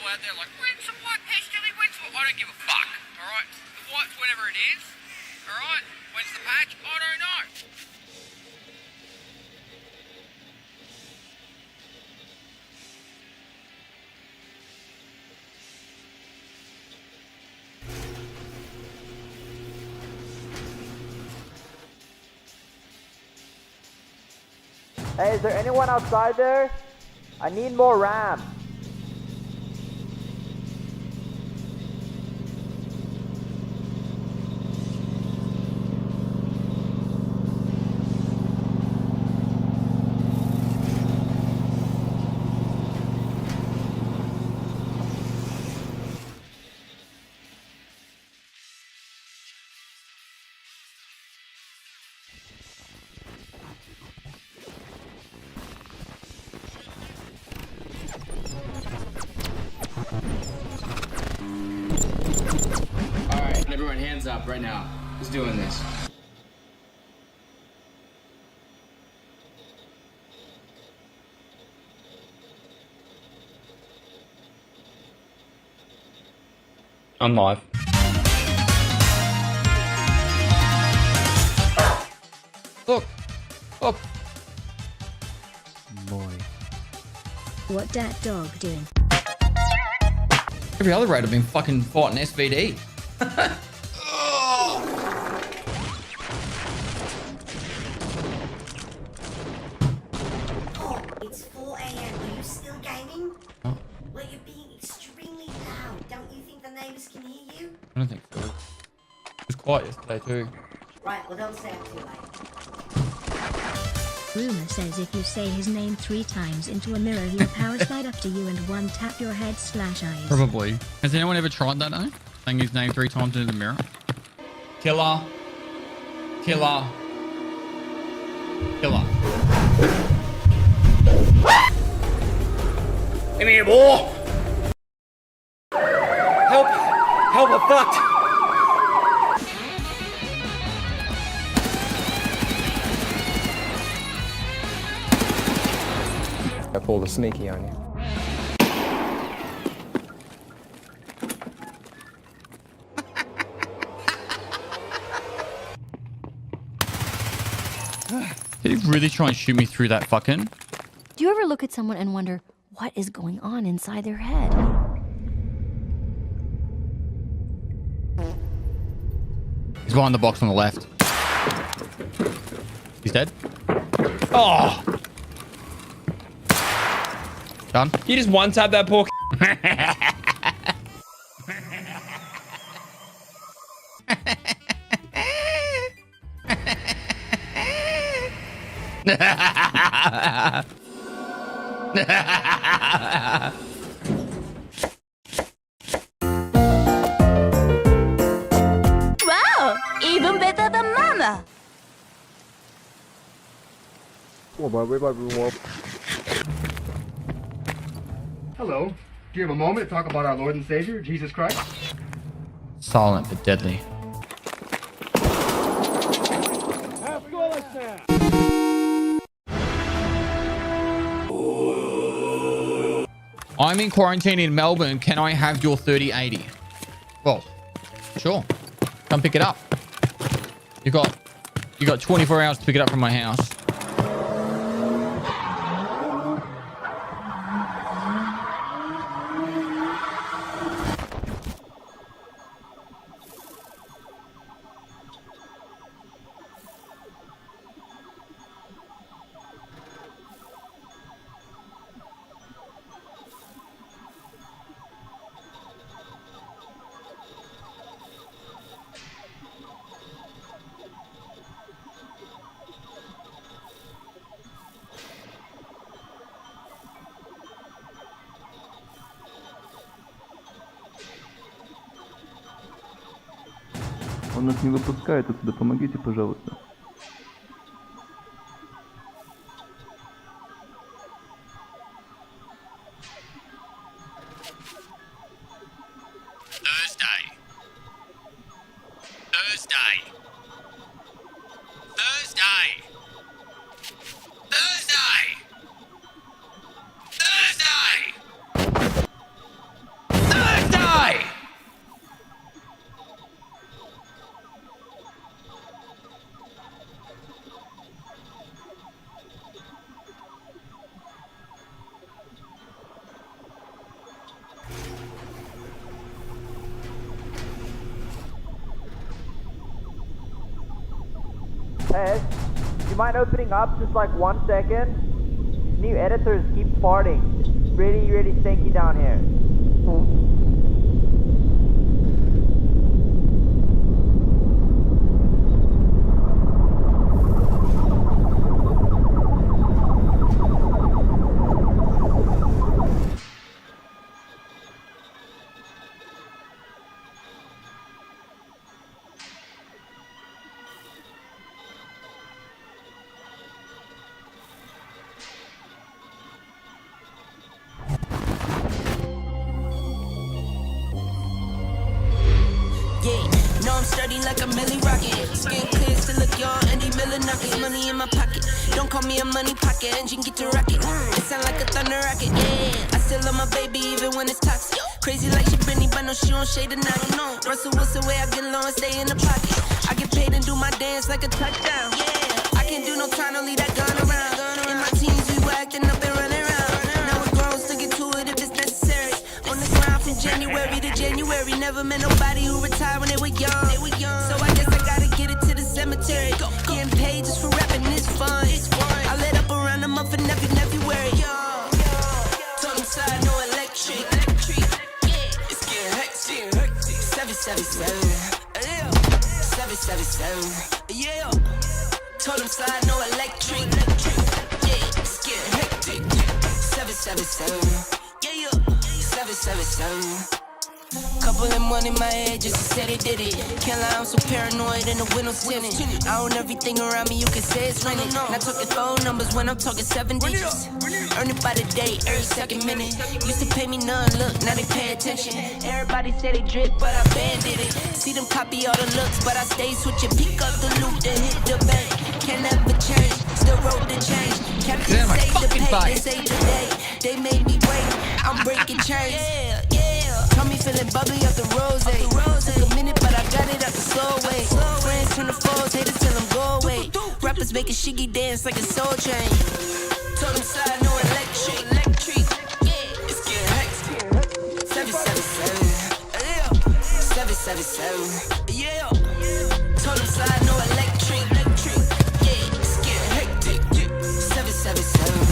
people out there like, when's the white Pestily? When's the... I don't give a fuck, alright? The white's whenever it is, alright? When's the patch? I don't know. Hey, is there anyone outside there? I need more RAM. Alright, everyone hands up right now. Who's doing this? I'm live. Look. Look. Boy. What that dog doing? Every other raid I've been fucking fighting SVD. It's 4 AM. Are you still gaming? Oh. Well, you're being extremely loud. Don't you think the neighbors can hear you? I don't think so. It was quiet yesterday too. Right, well, don't stay up too late. Rumor says if you say his name 3 times into a mirror, he'll power slide up to you and one tap your head / eyes. Probably. Has anyone ever tried that though? Saying his name 3 times into the mirror? Killer. Killer. Killer. Come here, boy! Help! Help, I'm fucked! I pulled a sneaky on you. Did he really try and shoot me through that fucking? Do you ever look at someone and wonder what is going on inside their head? He's behind the box on the left. He's dead. Oh! Done. You just one-tap that poor Wow! Even better than Mama! Hello. Do you have a moment to talk about our Lord and Savior, Jesus Christ? Silent but deadly. I'm in quarantine in Melbourne. Can I have your 3080? Well, sure. Come pick it up. You got 24 hours to pick it up from my house. Он нас не выпускает отсюда, помогите, пожалуйста. Hey, do you mind opening up just like 1 second? New editors keep farting. It's really, really stinky down here. Sturdy like a Millie Rocket. Skin clear, still look young. Andy Miller knockers, money in my pocket. Don't call me a money pocket, engine get to rocket. It sound like a thunder rocket, yeah. I still love my baby even when it's toxic. Crazy like she Britney, but no, she don't shade a knock. No, Russell Wilson way I get low and stay in the pocket. I get paid and do my dance like a touchdown. Yeah, I can't do no time, don't leave that gun around. In my teens, we were acting up and running around. Now we're grown, still get to it if it's necessary. On the ground from January to January. Never met nobody who retired when they were young. So I guess I gotta get it to the cemetery. Getting paid just for rapping is fun. I let up around the month and February. Told them side, no electric. It's getting hectic. 777. 777. Yeah. Told them side, no electric. Yeah, it's getting hectic. 777. Yeah. 777. Couple of money in my head just to say they did it. Can't lie, I'm so paranoid and the windows tinted. I own everything around me, you can say it's rented. Not talking phone numbers when I'm talking 7 digits. Earn it by the day, every second minute. Used to pay me none, look, now they pay attention. Everybody say they drip, but I banded it. See them copy all the looks, but I stay switching. Pick up the loot, then hit the bank. Can never change, still wrote the change. Captain saved the pay, they saved the day. They made me wait, I'm breaking chains. Told me feeling bubbly off the rose. Took a minute, but I got it out the slow way. Friends turn to foes, haters tell them go away. Rappers making shiggy dance like a soul train. Told them side, no electric. Yeah, it's getting hectic. 777. 777. Yeah. Told them side, no electric. Yeah, it's getting hectic. 777.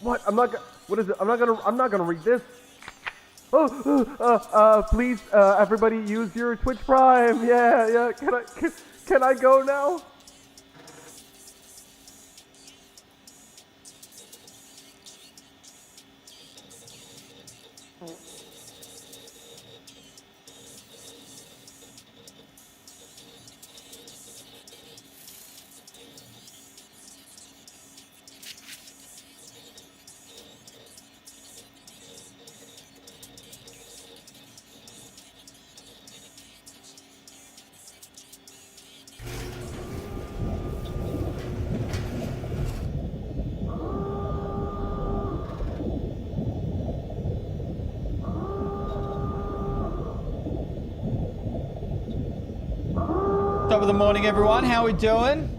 What? What is it? I'm not gonna read this. Please, everybody use your Twitch Prime. Yeah. Can I go now? Top of the morning, everyone. How we doing?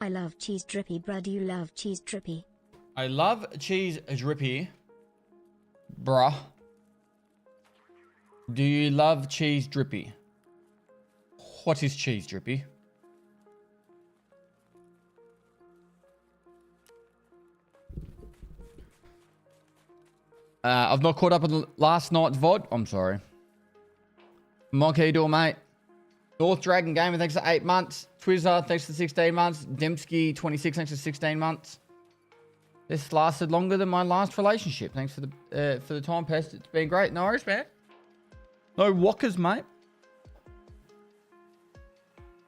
I love cheese drippy, bruh. Do you love cheese drippy? I love cheese drippy, bruh. Do you love cheese drippy? What is cheese drippy? I've not caught up on last night's VOD. I'm sorry. Mike, how you doing, mate? North Dragon Gamer, thanks for 8 months. Twizzer, thanks for 16 months. Dembski, 26, thanks for 16 months. This lasted longer than my last relationship. Thanks for the time, Pest. It's been great. No worries, man. No walkers, mate.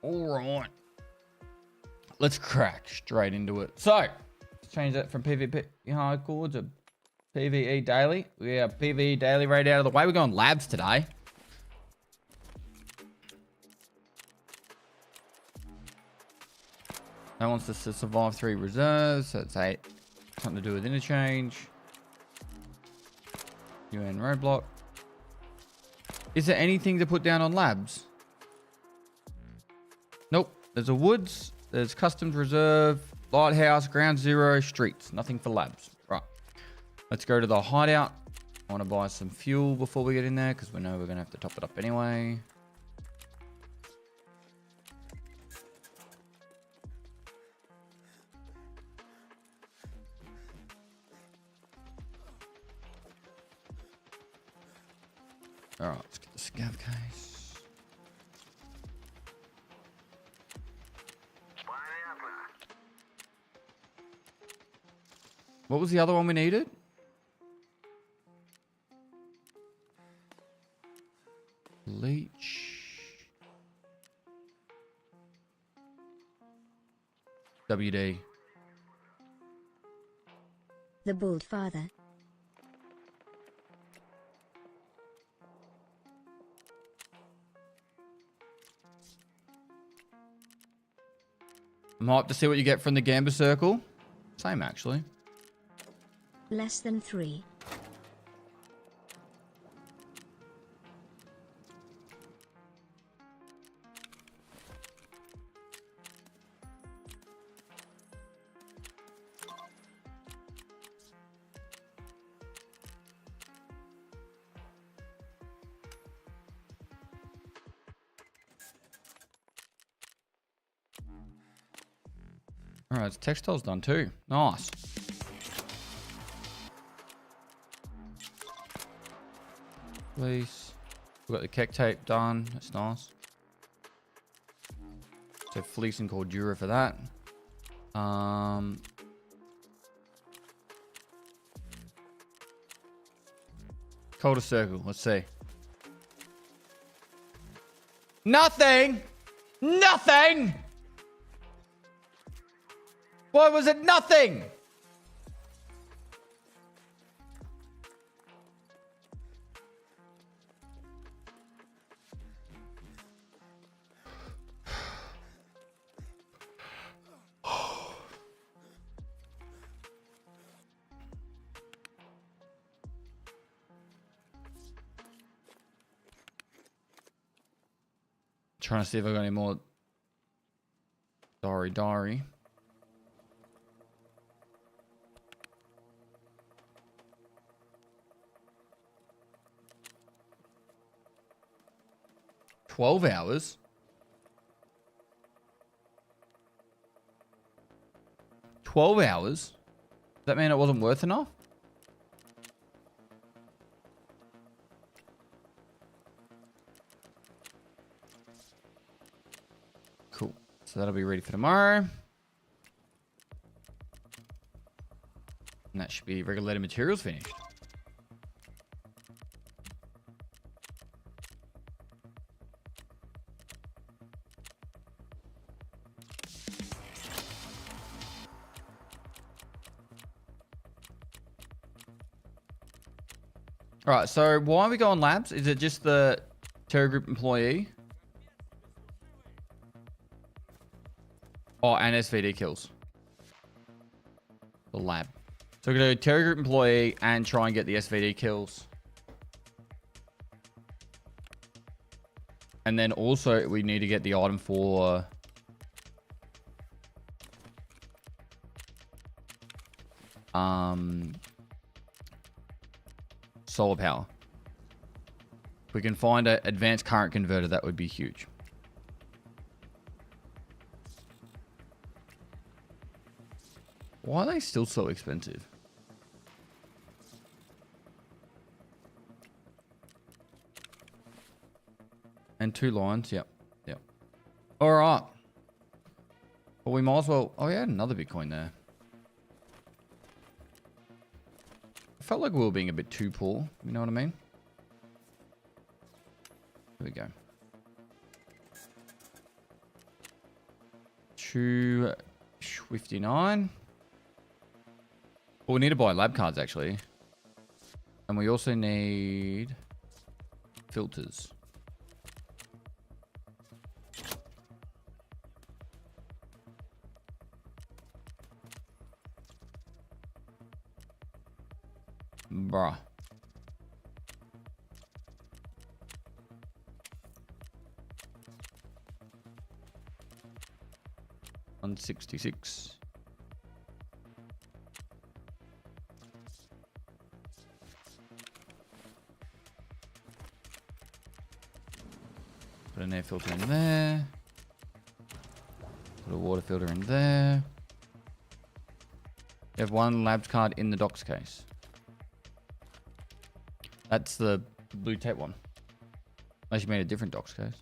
All right. Let's crack straight into it. So, let's change that from PvP hardcore to PvE daily. We have PvE daily right out of the way. We're going labs today. That wants us to survive 3 reserves. So it's 8. Something to do with interchange. UN roadblock. Is there anything to put down on labs? Nope. There's a woods. There's customs reserve, lighthouse, ground zero, streets. Nothing for labs. Right. Let's go to the hideout. I want to buy some fuel before we get in there because we know we're going to have to top it up anyway. All right, let's get the scav case. What was the other one we needed? Leech. WD. The Bald Father. I'm hyped to see what you get from the Gamba Circle. Same, actually. Less than 3. All right, textile's done too. Nice. Fleece. We've got the keck tape done. That's nice. So fleece and cordura for that. Colder circle. Let's see. Nothing. Nothing. Why was it nothing? Trying to see if I got any more diary. 12 hours. 12 hours? Does that mean it wasn't worth enough? Cool. So that'll be ready for tomorrow. And that should be regulated materials finished. All right, so why are we going labs? Is it just the Terror Group employee? Oh, and SVD kills. The lab. So we're going to do Terror Group employee and try and get the SVD kills. And then also we need to get the item for... solar power. If we can find an advanced current converter, that would be huge. Why are they still so expensive? And 2 lines. Yep. All right. Well, we might as well... Oh, yeah, another Bitcoin there. I felt like we were being a bit too poor. You know what I mean? There we go. 259. Well, we need to buy lab cards actually. And we also need filters. Bruh. $166. Put an air filter in there. Put a water filter in there. You have one labs card in the docs case. That's the blue tape one. Unless you made a different docs case.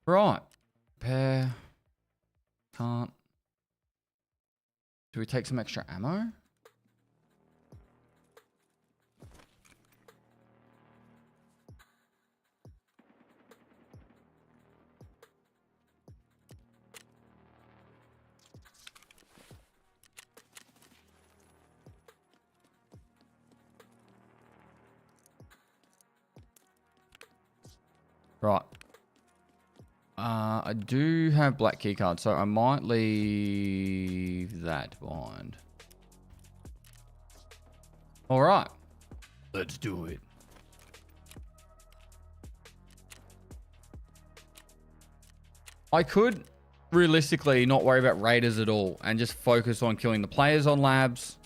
Right. Pair. Can't. Do we take some extra ammo? Right. I do have black key cards, so I might leave that behind. All right. Let's do it. I could realistically not worry about raiders at all and just focus on killing the players on labs.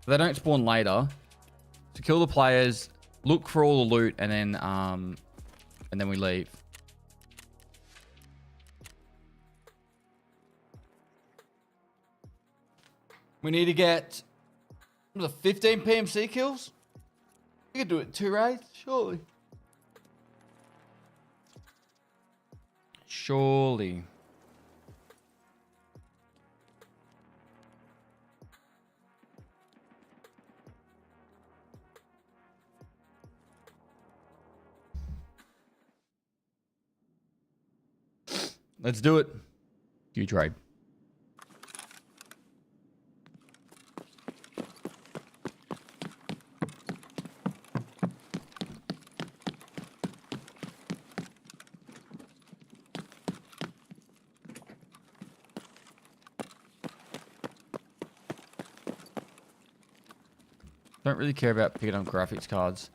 They don't spawn later. So kill the players, look for all the loot, and then we leave. We need to get the 15 PMC kills. We could do it 2 raids, surely. Surely. Let's do it. Huge raid. Don't really care about picking up graphics cards.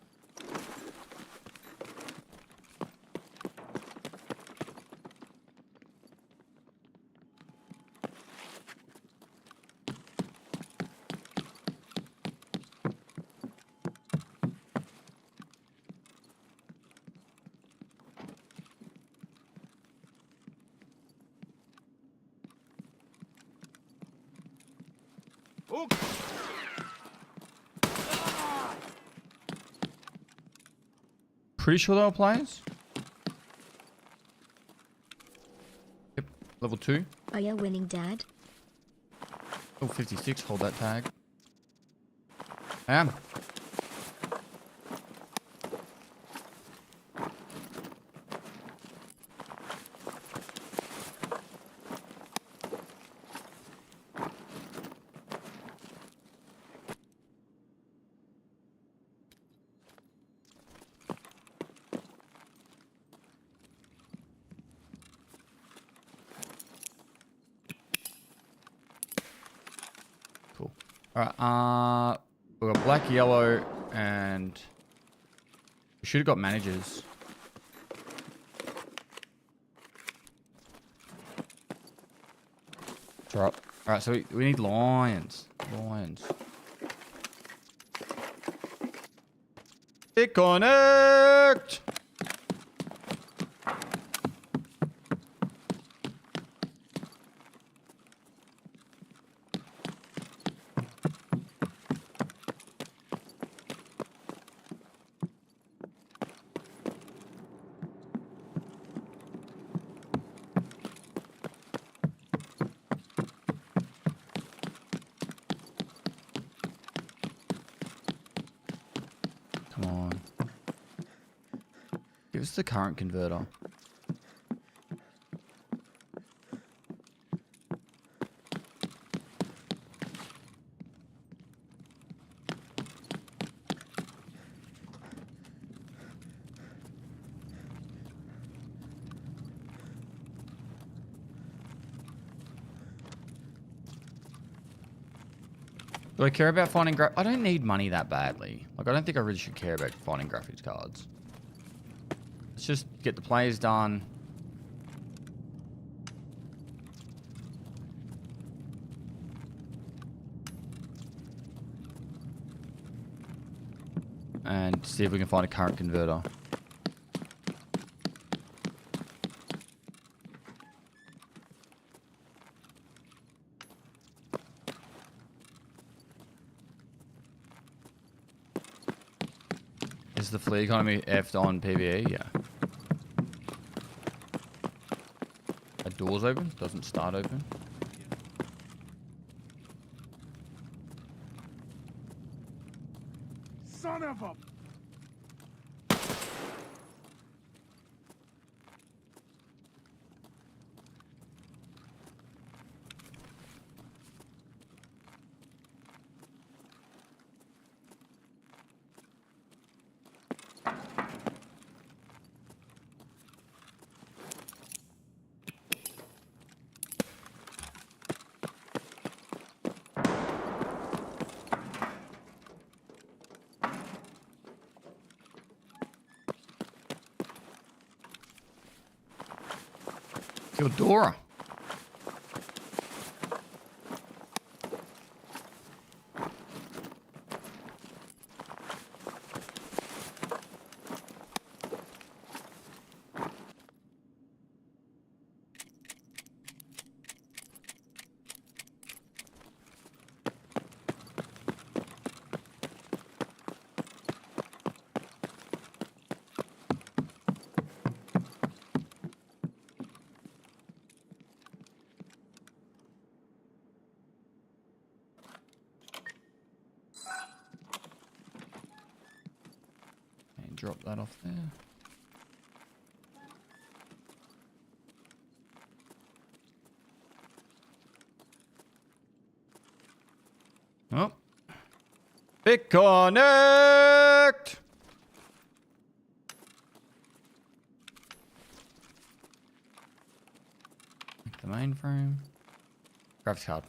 Pretty sure they were players. Yep, level 2. Are you winning, Dad? Level 56, hold that tag. I am. Cool. Alright, we've got black, yellow, and we should have got managers. Drop. Alright, so we need lions. Lions. Connect! Come on. the current converter? Do I care about finding I don't need money that badly. Like, I don't think I really should care about finding graphics cards. Let's just get the plays done. And see if we can find a current converter. Is the fleet economy effed on PvE? Yeah. A door's open? Doesn't start open. Son of a... Eudora. Drop that off there. Oh. BitConnect! The mainframe. Graphics card.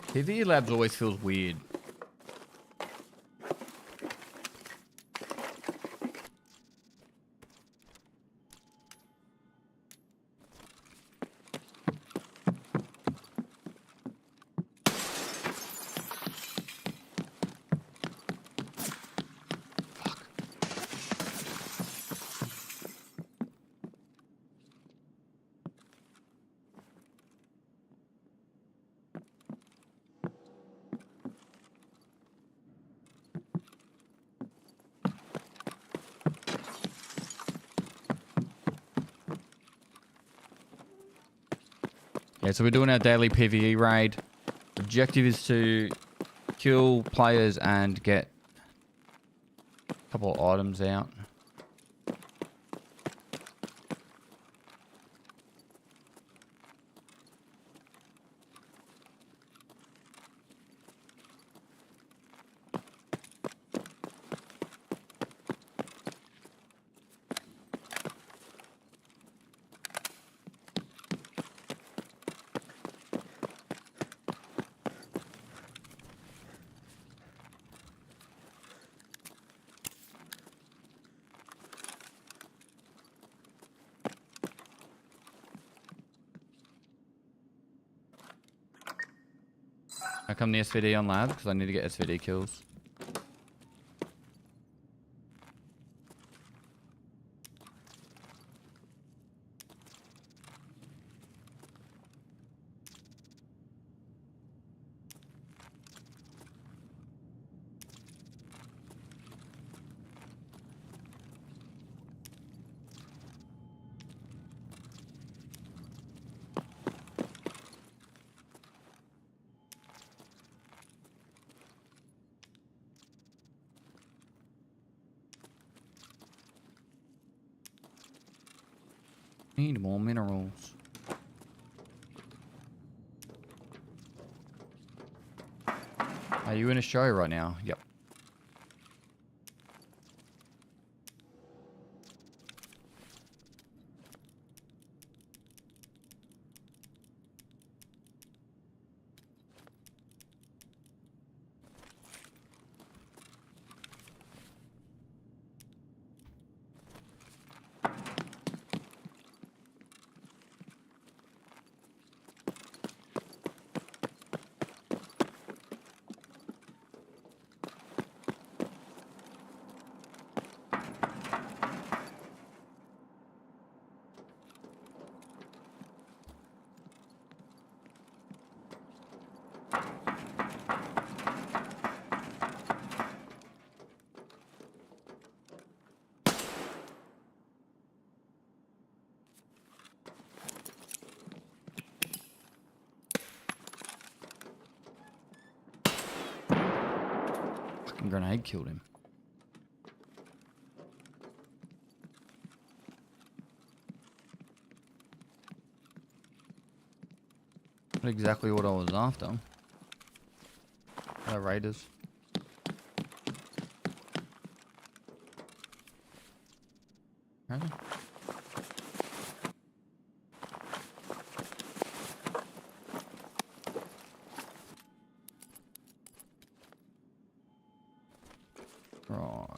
PvE labs always feels weird. Yeah, so we're doing our daily PvE raid. Objective is to kill players and get a couple of items out. I come the SVD on lab because I need to get SVD kills. Need more minerals. Are you in a show right now? Yep. Fucking grenade killed him. Not exactly what I was after. Raiders. Really? Right.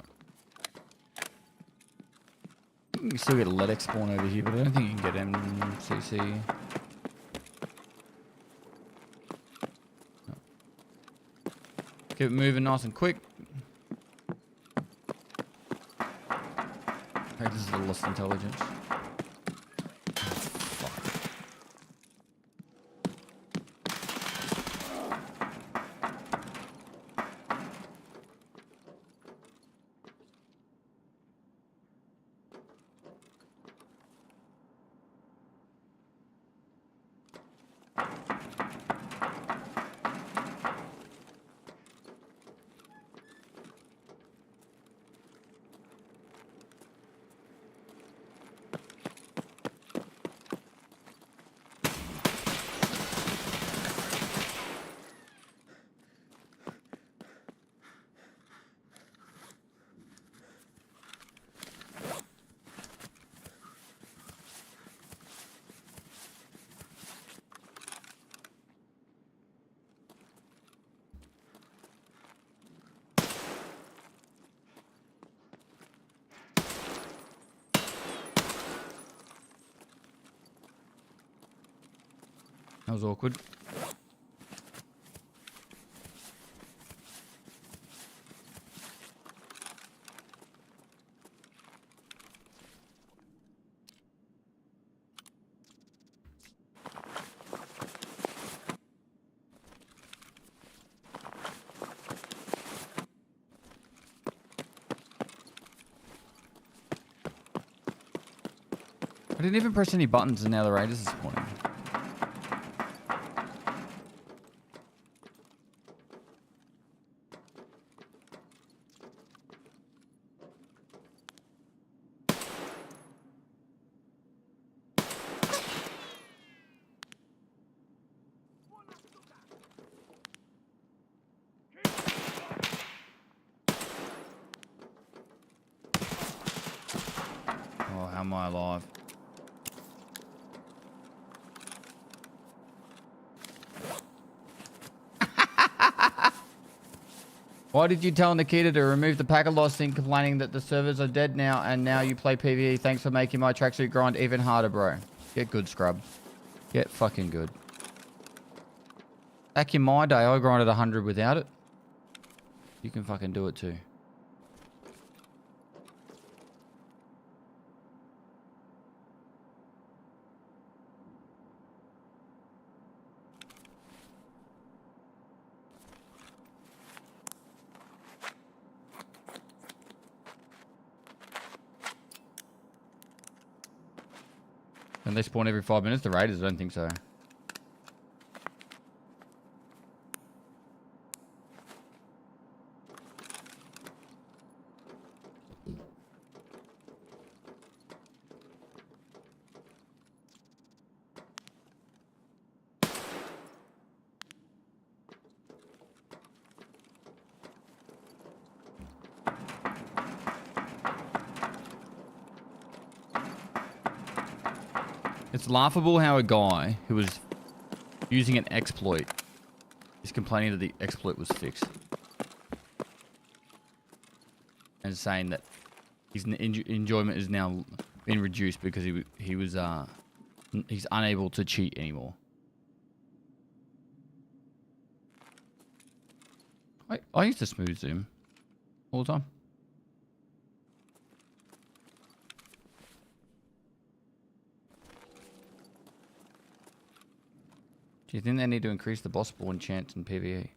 You can still get a Ledex spawn over here, but I don't think you can get MCC. Keep it moving nice and quick. Okay, this is a lost intelligence. That was awkward. I didn't even press any buttons and now the raiders are spawning. Oh, how am I alive? Why did you tell Nikita to remove the packet loss thing, complaining that the servers are dead now and now you play PvE? Thanks for making my tracksuit grind even harder, bro. Get good, scrub. Get fucking good. Back in my day, I grinded 100 without it. You can fucking do it too. And they spawn every 5 minutes? The Raiders? I don't think so. It's laughable how a guy who was using an exploit is complaining that the exploit was fixed. And saying that his enjoyment is now been reduced because he's unable to cheat anymore. I used to smooth zoom all the time. Do you think they need to increase the boss spawn chance in PvE?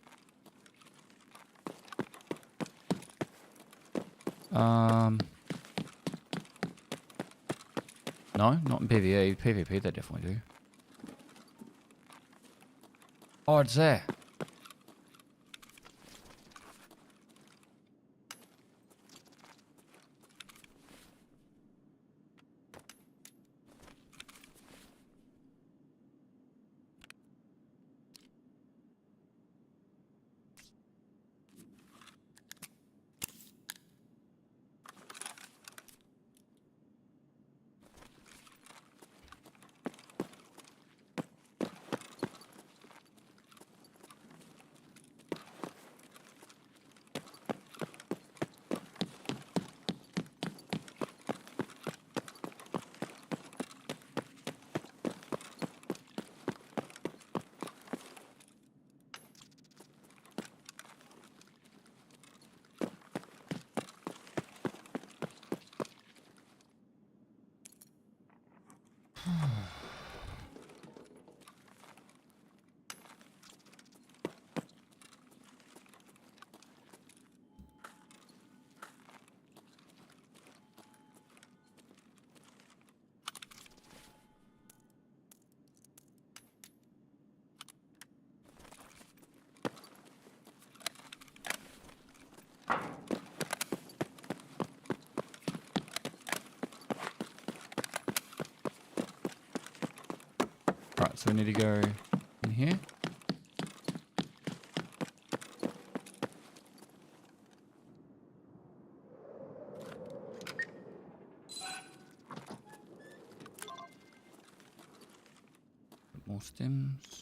No, not in PvE. PvP they definitely do. Oh, it's there. Right, so we need to go in here. More stems.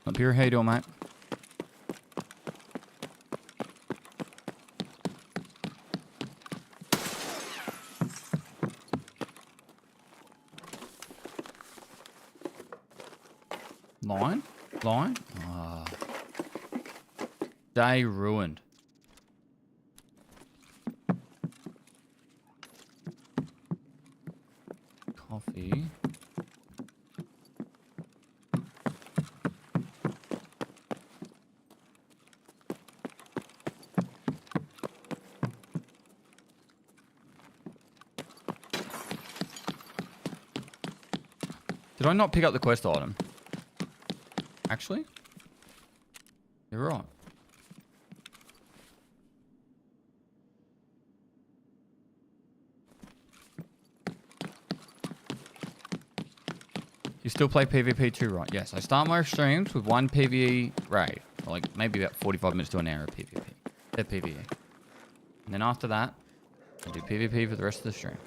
Up here, how you doing, mate? Line? Line? Ah. Day ruined. Coffee. Did I not pick up the quest item? Actually? You're right. You still play PvP too, right? Yes, I start my streams with one PvE raid. Or like maybe about 45 minutes to an hour of PvP. PvE. And then after that, I do PvP for the rest of the stream.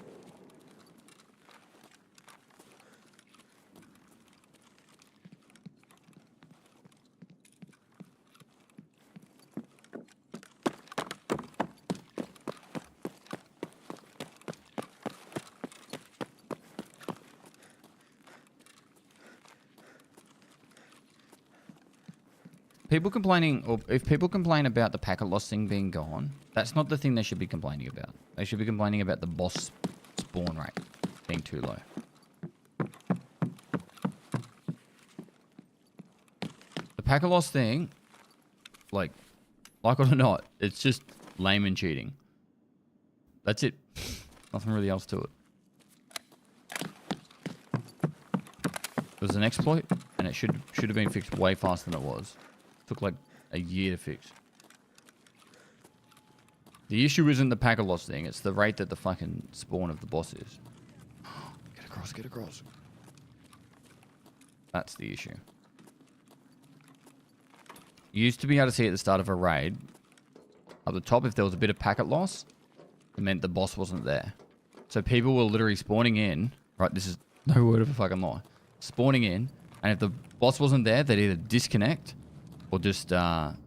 People complaining, or if people complain about the packet loss thing being gone, that's not the thing they should be complaining about. They should be complaining about the boss spawn rate being too low. The packet loss thing, like it or not, it's just lame and cheating. That's it. Nothing really else to it. It was an exploit, and it should have been fixed way faster than it was. Took like a year to fix. The issue isn't the packet loss thing, it's the rate that the fucking spawn of the boss is. Get across, get across. That's the issue. You used to be able to see at the start of a raid, at the top, if there was a bit of packet loss, it meant the boss wasn't there. So people were literally spawning in, right, this is no word of a fucking lie, spawning in, and if the boss wasn't there, they'd either disconnect, or just run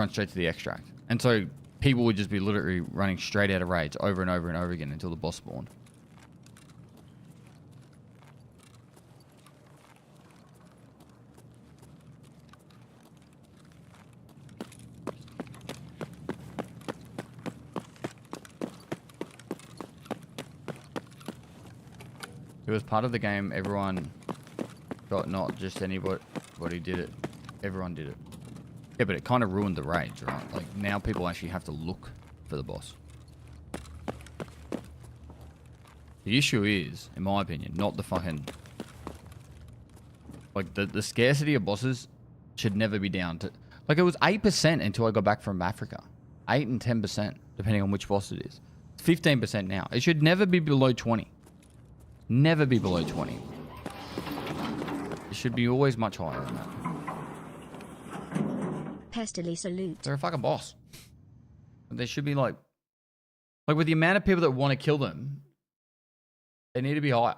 straight to the extract. And so people would just be literally running straight out of raids over and over and over again until the boss spawned. It was part of the game, everyone got, not just anybody did it. Everyone did it. Yeah, but it kind of ruined the raids, right? Like, now people actually have to look for the boss. The issue is, in my opinion, not the fucking... Like, the scarcity of bosses should never be down to... Like, it was 8% until I got back from Africa. 8 and 10%, depending on which boss it is. It's 15% now. It should never be below 20. Never be below 20. It should be always much higher than that. Pestily salute. They're a fucking boss. There should be like with the amount of people that want to kill them, they need to be higher.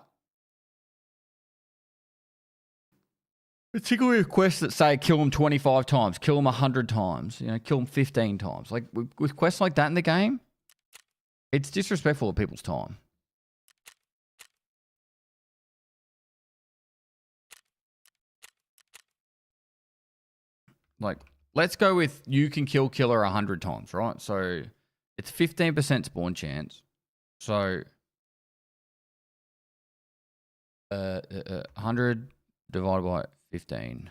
Particularly with quests that say kill them 25 times, kill them 100 times, you know, kill them 15 times. Like with quests like that in the game, it's disrespectful of people's time. Like, let's go with you can kill killer 100 times, right? So it's 15% spawn chance. So 100 divided by 15.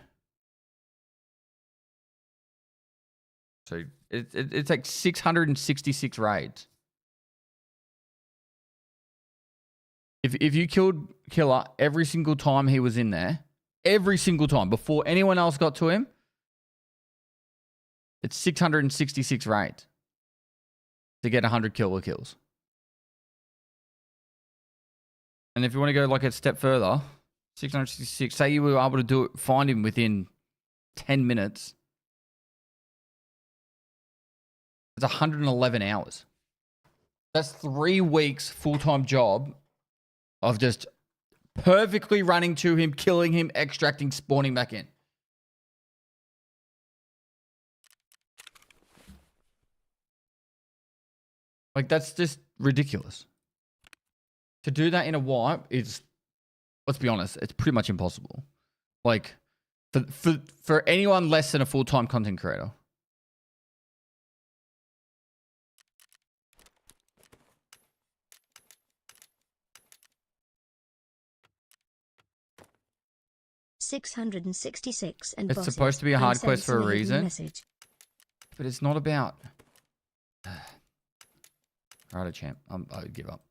So it's like 666 raids. If you killed killer every single time he was in there, every single time before anyone else got to him, it's 666 raids to get 100 killer kills. And if you want to go like a step further, 666, say you were able to find him within 10 minutes. It's 111 hours. That's 3 weeks full-time job of just perfectly running to him, killing him, extracting, spawning back in. Like, that's just ridiculous. To do that in a wipe is, let's be honest, it's pretty much impossible. Like, for anyone less than a full-time content creator. $666 and it's bosses. supposed to be a hard quest for a reason. Message. But it's not about... Right, champ. I give up.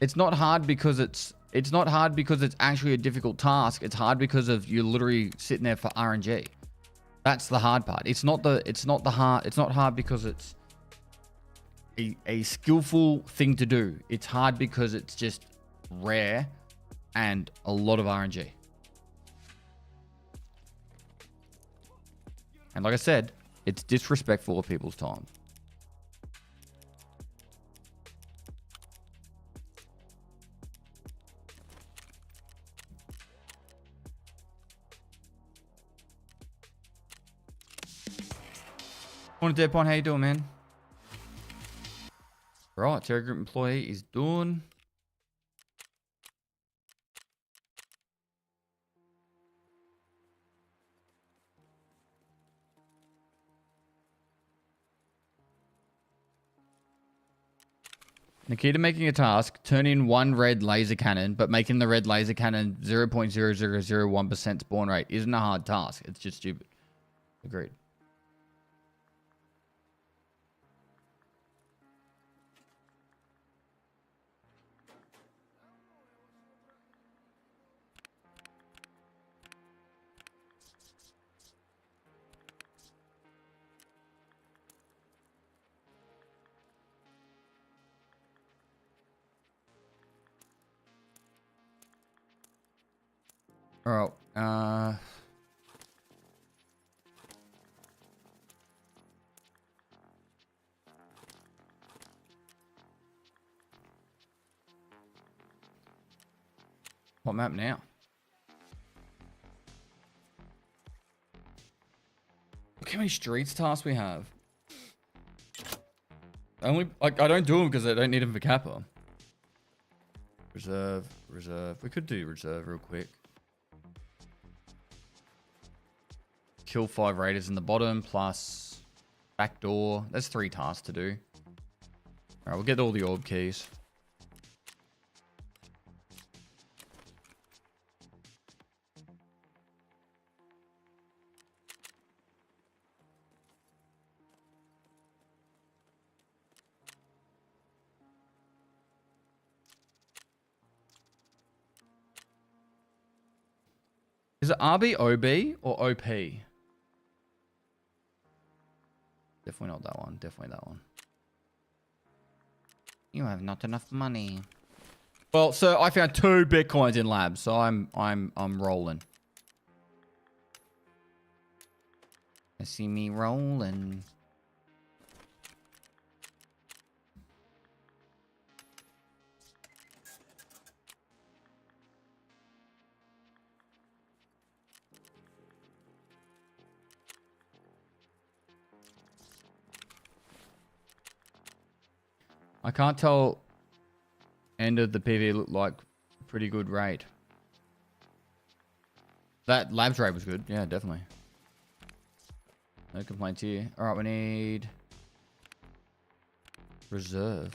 It's not hard because it's not hard because it's actually a difficult task. It's hard because of you're literally sitting there for RNG. That's the hard part. It's not hard because it's a skillful thing to do. It's hard because it's just rare and a lot of RNG. And like I said, it's disrespectful of people's time. Morning, Deadpon. How you doing, man? Right, Terry Group employee is done. Nikita making a task, turn in 1 red laser cannon, but making the red laser cannon 0.0001% spawn rate isn't a hard task. It's just stupid. Agreed. All right. What map now? Look how many streets tasks we have. I don't do them because I don't need them for Kappa. Reserve. We could do reserve real quick. Kill 5 raiders in the bottom, plus backdoor. There's 3 tasks to do. Alright, we'll get all the orb keys. Is it RB, OB, or OP? Definitely not that one. Definitely that one. You have not enough money. Well, so I found 2 Bitcoins in labs, so I'm rolling. I see me rolling. I can't tell. End of the PV looked like a pretty good raid. That labs raid was good. Yeah, definitely. No complaints here. All right, we need reserve.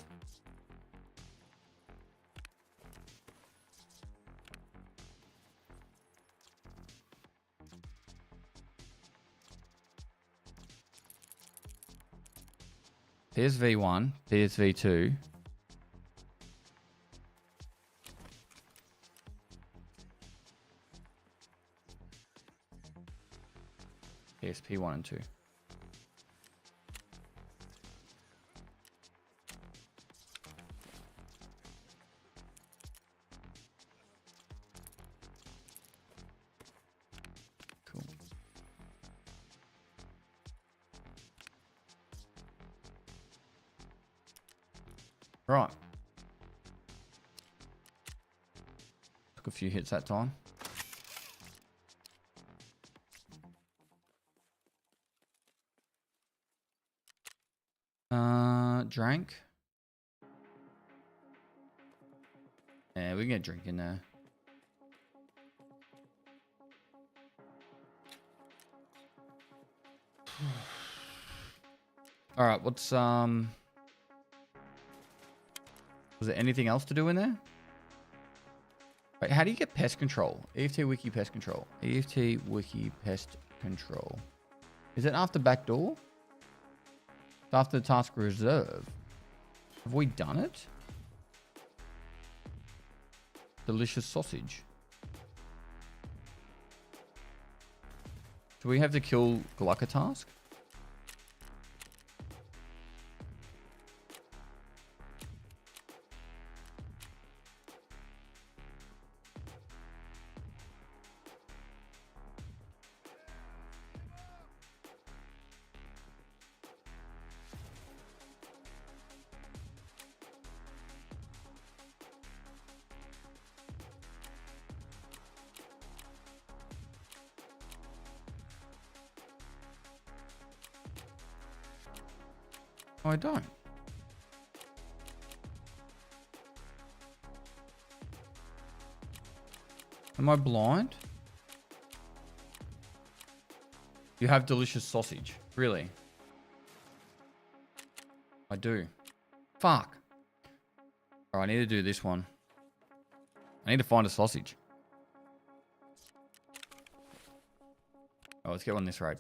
PSV1, PSV2. PSP1 and 2. Cool. Right. Took a few hits that time. Drank. Yeah, we can get drink in there. All right, what's was there anything else to do in there? Wait, how do you get pest control? EFT wiki pest control. EFT wiki pest control. Is it after backdoor? After the task reserve. Have we done it? Delicious sausage. Do we have to kill Glucka task? Oh, I don't. Am I blind? You have delicious sausage. Really? I do. Fuck. Oh, I need to do this one. I need to find a sausage. Oh, let's get on this road.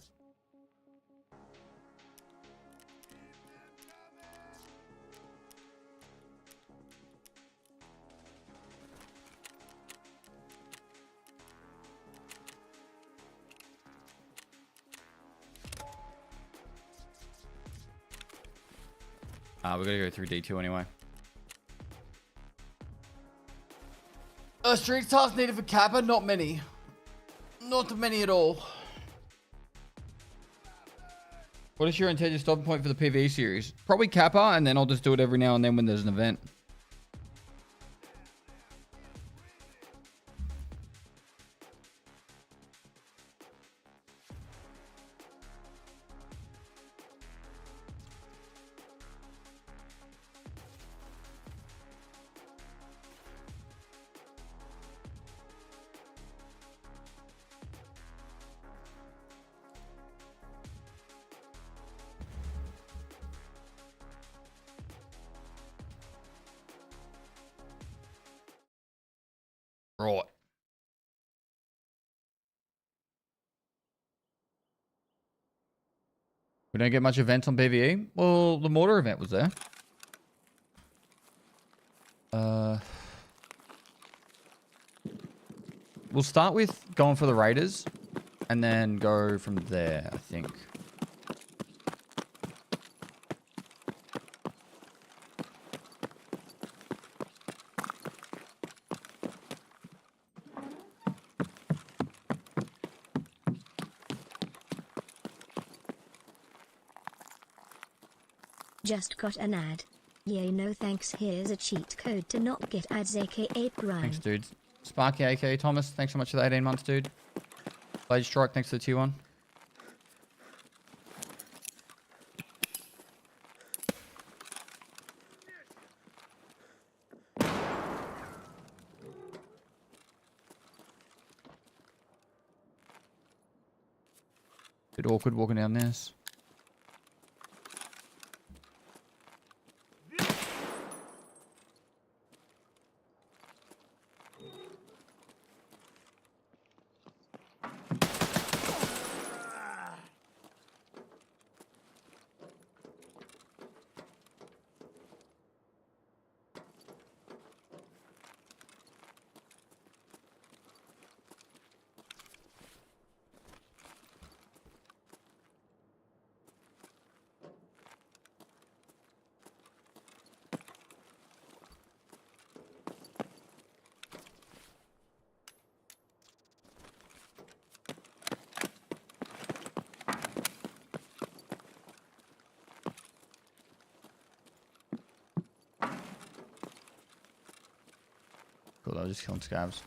We're gonna go through D2 anyway. Street tasks needed for Kappa? Not many. Not many at all. What is your intended stopping point for the PvE series? Probably Kappa, and then I'll just do it every now and then when there's an event. Right. We don't get much events on PvE? Well, the mortar event was there. We'll start with going for the raiders and then go from there, I think. Just got an ad. Yay, no thanks. Here's a cheat code to not get ads, aka Prime. Thanks, dude. Sparky, aka Thomas, thanks so much for the 18 months, dude. Blade Strike, thanks for the tier 1. Bit awkward walking down this. Cool, I was just killing scabs.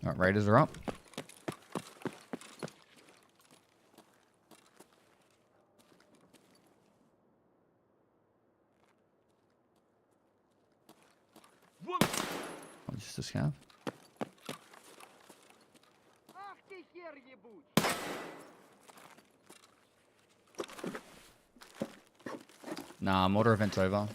Alright, raiders are up. Oh, just a scav. Nah, mortar event's over.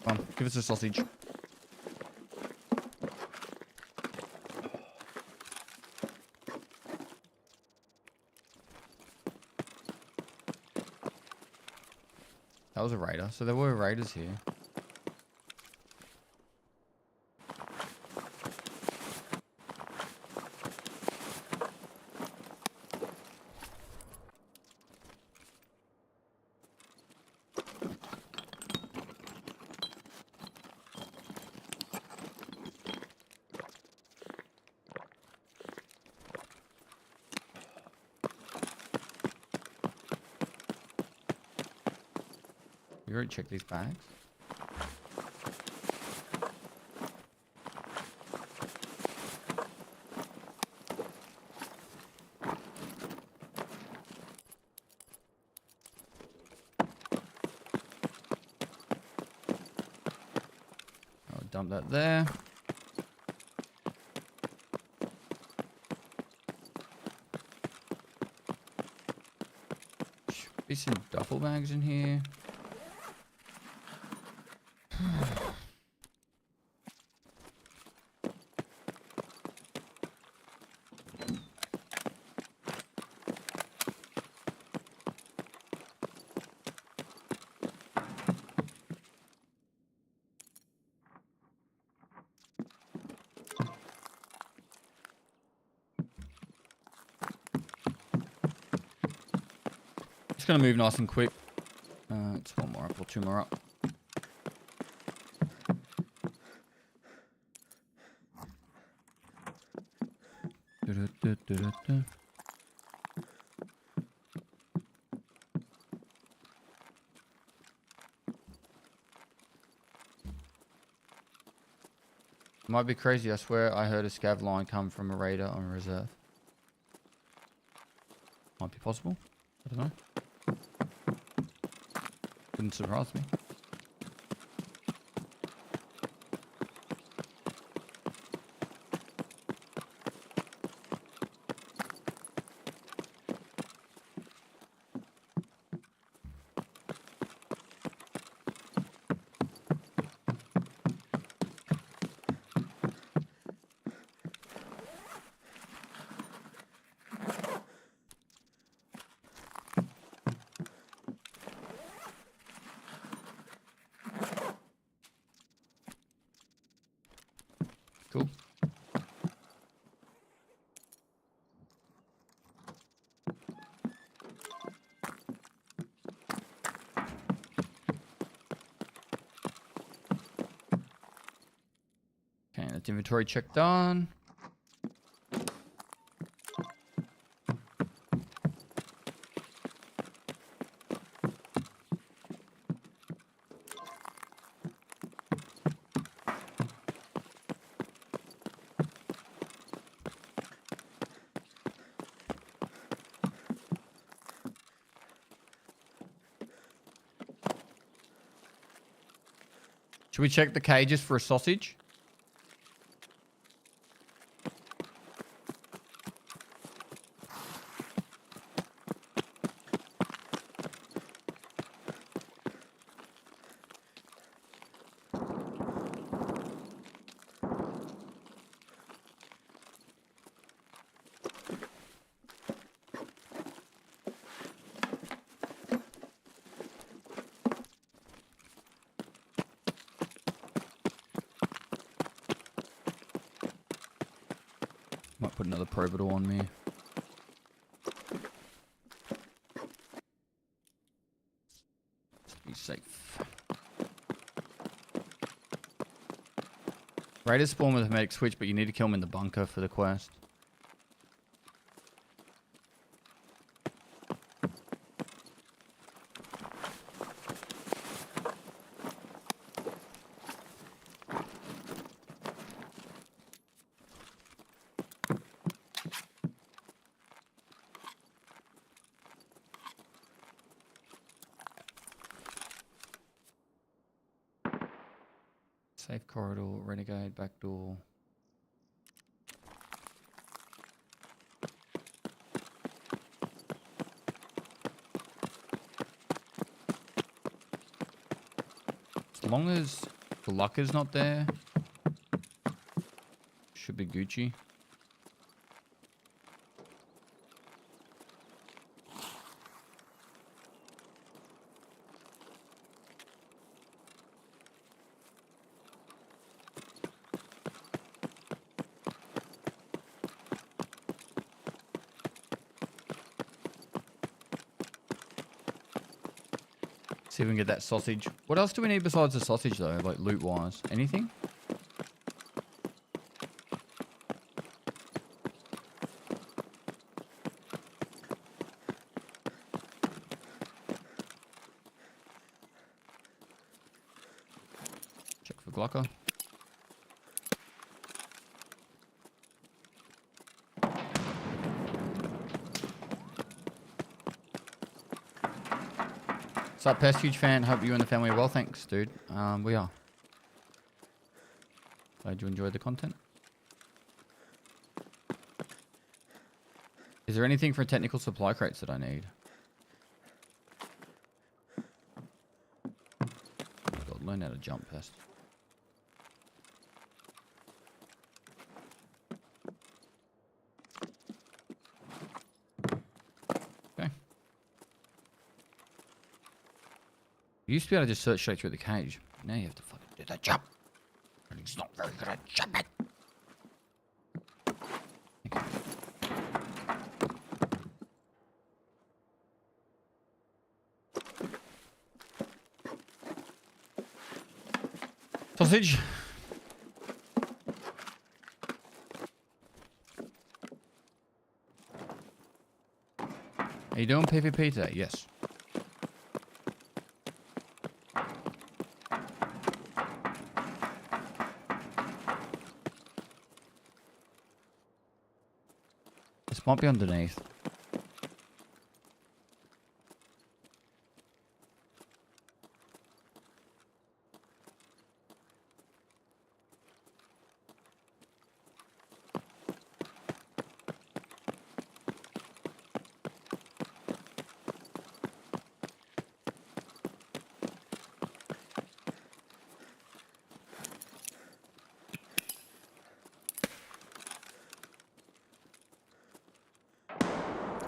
Come on, give us a sausage. That was a raider. So there were raiders here. You already checked these bags? I'll dump that there. Should be some duffel bags in here. Just gonna move nice and quick. It's one more up or two more up. Might be crazy. I swear I heard a scav line come from a raider on reserve. Might be possible. I don't know. Wouldn't surprise me. Cool. Okay, that's inventory check done. Should we check the cages for a sausage? Might put another probator on me. Just be safe. Raiders spawn with a hermetic switch, but you need to kill them in the bunker for the quest. Safe corridor, renegade, back door. As long as the luck is not there, should be Gucci. See if we can get that sausage. What else do we need besides the sausage though, like loot wise? Anything? Check for Glocker. What's up, Pest? Huge fan. Hope you and the family are well. Thanks, dude. We are. Glad you enjoyed the content. Is there anything for technical supply crates that I need? God, learn how to jump, Pest. You used to be able to just search straight through the cage. Now you have to fucking do that jump. And he's not very good at jumping. Sausage. Are you doing PvP today? Yes. Might be underneath.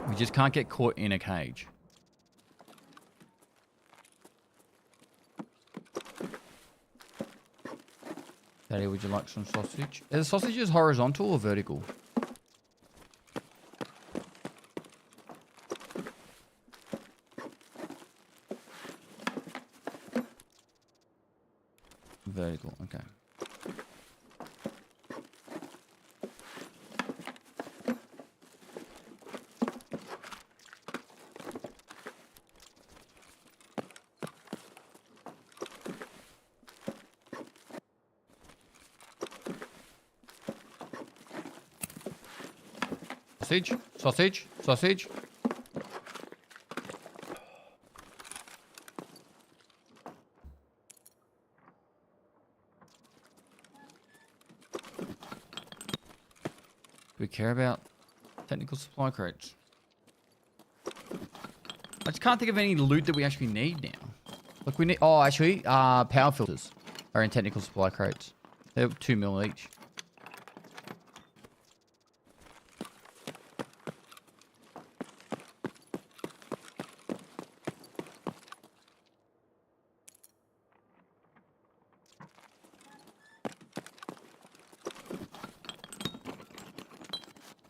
We just can't get caught in a cage. Daddy, would you like some sausage? Are the sausages horizontal or vertical? Vertical, okay. Sausage, sausage, sausage. Do we care about technical supply crates? I just can't think of any loot that we actually need now. Look, we need... Oh, actually, power filters are in technical supply crates. They're 2 mil each.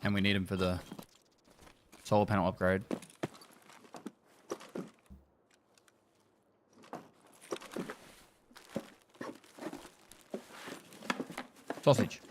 And we need them for the solar panel upgrade. Sausage.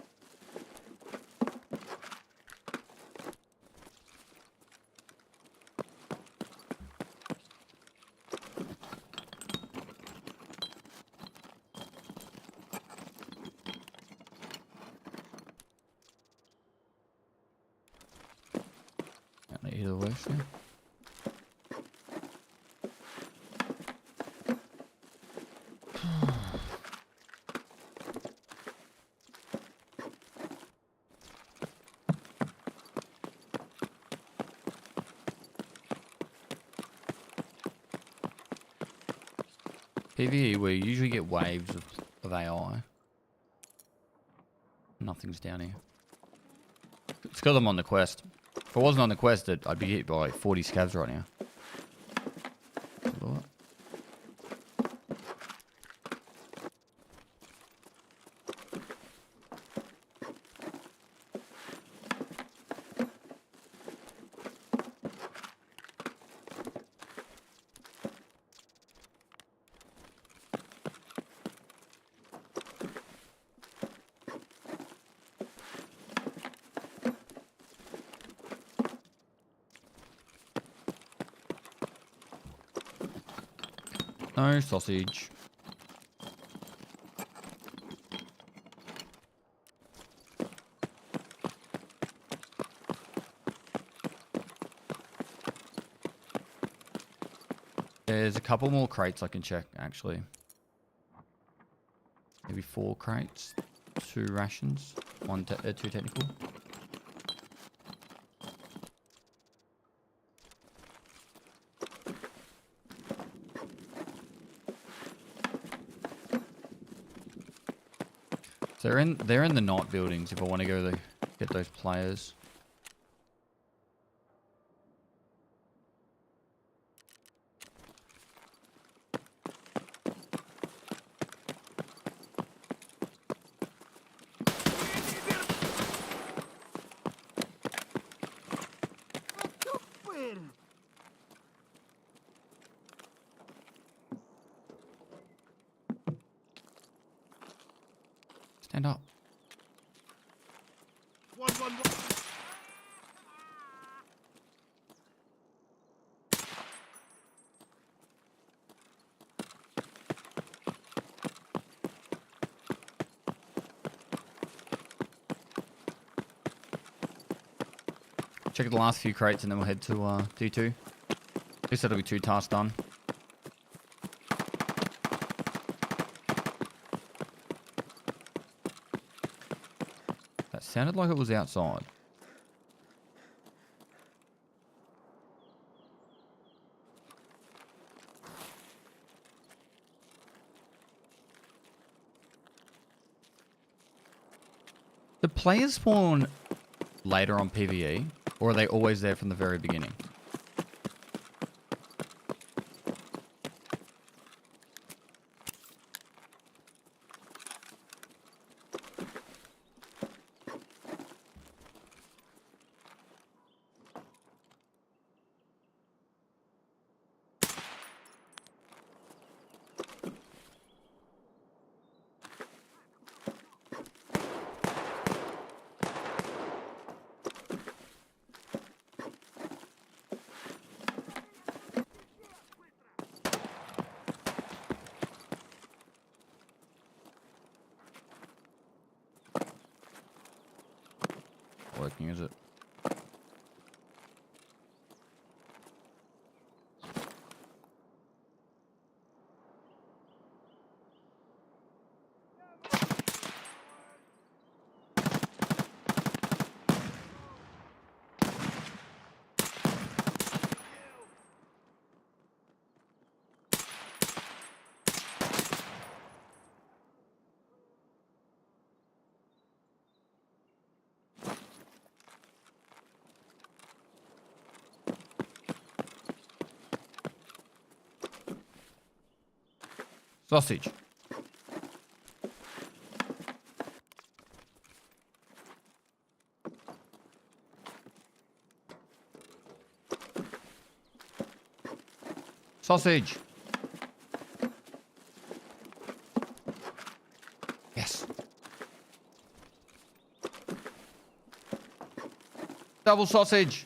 Either works, yeah. PvE, we usually get waves of AI. Nothing's down here. It's because I'm on the quest. If I wasn't on the quest, I'd be hit by like 40 scavs right now. No sausage. There's a couple more crates I can check, actually. Maybe 4 crates, 2 rations, 2 technical. So they're in the night buildings if I want to go get those players. Stand up. Check the last few crates and then we'll head to D2. At least that'll be 2 tasks done. That sounded like it was outside. Do players spawn later on PvE, or are they always there from the very beginning? Working, is it? Sausage. Sausage. Yes. Double sausage.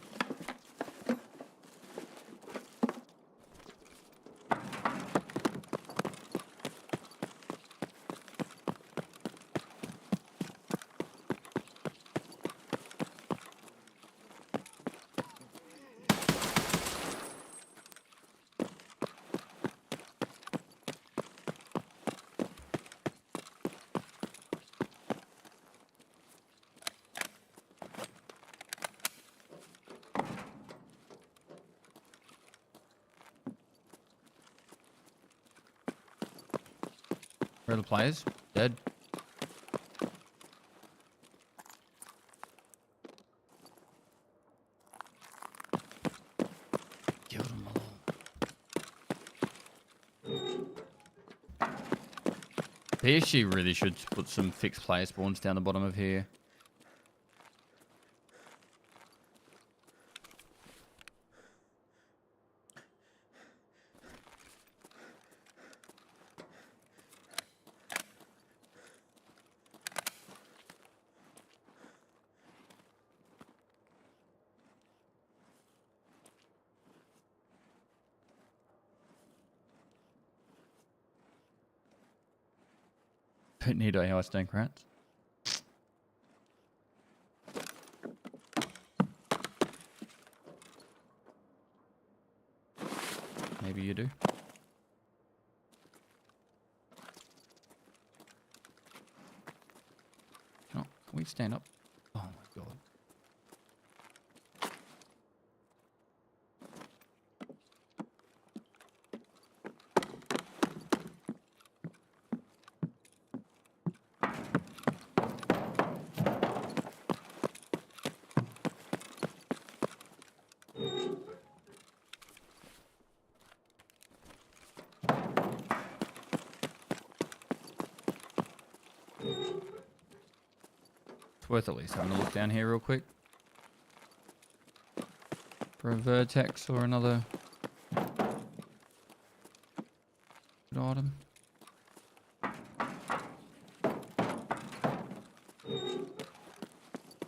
Where are the players? Dead. Killed them all. PSG really should put some fixed player spawns down the bottom of here. Don't need AI stank rats. Maybe you do. Oh, can we stand up? Oh my god. Worth at least having a look down here real quick for a vertex or another good item.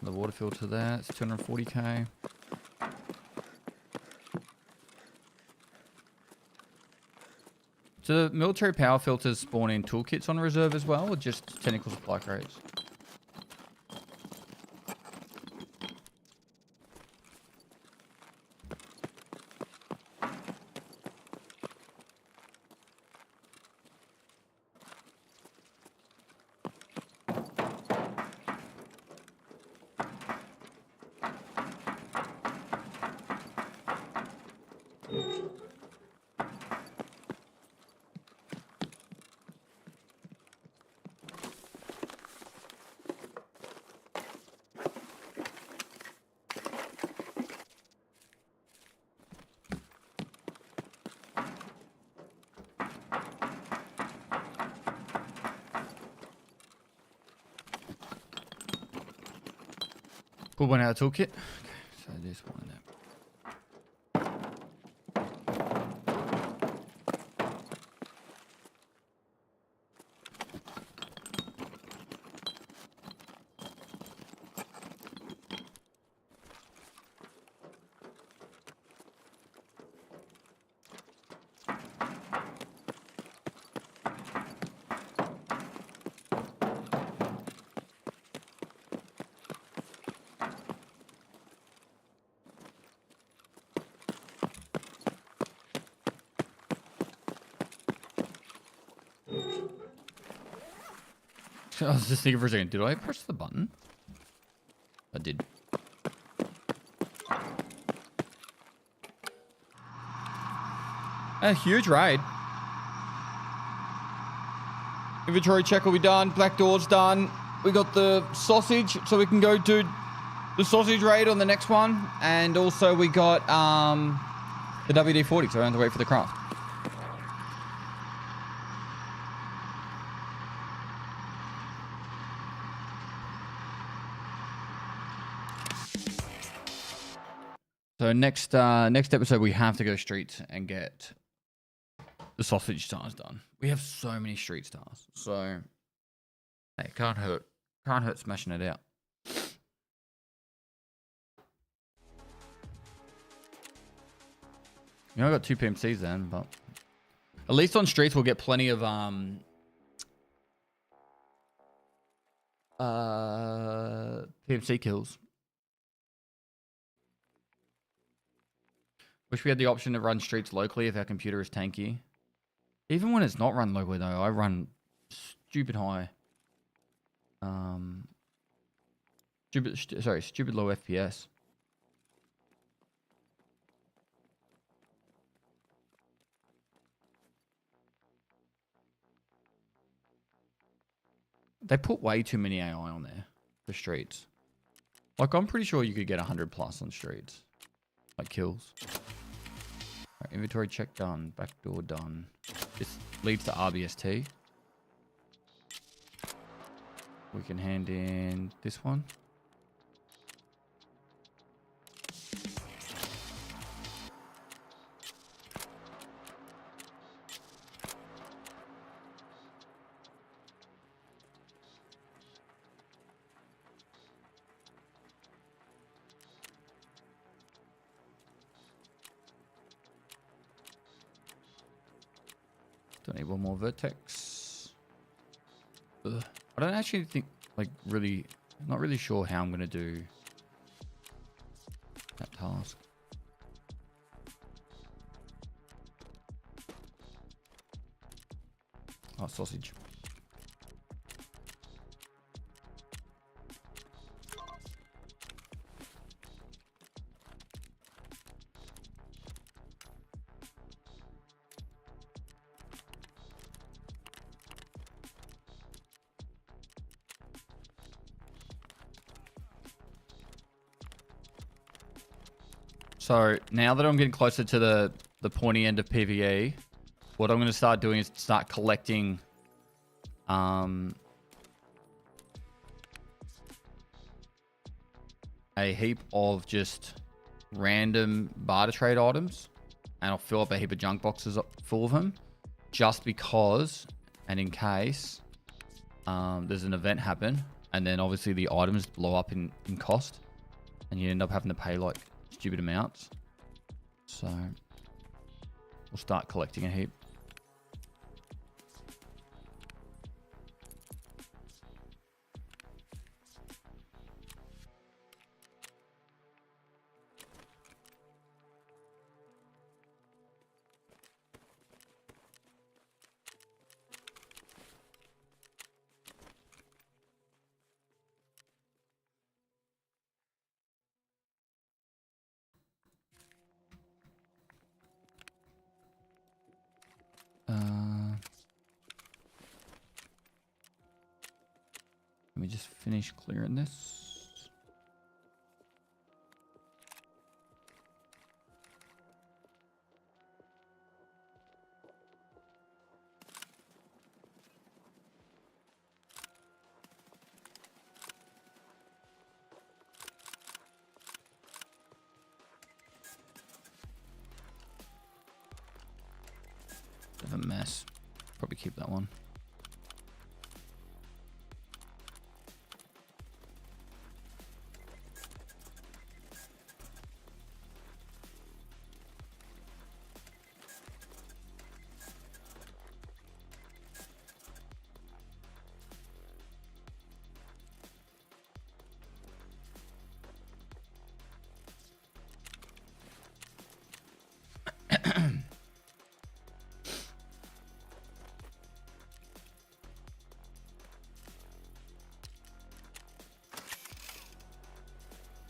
The water filter there, it's 240k. So the military power filters spawn in toolkits on reserve as well, or just technical supply crates? Pull one out of the toolkit. Okay, so this one there. I was just thinking for a second, did I press the button? I did. A huge raid. Inventory check will be done. Black door's done. We got the sausage, so we can go do the sausage raid on the next one. And also we got the WD-40, so I don't have to wait for the craft. So next episode we have to go street and get the sausage stars done. We have so many street stars, so hey, it can't hurt. Can't hurt smashing it out. You know, I got 2 PMCs then, but at least on streets we'll get plenty of PMC kills. Wish we had the option to run streets locally if our computer is tanky. Even when it's not run locally though, I run stupid high. Stupid low FPS. They put way too many AI on there for streets. Like, I'm pretty sure you could get 100 plus on streets. Like, kills. Right, inventory check done. Backdoor done. This leads to RBST. We can hand in this one. Don't need one more vertex. Ugh. I don't actually think, like, really, I'm not really sure how I'm going to do that task. Oh, sausage. So now that I'm getting closer to the pointy end of PvE, what I'm going to start doing is start collecting a heap of just random barter trade items, and I'll fill up a heap of junk boxes full of them, just because and in case there's an event happen, and then obviously the items blow up in cost, and you end up having to pay like stupid amounts. So we'll start collecting a heap. Let me just finish clearing this. Bit of a mess. Probably keep that one.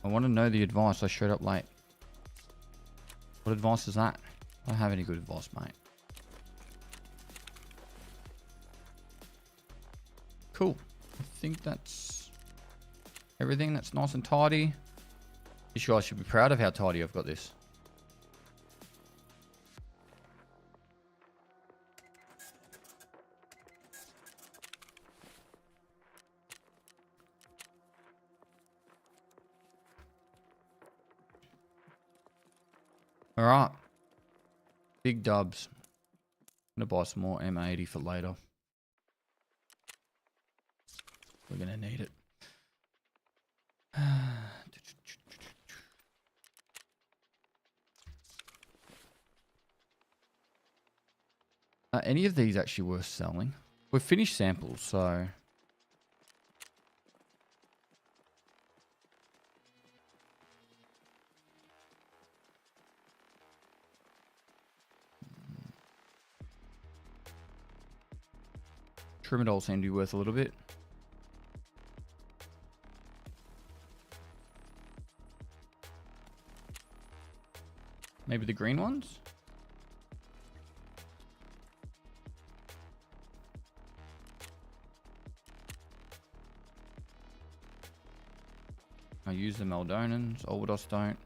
I want to know the advice. I showed up late. What advice is that? I don't have any good advice, mate. Cool. I think that's everything. That's nice and tidy. You guys should be proud of how tidy I've got this. All right, big dubs. I'm gonna buy some more M80 for later. We're gonna need it. Any of these actually worth selling? We've finished samples, so. Trimadol seem to be worth a little bit. Maybe the green ones? use the Meldonans. Orbidos don't.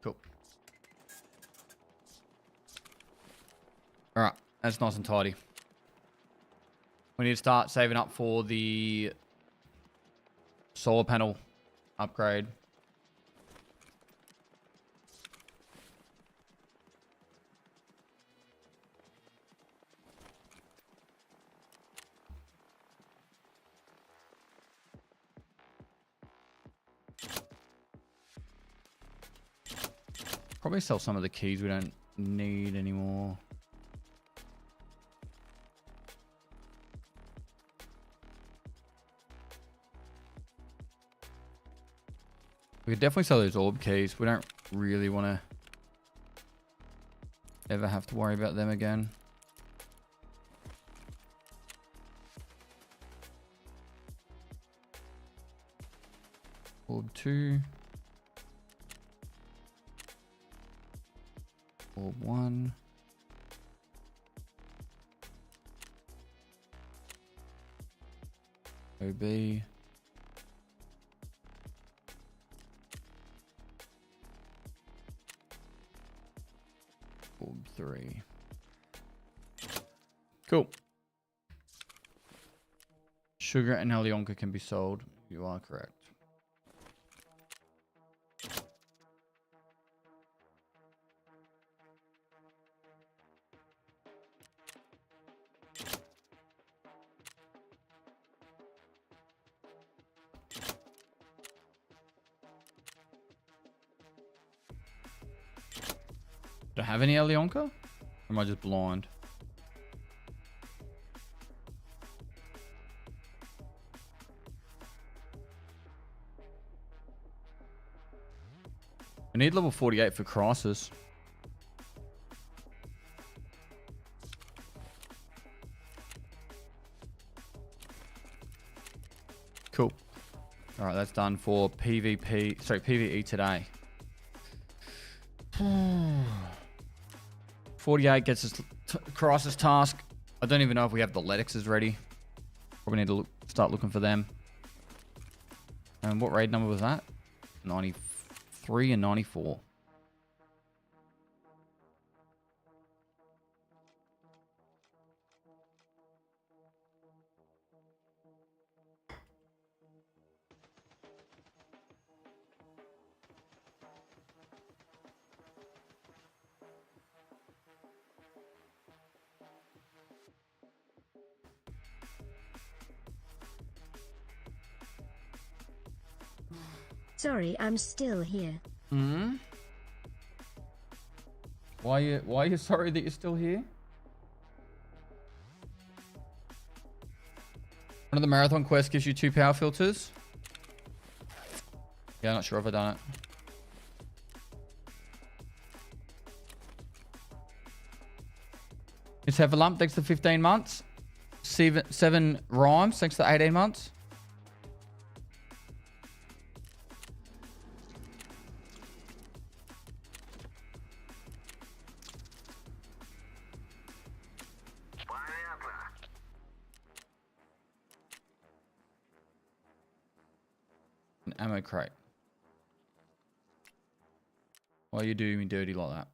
Cool. All right, that's nice and tidy. We need to start saving up for the solar panel upgrade. Probably sell some of the keys we don't need anymore. We could definitely sell those orb keys. We don't really want to ever have to worry about them again. Orb 2. Orb 1. OB. Orb 3. Cool. Sugar and Alyonka can be sold. You are correct. Do I have any Alyonka? Or am I just blind? I need level 48 for Crisis. Cool. All right, that's done for PvE today. 48 gets us Crisis task. I don't even know if we have the Letixes ready. Probably need to start looking for them. And what raid number was that? 93 and 94. Sorry, I'm still here. Hmm? Why are you sorry that you're still here? One of the marathon quests gives you 2 power filters. Yeah, I'm not sure if I've done it. It's have a lump thanks to 15 months. 7 rhymes thanks to 18 months. An ammo crate. Why are you doing me dirty like that?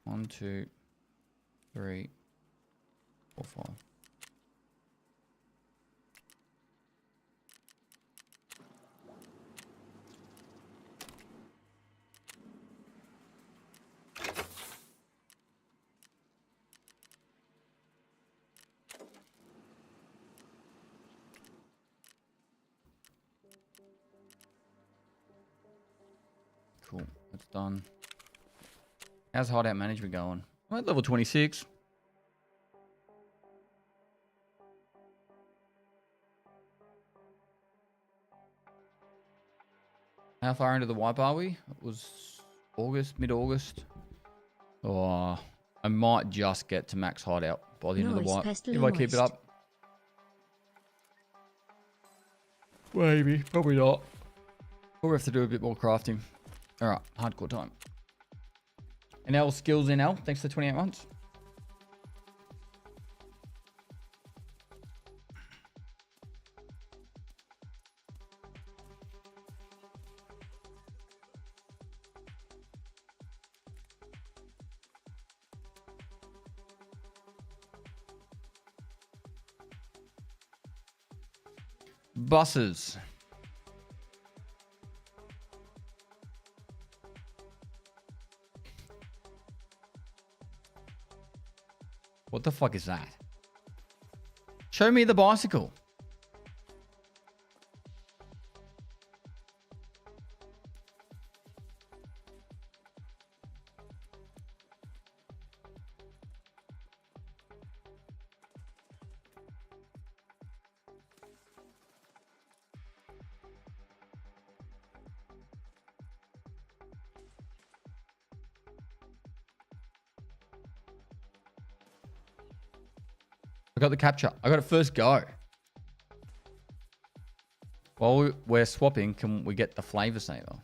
One, 2, 3, 4, 5. cool. That's done. How's hideout management going? I'm at level 26. How far into the wipe are we? It was August, mid-August. Oh, I might just get to max hideout by the end of the wipe. If I keep it up. Maybe, probably not. Or we have to do a bit more crafting. Alright, hardcore time. NL skills NL, thanks for 28 months. Buses. What the fuck is that? Show me the bicycle. I got the capture. I got it first go. While we're swapping, can we get the flavor saver?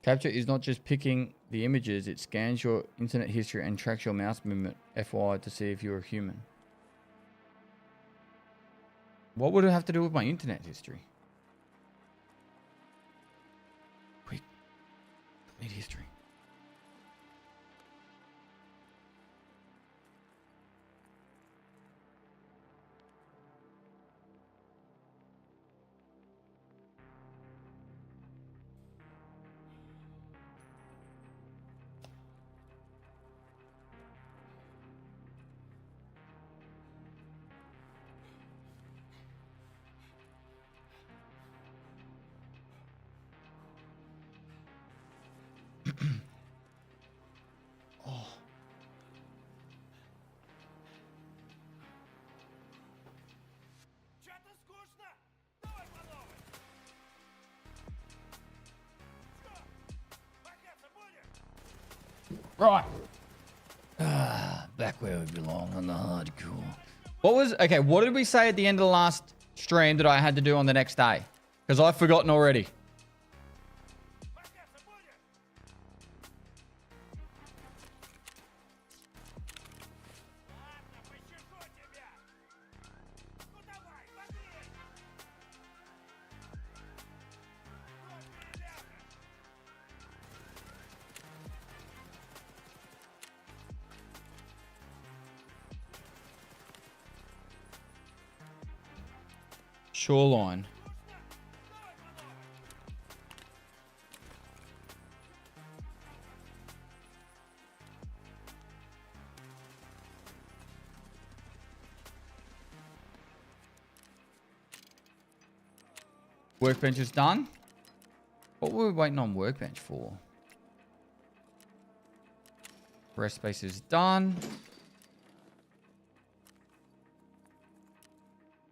Capture is not just picking the images, it scans your internet history and tracks your mouse movement, FY, to see if you're a human. What would it have to do with my internet history? Quick. I need history. Right. Back where we belong on the hardcore. Okay, what did we say at the end of the last stream that I had to do on the next day? Because I've forgotten already. Shoreline. Workbench is done. What were we waiting on workbench for? Rest space is done.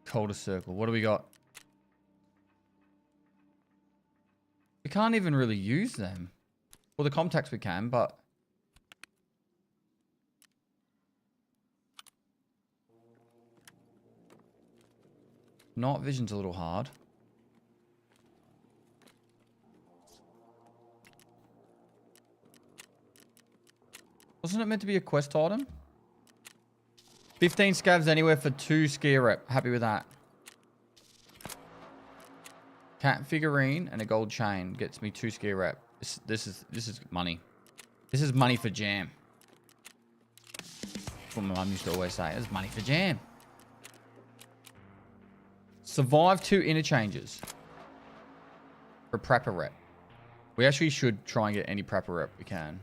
Colder circle. What do we got? We can't even really use them. Well, the contacts we can, but... Night vision's a little hard. Wasn't it meant to be a quest item? 15 scavs anywhere for 2 skier rep. Happy with that. Cat figurine and a gold chain gets me 2 skier rep. This is money. This is money for jam. That's what my mum used to always say. It's money for jam. Survive 2 interchanges. For prepper rep. We actually should try and get any prepper rep we can.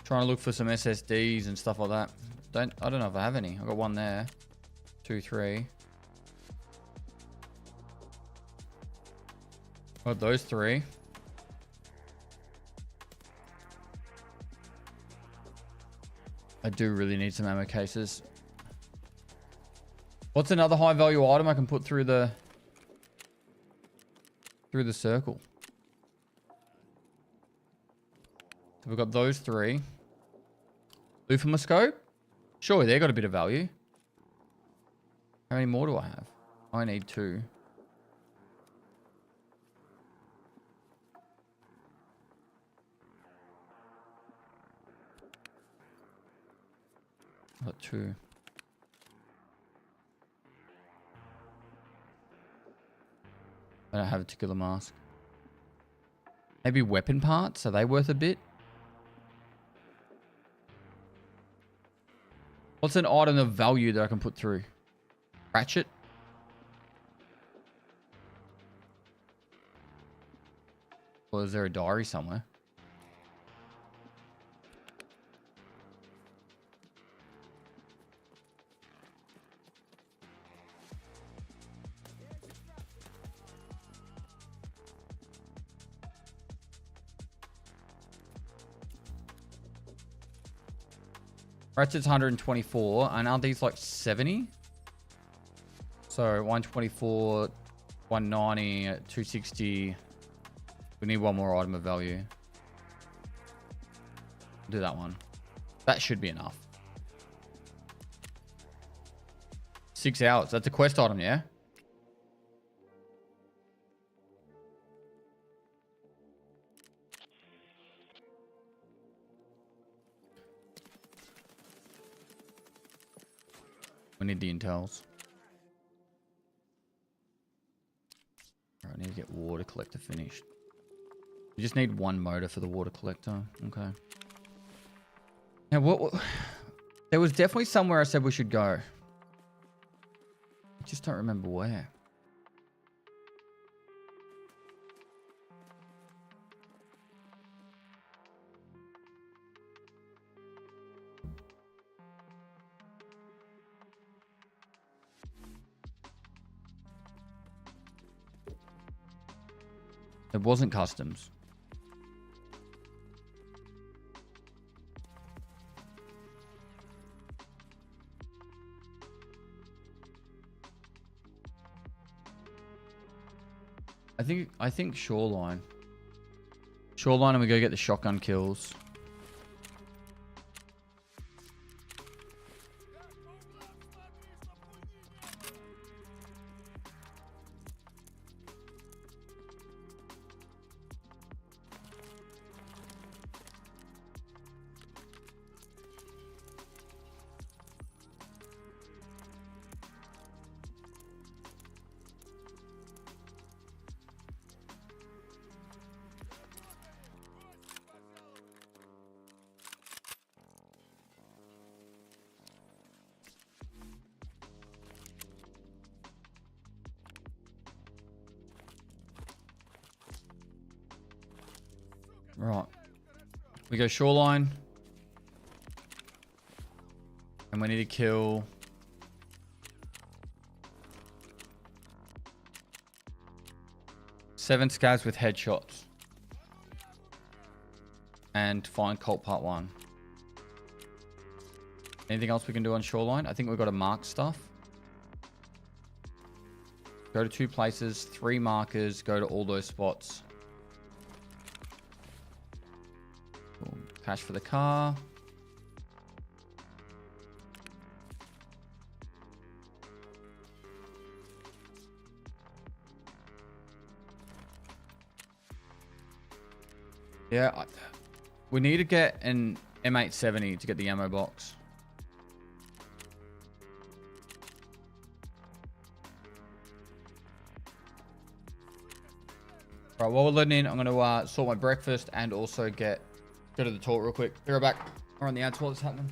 Trying to look for some SSDs and stuff like that. I don't know if I have any. I got one there. 2, 3. Got those 3. I do really need some ammo cases. What's another high value item I can put through the circle? So we've got those 3. Euphemiscope? Surely they got a bit of value. How many more do I have? I need 2. Got 2. I don't have a particular mask. Maybe weapon parts? Are they worth a bit? What's an item of value that I can put through? Ratchet? Or is there a diary somewhere? Ratchet's 124, and aren't these like 70? So 124, 190, 260. We need one more item of value. Do that one. That should be enough. 6 hours. That's a quest item, yeah? We need the intels. Alright, I need to get water collector finished. We just need 1 motor for the water collector. Okay. Now, what? There was definitely somewhere I said we should go. I just don't remember where. It wasn't customs. I think Shoreline. Shoreline, and we go get the shotgun kills. Right. We go Shoreline. And we need to kill... seven scavs with headshots. And find cult part 1. Anything else we can do on Shoreline? I think we've got to mark stuff. Go to 2 places, 3 markers, go to all those spots. Cool. Cash for the car. Yeah, we need to get an M870 to get the ammo box. All right, while we're loading in, I'm going to sort my breakfast and also go to the toilet real quick. Be right back. We're on the ads while it's happening.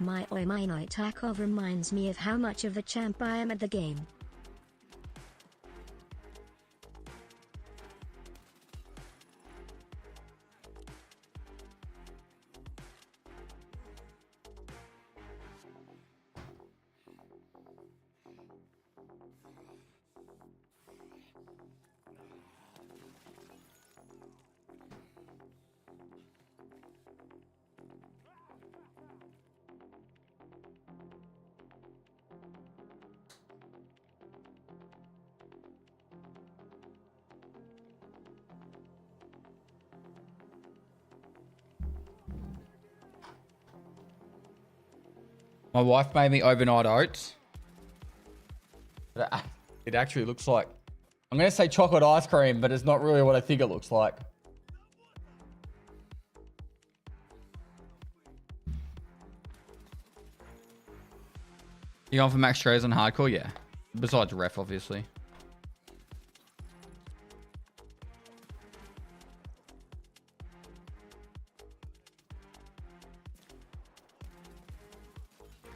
My Tarkov reminds me of how much of a champ I am at the game. My wife made me overnight oats. It actually looks like, I'm going to say chocolate ice cream, but it's not really what I think it looks like. You going for max trays on hardcore? Yeah. Besides ref, obviously.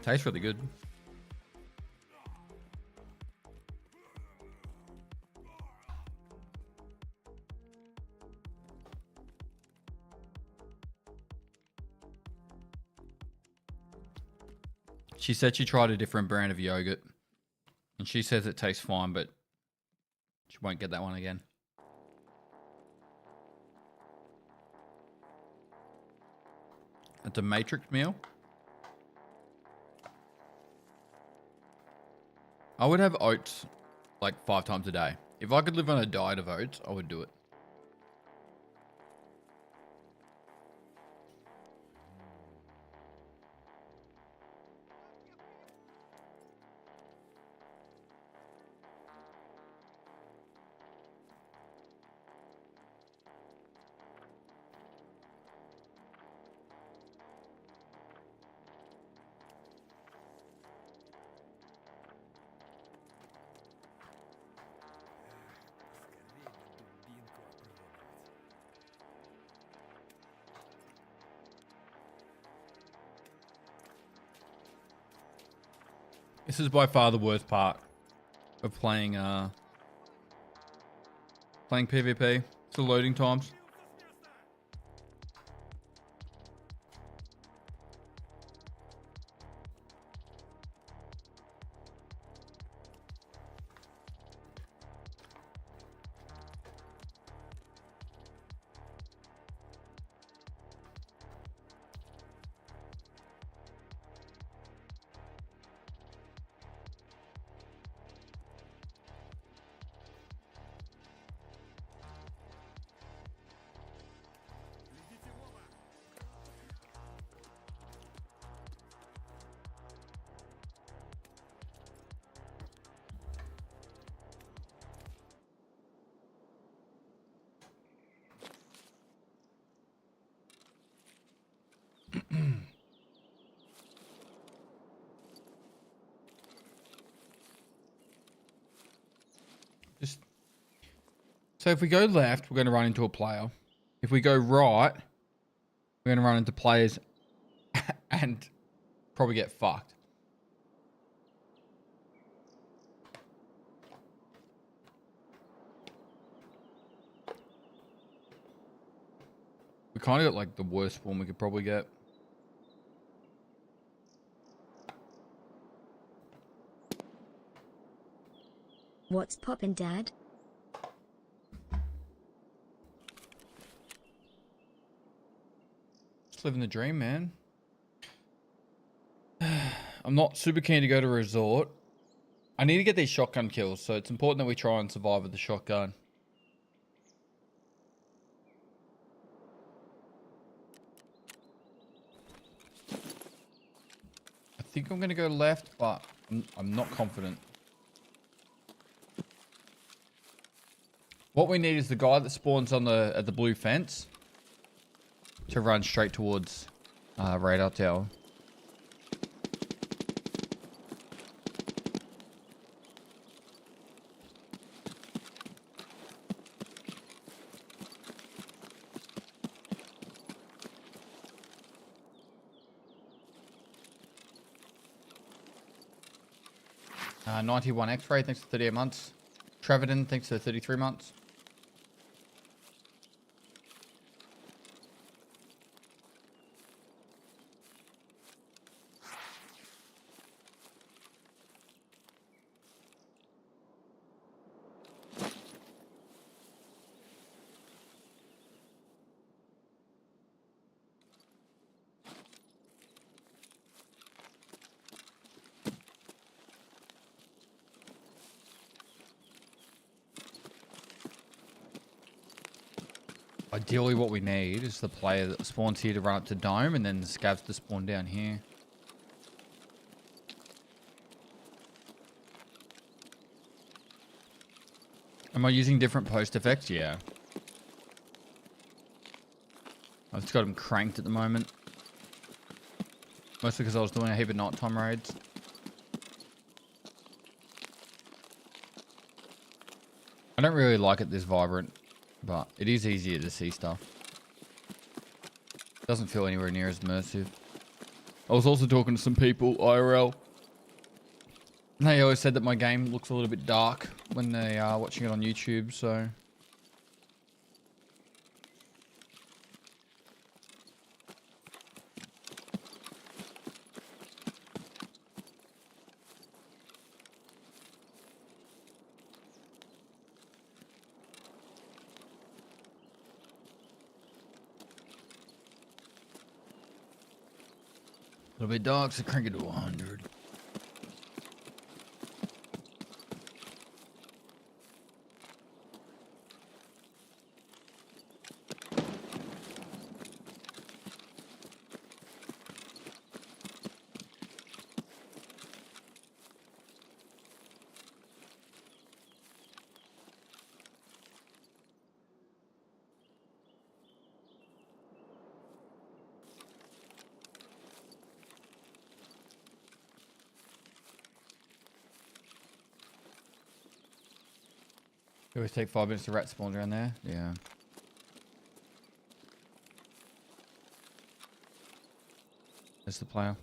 Tastes really good. She said she tried a different brand of yogurt. And she says it tastes fine, but she won't get that one again. It's a matrix meal. I would have oats like 5 times a day. If I could live on a diet of oats, I would do it. This is by far the worst part of playing PvP. It's the loading times. So if we go left, we're going to run into a player. If we go right, we're going to run into players and probably get fucked. We kind of got like the worst form we could probably get. What's poppin', Dad? Just living the dream, man. I'm not super keen to go to a resort. I need to get these shotgun kills, so it's important that we try and survive with the shotgun. I think I'm going to go left, but I'm not confident. What we need is the guy that spawns on at the blue fence to run straight towards radar tower. Uh, 91 X-ray, thanks for 38 months. Treverton, thanks for 33 months. Ideally what we need is the player that spawns here to run up to dome and then the scavs to spawn down here. Am I using different post effects? Yeah. I've just got them cranked at the moment. Mostly because I was doing a heap of nighttime raids. I don't really like it this vibrant. But it is easier to see stuff. Doesn't feel anywhere near as immersive. I was also talking to some people, IRL. And they always said that my game looks a little bit dark when they are watching it on YouTube, so... A little bit dark, so crank it to 100. It always take 5 minutes to rat spawn around there. Yeah. There's the player.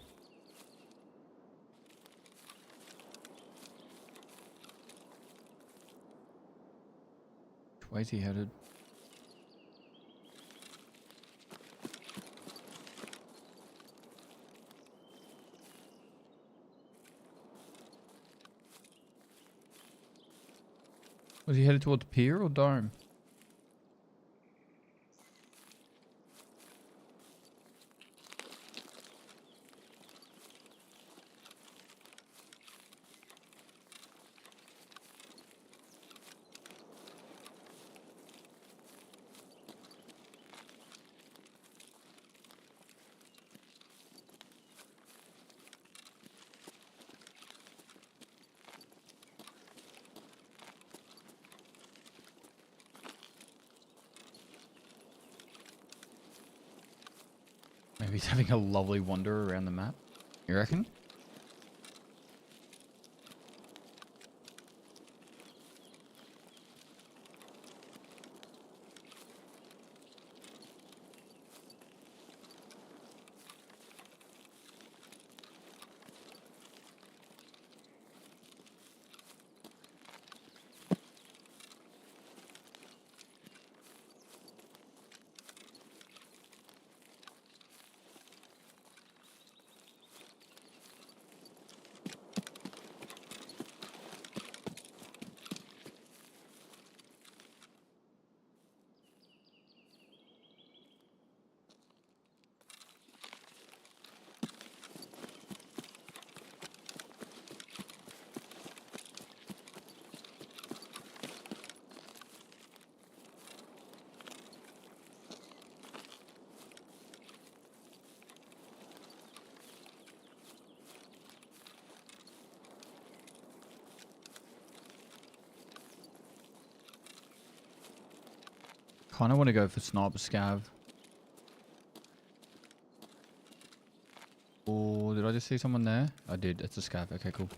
Which way is he headed? Was he headed towards pier or dome? Maybe he's having a lovely wander around the map. You reckon? kind of want to go for sniper scav. Oh, did I just see someone there? I did. It's a scav. Okay, cool.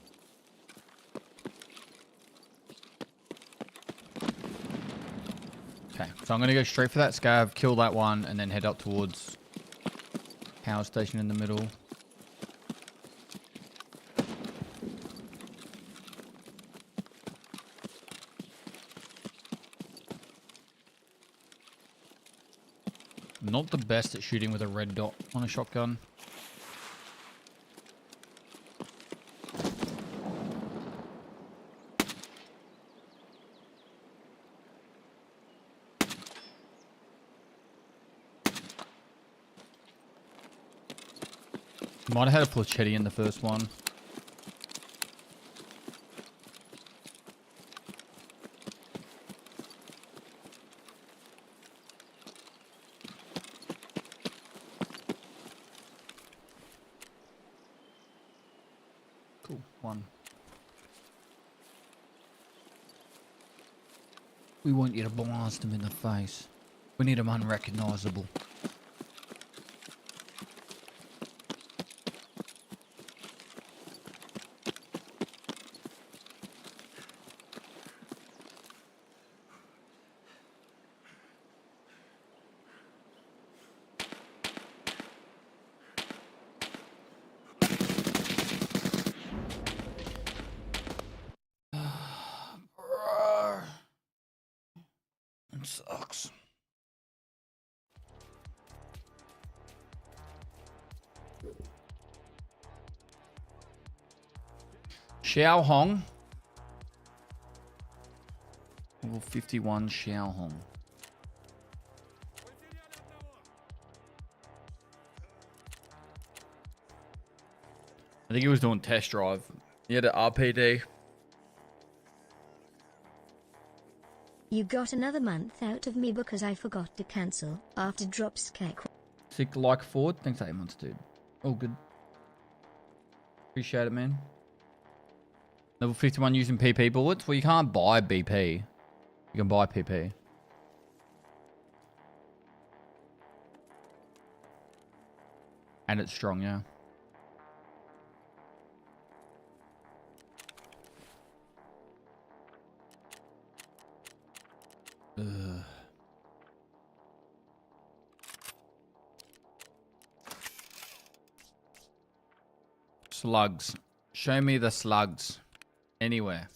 Okay, so I'm going to go straight for that scav, kill that one, and then head up towards power station in the middle. Not the best at shooting with a red dot on a shotgun. Might have had a Pestily in the first one. Cool, one. We want you to blast him in the face. We need him unrecognizable. It sucks. Xiao Hong. Level 51 Xiao Hong. I think he was doing test drive. He had an RPD. You got another month out of me because I forgot to cancel after drops cake. Sick like forward. Thanks for 8 months, dude. All good. Appreciate it, man. Level 51 using PP bullets. Well, you can't buy BP. You can buy PP. And it's strong, yeah. Ugh. Slugs. Show me the slugs. Anywhere.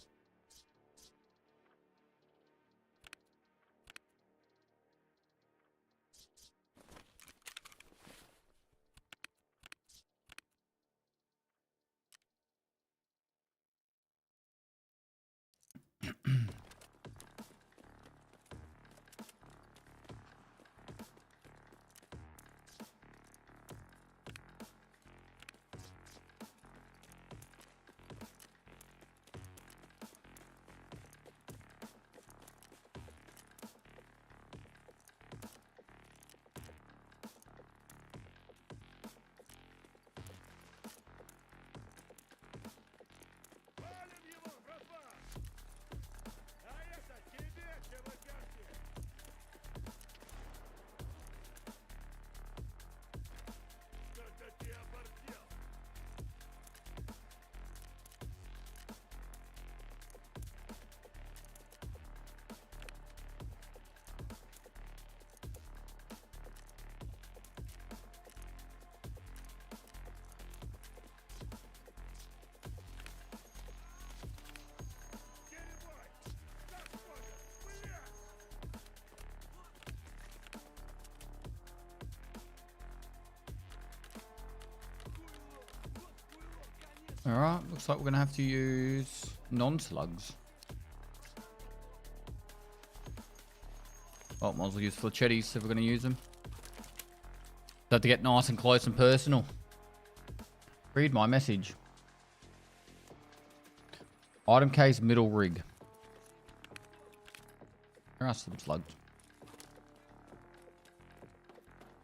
Alright, looks like we're going to have to use non-slugs. Oh, might as well use fletchettes if we're going to use them. Have to get nice and close and personal. Read my message. Item case middle rig. There are some slugs.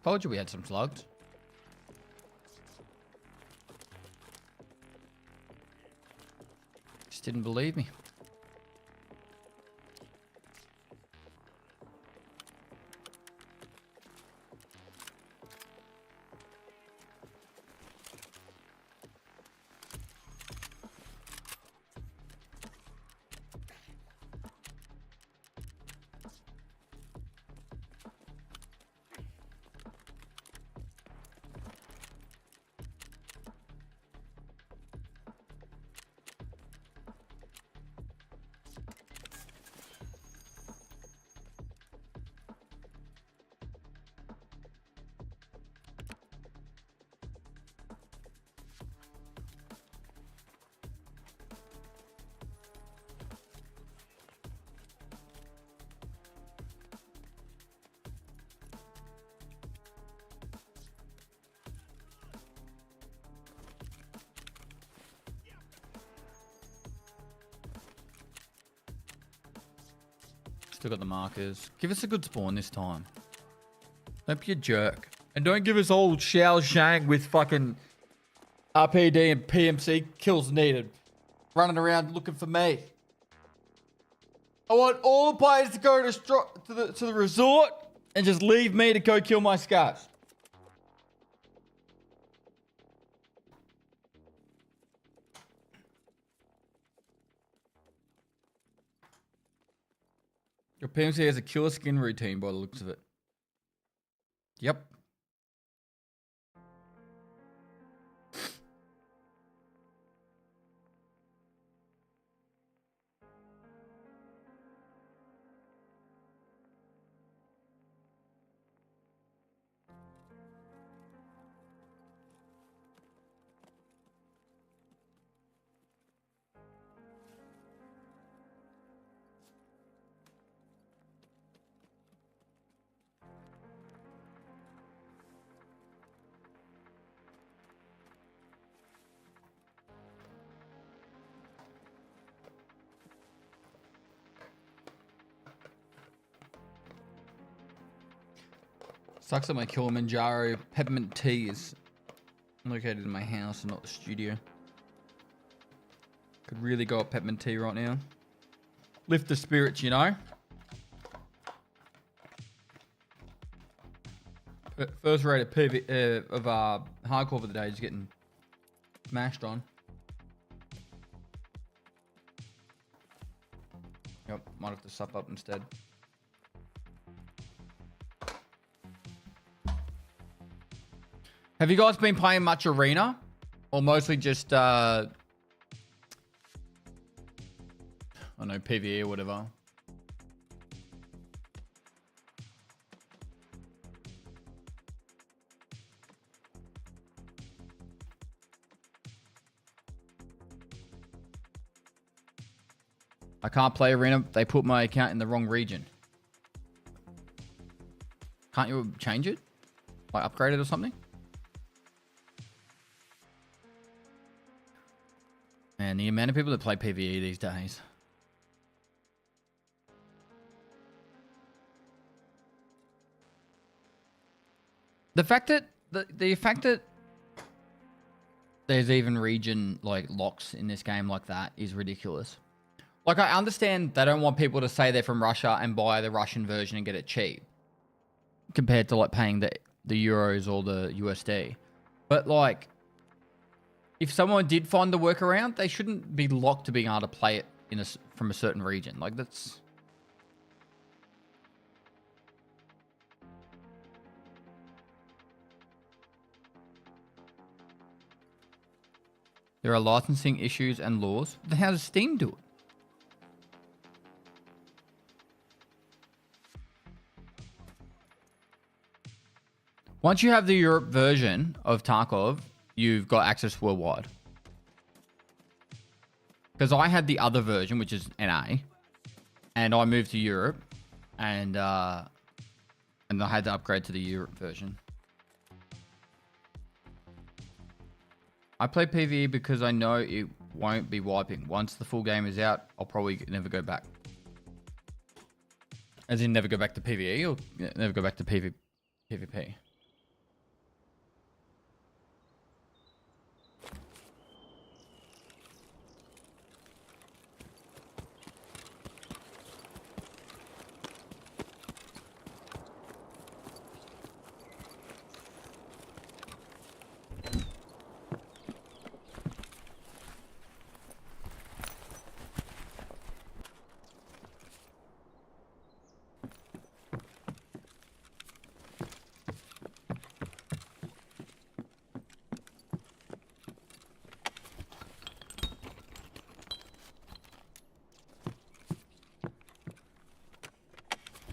Told you we had some slugs. Just didn't believe me. Still got the markers. Give us a good spawn this time. Don't be a jerk. And don't give us old Xiao Zhang with fucking RPD and PMC kills needed. Running around looking for me. I want all the players to go to the resort and just leave me to go kill my scars. Your PMC has a killer skin routine by the looks of it. Yep. Sucks that my Kilimanjaro peppermint tea is located in my house and not the studio. Could really go up peppermint tea right now. Lift the spirits, you know. First rate of hardcore for the day is getting smashed on. Yep, might have to sup up instead. Have you guys been playing much arena? Or mostly just, I don't know, PvE or whatever? I can't play arena. They put my account in the wrong region. Can't you change it? Like upgrade it or something? Man, the amount of people that play PvE these days. The fact that the fact that there's even region like locks in this game like that is ridiculous. Like, I understand they don't want people to say they're from Russia and buy the Russian version and get it cheap compared to like paying the euros or the USD. But like, if someone did find the workaround, they shouldn't be locked to being able to play it from a certain region. Like, that's... There are licensing issues and laws. Then how does Steam do it? Once you have the Europe version of Tarkov, you've got access worldwide. Because I had the other version, which is NA, and I moved to Europe, and I had to upgrade to the Europe version. I play PvE because I know it won't be wiping. Once the full game is out, I'll probably never go back. As in never go back to PvE or never go back to PvP.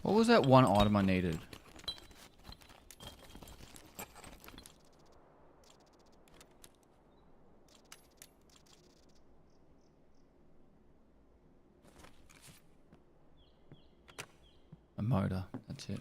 What was that one item I needed? A motor, that's it.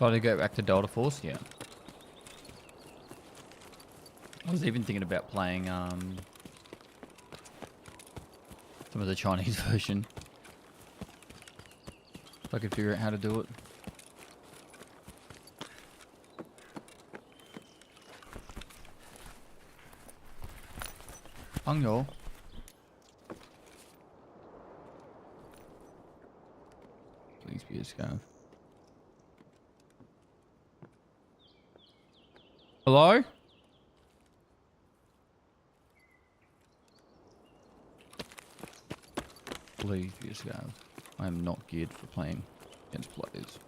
Decided to go back to Delta Force, yeah. I was even thinking about playing some of the Chinese version. If I could figure out how to do it. Hangyo. Please be a scav. Hello? Please be a scav. I am not geared for playing against players.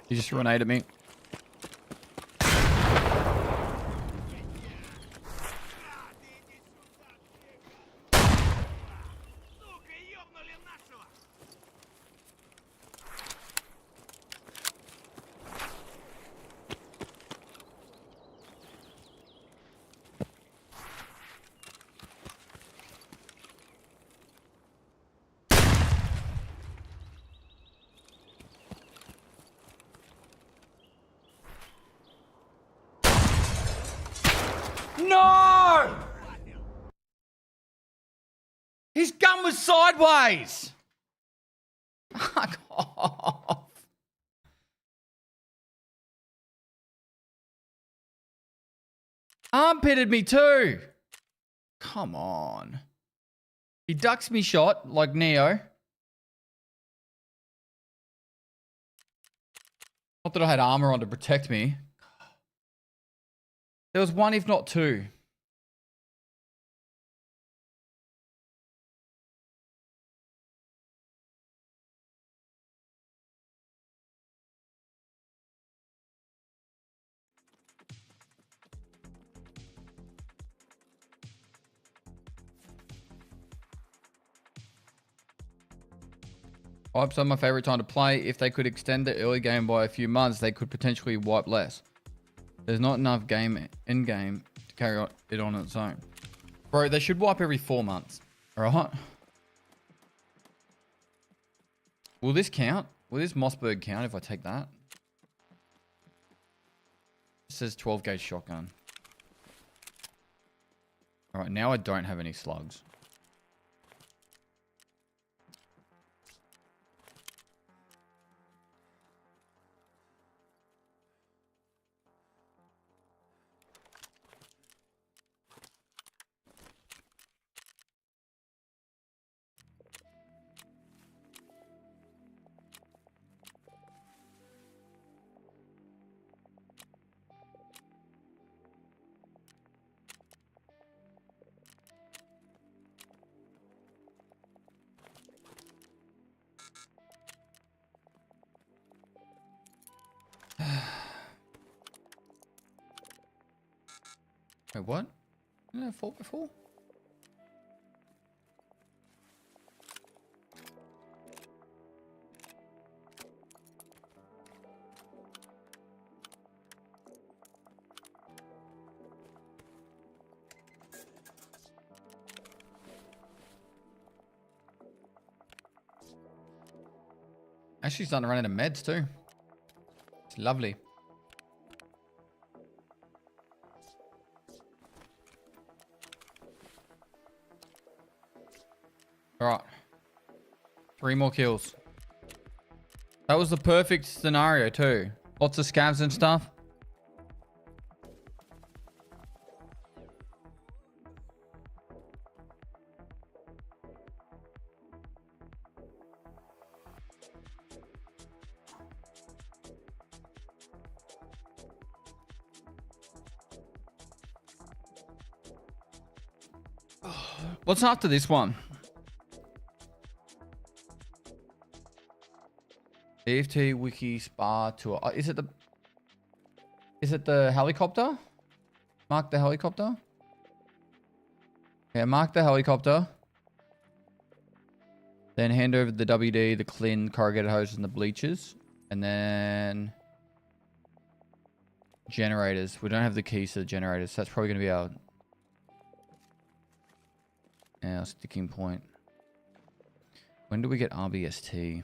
He just threw an 8 at me. No! His gun was sideways! Fuck off. Armpitted me too. Come on. He ducks me shot like Neo. Not that I had armor on to protect me. There was one, if not two. Wipes are my favorite time to play. If they could extend the early game by a few months, they could potentially wipe less. There's not enough game in game to carry it on its own. Bro, they should wipe every 4 months. Alright? Will this count? Will this Mossberg count if I take that? It says 12 gauge shotgun. Alright, now I don't have any slugs. Wait, what? Didn't I have 4x4? Actually starting to run out of meds too. It's lovely. Alright. 3 more kills. That was the perfect scenario too. Lots of scavs and stuff. What's after this one? EFT wiki spa tour. Is it the helicopter? Mark the helicopter? Yeah, mark the helicopter. Then hand over the WD, the clean corrugated hoses, and the bleachers. And then generators. We don't have the keys to the generators, so that's probably going to be our sticking point. When do we get RBST?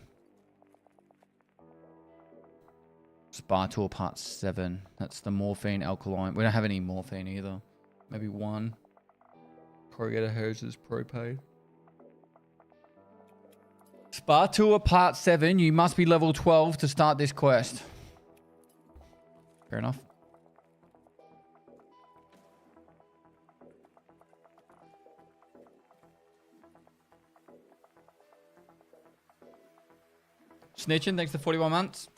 Spa Tour Part 7. That's the morphine alkaline. We don't have any morphine either. Maybe one. Corrugated hoses, propane. Spa Tour Part 7. You must be level 12 to start this quest. Fair enough. Snitching, thanks for 41 months.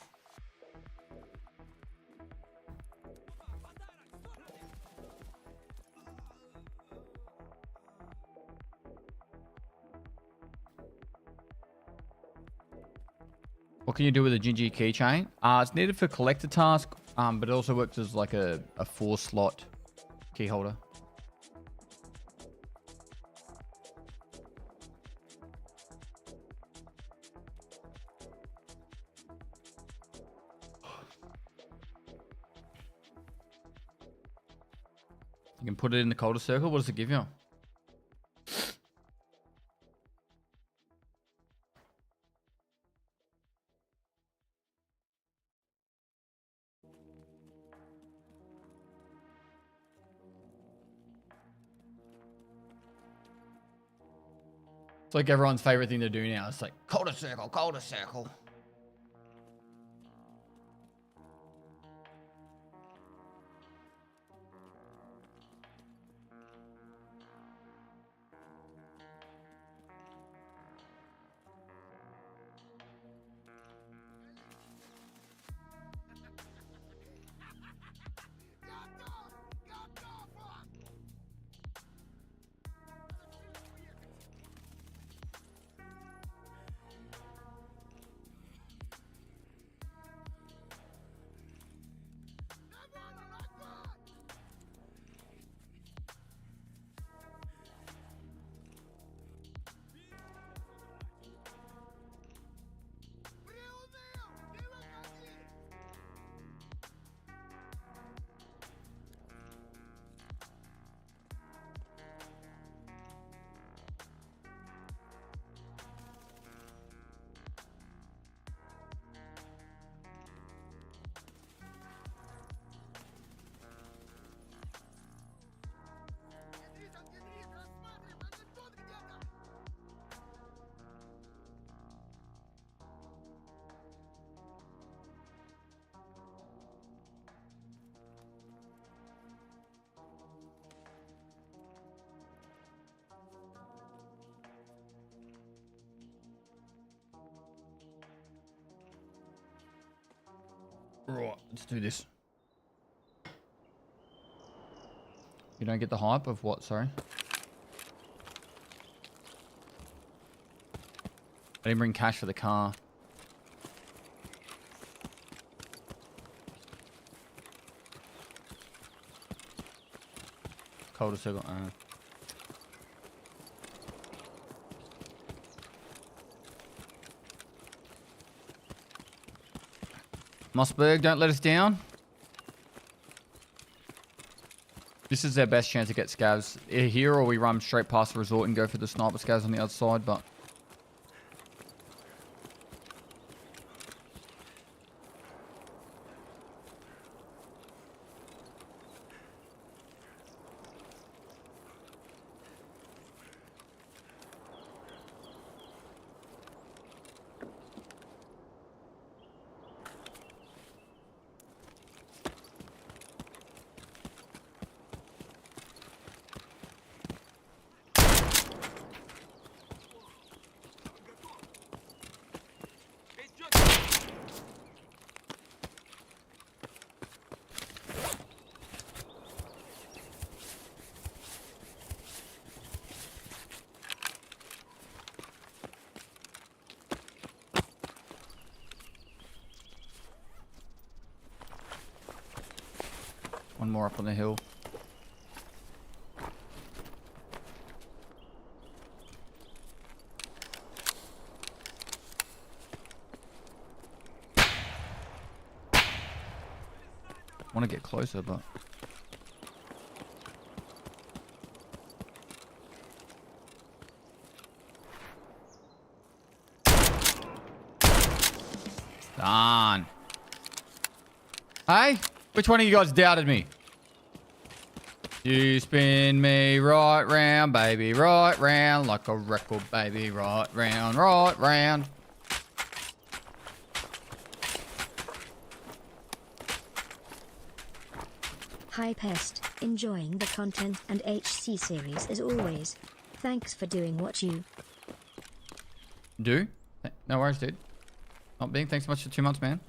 What can you do with a Gingy keychain? It's needed for collector task, but it also works as like a 4-slot key holder. You can put it in the colder circle. What does it give you? It's like everyone's favorite thing to do now. It's like colder circle, colder circle. Right, let's do this. You don't get the hype of what, sorry? I didn't bring cash for the car. Colder circle. Mossberg, don't let us down. This is their best chance to get scavs here, or we run straight past the resort and go for the sniper scavs on the other side, but... One more up on the hill. want to get closer, but... Done. Hey, which one of you guys doubted me? You spin me right round, baby, right round, like a record, baby, right round, right round. Hi Pest, enjoying the content and HC series as always. Thanks for doing what you do. No worries, dude. Not being. Thanks so much for 2 months, man.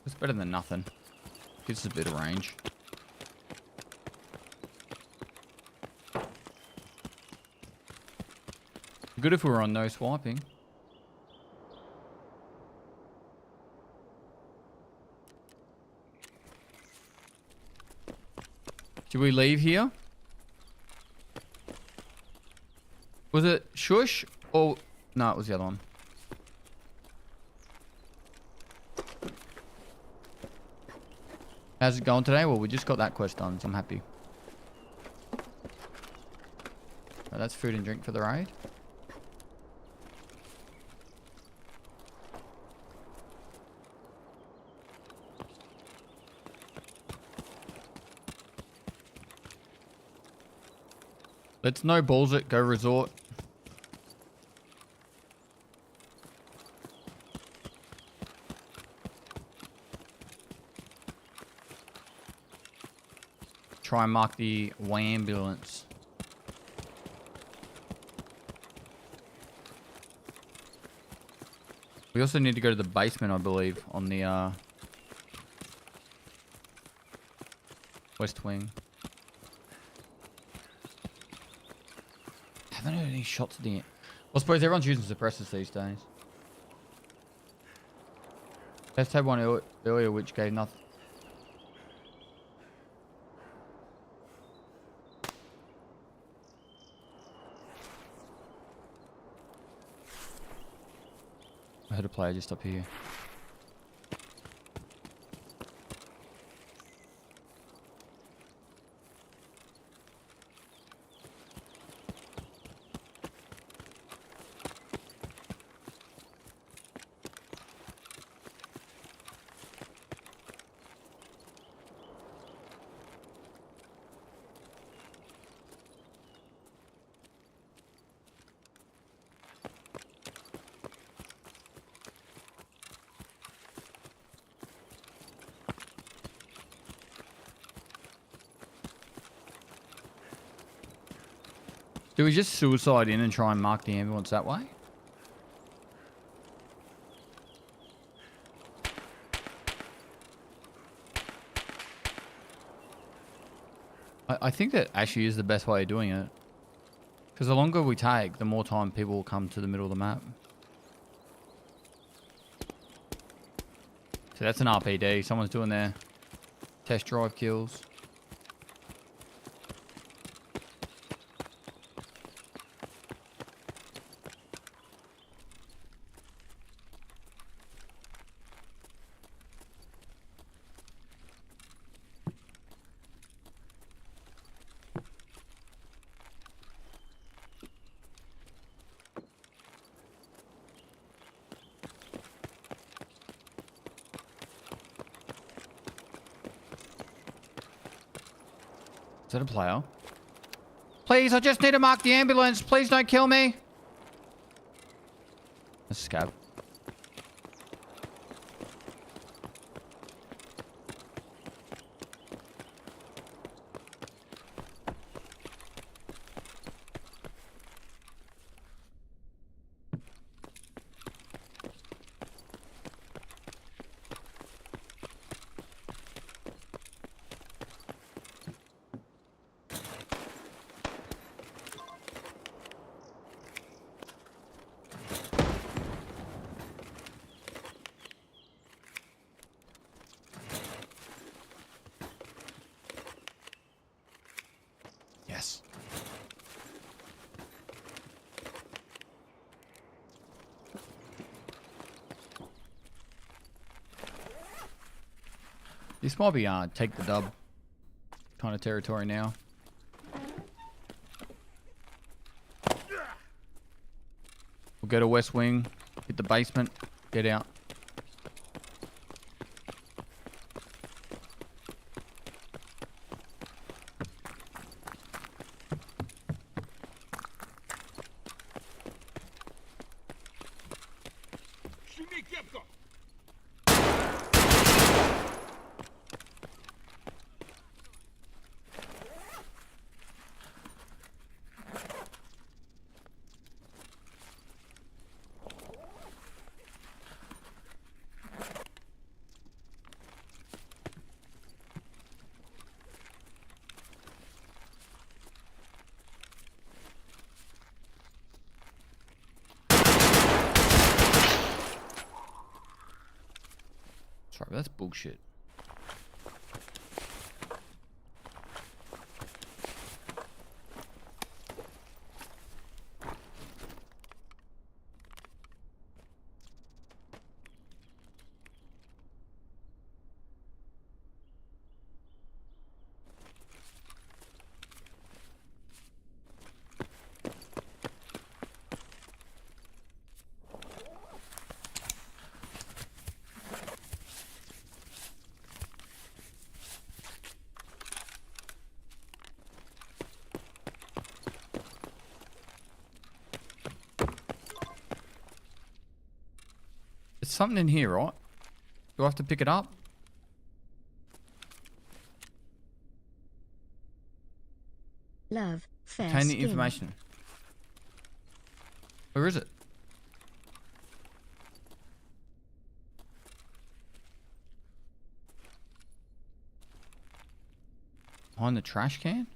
It's better than nothing. Gives us a bit of range. Good if we were on no swiping. Did we leave here? Was it Shush or... No, it was the other one. How's it going today? Well, we just got that quest done, so I'm happy. Oh, that's food and drink for the raid. Let's no balls it, go resort. Try and mark the ambulance. We also need to go to the basement, I believe, on the west wing. Haven't heard any shots in it. Well, I suppose everyone's using suppressors these days. Let's have one earlier which gave nothing. I heard a player just up here. Do we just suicide in and try and mark the ambulance that way? I think that actually is the best way of doing it. Because the longer we take, the more time people will come to the middle of the map. So that's an RPD. Someone's doing their test drive kills. Is that a player? Please, I just need to mark the ambulance. Please don't kill me. That's a scab. This might be take the dub kind of territory now. We'll go to West Wing, hit the basement, get out. Sorry, but that's bullshit. There's something in here, right? Do I have to pick it up? Love, fair Obtain the skin. information. Where is it? Behind the trash can?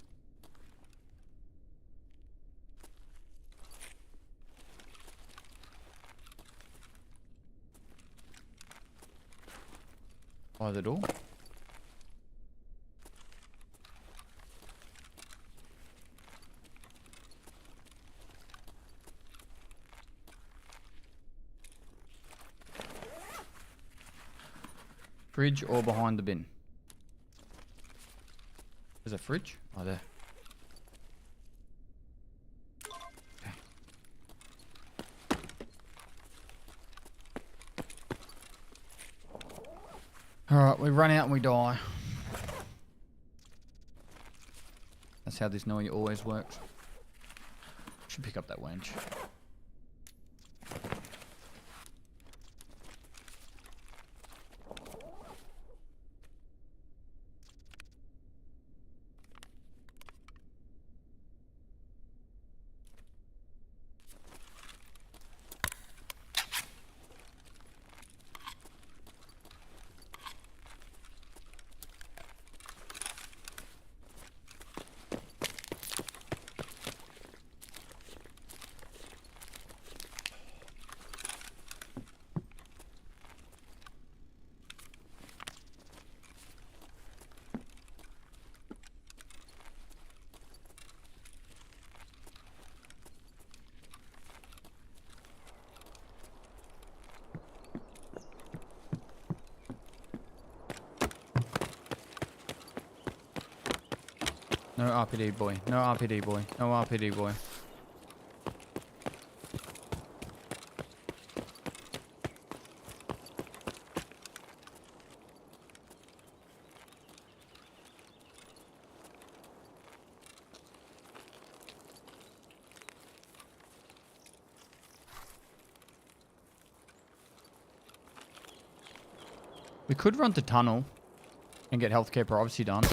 By the door? Fridge or behind the bin? There's a fridge? Oh, there. Okay. Alright, we run out and we die. That's how this knowing always works. Should pick up that wench. No RPD boy. No RPD boy. No RPD boy. We could run to tunnel and get healthcare privacy done.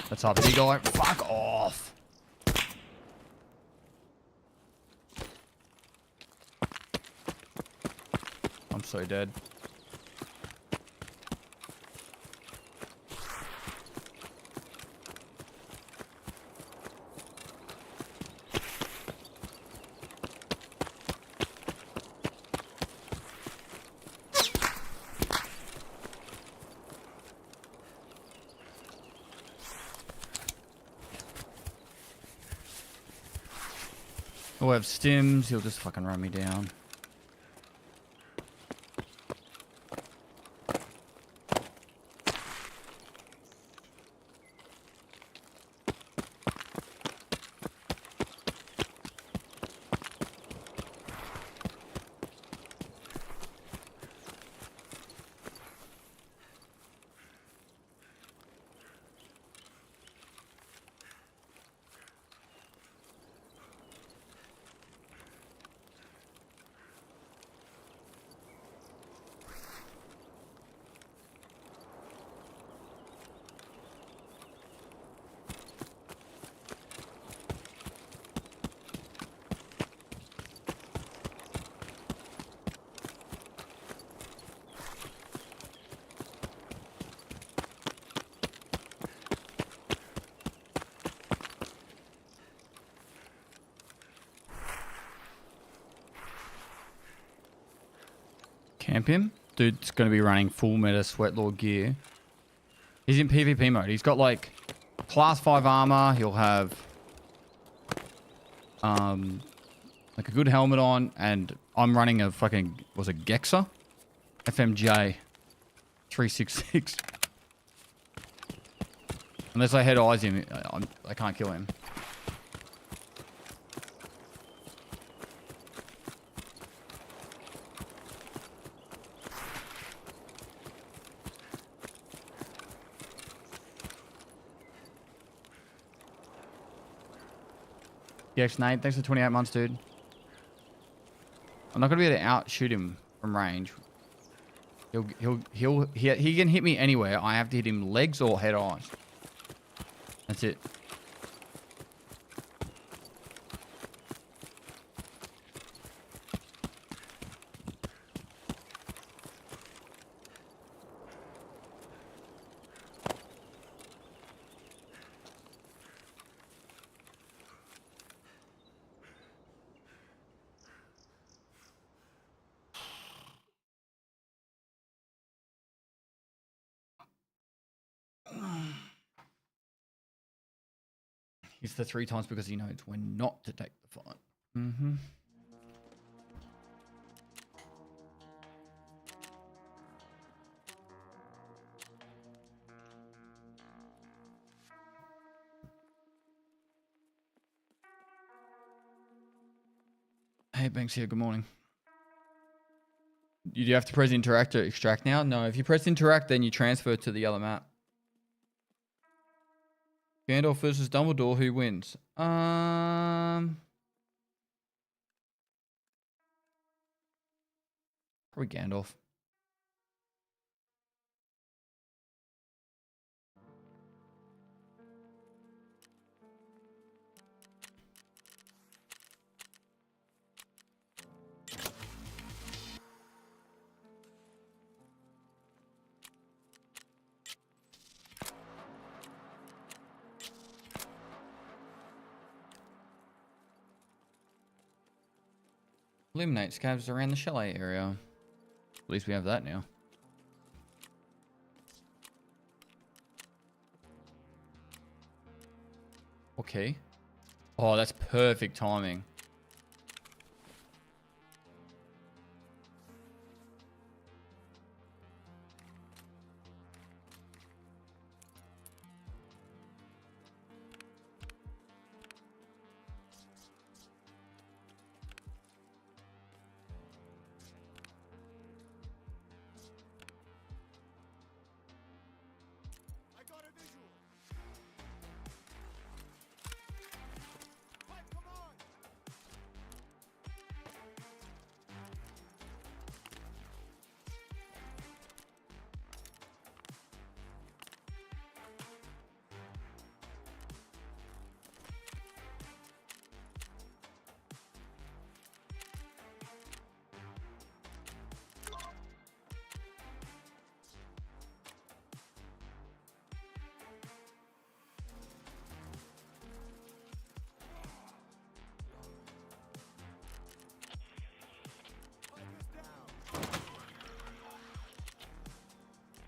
That's RPD guy. Fuck off. I'm so dead. We'll have stims, he'll just fucking run me down. Champion. Dude's going to be running full meta Sweatlord gear. He's in PvP mode. He's got like class 5 armor. He'll have like a good helmet on, and I'm running a fucking, was it Gexa? FMJ 366. Unless I head eyes him, I can't kill him. DX Nate, thanks for 28 months, dude. I'm not gonna be able to outshoot him from range. He can hit me anywhere. I have to hit him legs or head eyes. That's it. It's the 3 times because he knows when not to take the fight. Mm-hmm. Hey, Banks here. Good morning. You do have to press interact to extract now? No, if you press interact, then you transfer to the other map. Gandalf versus Dumbledore, who wins? Probably Gandalf. Eliminate scavs around the chalet area. At least we have that now. Okay. Oh, that's perfect timing.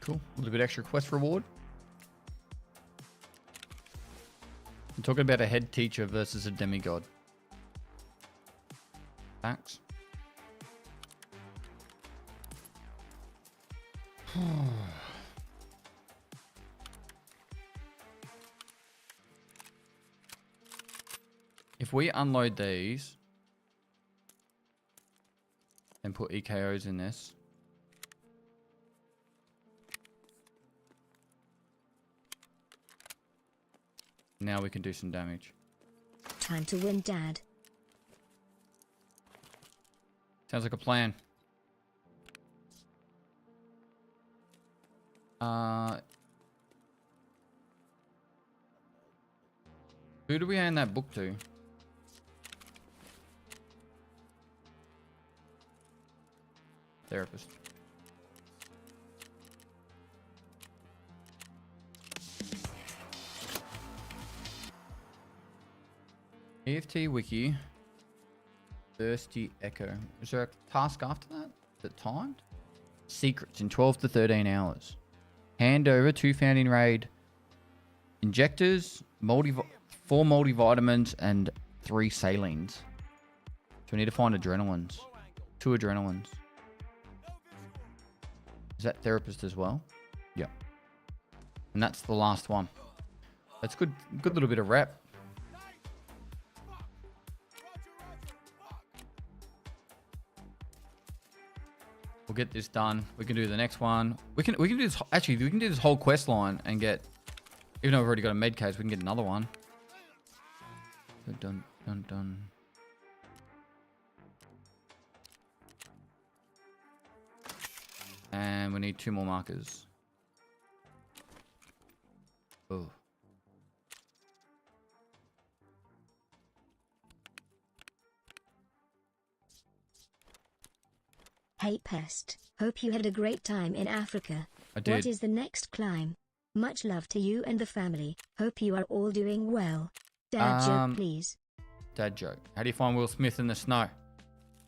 Cool. A little bit extra quest reward. I'm talking about a head teacher versus a demigod. Thanks. If we unload these and put EKOs in this, now we can do some damage. Time to win, Dad. Sounds like a plan. Who do we hand that book to? Therapist. EFT wiki. Thirsty Echo. Is there a task after that? Is it timed? secrets in 12 to 13 hours. Hand over 2 found in raid injectors, 4 multivitamins, and 3 salines. So we need to find adrenalines. 2 adrenalines. Is that therapist as well? Yep. And that's the last one. That's good little bit of rep. We'll get this done. We can do the next one. We can do this. Actually, we can do this whole quest line and get. Even though we've already got a med case, we can get another one. Done. And we need 2 more markers. Oh. Hey Pest, hope you had a great time in Africa. I did. What is the next climb? Much love to you and the family. Hope you are all doing well. Dad joke, please. Dad joke. How do you find Will Smith in the snow?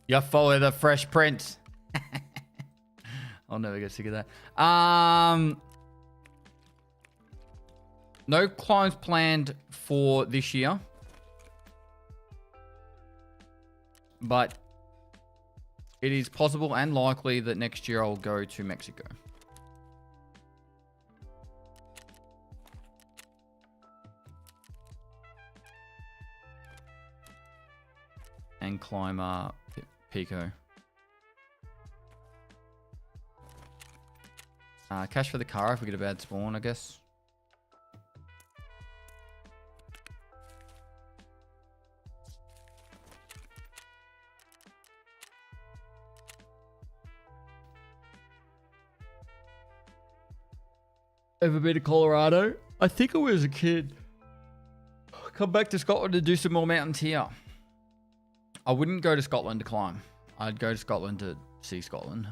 You follow the Fresh Prince. I'll never get sick of that. No climbs planned for this year. But it is possible and likely that next year I'll go to Mexico. And climb Pico. Cash for the car if we get a bad spawn, I guess. Ever been to Colorado? I think I was a kid. Come back to Scotland to do some more mountains here. I wouldn't go to Scotland to climb. I'd go to Scotland to see Scotland.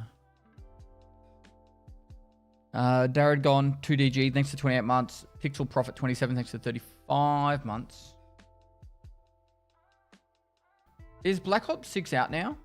Darren gone 2DG, thanks for 28 months. Pixel Profit 27, thanks for 35 months. Is Black Ops 6 out now?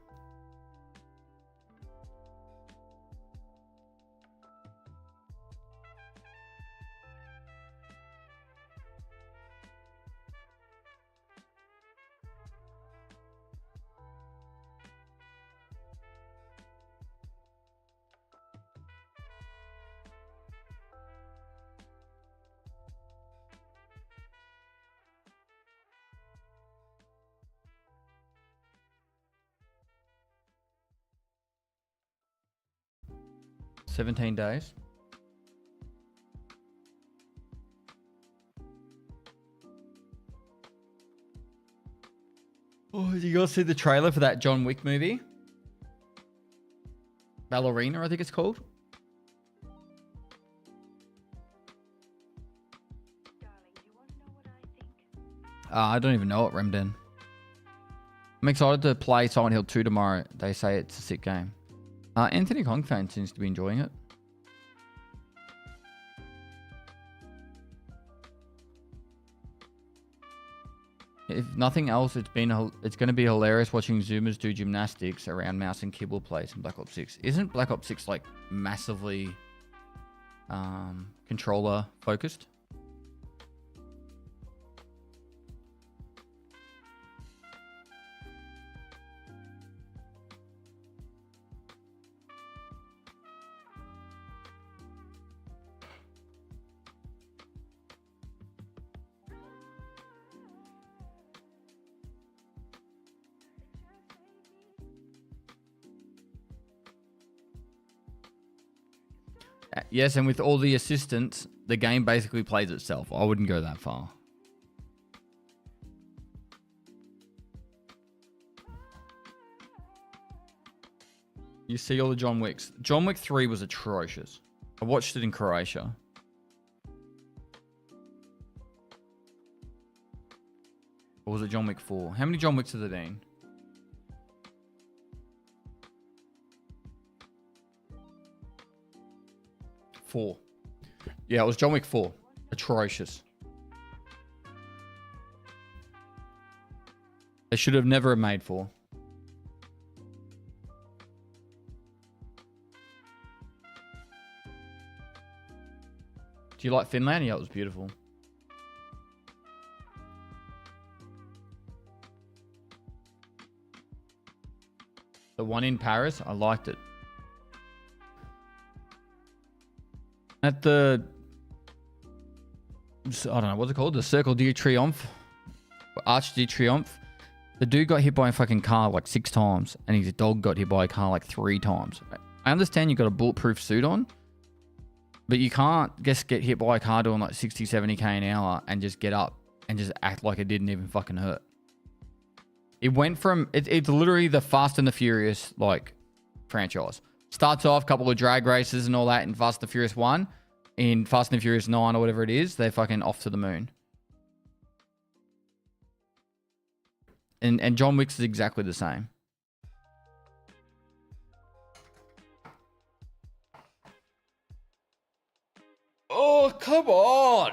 $17 days. Oh, did you guys see the trailer for that John Wick movie? Ballerina, I think it's called. I don't even know it, Remden. I'm excited to play Silent Hill 2 tomorrow. They say it's a sick game. Anthony Kongfan seems to be enjoying it. If nothing else, it's going to be hilarious watching Zoomers do gymnastics around mouse and keyboard plays in Black Ops 6. Isn't Black Ops 6 like massively controller focused? Yes, and with all the assistance, the game basically plays itself. I wouldn't go that far. You see all the John Wicks. John Wick 3 was atrocious. I watched it in Croatia. Or was it John Wick 4? How many John Wicks have there been? Four. Yeah, it was John Wick 4. Atrocious. They should have never made 4. Do you like Finland? Yeah, it was beautiful. The one in Paris, I liked it. At the, I don't know, what's it called? The Circle de Triomphe. Arch de Triomphe. The dude got hit by a fucking car like 6 times. And his dog got hit by a car like 3 times. I understand you got a bulletproof suit on. But you can't just get hit by a car doing like 60, 70k an hour and just get up and just act like it didn't even fucking hurt. It went from, it's literally the Fast and the Furious, like, franchise. Starts off, a couple of drag races and all that in Fast and the Furious 1. In Fast and the Furious 9 or whatever it is, they're fucking off to the moon. And John Wick's is exactly the same. Oh, come on!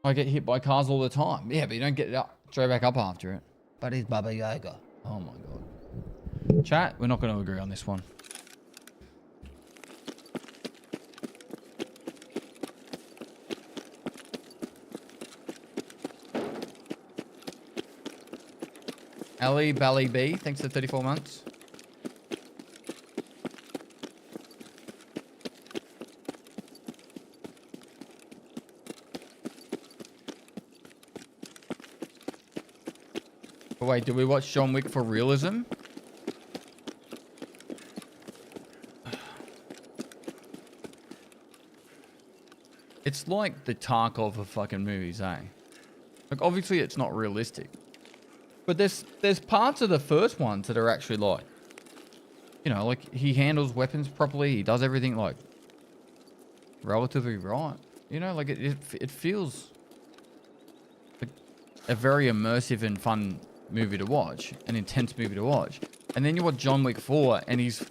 I get hit by cars all the time. Yeah, but you don't get it up, straight back up after it. But he's Baba Yaga. Oh my god. Chat, we're not going to agree on this one. Ali Bally B, thanks for 34 months. Oh, wait, did we watch John Wick for realism? It's like the Tarkov of fucking movies, eh? Like, obviously it's not realistic. But there's parts of the first ones that are actually like, you know, like he handles weapons properly. He does everything like relatively right. You know, like it feels like a very immersive and fun movie to watch, an intense movie to watch. And then you watch John Wick 4 and he's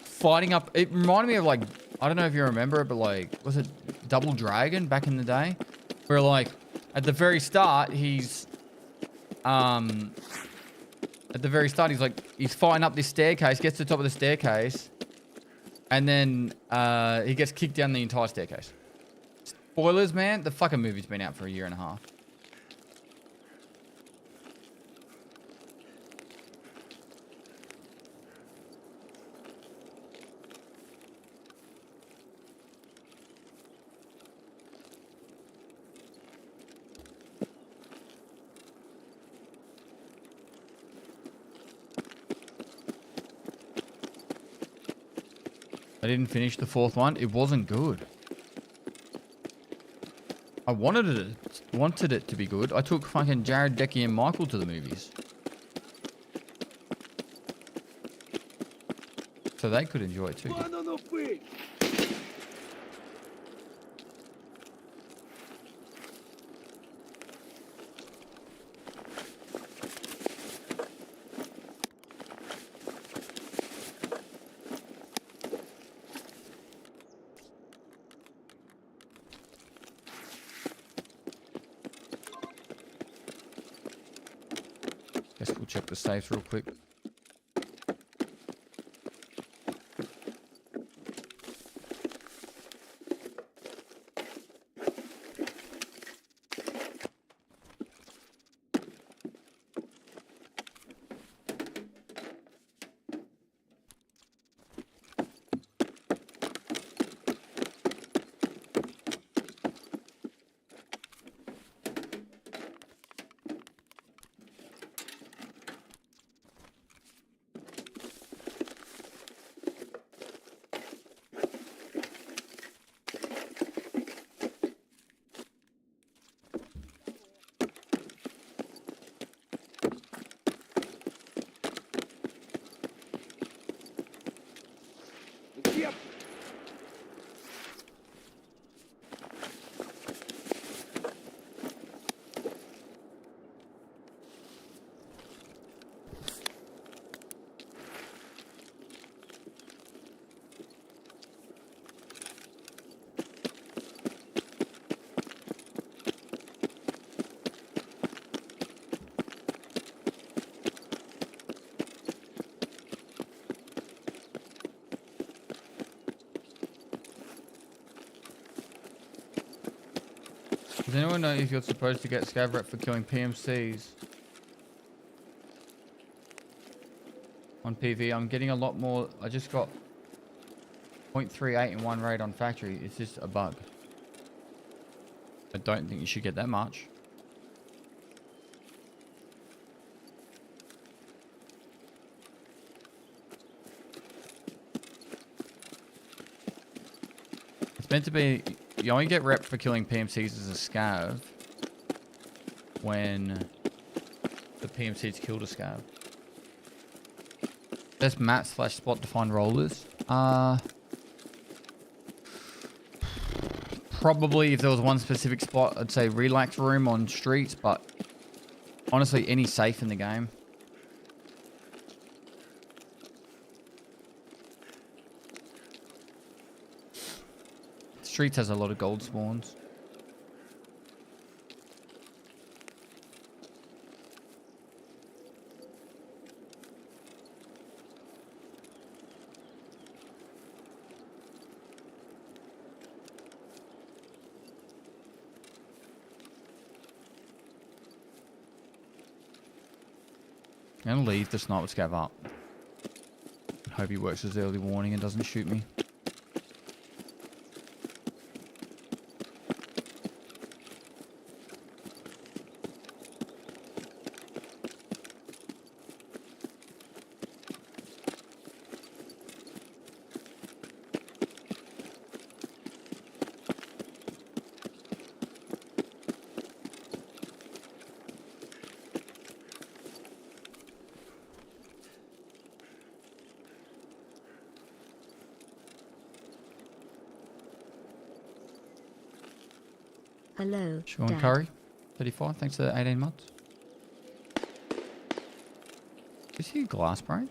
fighting up. It reminded me of like, I don't know if you remember it, but like, was it Double Dragon back in the day? Where like at the very start, he's he's fighting up this staircase, gets to the top of the staircase, and then he gets kicked down the entire staircase. Spoilers, man. The fucking movie's been out for 1.5 years. I didn't finish the 4th one. It wasn't good. I wanted it to be good. I took fucking Jared, Decky, and Michael to the movies, so they could enjoy it too. Guess we'll check the safes real quick. Does anyone know if you're supposed to get scav rep for killing PMCs? On PV, I'm getting a lot more. I just got 0.38 in one raid on factory. It's just a bug. I don't think you should get that much. It's meant to be, you only get rep for killing PMCs as a scav when the PMC's killed a scav. Best map / spot to find rollers. Probably if there was one specific spot, I'd say relax room on streets, but honestly, any safe in the game. Streets has a lot of gold spawns. I'm gonna leave the sniper scav up. Hope he works as early warning and doesn't shoot me. Hello, Sean Dad. Curry, 35. Thanks for the 18 months. Is he a glass break?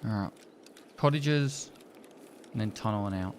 Alright. Cottages, and then tunnel and out.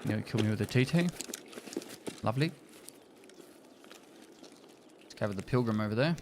Nearly killed me with a TT. Lovely. Let's cover the pilgrim over there.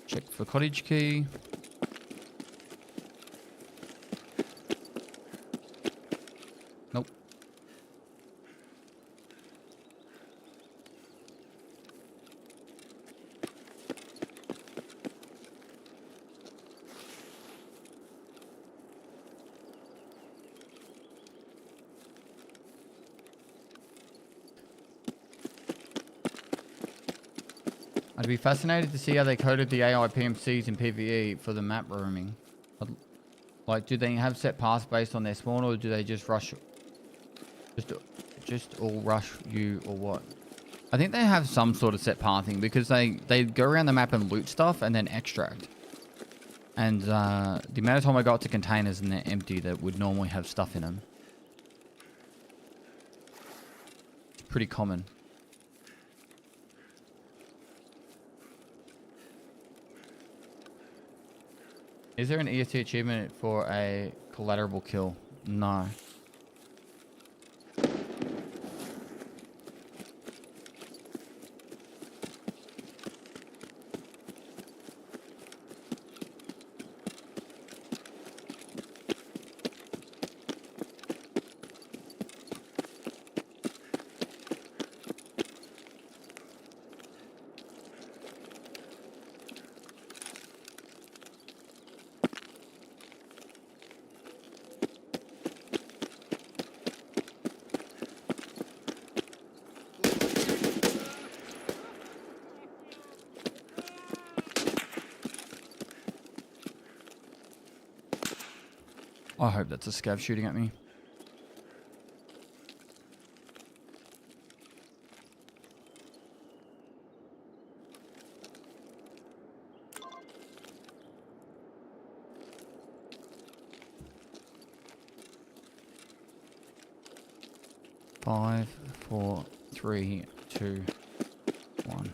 Check for cottage key. Nope. I'd be fascinated to see how they coded the AI PMCs in PvE for the map roaming. Like, do they have set paths based on their spawn, or do they just rush Just all rush you or what? I think they have some sort of set pathing because they go around the map and loot stuff and then extract. And the amount of time I got to containers and they're empty that would normally have stuff in them. It's pretty common. Is there an EST achievement for a collateral kill? No. I hope that's a scav shooting at me. Five, 4, 3, 2, 1.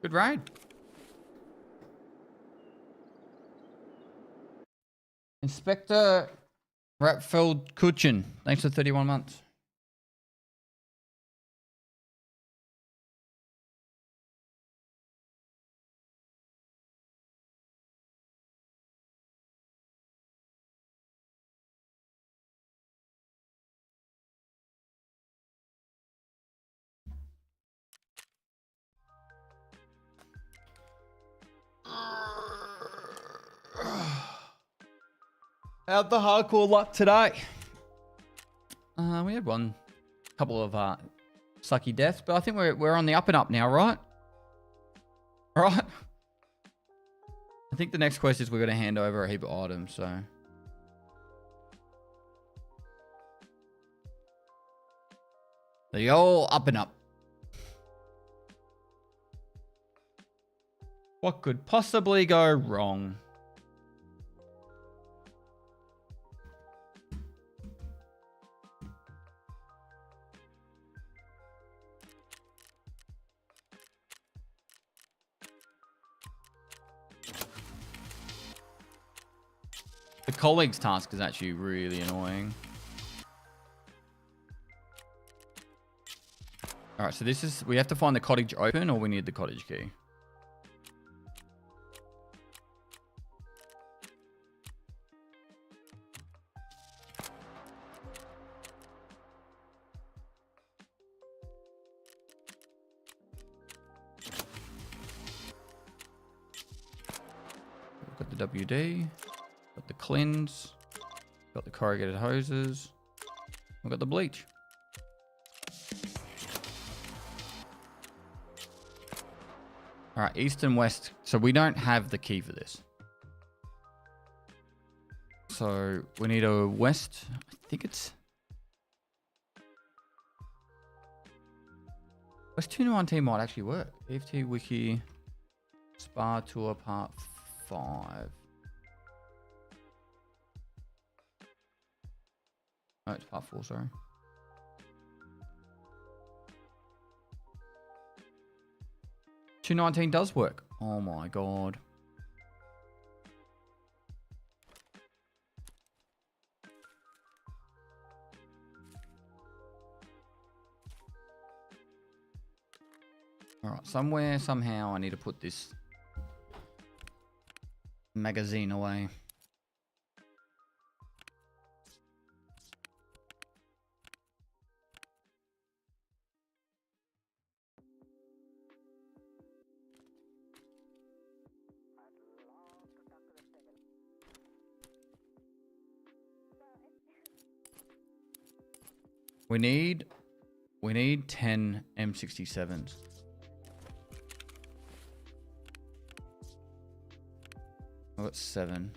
Good raid. Inspector Rapfeld Kuchen. Thanks for 31 months. How'd the hardcore luck today? We had couple of sucky deaths, but I think we're on the up and up now, right? Right? I think the next quest is we're gonna hand over a heap of items, so. They all up and up. What could possibly go wrong? The colleagues task is actually really annoying. All right, so we have to find the cottage open or we need the cottage key. Got the WD. Got the cleanse, got the corrugated hoses, we've got the bleach. All right, east and west. So we don't have the key for this. So we need a west. I think it's West 219 might actually work. EFT Wiki, Spa Tour Part 5. Oh, it's part 4, sorry. $219 does work. Oh my god. Alright, somewhere, somehow I need to put this magazine away. We need 10 M67s. We've got 7,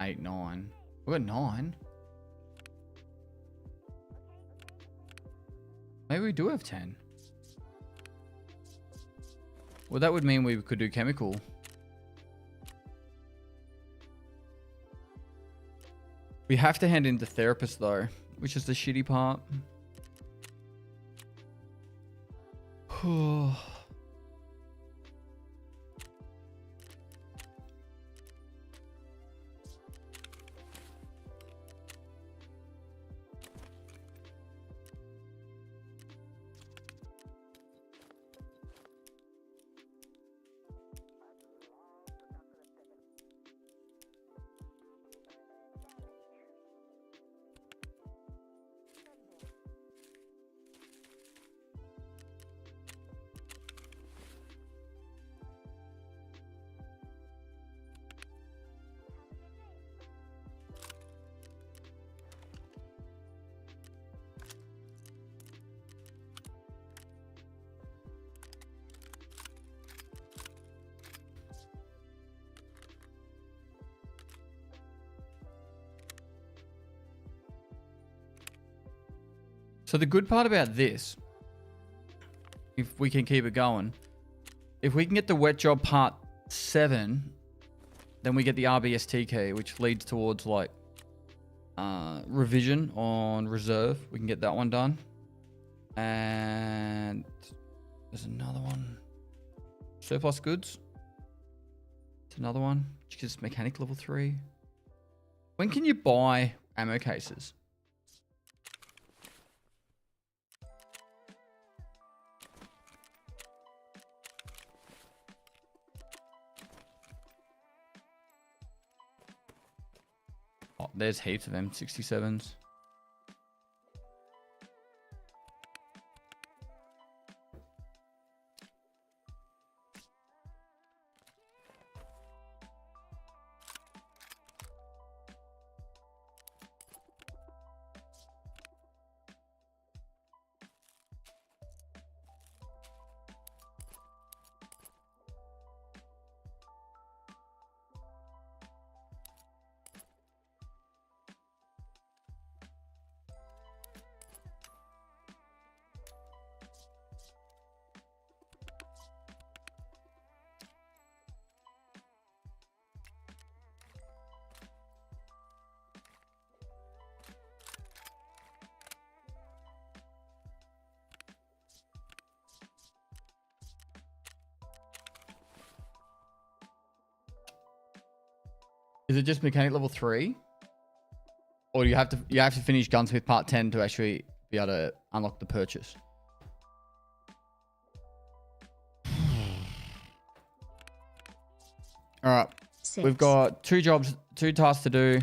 8, 9. We've got 9. Maybe we do have 10. Well, that would mean we could do chemical. We have to hand in the therapist though, which is the shitty part. So the good part about this, if we can keep it going, if we can get the wet job part 7, then we get the RBST key, which leads towards like revision on reserve. We can get that one done. And there's another one. Surplus goods. It's another one. Just mechanic level 3. When can you buy ammo cases? Oh, there's heaps of M67s. Is it just mechanic level 3? Or you have to finish gunsmith part 10 to actually be able to unlock the purchase? All right. 6. We've got 2 tasks to do.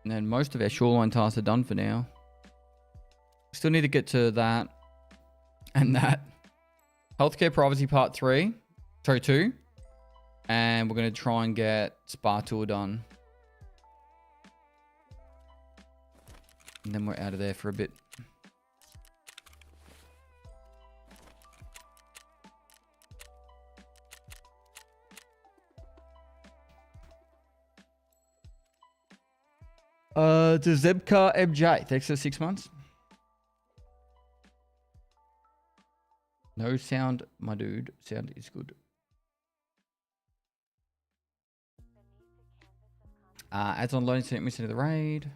And then most of our shoreline tasks are done for now. Still need to get to that and that. Healthcare privacy part 2. And we're going to try and get Spa Tour done. And then we're out of there for a bit. To Zebka MJ. Thanks for 6 months. No sound, my dude. Sound is good. Adds on loading sent me to the raid.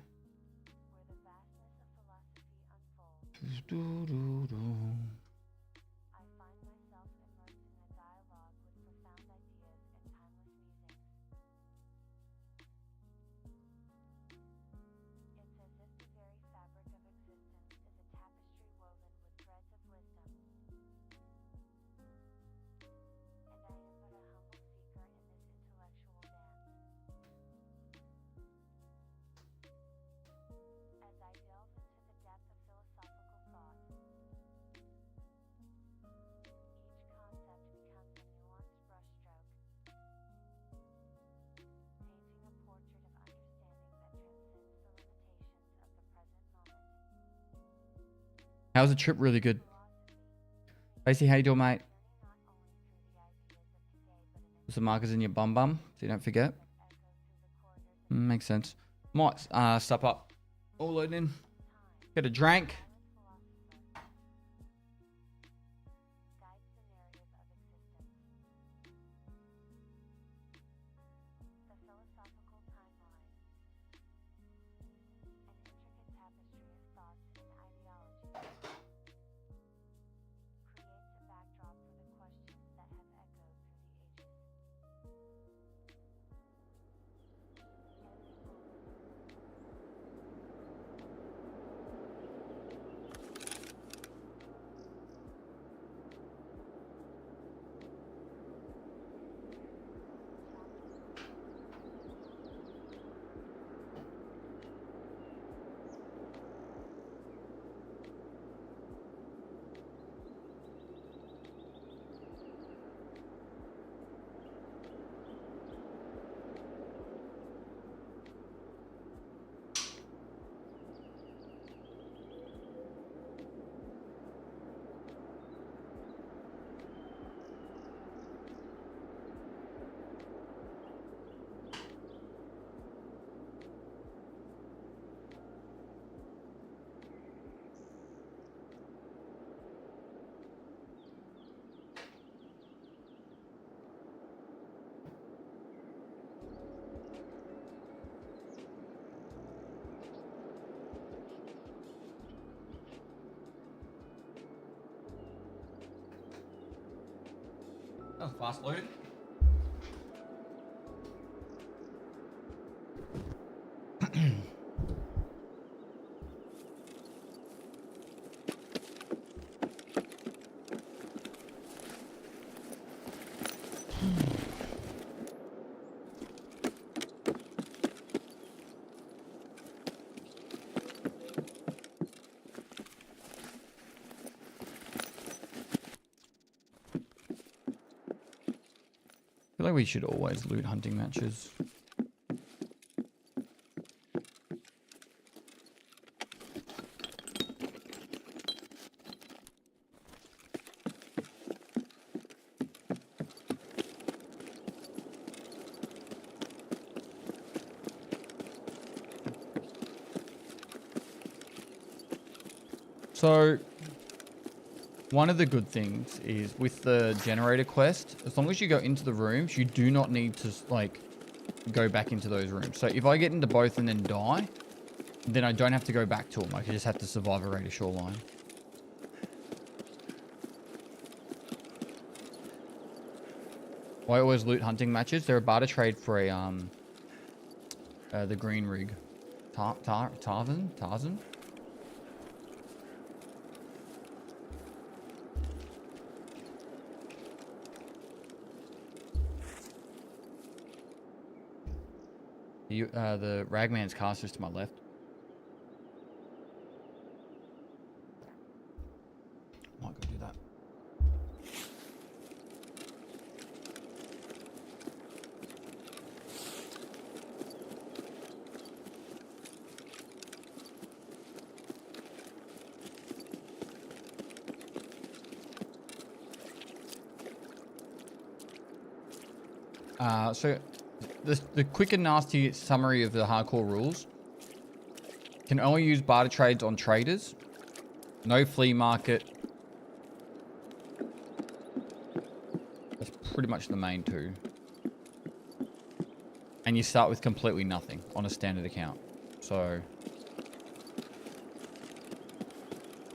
How's the trip? Really good. Basically, how you doing, mate? Put some markers in your bum so you don't forget. Makes sense. Might step up. All loading in. Get a drink. Oh, fast loading. I feel like we should always loot hunting matches. So, one of the good things is with the generator quest, as long as you go into the rooms, you do not need to like go back into those rooms. So if I get into both and then die, then I don't have to go back to them. I can just have to survive a raid of Shoreline. I always loot hunting matches. They're a barter trade for a the green rig. Tarzan? The Ragman's cast is to my left. Might go do that. So the quick and nasty summary of the hardcore rules: can only use barter trades on traders, no flea market. That's pretty much the main two. And you start with completely nothing on a standard account. So,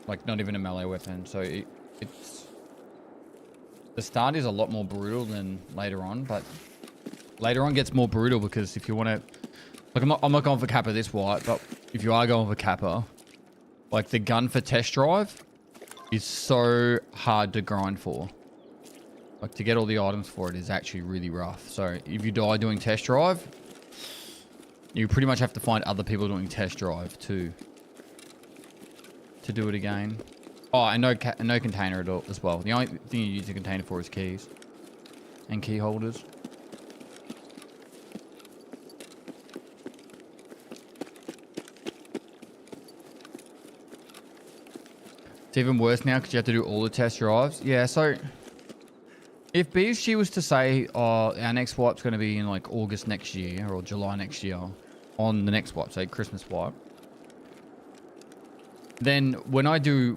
like, not even a melee weapon. So it's the start is a lot more brutal than later on, but later on gets more brutal because if you want to, like, I'm not going for Kappa this white, but if you are going for Kappa, like, the gun for test drive is so hard to grind for. Like, to get all the items for it is actually really rough. So if you die doing test drive, you pretty much have to find other people doing test drive to do it again. Oh, and no container at all as well. The only thing you use a container for is keys and key holders. It's even worse now because you have to do all the test drives. Yeah, so If BSG was to say, oh, our next wipe's going to be in like August next year or July next year on the next wipe, say Christmas wipe, then when I would do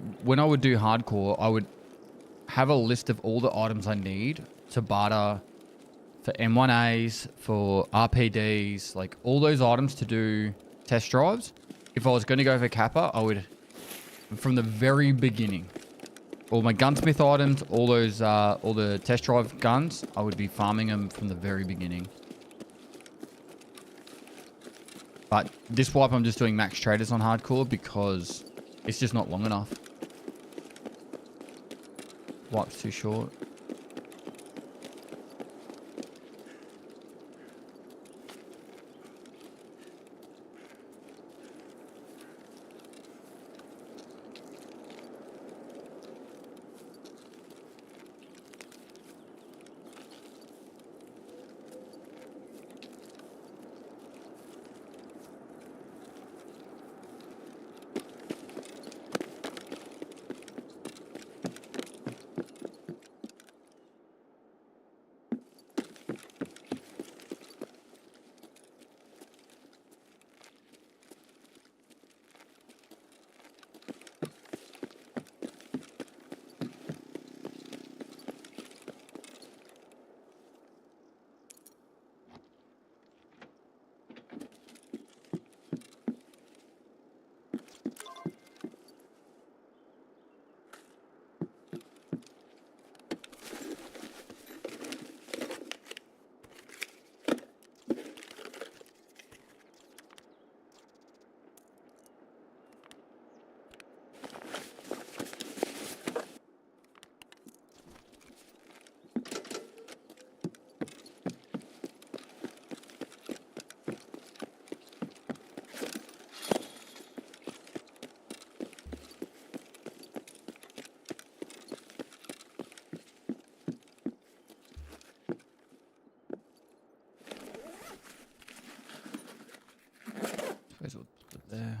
hardcore, I would have a list of all the items I need to barter for M1As, for RPDs, like all those items to do test drives. If I was going to go for Kappa, I would, from the very beginning, all my gunsmith items, all those, all the test drive guns, I would be farming them from the very beginning. But this wipe, I'm just doing max traders on hardcore because it's just not long enough. Wipe's too short. There.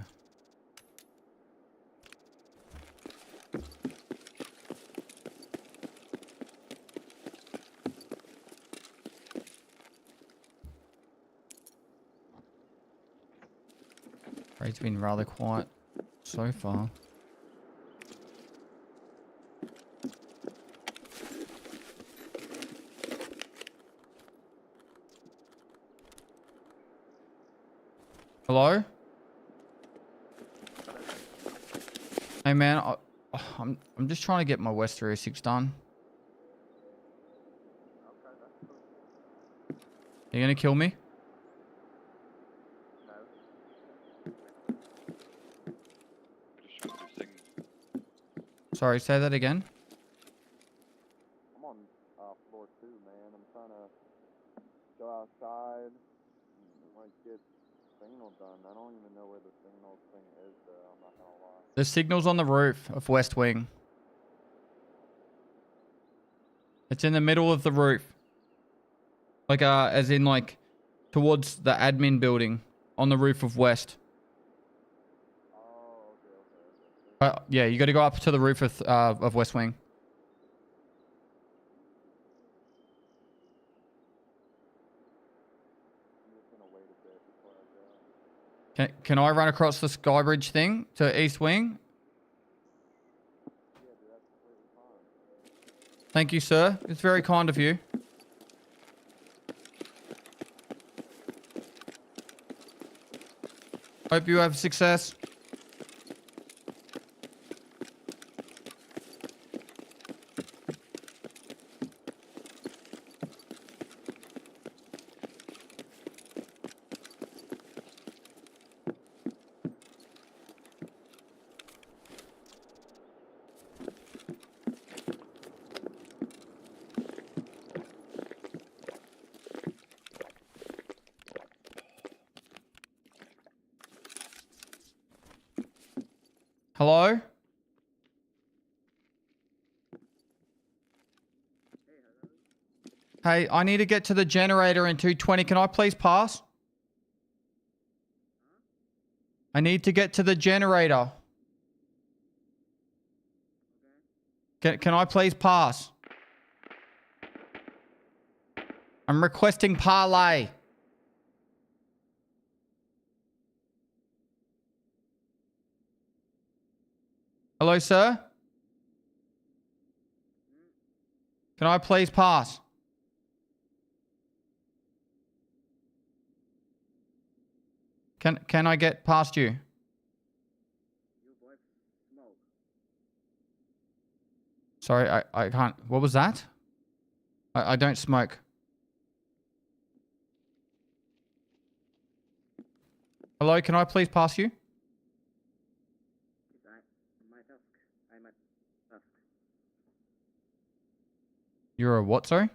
Raid's been rather quiet so far. Hello? Hey man, I'm just trying to get my West 306 done. You gonna kill me? Sorry, say that again. I'm on floor 2, man. I'm trying to go outside and like get signal done. I don't even know where the signal thing is though, I'm not gonna lie. The signal's on the roof of West Wing. It's in the middle of the roof. Like, as in, like, towards the admin building on the roof of West. Oh, okay. Yeah, you got to go up to the roof of West Wing. I'm just gonna wait a bit before I go. Can I run across the sky bridge thing to East Wing? Yeah, dude, that's completely fine. Thank you, sir. It's very kind of you. Hope you have success. Hello? Hey, I need to get to the generator in 220. Can I please pass? I need to get to the generator. Can I please pass? I'm requesting parlay. Hello, sir? Can I please pass? Can I get past you? Sorry, I can't. What was that? I don't smoke. Hello, can I please pass you? You're a what, sorry?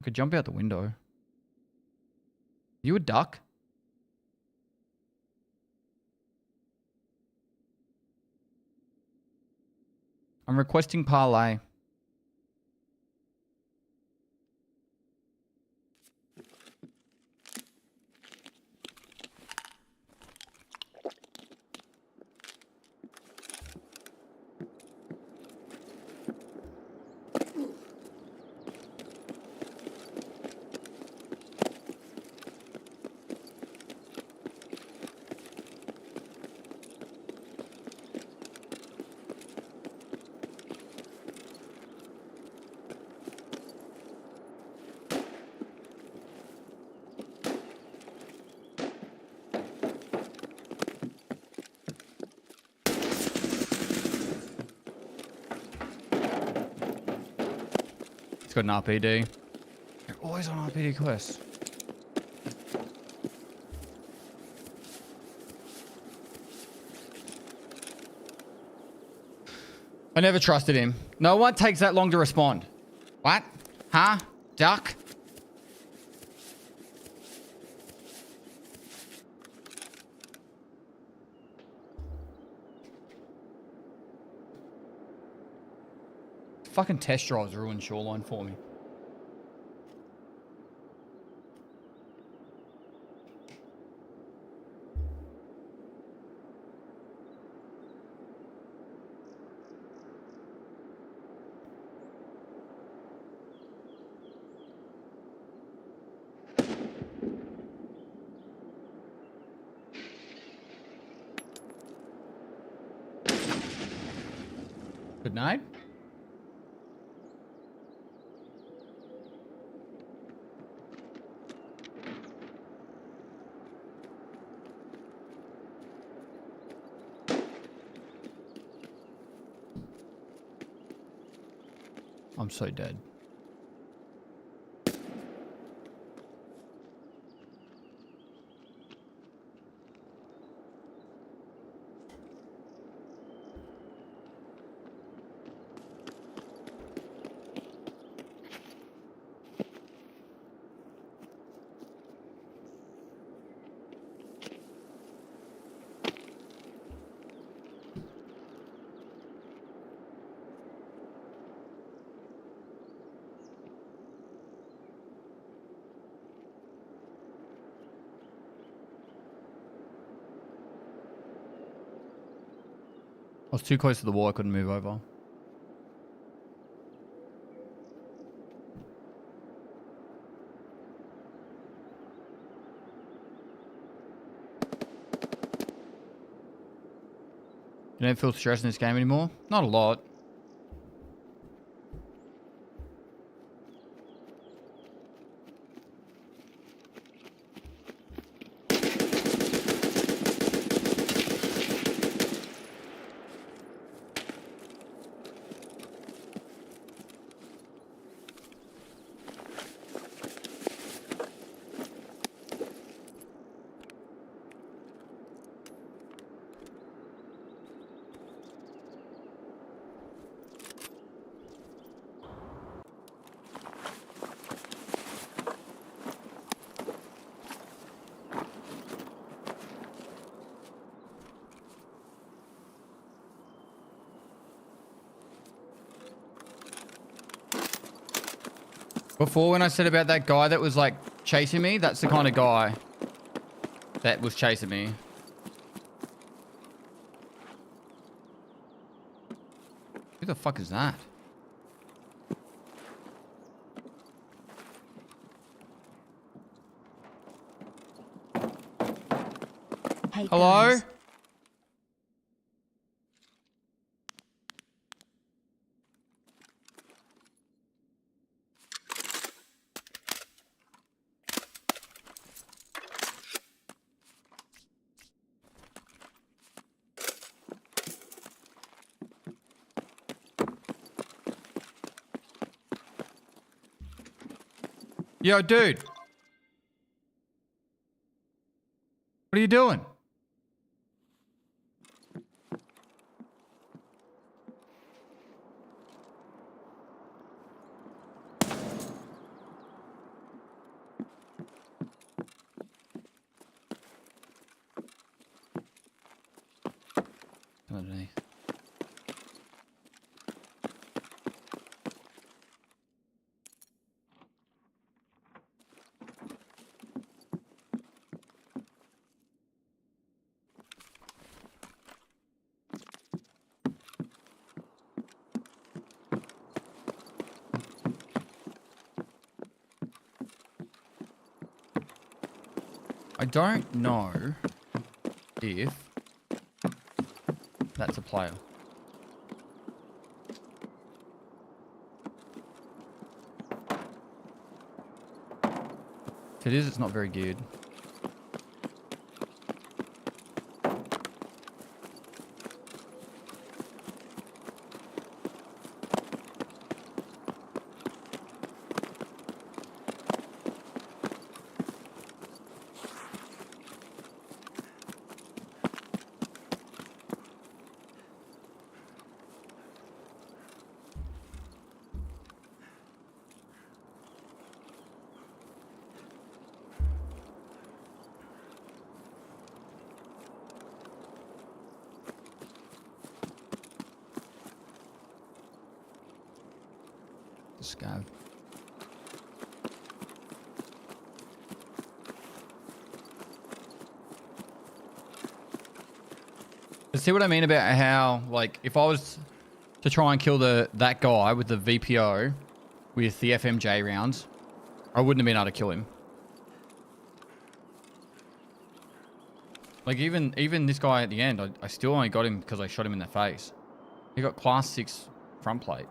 I could jump out the window. You a duck? I'm requesting parlay. It's got an RPD. They're always on RPD quests. I never trusted him. No one takes that long to respond. What? Huh? Duck? Fucking test drives ruined Shoreline for me. Good night. I'm so dead. I was too close to the wall, I couldn't move over. You don't feel stress in this game anymore? Not a lot. Before when I said about that guy that was like chasing me, that's the kind of guy that was chasing me. the fuck is that? Hey Hello? guys. Yo, dude. What are you doing? Underneath. I don't know if that's a player. If it is, it's not very good. Scav. See what I mean about how, like, if I was to try and kill that guy with the VPO with the FMJ rounds, I wouldn't have been able to kill him. Like, even this guy at the end, I still only got him because I shot him in the face. He got class 6 front plate.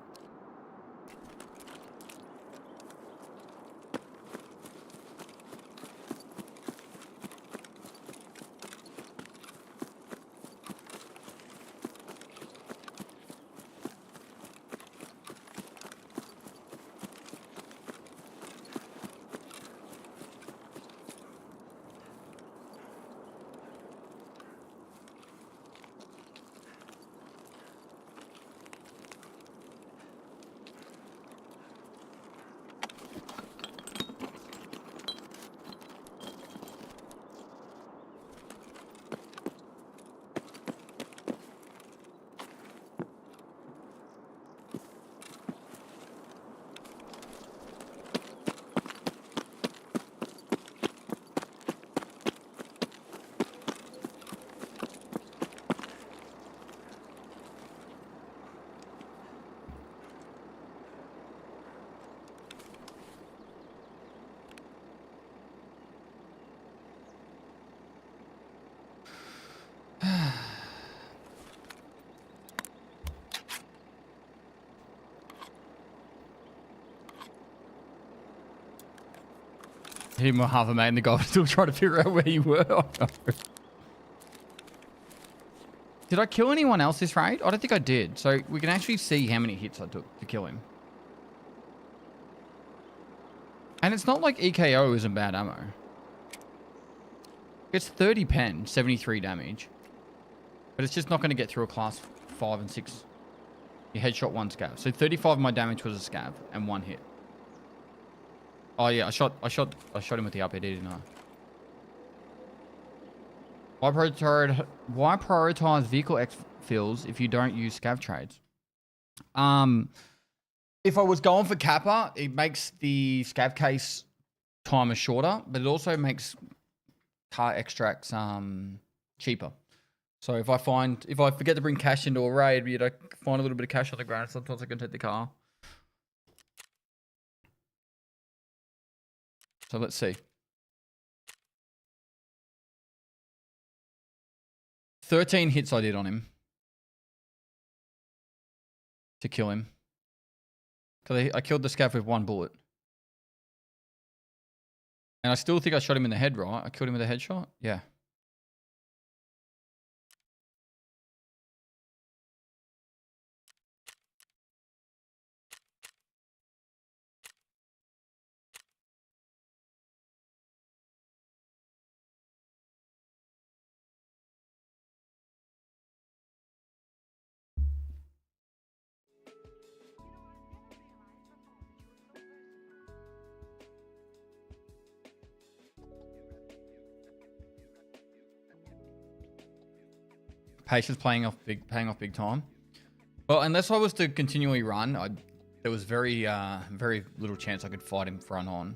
Hit him with half a mate in the goal, still trying to figure out where you were. Oh, no. Did I kill anyone else this raid? I don't think I did. So we can actually see how many hits I took to kill him. And it's not like EKO isn't bad ammo. It's 30 pen, 73 damage. But it's just not going to get through a class 5 and 6. You headshot 1 scav. So 35 of my damage was a scav and 1 hit. Oh yeah, I shot him with the up, didn't I? Why prioritize vehicle exfills if you don't use scav trades? If I was going for Kappa, it makes the scav case timer shorter, but it also makes car extracts cheaper. So if I forget to bring cash into a raid, you know, find a little bit of cash on the ground, sometimes I can take the car. So let's see. 13 hits I did on him to kill him. Because I killed the scav with 1 bullet. And I still think I shot him in the head, right? I killed him with a headshot? Yeah. Patience paying off big time. Well, unless I was to continually run, there was very little chance I could fight him front on.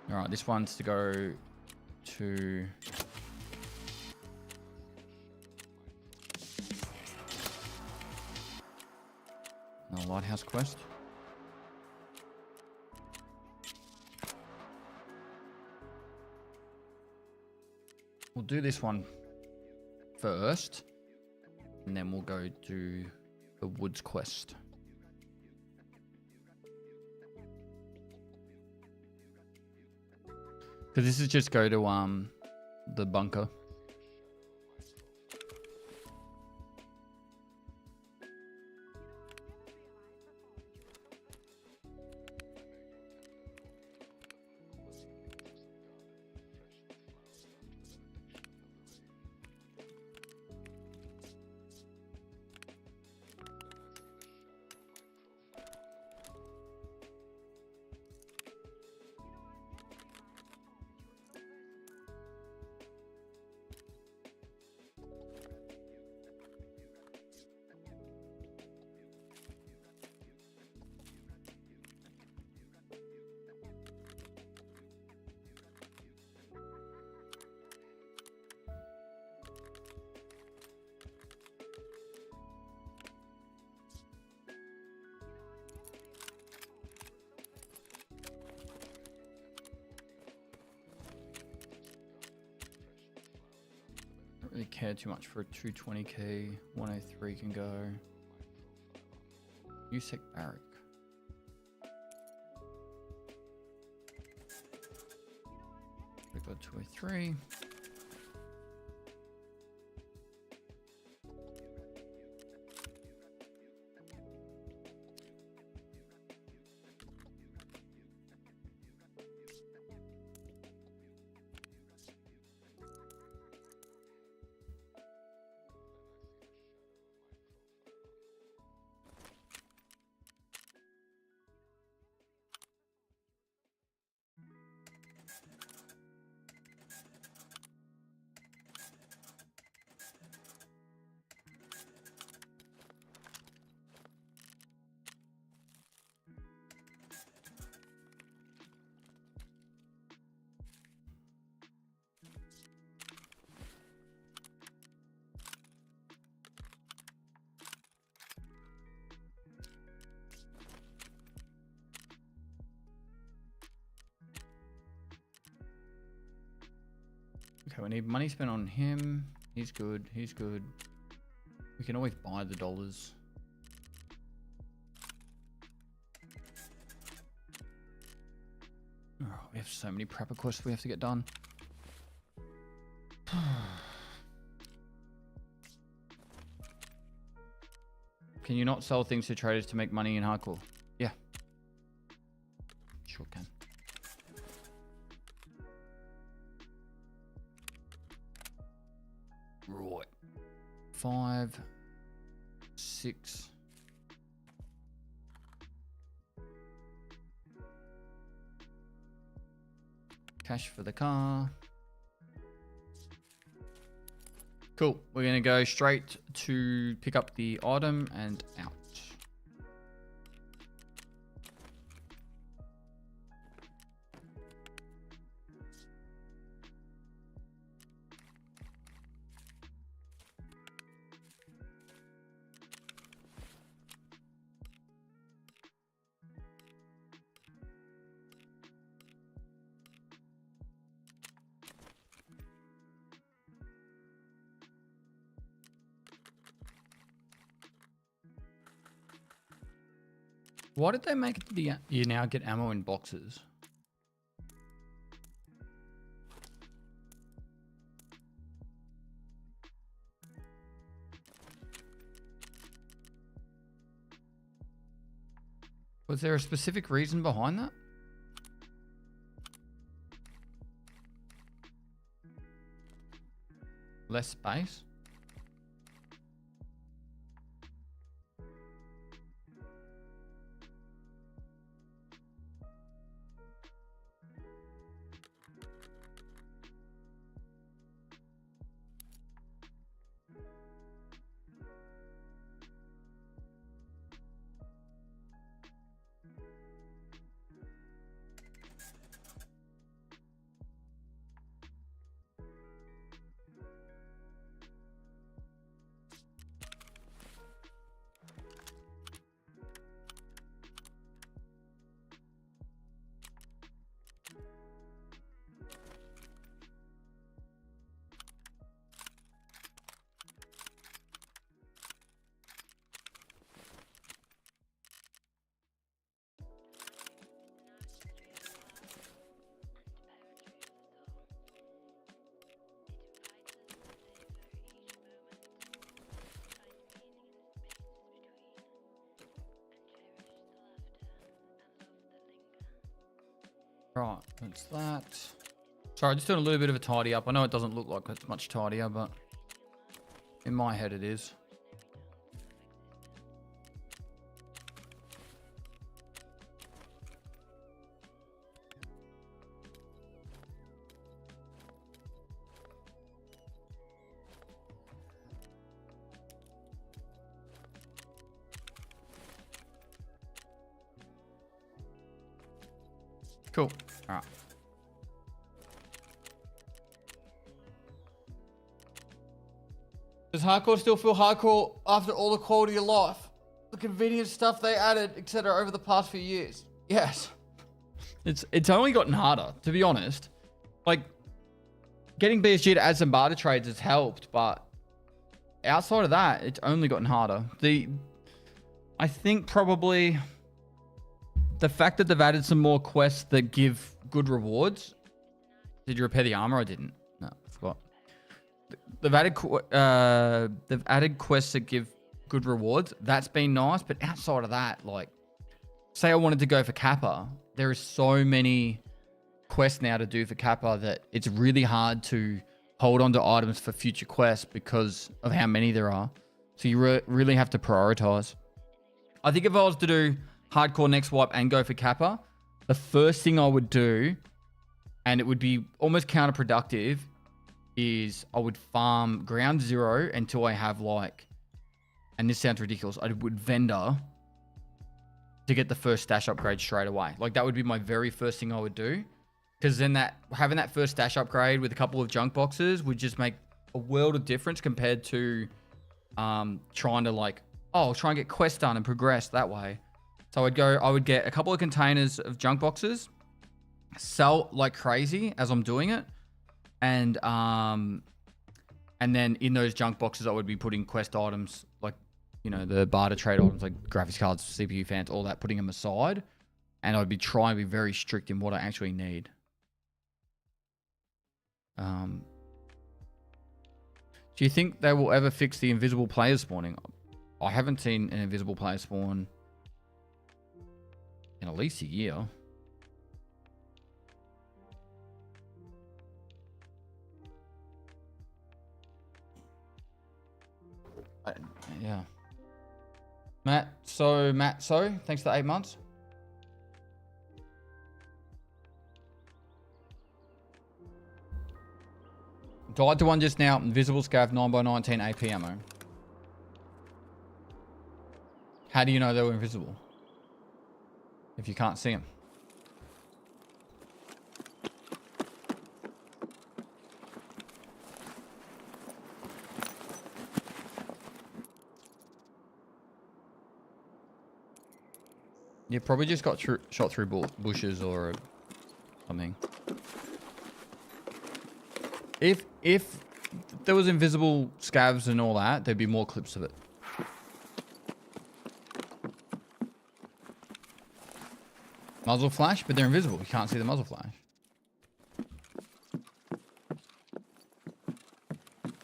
All right, this one's to go to... a lighthouse quest. We'll do this one first, and then we'll go do the woods quest. Because this is just go to the bunker. Really care too much for a 220k. 103 can go. USEC barrack. We got 203. Okay, we need money spent on him. He's good. He's good. We can always buy the dollars. Oh, we have so many prepper quests we have to get done. Can you not sell things to traders to make money in hardcore? Yeah. Sure can. Right. 5, 6. Cash for the car. Cool. We're going to go straight to pick up the item and out. Why did they make it you now get ammo in boxes? Was there a specific reason behind that? Less space? Right, that's that. Sorry, just doing a little bit of a tidy up. I know it doesn't look like it's much tidier, but in my head it is. Cool. All right. Does hardcore still feel hardcore after all the quality of life, the convenience stuff they added, etc. over the past few years? Yes. It's only gotten harder, to be honest. Like, getting BSG to add some barter trades has helped, but outside of that, it's only gotten harder. I think probably the fact that they've added some more quests that give good rewards. Did you repair the armor? I didn't. No, I forgot. They've added quests that give good rewards. That's been nice, but outside of that, like, say I wanted to go for Kappa, there is so many quests now to do for Kappa that it's really hard to hold on to items for future quests because of how many there are. So you really have to prioritize. I think if I was to do hardcore next wipe and go for Kappa, the first thing I would do, and it would be almost counterproductive, is I would farm ground zero until I have, like, and this sounds ridiculous, I would vendor to get the first stash upgrade straight away. Like, that would be my very first thing I would do, because then having that first stash upgrade with a couple of junk boxes would just make a world of difference compared to trying to, like, oh, I'll try and get quests done and progress that way. So I would get a couple of containers of junk boxes, sell like crazy as I'm doing it, and then in those junk boxes I would be putting quest items, like, you know, the barter trade items like graphics cards, CPU fans, all that, putting them aside, and I'd be trying to be very strict in what I actually need. Do you think they will ever fix the invisible player spawning? I haven't seen an invisible player spawn in at least a year. Yeah. Matt, thanks for the 8 months. Died to one just now. Invisible scav 9x19 AP ammo. How do you know they were invisible? If you can't see them. You probably just got shot through bushes or something. If there was invisible scavs and all that, there'd be more clips of it. Muzzle flash, but they're invisible. You can't see the muzzle flash.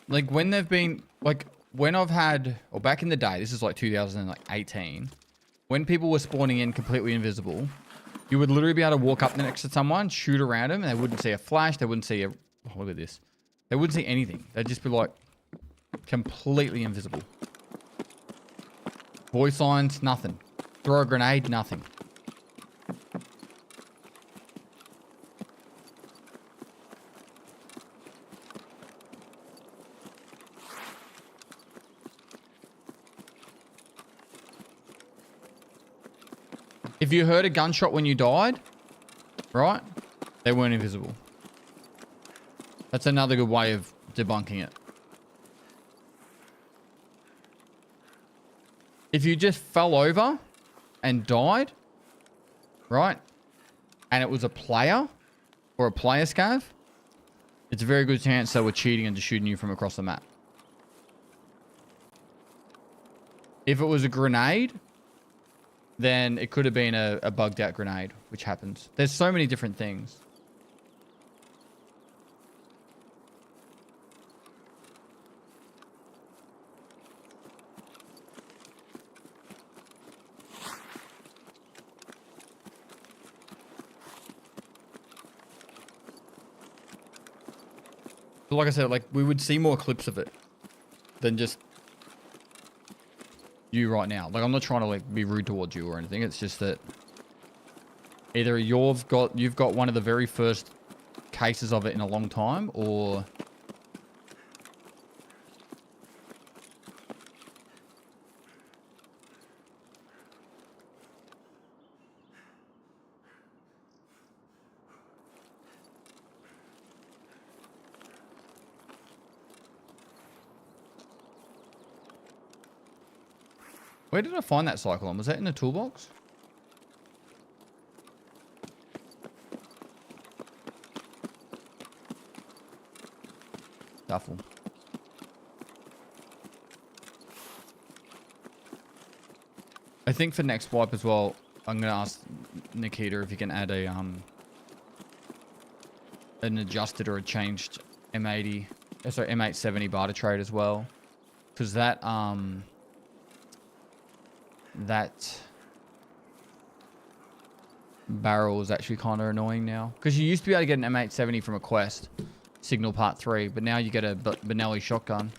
Like when they've been, like when I've had, or back in the day, this is like 2018, when people were spawning in completely invisible, you would literally be able to walk up next to someone, shoot around them, and they wouldn't see a flash. They wouldn't see a, oh, look at this. They wouldn't see anything. They'd just be like completely invisible. Voice lines, nothing. Throw a grenade, nothing. If you heard a gunshot when you died, right? They weren't invisible. That's another good way of debunking it. If you just fell over and died, right? And it was a player or a player scav, it's a very good chance they were cheating and just shooting you from across the map. If it was a grenade, then it could have been a bugged out grenade, which happens. There's so many different things. But like I said, like we would see more clips of it than just you right now. Like I'm not trying to like be rude towards you or anything. It's just that either you've got one of the very first cases of it in a long time, or where did I find that cyclone? Was that in the toolbox? Duffel. I think for next wipe as well, I'm gonna ask Nikita if you can add a an adjusted or a changed M80, sorry, M870 barter trade as well, because that barrel is actually kind of annoying now. Because you used to be able to get an M870 from a quest, Signal Part 3, but now you get a Benelli shotgun.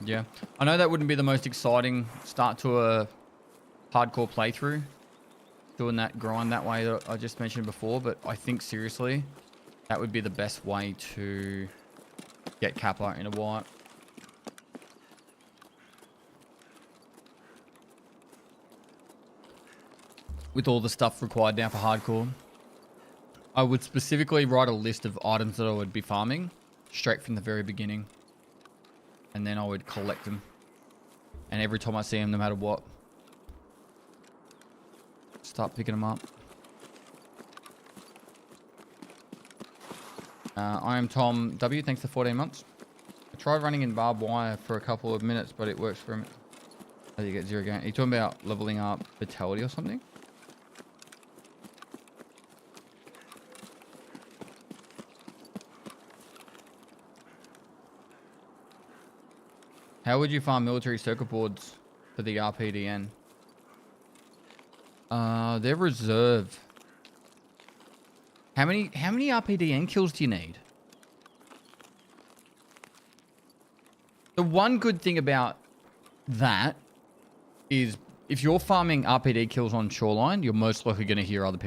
Yeah, I know that wouldn't be the most exciting start to a hardcore playthrough, doing that grind that way that I just mentioned before, but I think seriously, that would be the best way to get Kappa in a wipe. With all the stuff required now for hardcore. I would specifically write a list of items that I would be farming straight from the very beginning. And then I would collect them. And every time I see them, no matter what, start picking them up. I am Tom W. Thanks for 14 months. I tried running in barbed wire for a couple of minutes, but it works for him. How do you get 0 gain? Are you talking about leveling up Pestily or something? How would you farm military circuit boards for the RPDN? They're reserve. How many RPDN kills do you need? The one good thing about that is if you're farming RPD kills on Shoreline, you're most likely going to hear other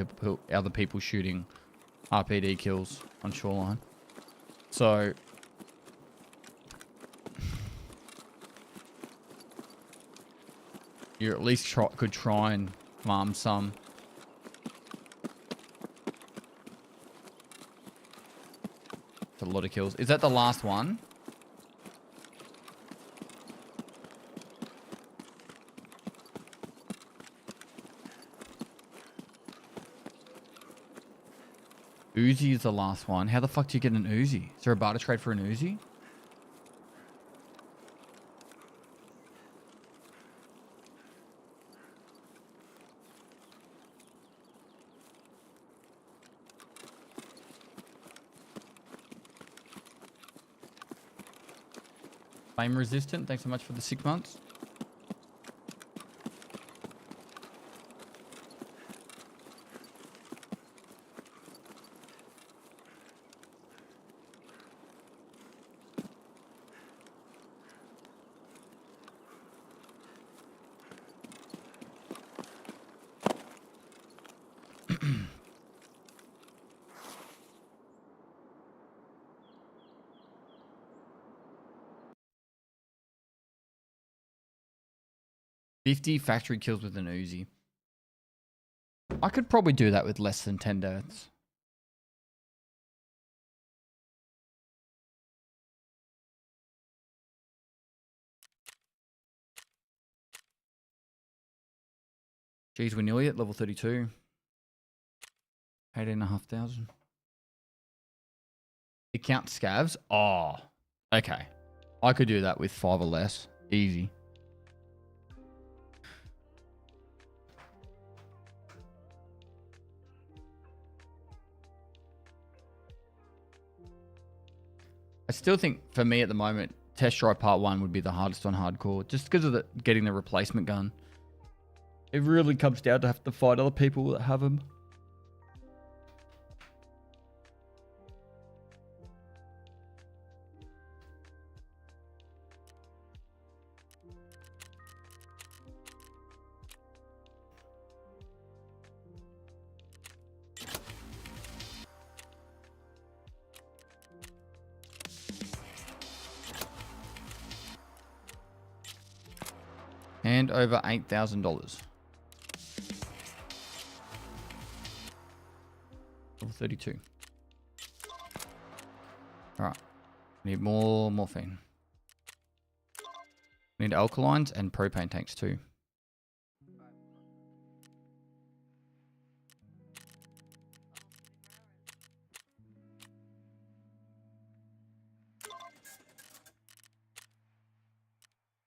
people shooting RPD kills on Shoreline. So you at least could try and farm some. It's a lot of kills. Is that the last one? Uzi is the last one. How the fuck do you get an Uzi? Is there a barter trade for an Uzi? Flame resistant. Thanks so much for the 6 months. $50 factory kills with an Uzi. I could probably do that with less than 10 deaths. Jeez, we're nearly at level 32. 18,500. It counts scavs? Oh, okay. I could do that with 5 or less. Easy. I still think, for me at the moment, Test Drive Part 1 would be the hardest on hardcore. Just because of getting the replacement gun. It really comes down to have to fight other people that have them. And over $8,000. Level 32. Alright. Need more morphine. Need alkalines and propane tanks too.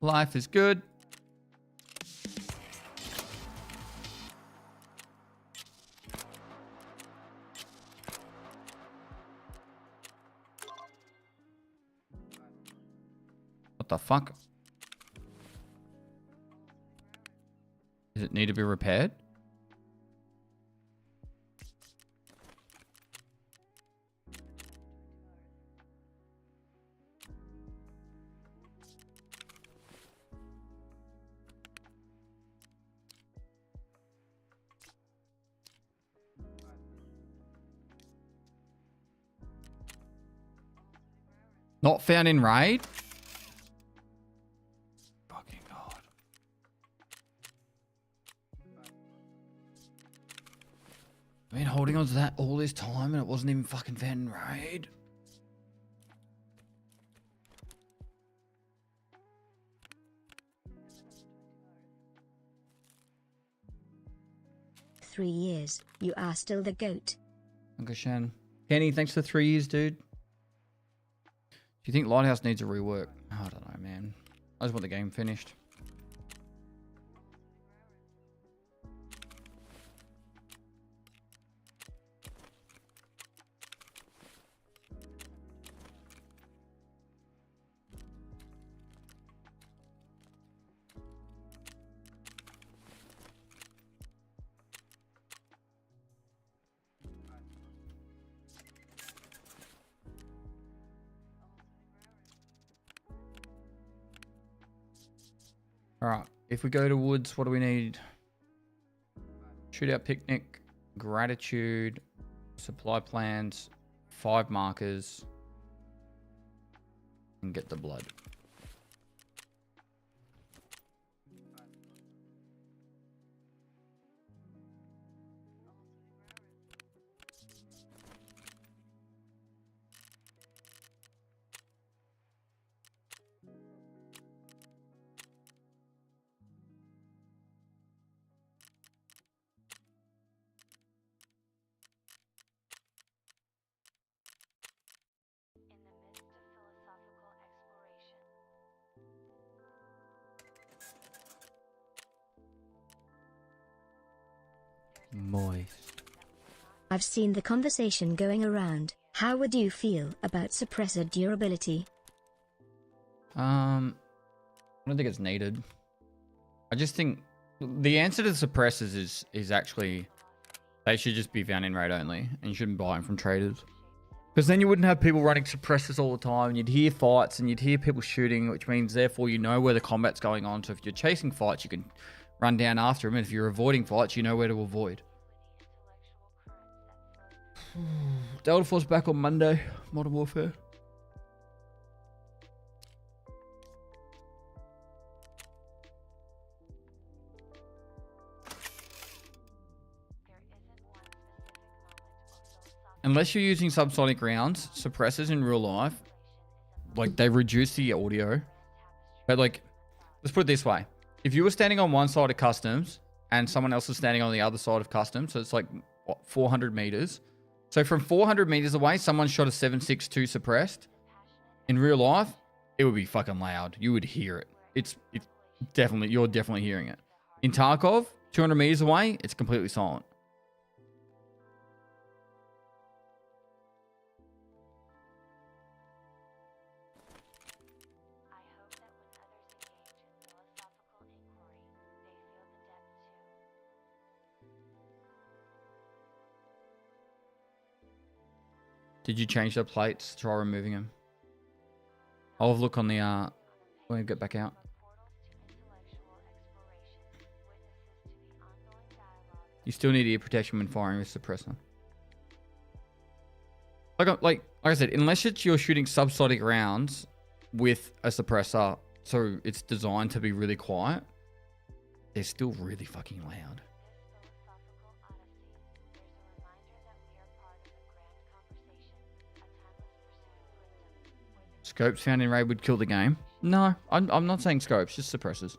Life is good. What the fuck? Does it need to be repaired? Not found in raid? Fucking God. I've been holding on to that all this time and it wasn't even fucking found in raid. "3 years, you are still the GOAT." Uncle Shan. Kenny, thanks for 3 years, dude. you think Lighthouse needs a rework? I don't know, man. I just want the game finished. All right, if we go to woods, what do we need? Shootout picnic, gratitude, supply plans, 5 markers, and get the blood. Moist. I've seen the conversation going around. How would you feel about suppressor durability? I don't think it's needed. I just think the answer to the suppressors is actually they should just be found in raid only, and you shouldn't buy them from traders. Because then you wouldn't have people running suppressors all the time, and you'd hear fights and you'd hear people shooting, which means therefore you know where the combat's going on. So if you're chasing fights, you can run down after them, and if you're avoiding fights, you know where to avoid. Delta Force back on Monday. Modern Warfare. Unless you're using subsonic rounds, suppressors in real life, like they reduce the audio. But like, let's put it this way. If you were standing on one side of customs and someone else is standing on the other side of customs, so it's like, what, 400 meters. So from 400 meters away, someone shot a 7.62 suppressed. In real life, it would be fucking loud. You would hear it. It's definitely, you're definitely hearing it. In Tarkov, 200 meters away, it's completely silent. Did you change the plates? Try removing them. I'll have a look on the when we get back out. You still need ear protection when firing with suppressor. Like I said, unless you're shooting subsonic rounds with a suppressor, so it's designed to be really quiet, they're still really fucking loud. Scopes found in raid would kill the game. No, I'm not saying scopes, just suppressors.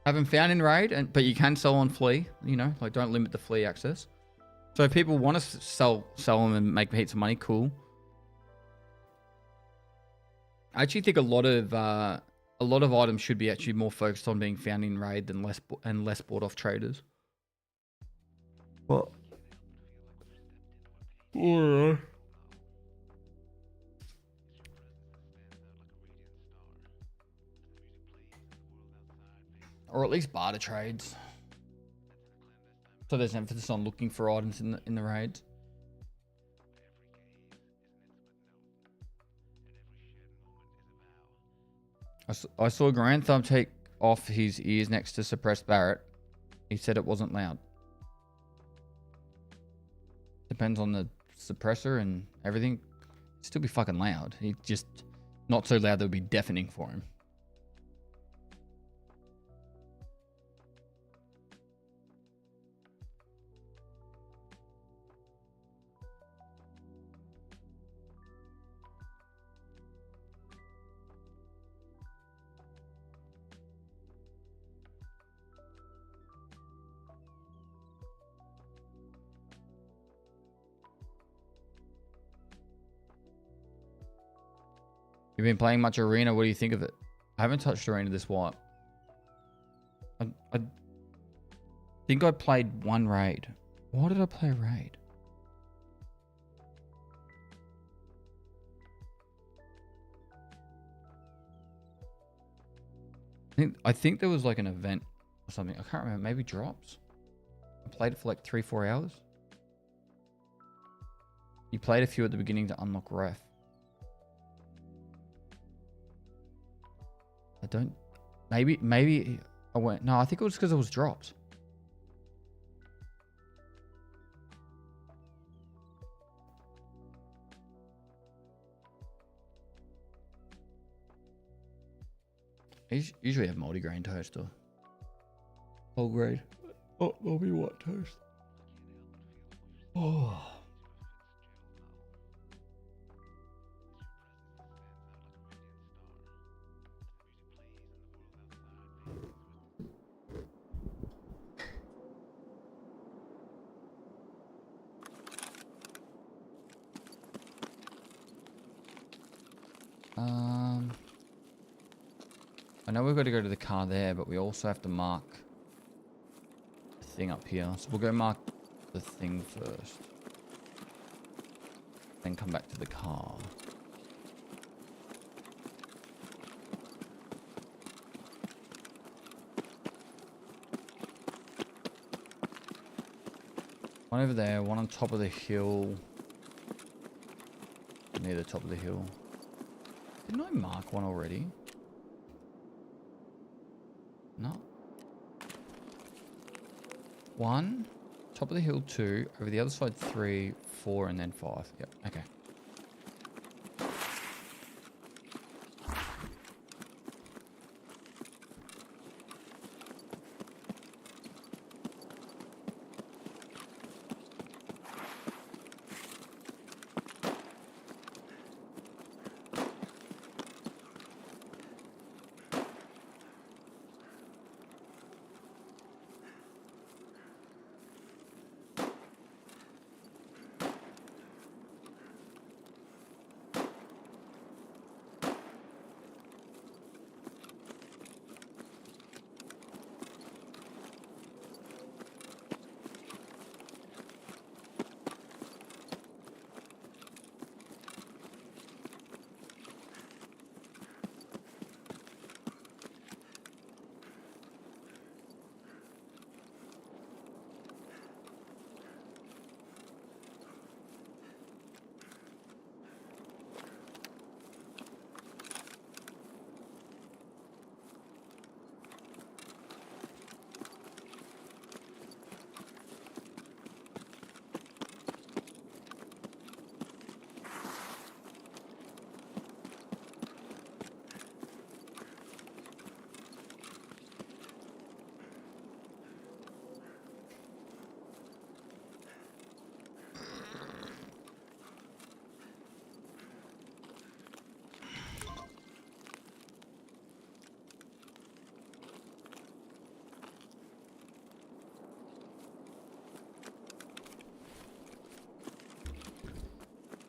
Have them found in raid, but you can sell on flea. You know, like don't limit the flea access. So if people want to sell them and make heaps of money, cool. I actually think a lot of items should be actually more focused on being found in raid than less bought off traders. What? Or at least barter trades. So there's emphasis on looking for items in the raids. I saw Grand Thumb take off his ears next to suppressed Barrett. He said it wasn't loud. Depends on the suppressor and everything. It'd still be fucking loud. He just not so loud that would be deafening for him. You've been playing much Arena. What do you think of it? I haven't touched Arena this wipe. I think I played one raid. Why did I play a raid? I think there was like an event or something. I can't remember. Maybe drops. I played it for like 3-4 hours. You played a few at the beginning to unlock ref. I don't. Maybe I went. No, I think it was because it was dropped. I usually have multi-grain toast or whole grain. Oh, there'll be white toast. Oh. I know we've got to go to the car there, but we also have to mark the thing up here. So we'll go mark the thing first. Then come back to the car. One over there, one on top of the hill. Near the top of the hill. Didn't I mark one already? No. 1, top of the hill 2, over the other side 3, 4, and then 5. Yep, okay.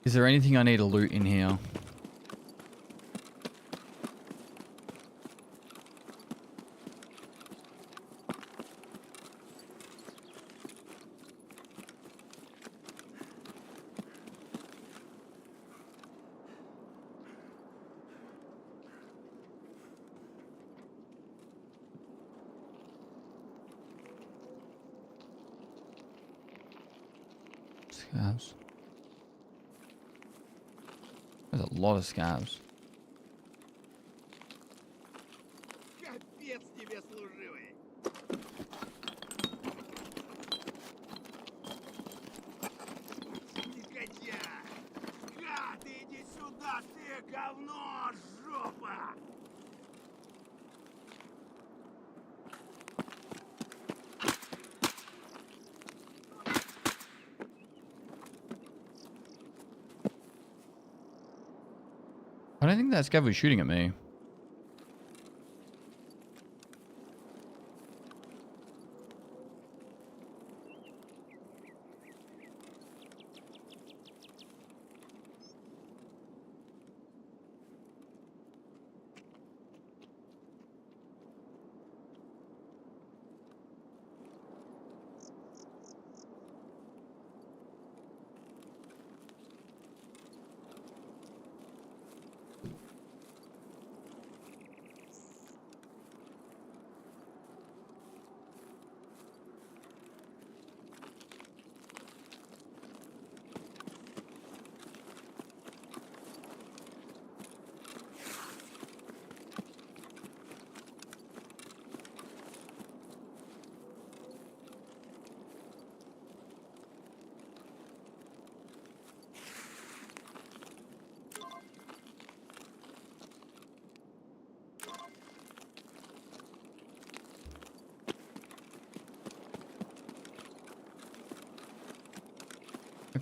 Is there anything I need to loot in here? Scabs. There's a lot of scabs. I don't think that scav was shooting at me.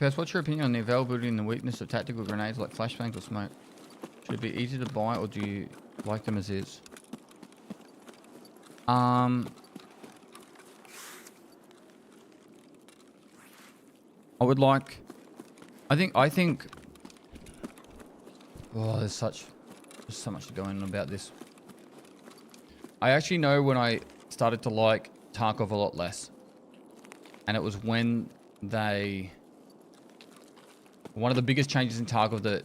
Pest, what's your opinion on the availability and the weakness of tactical grenades like flashbangs or smoke? Should it be easy to buy or do you like them as is? I would like... I think... Oh, there's so much to go in about this. I actually know when I started to like Tarkov a lot less. And it was when they... One of the biggest changes in Tarkov that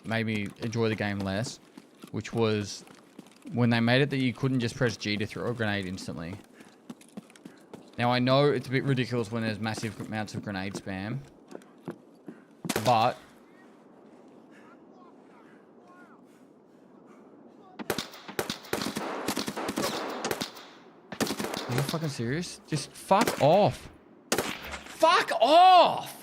made me enjoy the game less, which was when they made it that you couldn't just press G to throw a grenade instantly. Now I know it's a bit ridiculous when there's massive amounts of grenade spam, but are you fucking serious? Just fuck off. Fuck off!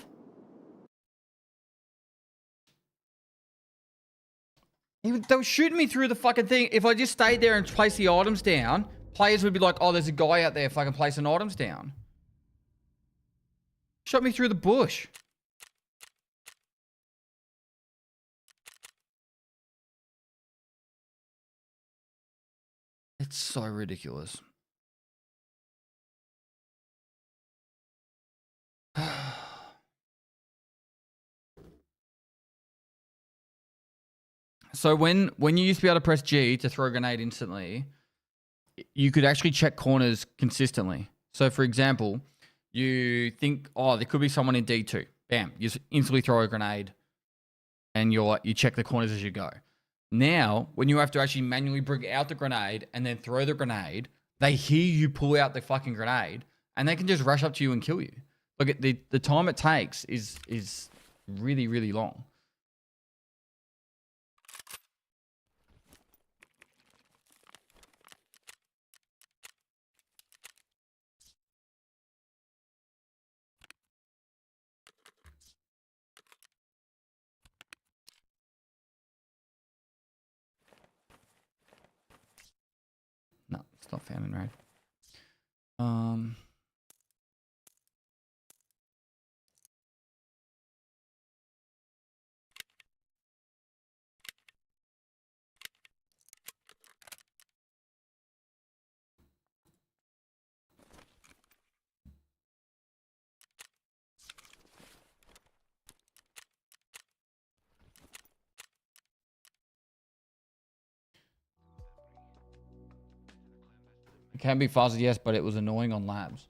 They were shooting me through the fucking thing. If I just stayed there and placed the items down, players would be like, oh, there's a guy out there fucking placing items down. Shot me through the bush. It's so ridiculous. So when you used to be able to press G to throw a grenade instantly, you could actually check corners consistently. So for example, you think, oh, there could be someone in D2. Bam, you just instantly throw a grenade and you check the corners as you go. Now, when you have to actually manually bring out the grenade and then throw the grenade, they hear you pull out the fucking grenade and they can just rush up to you and kill you. Look at the time it takes is really, really long. No, it's not found in raid. It can be fuzzy, yes, but it was annoying on labs.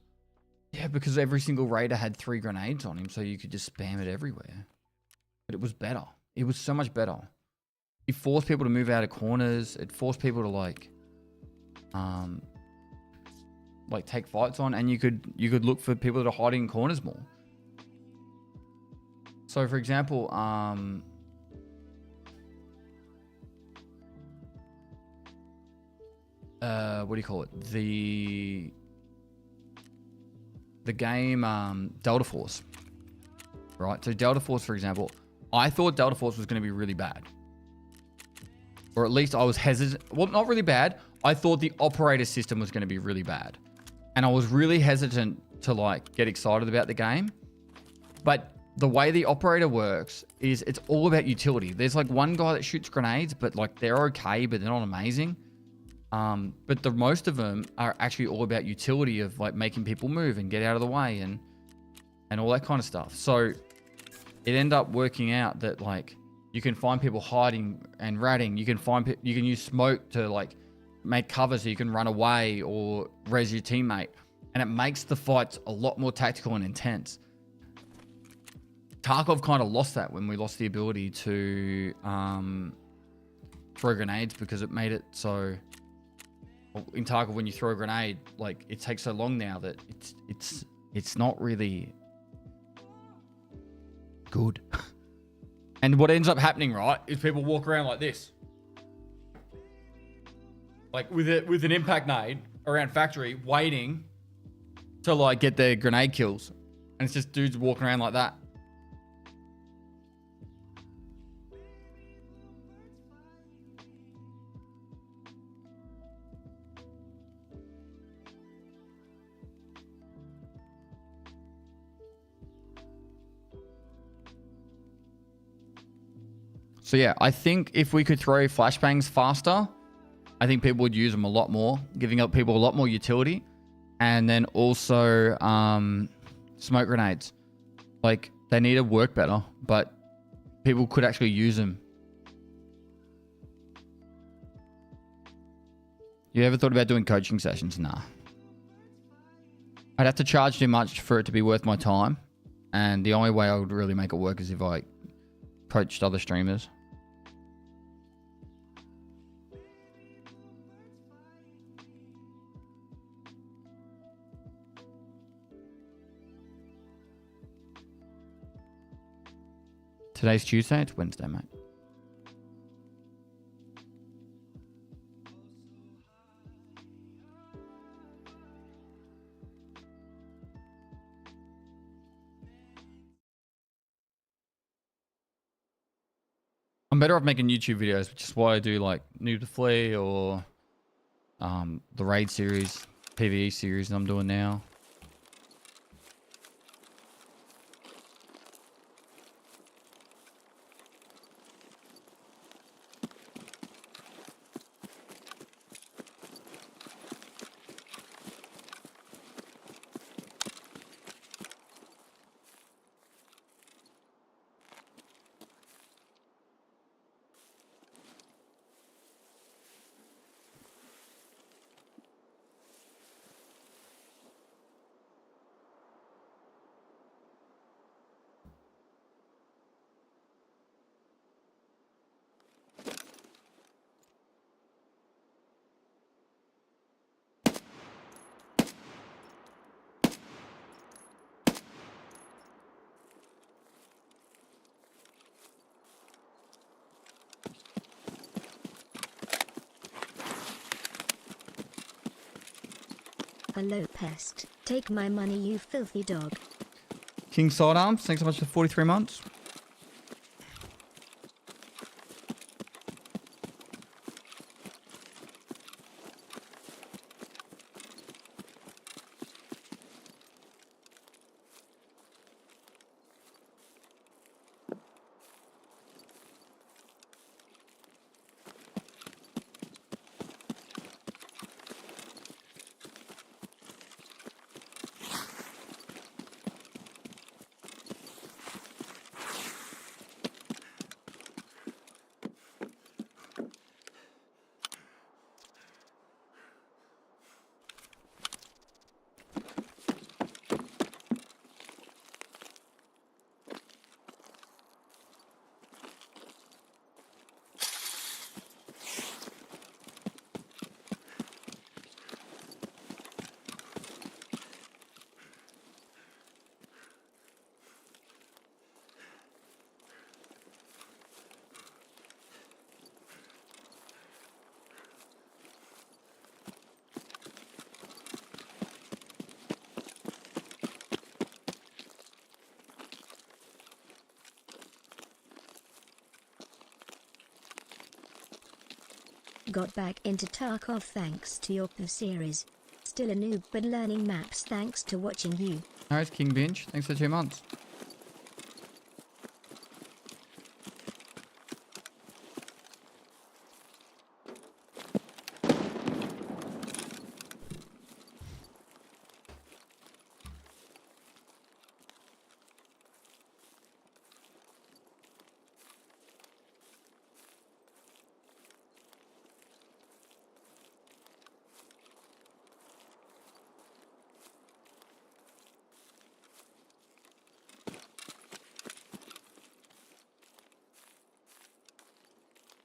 Yeah, because every single raider had 3 grenades on him, so you could just spam it everywhere. But it was better. It was so much better. It forced people to move out of corners. It forced people to like take fights on, and you could look for people that are hiding in corners more. So, for example, what do you call it? The game Delta Force, right? So Delta Force, for example, I thought Delta Force was going to be really bad, or at least I was hesitant. Well, not really bad. I thought the operator system was going to be really bad, and I was really hesitant to like get excited about the game. But the way the operator works is it's all about utility. There's like one guy that shoots grenades, but like they're okay, but they're not amazing. But the most of them are actually all about utility of like making people move and get out of the way and all that kind of stuff. So it ended up working out that like you can find people hiding and ratting. You can use smoke to like make cover so you can run away or res your teammate, and it makes the fights a lot more tactical and intense. Tarkov kind of lost that when we lost the ability to throw grenades, because it made it so. In Tarkov, when you throw a grenade, like it takes so long now that it's not really good. And what ends up happening, right, is people walk around like this, like with an impact nade around factory, waiting to like get their grenade kills, and it's just dudes walking around like that. So yeah, I think if we could throw flashbangs faster, I think people would use them a lot more, giving up people a lot more utility. And then also smoke grenades. Like, they need to work better, but people could actually use them. You ever thought about doing coaching sessions? Nah. I'd have to charge too much for it to be worth my time. And the only way I would really make it work is if I coached other streamers. Today's Tuesday? It's Wednesday, mate. I'm better off making YouTube videos, which is why I do like Noob to Flee or the Raid series, PvE series that I'm doing now. Hello, pest. Take my money, you filthy dog. King Sidearms, thanks so much for 43 months. Got back into Tarkov thanks to your series. Still a noob but learning maps thanks to watching you. Alright, King Binge, thanks for 2 months.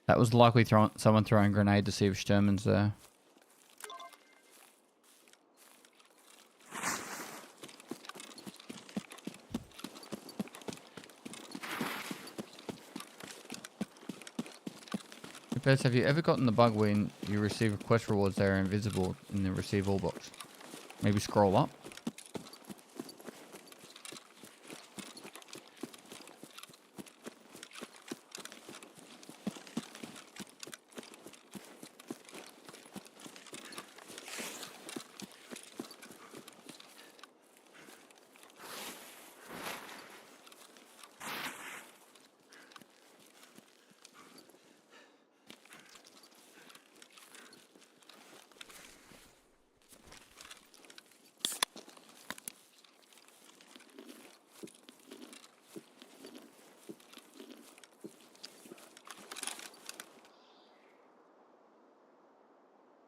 That was likely someone throwing a grenade to see if Sturman's there. Bess, have you ever gotten the bug when you receive quest rewards that are invisible in the receive all box? Maybe scroll up.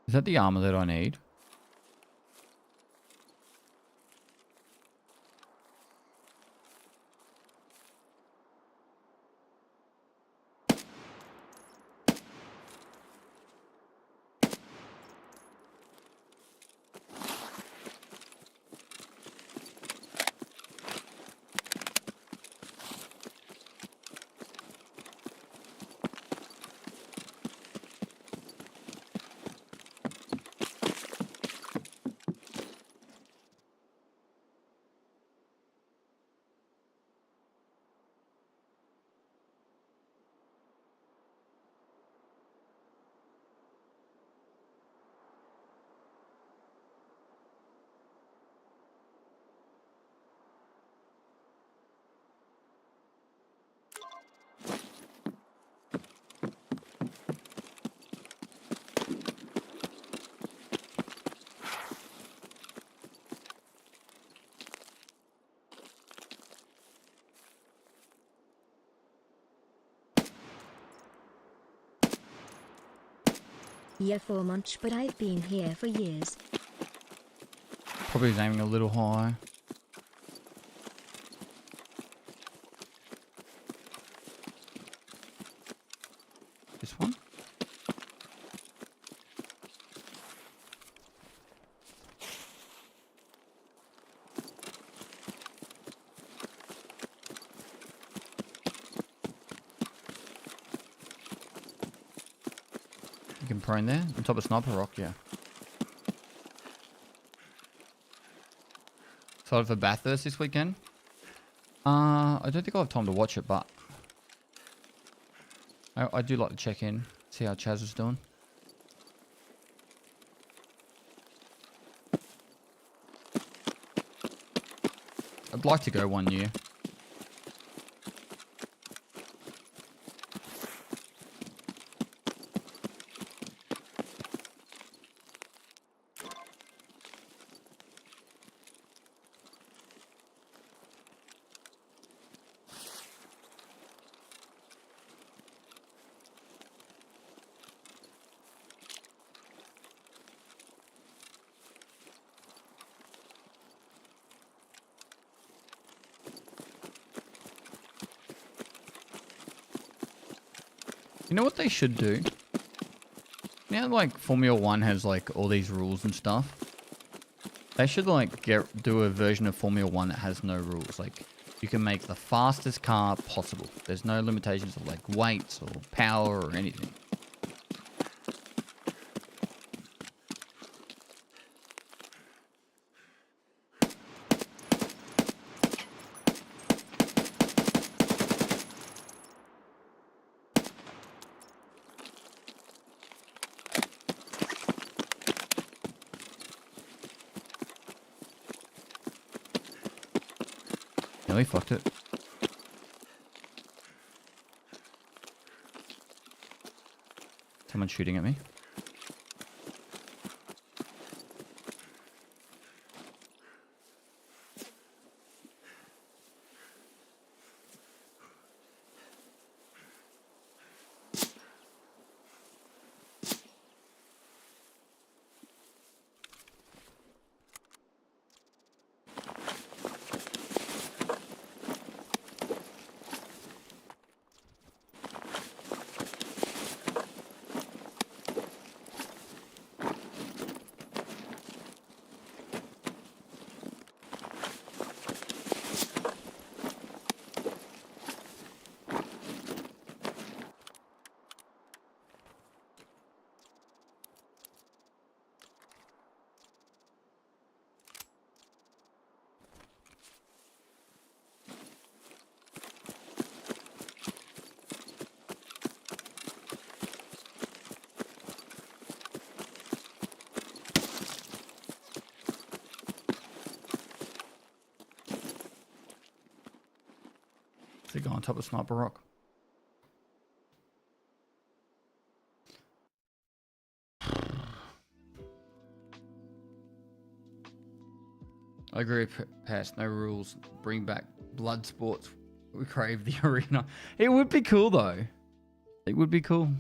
Is that the armor that I need? Yeah, 4 months, but I've been here for years. Probably was aiming a little high. This one? You can prone there on top of Sniper Rock, yeah. Excited for Bathurst this weekend? I don't think I'll have time to watch it, but I do like to check in, see how Chaz is doing. I'd like to go one year. You know what they should do? Now, like, Formula 1 has, like, all these rules and stuff. They should, like, do a version of Formula 1 that has no rules. Like, you can make the fastest car possible. There's no limitations of, like, weights or power or anything. Nearly fucked it. Someone's shooting at me. They go on top of Sniper Rock. I agree, Pass. No rules. Bring back blood sports. We crave the arena. It would be cool, though. It would be cool.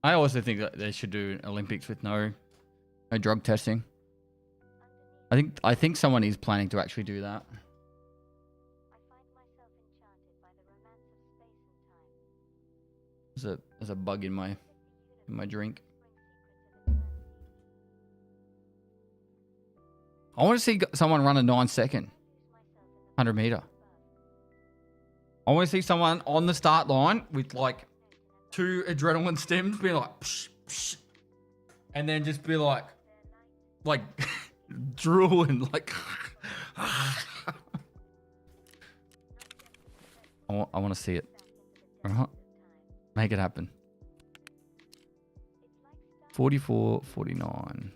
I also think that they should do Olympics with no drug testing. I think someone is planning to actually do that. There's a bug in my drink. I want to see someone run a 9-second 100 meter. I want to see someone on the start line with like 2 adrenaline stems being like psh, psh, and then just be like drooling like I want to see it. All right. Make it happen. 44, 49.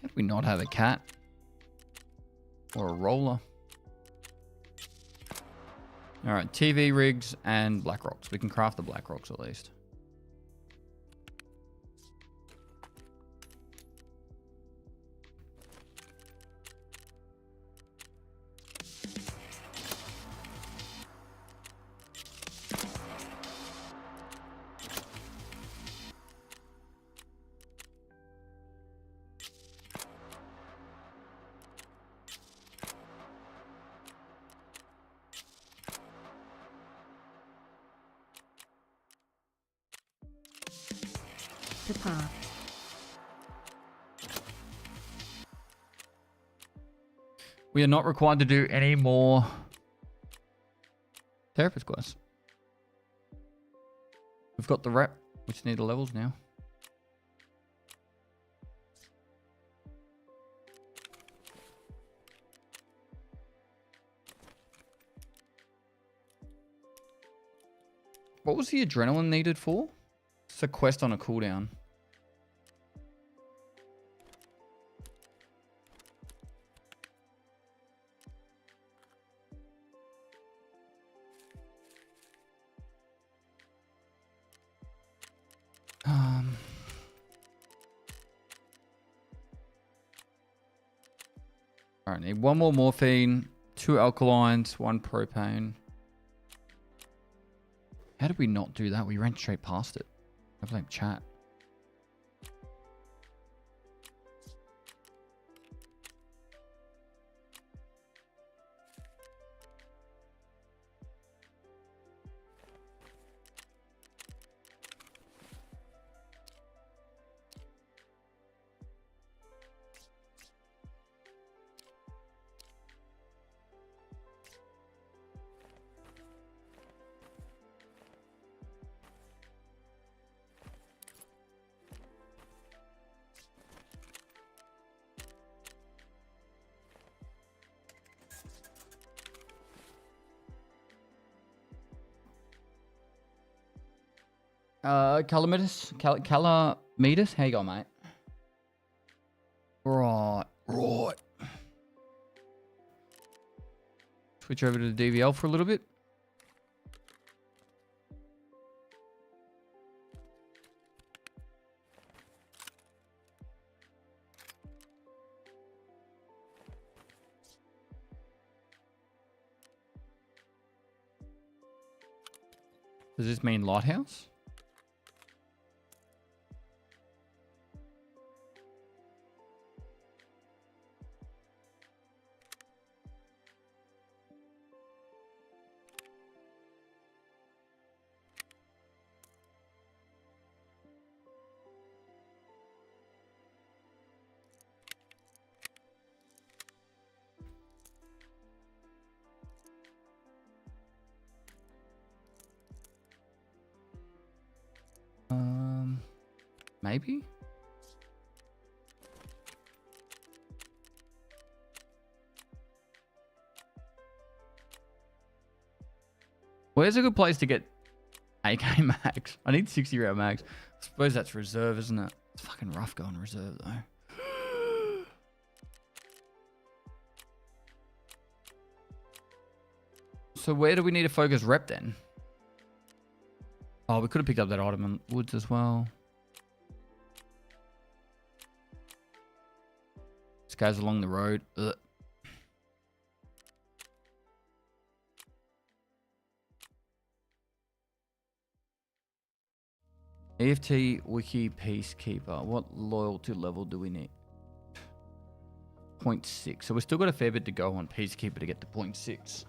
How do we not have a cat? Or a roller? Alright, TV rigs and black rocks. We can craft the black rocks at least. The path. We are not required to do any more therapist quests. We've got the rep. We just need the levels now. What was the adrenaline needed for? It's a quest on a cooldown. All right, need 1 more morphine, 2 alkalines, 1 propane. How did we not do that? We ran straight past it. I blame chat. Calamitas? How you going, mate? Right. Switch over to the DVL for a little bit. Does this mean lighthouse? Maybe? Where's a good place to get AK mags? I need 60 round mags. I suppose that's reserve, isn't it? It's fucking rough going reserve though. So where do we need to focus rep then? Oh, we could have picked up that item in woods as well. This guy's along the road. Ugh. EFT Wiki Peacekeeper. What loyalty level do we need? 0.6. So we've still got a fair bit to go on Peacekeeper to get to 0.6.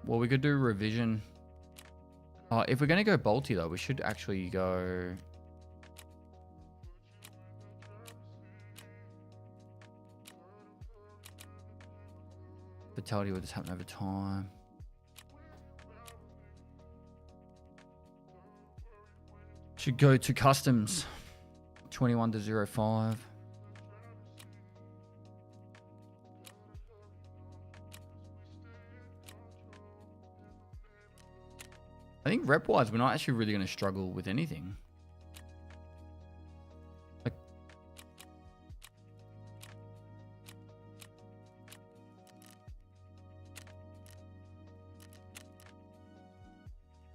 Well, we could do revision. If we're going to go bolty though, we should actually go... Fatality will just happen over time. Should go to customs. 21 to 05. I think rep wise, we're not actually really going to struggle with anything. Like,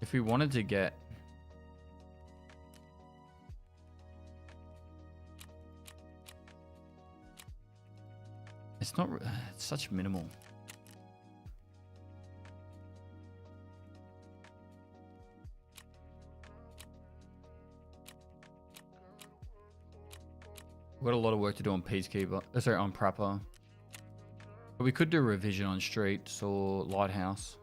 if we wanted to get it's not, it's such minimal. We've got a lot of work to do on Peacekeeper. Sorry, on Prapper. But we could do revision on Streets or Lighthouse.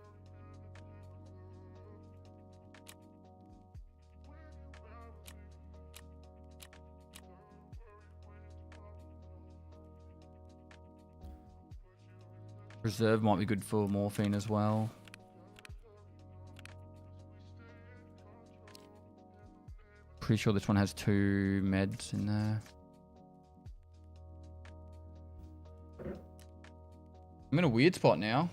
Reserve might be good for morphine as well. Pretty sure this one has 2 meds in there. I'm in a weird spot now.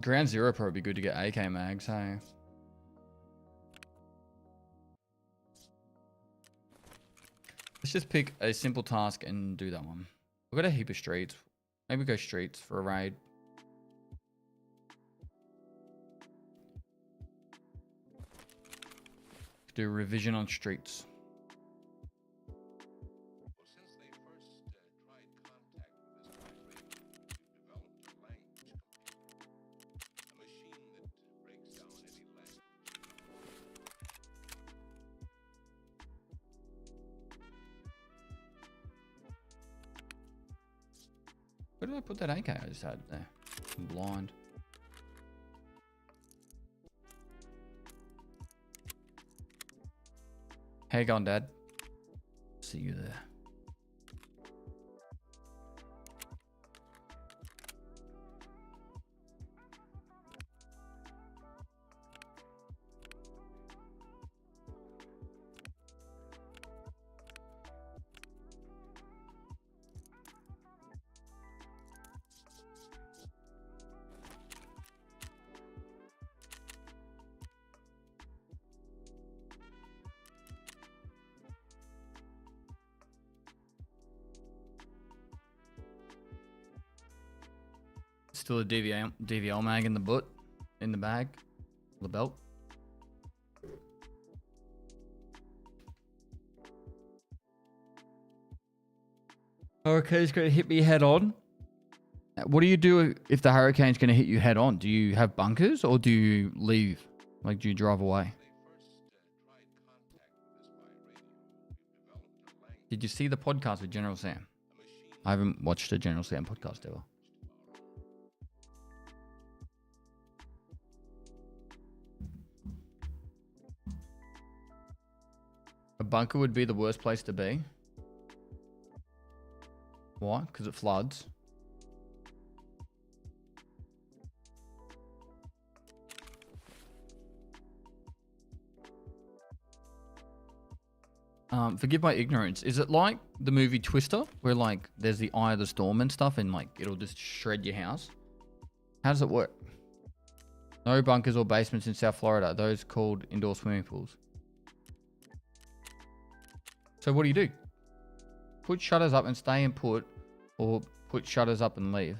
Ground Zero probably be good to get AK mags, hey? Let's just pick a simple task and do that one. We've got a heap of streets. Maybe go streets for a raid. Do revision on streets. Where did I put that AK I just had there? I'm blind. How you going, Dad? See you there. Still a DVL mag in the butt, in the bag, the belt. Hurricane's going to hit me head on. What do you do if the hurricane's going to hit you head on? Do you have bunkers or do you leave? Like, do you drive away? Did you see the podcast with General Sam? I haven't watched a General Sam podcast ever. A bunker would be the worst place to be. Why? Because it floods. Forgive my ignorance. Is it like the movie Twister, where like there's the eye of the storm and stuff, and like it'll just shred your house? How does it work? No bunkers or basements in South Florida. Those called indoor swimming pools. So what do? Put shutters up and stay and put, or put shutters up and leave?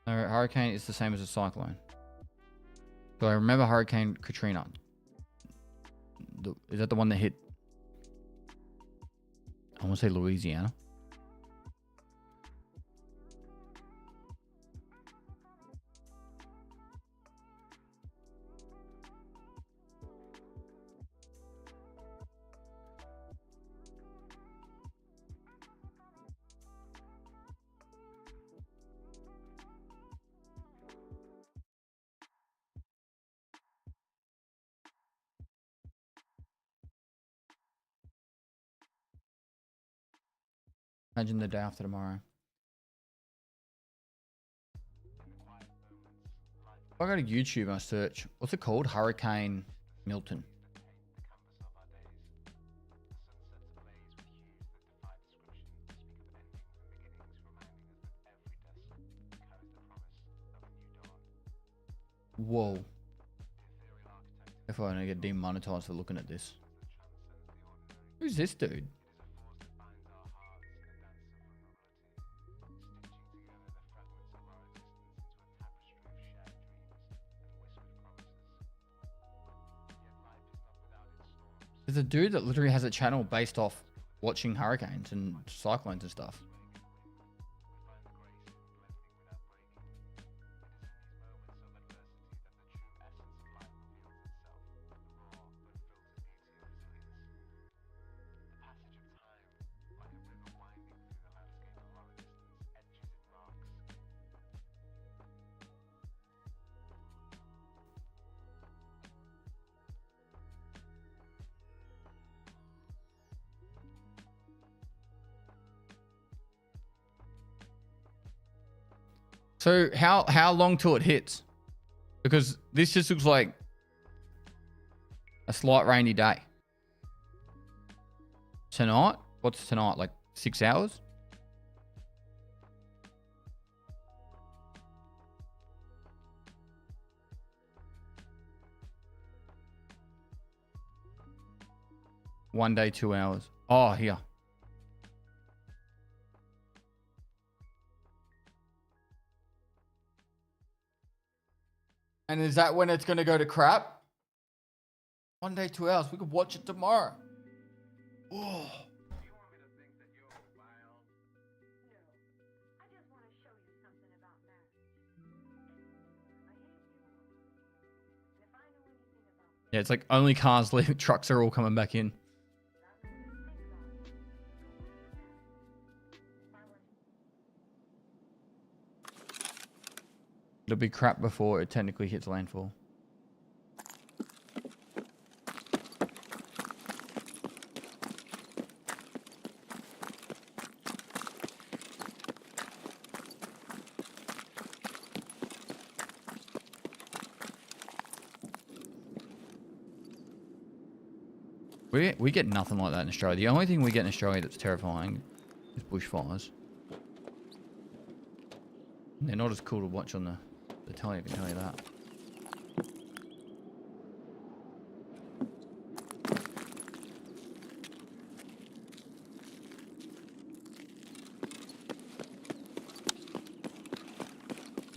No, hurricane is the same as a cyclone. So I remember Hurricane Katrina. Is that the one that hit? I want to say Louisiana. Imagine the day after tomorrow. If I go to YouTube and I search, what's it called? Hurricane Milton. Whoa. If I don't get demonetized for looking at this. Who's this dude? There's a dude that literally has a channel based off watching hurricanes and cyclones and stuff. So how long till it hits? Because this just looks like a slight rainy day. Tonight? What's tonight? Like 6 hours? One day, 2 hours. Oh, here. And is that when it's going to go to crap? 1 day, 2 hours. We could watch it tomorrow. Oh. Yeah, it's like only cars leave. Trucks are all coming back in. It'll be crap before it technically hits landfall. We get nothing like that in Australia. The only thing we get in Australia that's terrifying is bushfires. They're not as cool to watch on the telly, I can tell you that.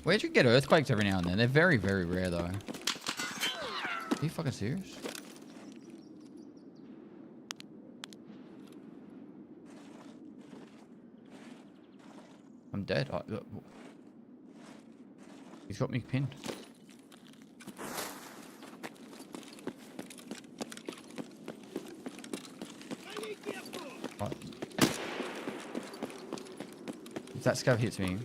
Where'd you get earthquakes every now and then? They're very, very rare though. Are you fucking serious? I'm dead. He's got me pinned. Right. If that scav hits me.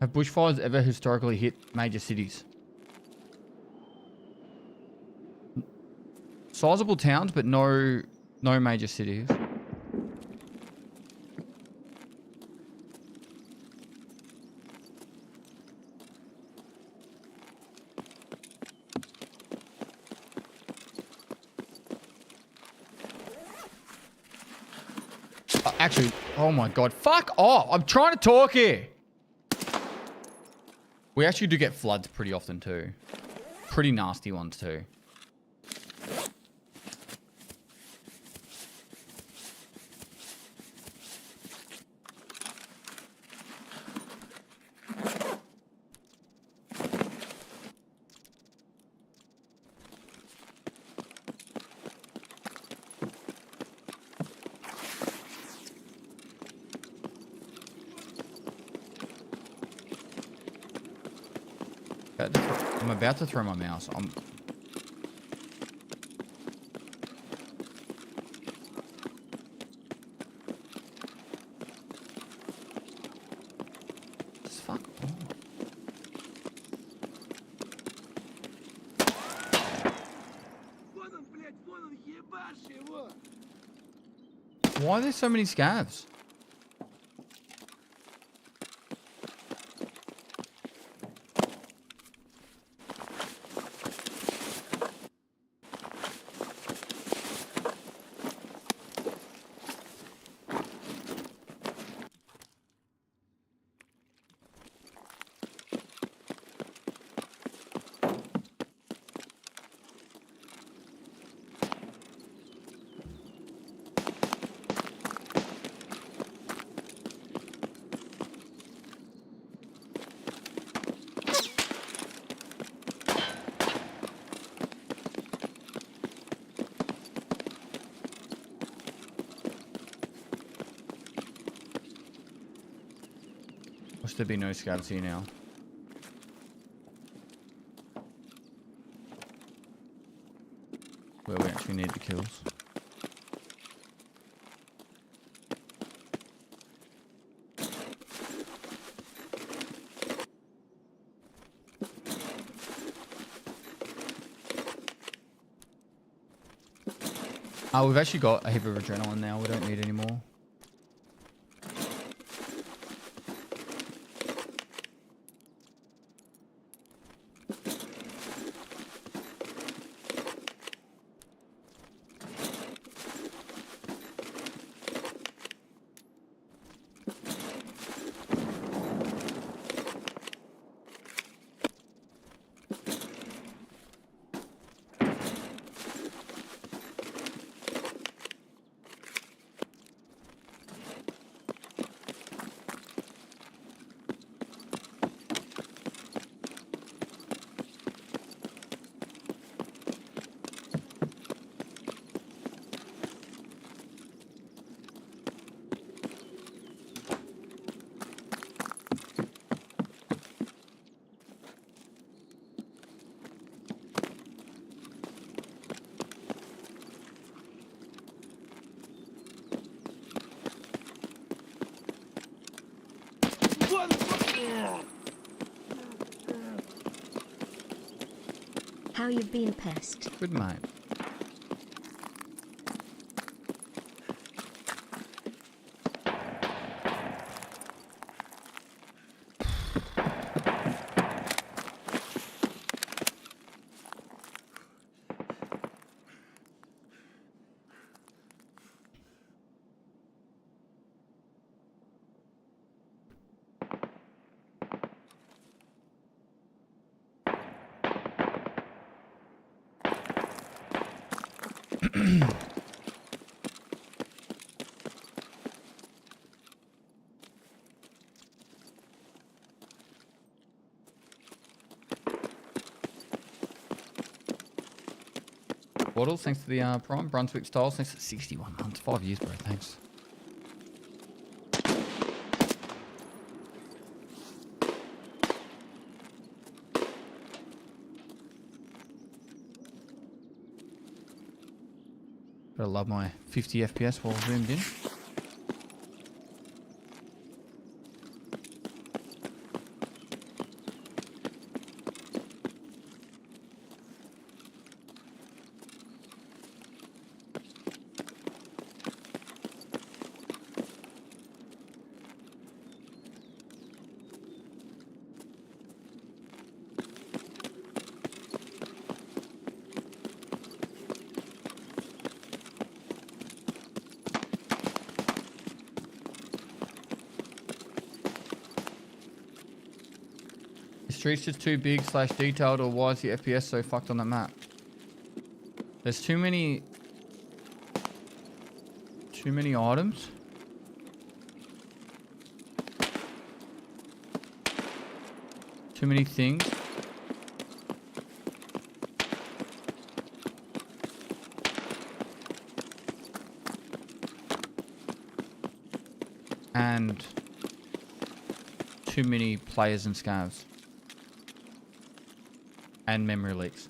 Have bushfires ever historically hit major cities? Sizable towns, but no major cities. Actually, oh my god, fuck off! I'm trying to talk here. We actually do get floods pretty often too. Pretty nasty ones too. I'm about to throw my mouse. Just fuck off. Why are there so many scavs? There be no scouts here now. Where we actually need the kills. Oh, we've actually got a heap of adrenaline now. We don't need any more. How you been, Pest? Good, mate. Waddles, thanks to the Prime. Brunswick Styles, thanks to 61 months. 5 years, bro. Thanks. Gotta love my 50 FPS while zoomed in. streets just too big / detailed, or why is the FPS so fucked on the map? There's too many items. Too many things. And too many players and scavs. And memory leaks.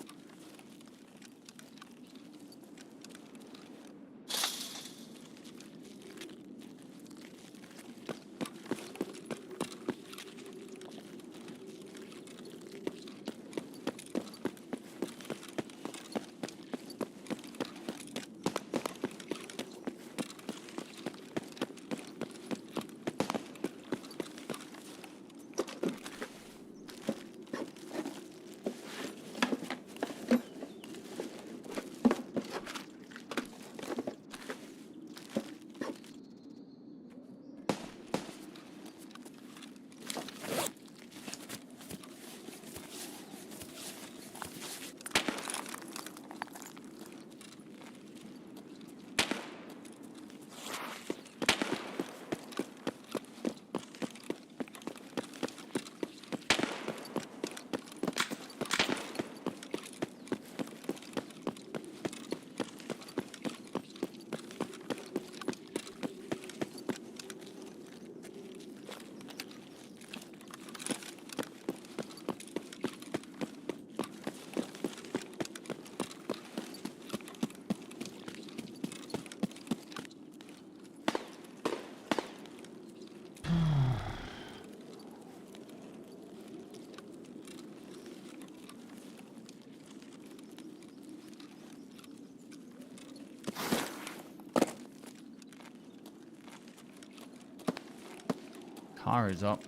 Car is up.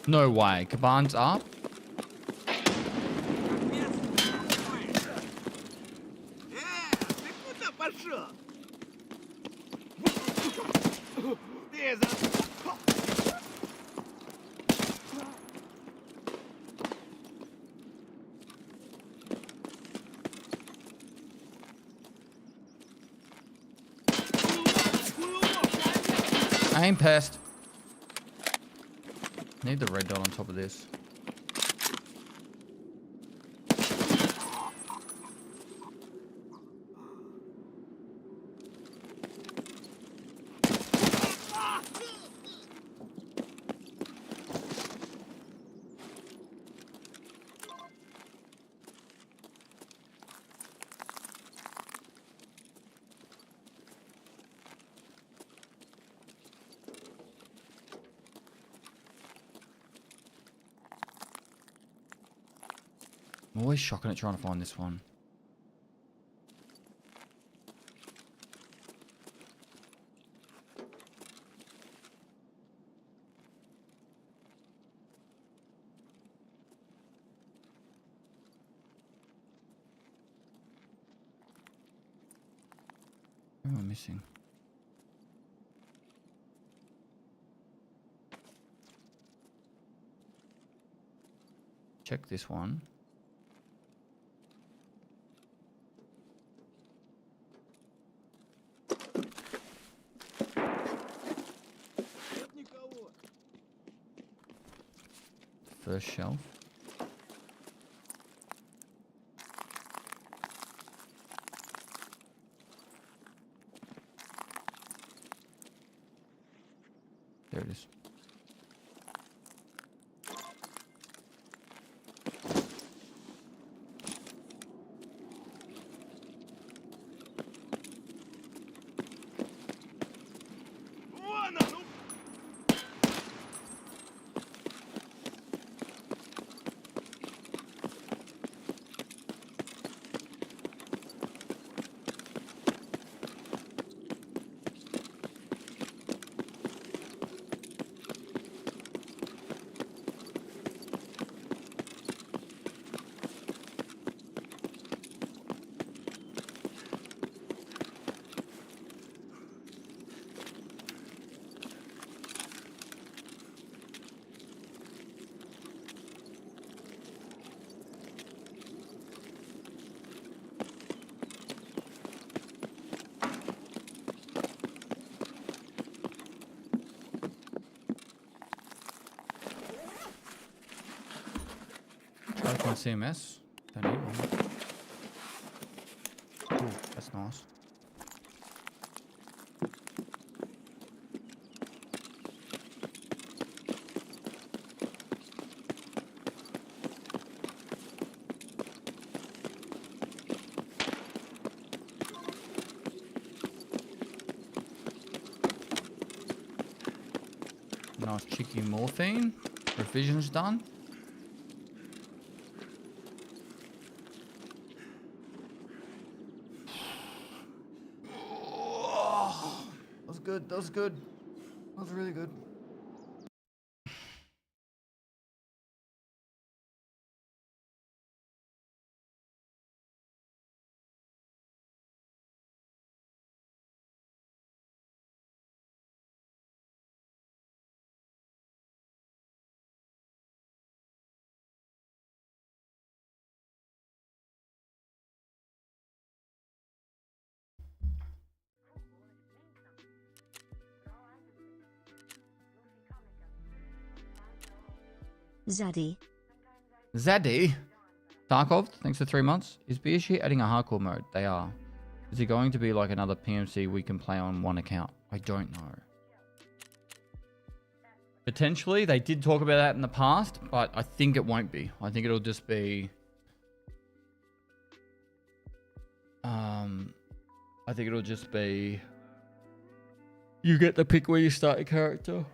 No way. Kaban's up? I ain't pissed. Need the red dot on top of this. I'm always shocking at trying to find this one. What am I missing? Check this one. First shelf. There it is. CMS. Don't need one. Ooh, that's nice. Nice cheeky morphine. Revision's done. That was good. That was good. That was really good. Zaddy. Zaddy? Tarkov, thanks for 3 months. Is BSG adding a hardcore mode? They are. Is it going to be like another PMC we can play on one account? I don't know. Potentially, they did talk about that in the past, but I think it won't be. I think it'll just be... I think it'll just be... You get to pick where you start your character.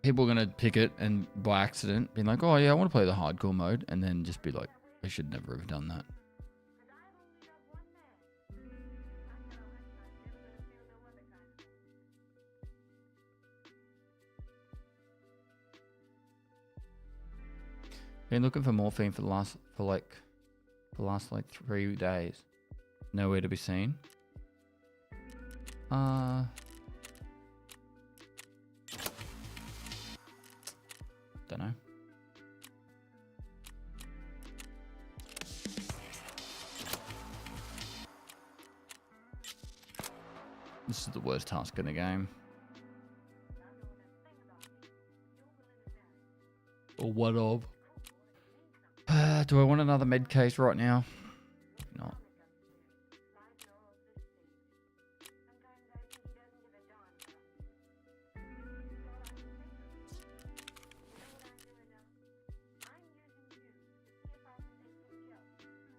People are going to pick it and by accident be like, oh yeah, I want to play the hardcore mode. And then just be like, I should never have done that. Been looking for morphine for the last like 3 days. Nowhere to be seen. Don't know. This is the worst task in the game. Or what of? Do I want another med case right now? No.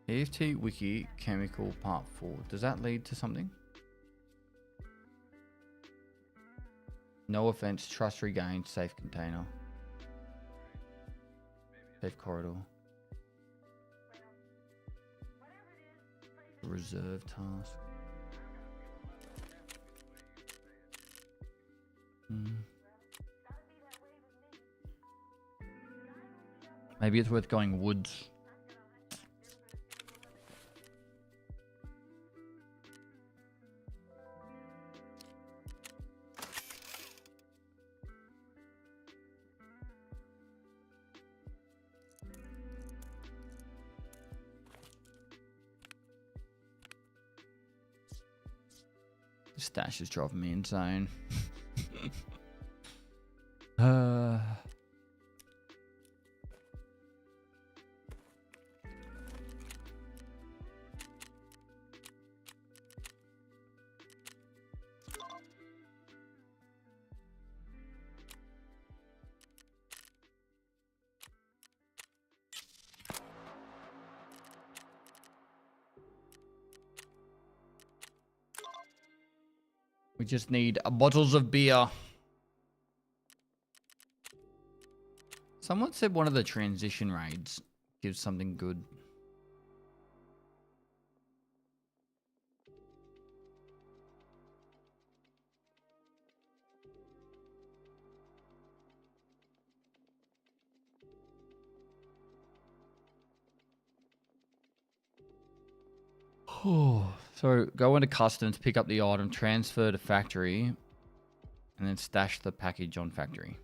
EFT Wiki Chemical Part 4. Does that lead to something? No offense, trust regained, safe container. Safe corridor. Reserve task. Maybe it's worth going woods. Stash is driving me insane. We just need bottles of beer. Someone said one of the transition raids gives something good. So go into customs, pick up the item, transfer to factory, and then stash the package on factory.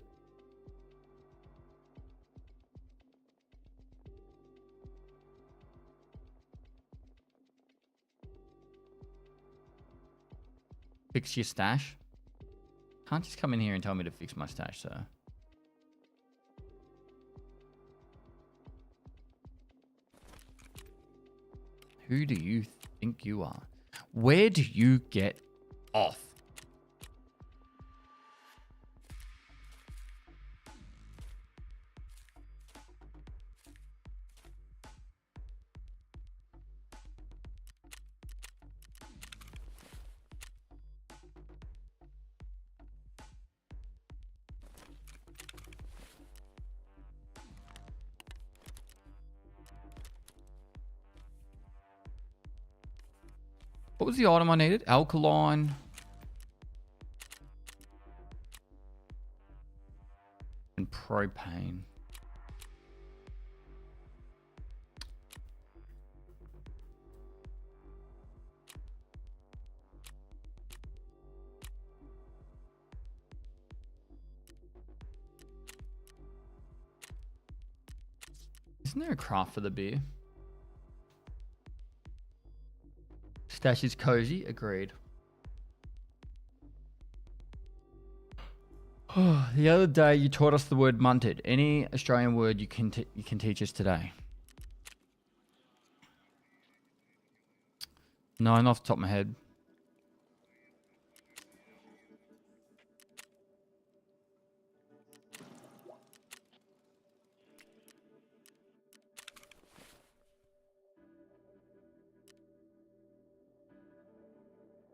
Fix your stash? Can't just come in here and tell me to fix my stash, sir. Who do you think you are? Where do you get off? What was the item I needed? Alkaline. And propane. Isn't there a craft for the beer? Stash is cozy. Agreed. The other day you taught us the word munted. Any Australian word you can teach us today? No, not off the top of my head.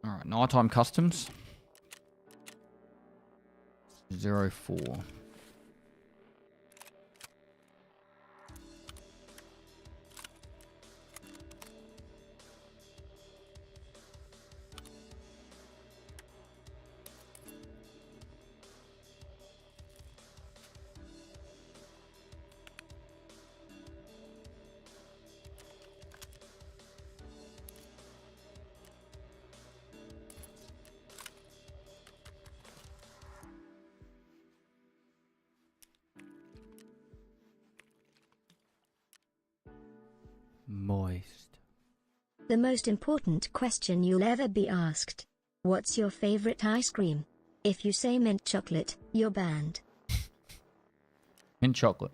All right, nighttime customs. 04. Moist. The most important question you'll ever be asked. What's your favorite ice cream? If you say mint chocolate, you're banned. Mint chocolate.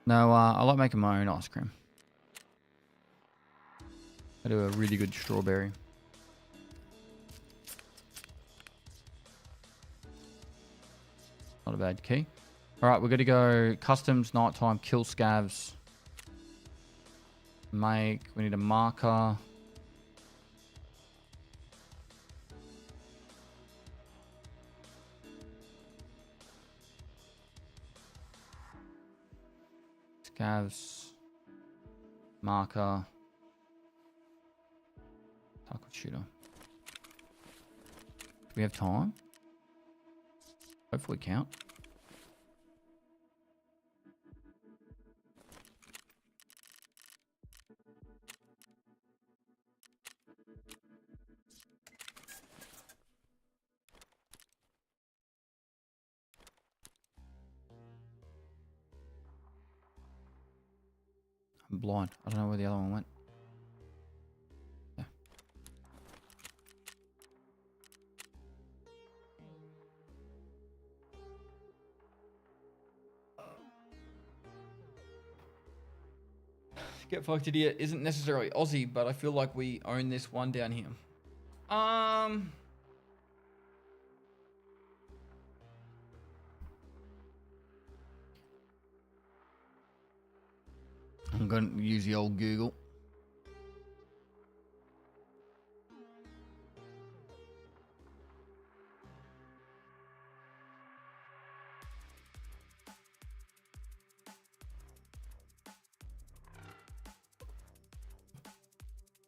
No, I like making my own ice cream. I do a really good strawberry. Not a bad key. All right, we're going to go customs, nighttime, kill scavs. We need a marker. Scavs. Marker. Tarkov shooter. Do we have time? Hopefully count. I'm blind. I don't know where the other one went. Yeah. Get fucked idiot isn't necessarily Aussie, but I feel like we own this one down here. I'm going to use the old Google.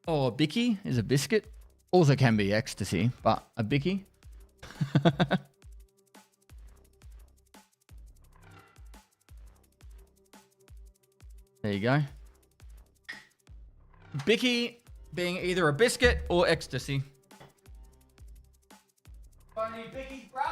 Oh, a bicky is a biscuit. Also can be ecstasy, but a bicky. There you go. Bicky being either a biscuit or ecstasy. I need bickies, bro.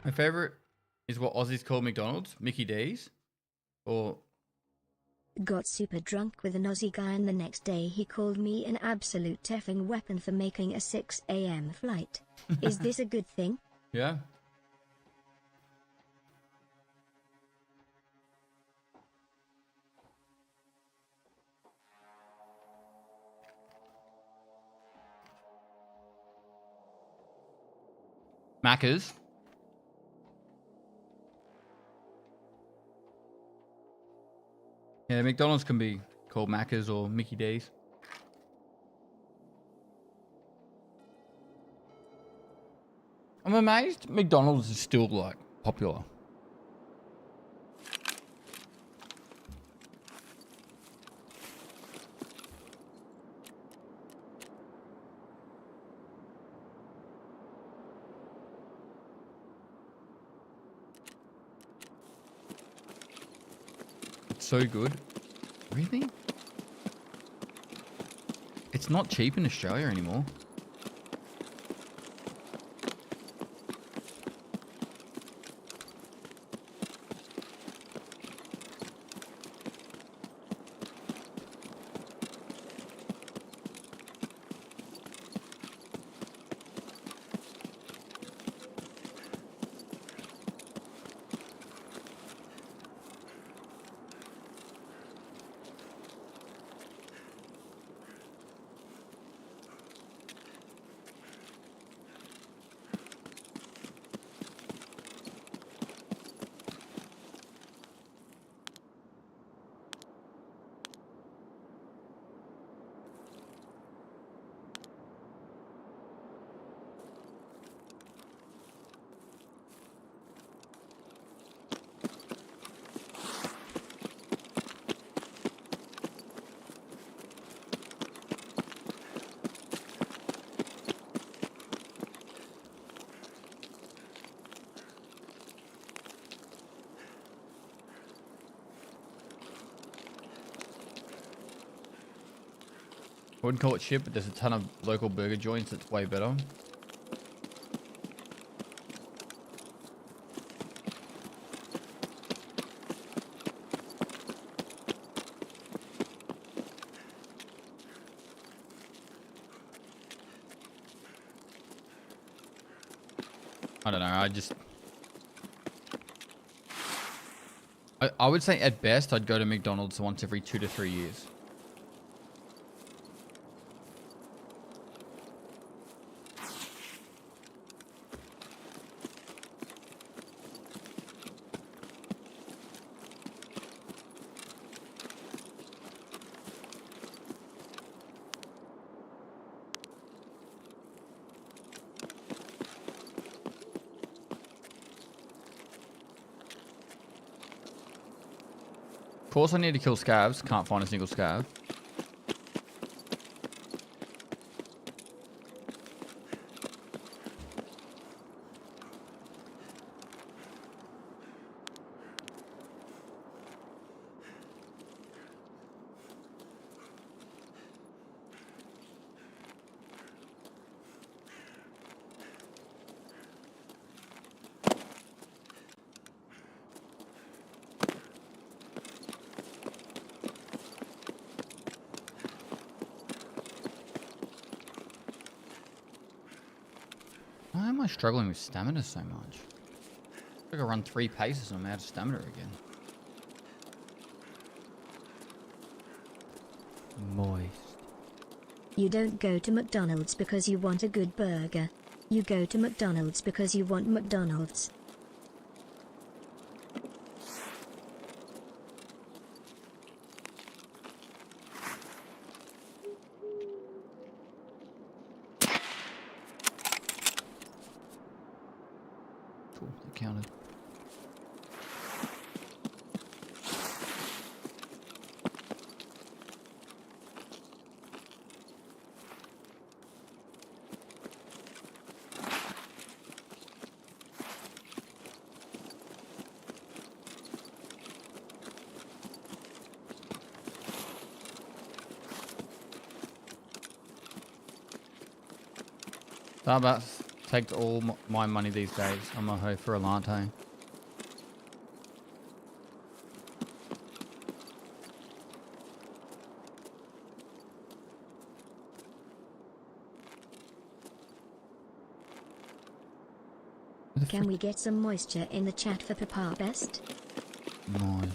My favorite is what Aussies call McDonald's, Mickey D's, or Got super drunk with an Aussie guy and the next day he called me an absolute effing weapon for making a 6 a.m. flight. Is this a good thing? yeah. Macca's. Yeah, McDonald's can be called Macca's or Mickey D's. I'm amazed McDonald's is still like popular. It's so good. Really? It's not cheap in Australia anymore. I wouldn't call it shit, but there's a ton of local burger joints that's way better. I don't know, I would say at best I'd go to McDonald's once every 2 to 3 years. Of course I need to kill scavs. Can't find a single scav. Why am I struggling with stamina so much? I gotta run 3 paces and I'm out of stamina again. Moist. You don't go to McDonald's because you want a good burger. You go to McDonald's because you want McDonald's. Cool, that counted. takes all my money these days. I'm a hoe for a latte. Can we get some moisture in the chat for Papa Best? Nice.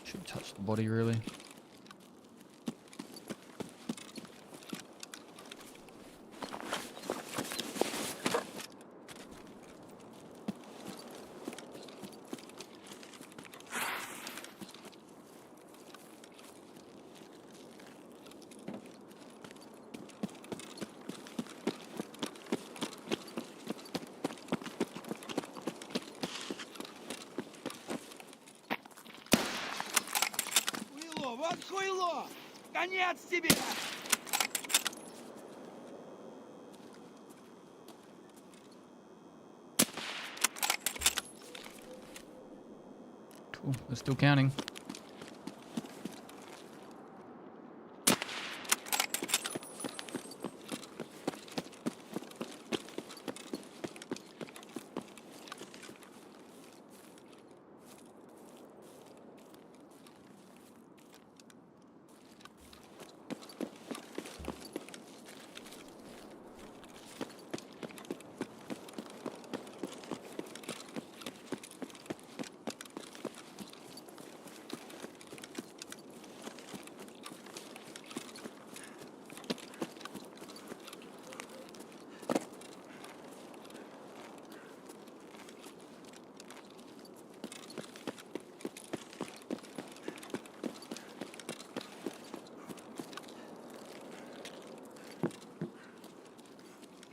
Should touch the body really. Cool. They're still counting.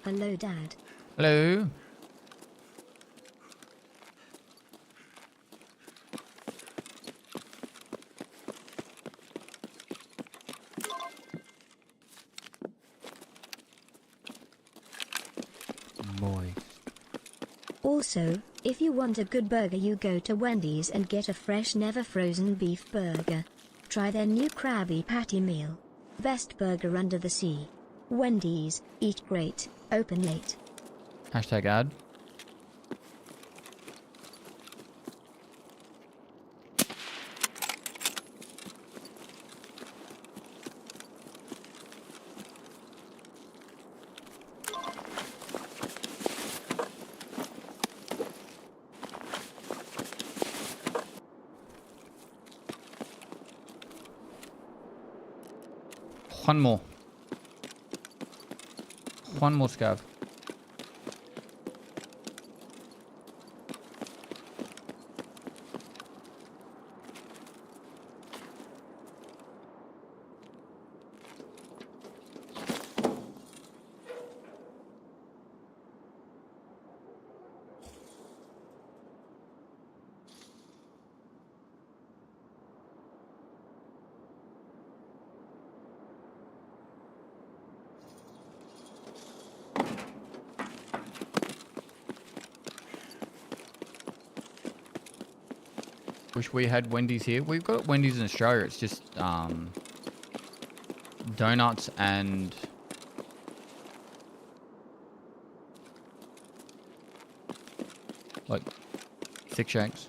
Hello, Dad. Hello. Boy. Also, if you want a good burger, you go to Wendy's and get a fresh, never frozen beef burger. Try their new Krabby Patty meal. Best burger under the sea. Wendy's, eat great, open late. Hashtag ad. One more. One more scav. Wish we had Wendy's here. We've got Wendy's in Australia. It's just donuts and like thick shakes.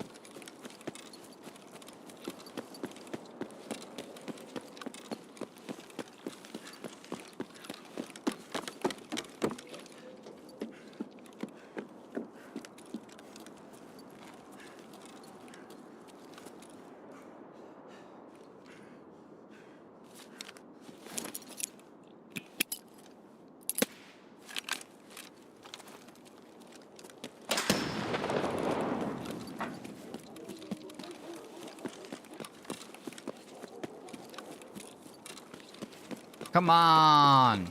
Come on.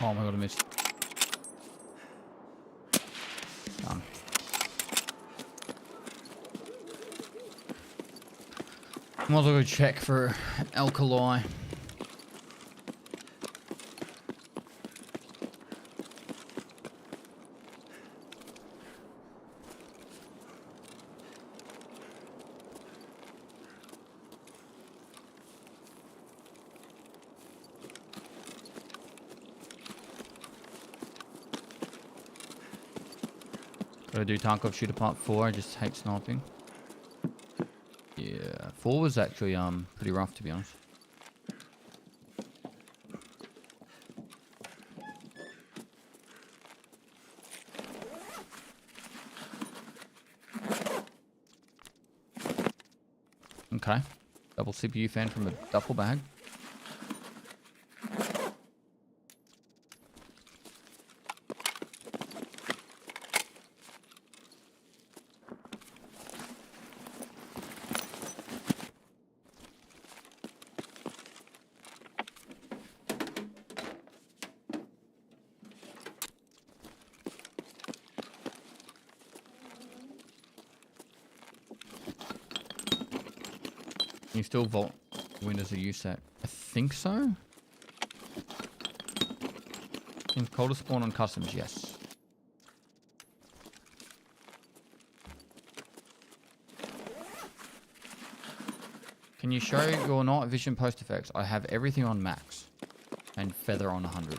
Oh my god, I missed. Done. Might as well go check for alkali. Gotta do Tarkov Shooter Part 4, I just hate sniping. Yeah, 4 was actually pretty rough, to be honest. Okay, double CPU fan from a duffel bag. Can you still vault Windows are set? I think so. In colder spawn on customs, yes. Can you show your night vision post effects? I have everything on max and feather on 100.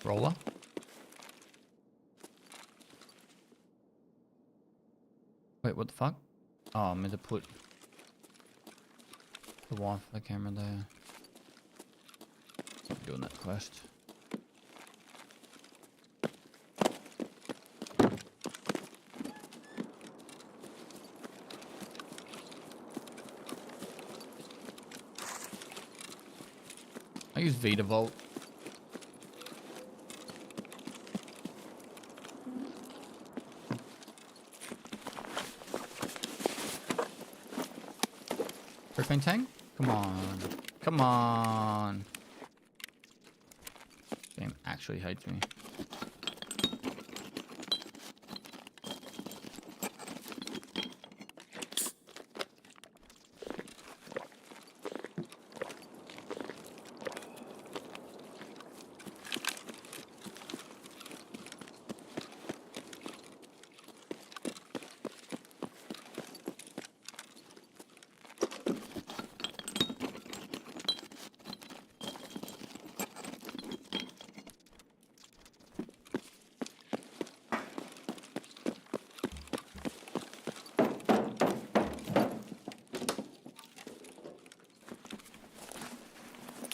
Roller. Wait, what the fuck? Oh, I meant to put the Wi-Fi camera there. I'm doing that quest. I use Vita Vault. Propane tank? Come on. Come on. Game actually hates me.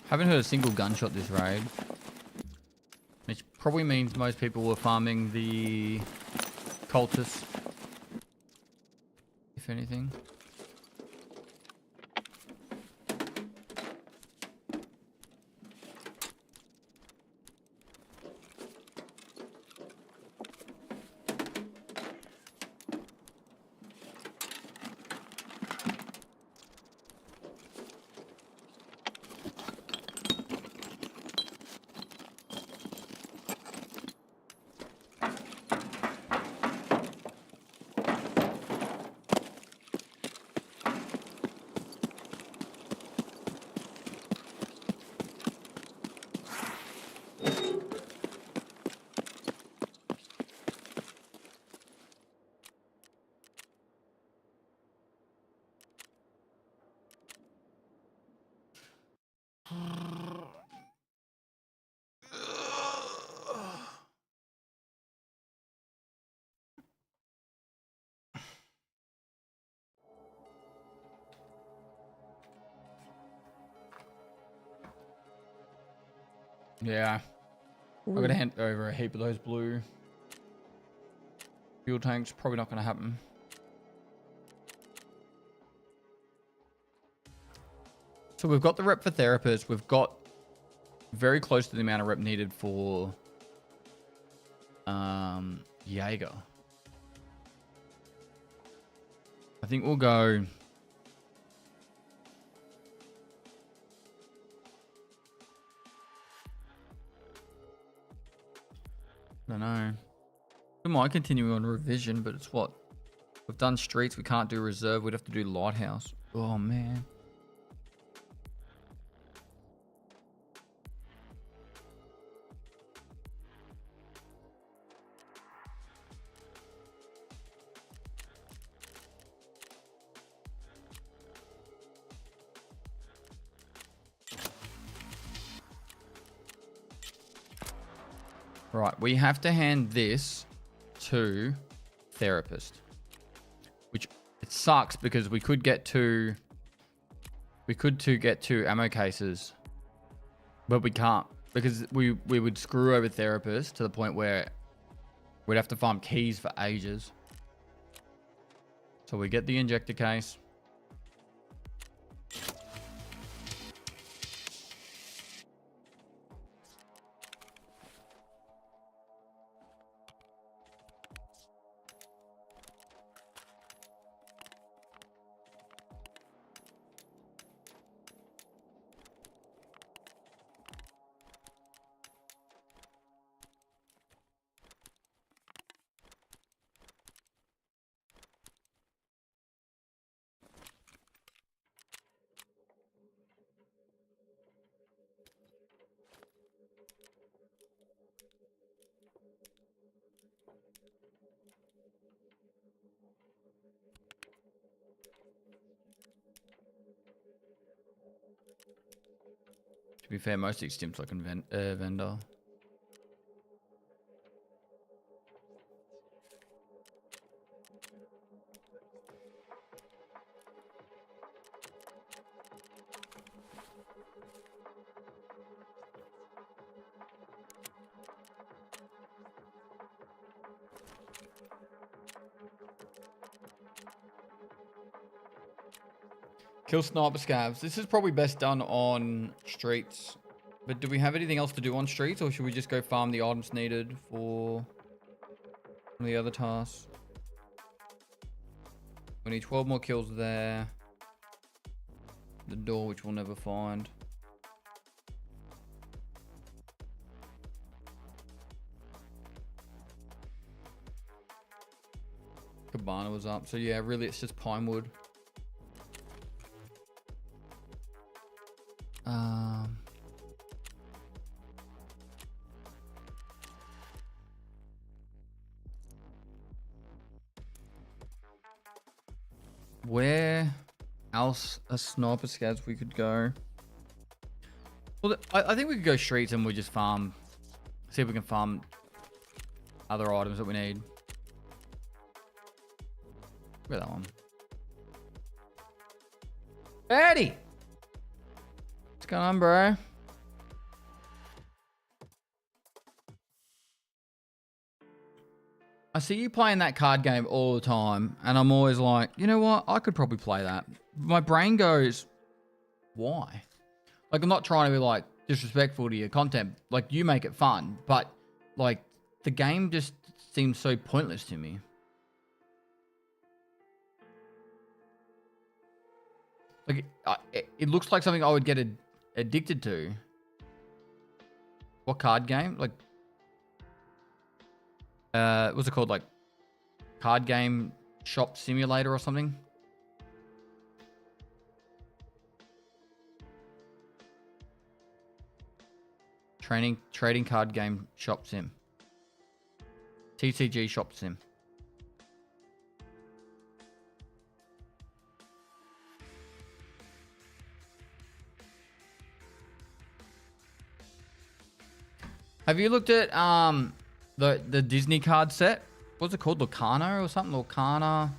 Haven't heard a single gunshot this raid. Which probably means most people were farming the cultists. If anything. Yeah. I'm going to hand over a heap of those blue fuel tanks. Probably not going to happen. So we've got the rep for therapists. We've got very close to the amount of rep needed for Jaeger. I think we'll go... I don't know. We might continue on revision, but it's what? We've done streets. We can't do reserve. We'd have to do lighthouse. Oh, man. Right, we have to hand this to therapist, which it sucks because we could get two ammo cases, but we can't because we would screw over therapist to the point where we'd have to farm keys for ages. So we get the injector case. To be fair, most of these stimps like vendor. Kill sniper scavs. This is probably best done on streets. But do we have anything else to do on streets, or should we just go farm the items needed for one of the other tasks? We need 12 more kills there. The door, which we'll never find. Cabana was up. So yeah, really it's just Pinewood. Where else are sniper scavs we could go? Well, I think we could go streets and we'll just farm. See if we can farm other items that we need. Look at that one. Eddie! What's going on, bro? I see you playing that card game all the time, and I'm always like, you know what? I could probably play that. My brain goes, why? Like, I'm not trying to be, like, disrespectful to your content. Like, you make it fun, but, like, the game just seems so pointless to me. Like, it looks like something I would get addicted to. What card game? Like, what's it called? Like, card game shop simulator or something? Trading card game shop sim. TCG shop sim. Have you looked at the Disney card set? What's it called? Lucana or something? Lucana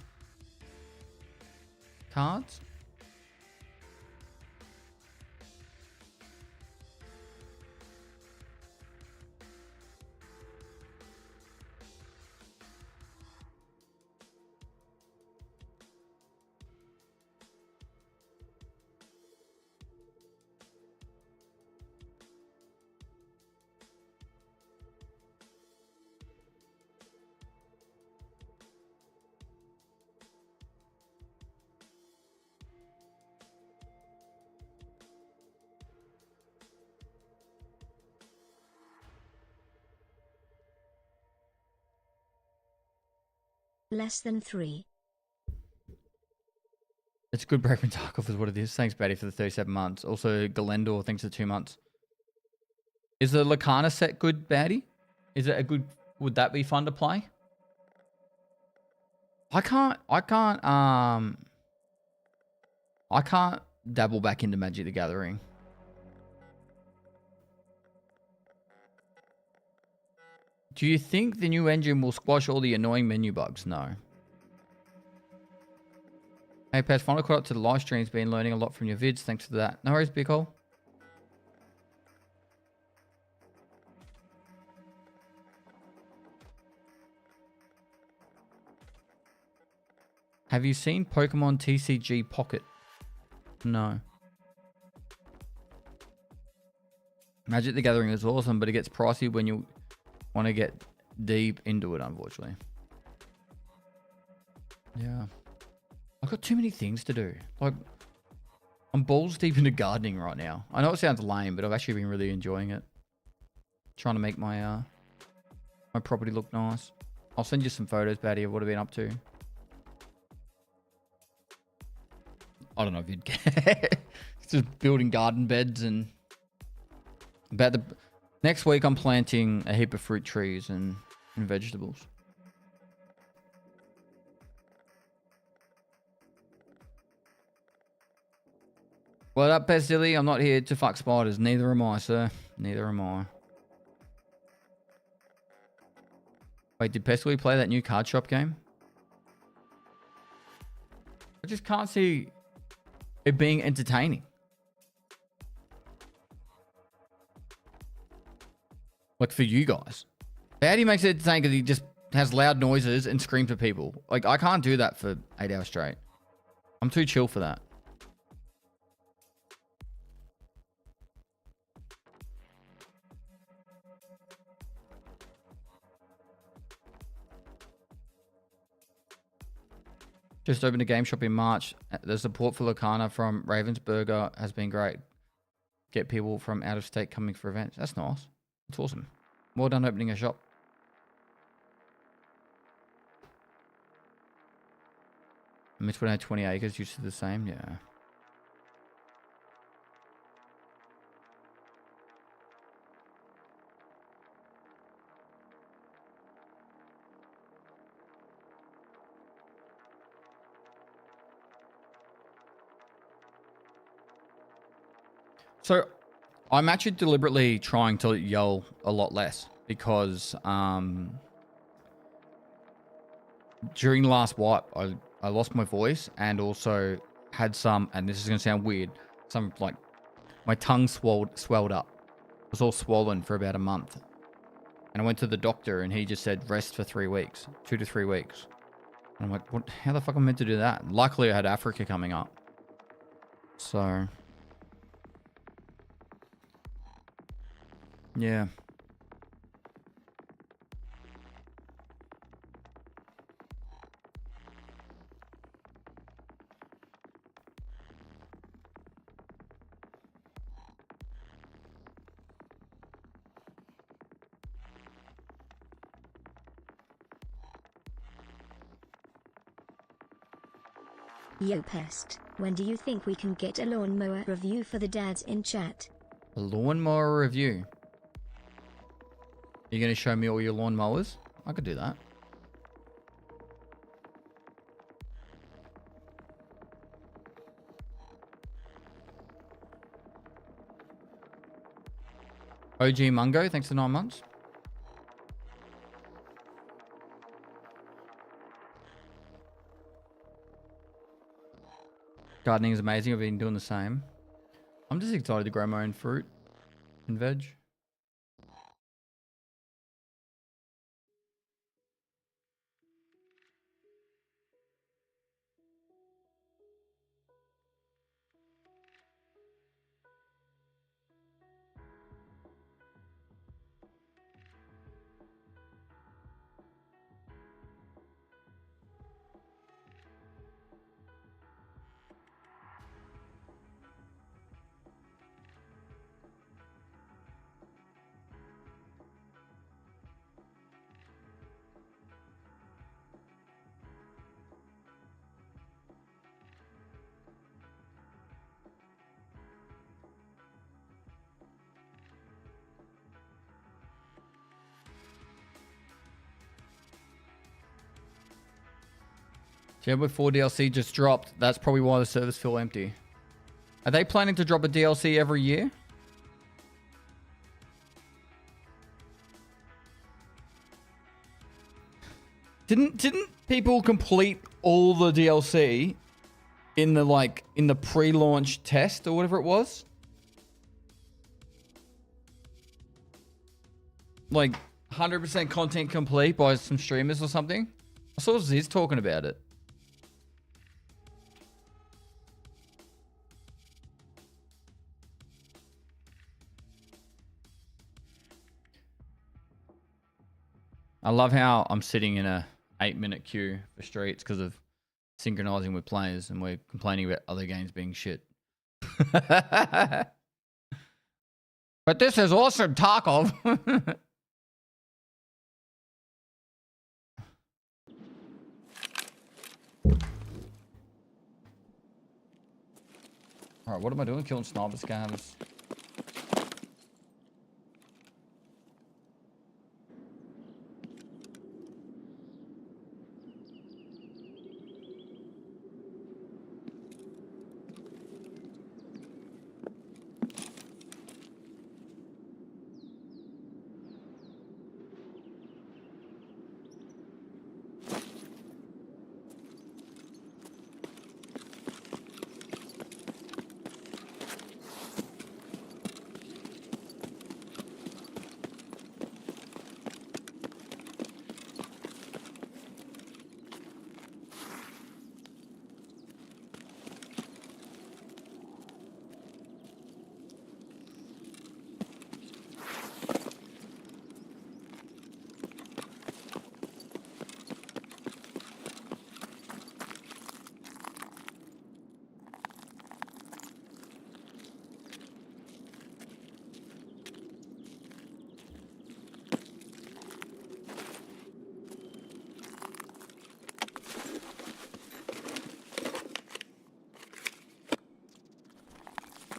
cards? Less than 3. It's a good break from Tarkov is what it is. Thanks, Betty, for the 37 months. Also, Galendor, thanks for 2 months. Is the Lacana set good, Baddie? Is it a good... Would that be fun to play? I can't dabble back into Magic the Gathering. Do you think the new engine will squash all the annoying menu bugs? No. Hey, Pest, finally caught up to the live streams. Been learning a lot from your vids. Thanks for that. No worries, Big Hole. Have you seen Pokemon TCG Pocket? No. Magic the Gathering is awesome, but it gets pricey when you want to get deep into it, unfortunately. Yeah. I've got too many things to do. Like, I'm balls deep into gardening right now. I know it sounds lame, but I've actually been really enjoying it. Trying to make my my property look nice. I'll send you some photos, Batty, of what I've been up to. I don't know if you'd care. Just building garden beds and about the next week I'm planting a heap of fruit trees and vegetables. What up, Pestily? I'm not here to fuck spiders. Neither am I, sir. Neither am I. Wait, did Pestily play that new card shop game? I just can't see it being entertaining. Like for you guys. Baddy makes it entertaining because he just has loud noises and screams at people. Like, I can't do that for 8 hours straight. I'm too chill for that. Just opened a game shop in March. The support for Lacana from Ravensburger has been great. Get people from out of state coming for events. That's nice. That's awesome. Well done opening a shop. I missed when I had 20 acres, used to the same. Yeah. So I'm actually deliberately trying to yell a lot less because during the last wipe, I lost my voice and also had some, and this is going to sound weird, some like my tongue swelled up. It was all swollen for about a month. And I went to the doctor and he just said rest for 3 weeks, 2 to 3 weeks. And I'm like, what? How the fuck am I meant to do that? Luckily I had Africa coming up. So... yeah. Yo Pest, when do you think we can get a lawnmower review for the dads in chat? A lawnmower review? You're going to show me all your lawnmowers? I could do that. OG Mungo, thanks for 9 months. Gardening is amazing. I've been doing the same. I'm just excited to grow my own fruit and veg. Diablo 4 DLC just dropped. That's probably why the servers feel empty. Are they planning to drop a DLC every year? Didn't people complete all the DLC in the pre-launch test or whatever it was? Like 100% content complete by some streamers or something? I saw Ziz talking about it. I love how I'm sitting in a 8-minute queue for streets because of synchronizing with players and we're complaining about other games being shit. But this is awesome, Tarkov. Alright, what am I doing? Killing sniper scavs.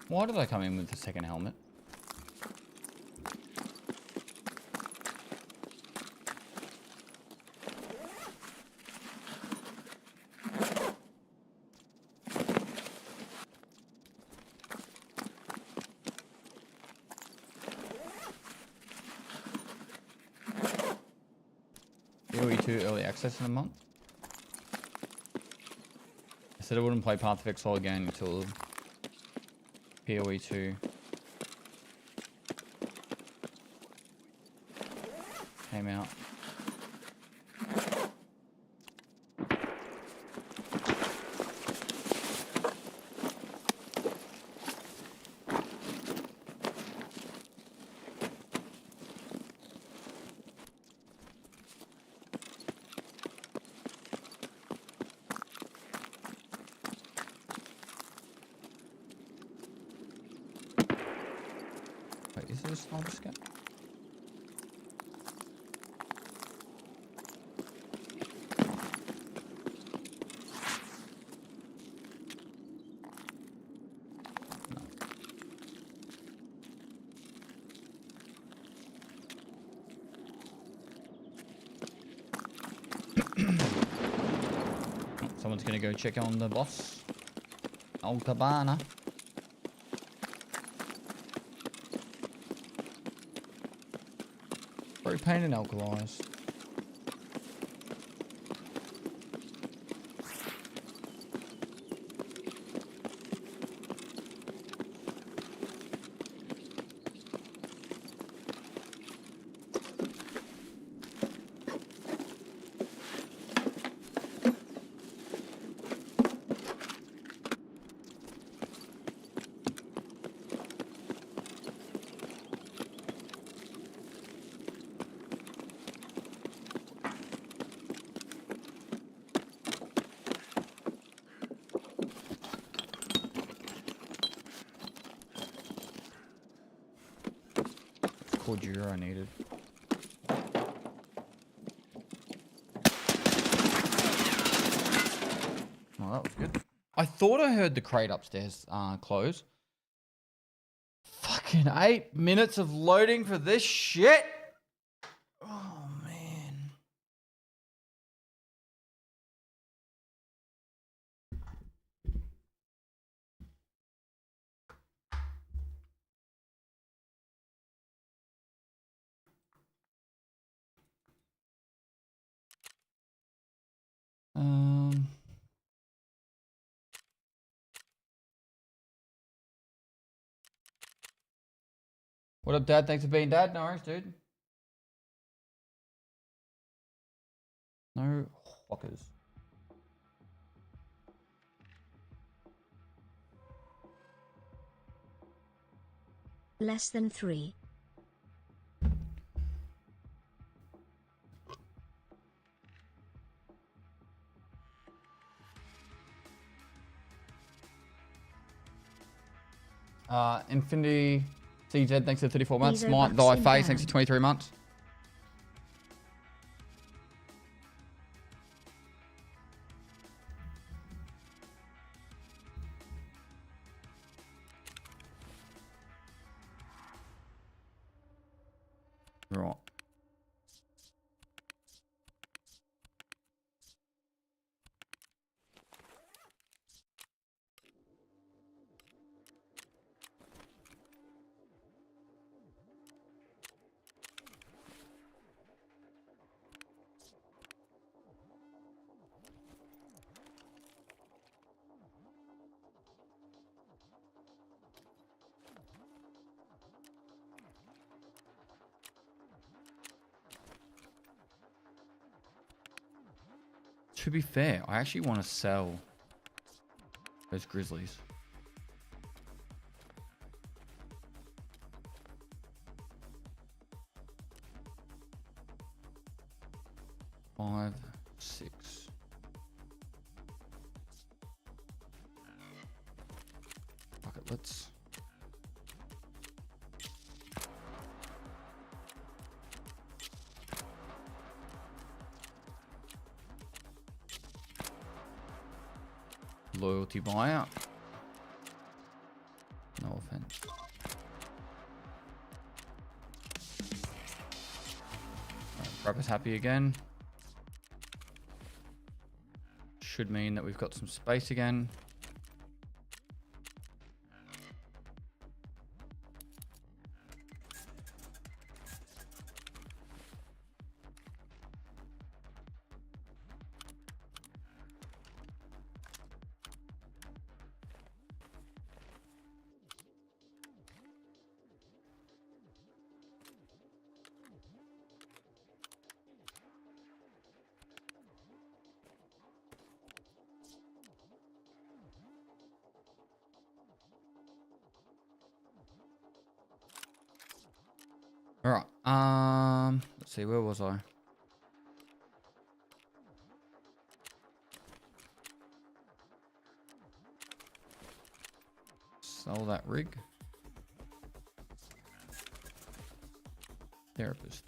Why did I come in with the second helmet? PUE2 early access in a month? I said I wouldn't play Path of Exile again until PUE2 came out. Wait, is there a sniper scout? Someone's gonna go check on the boss. Old Cabana. Propane and alkalized. Cordura I needed. Oh, that was good. I thought I heard the crate upstairs close. Fucking 8 minutes of loading for this shit. What up, Dad? Thanks for being Dad. No worries, dude. No fuckers. Less than 3. Infinity CZ, thanks for 34 months. These are Might bucks Die in Face, thanks pound. for 23 months. Right. To be fair, I actually want to sell those grizzlies. Five, 6. Fuck it, let's... Loyalty buyout. No offense. Grab is happy again. Should mean that we've got some space again. All right. Let's see. Where was I? Sell that rig. Therapist.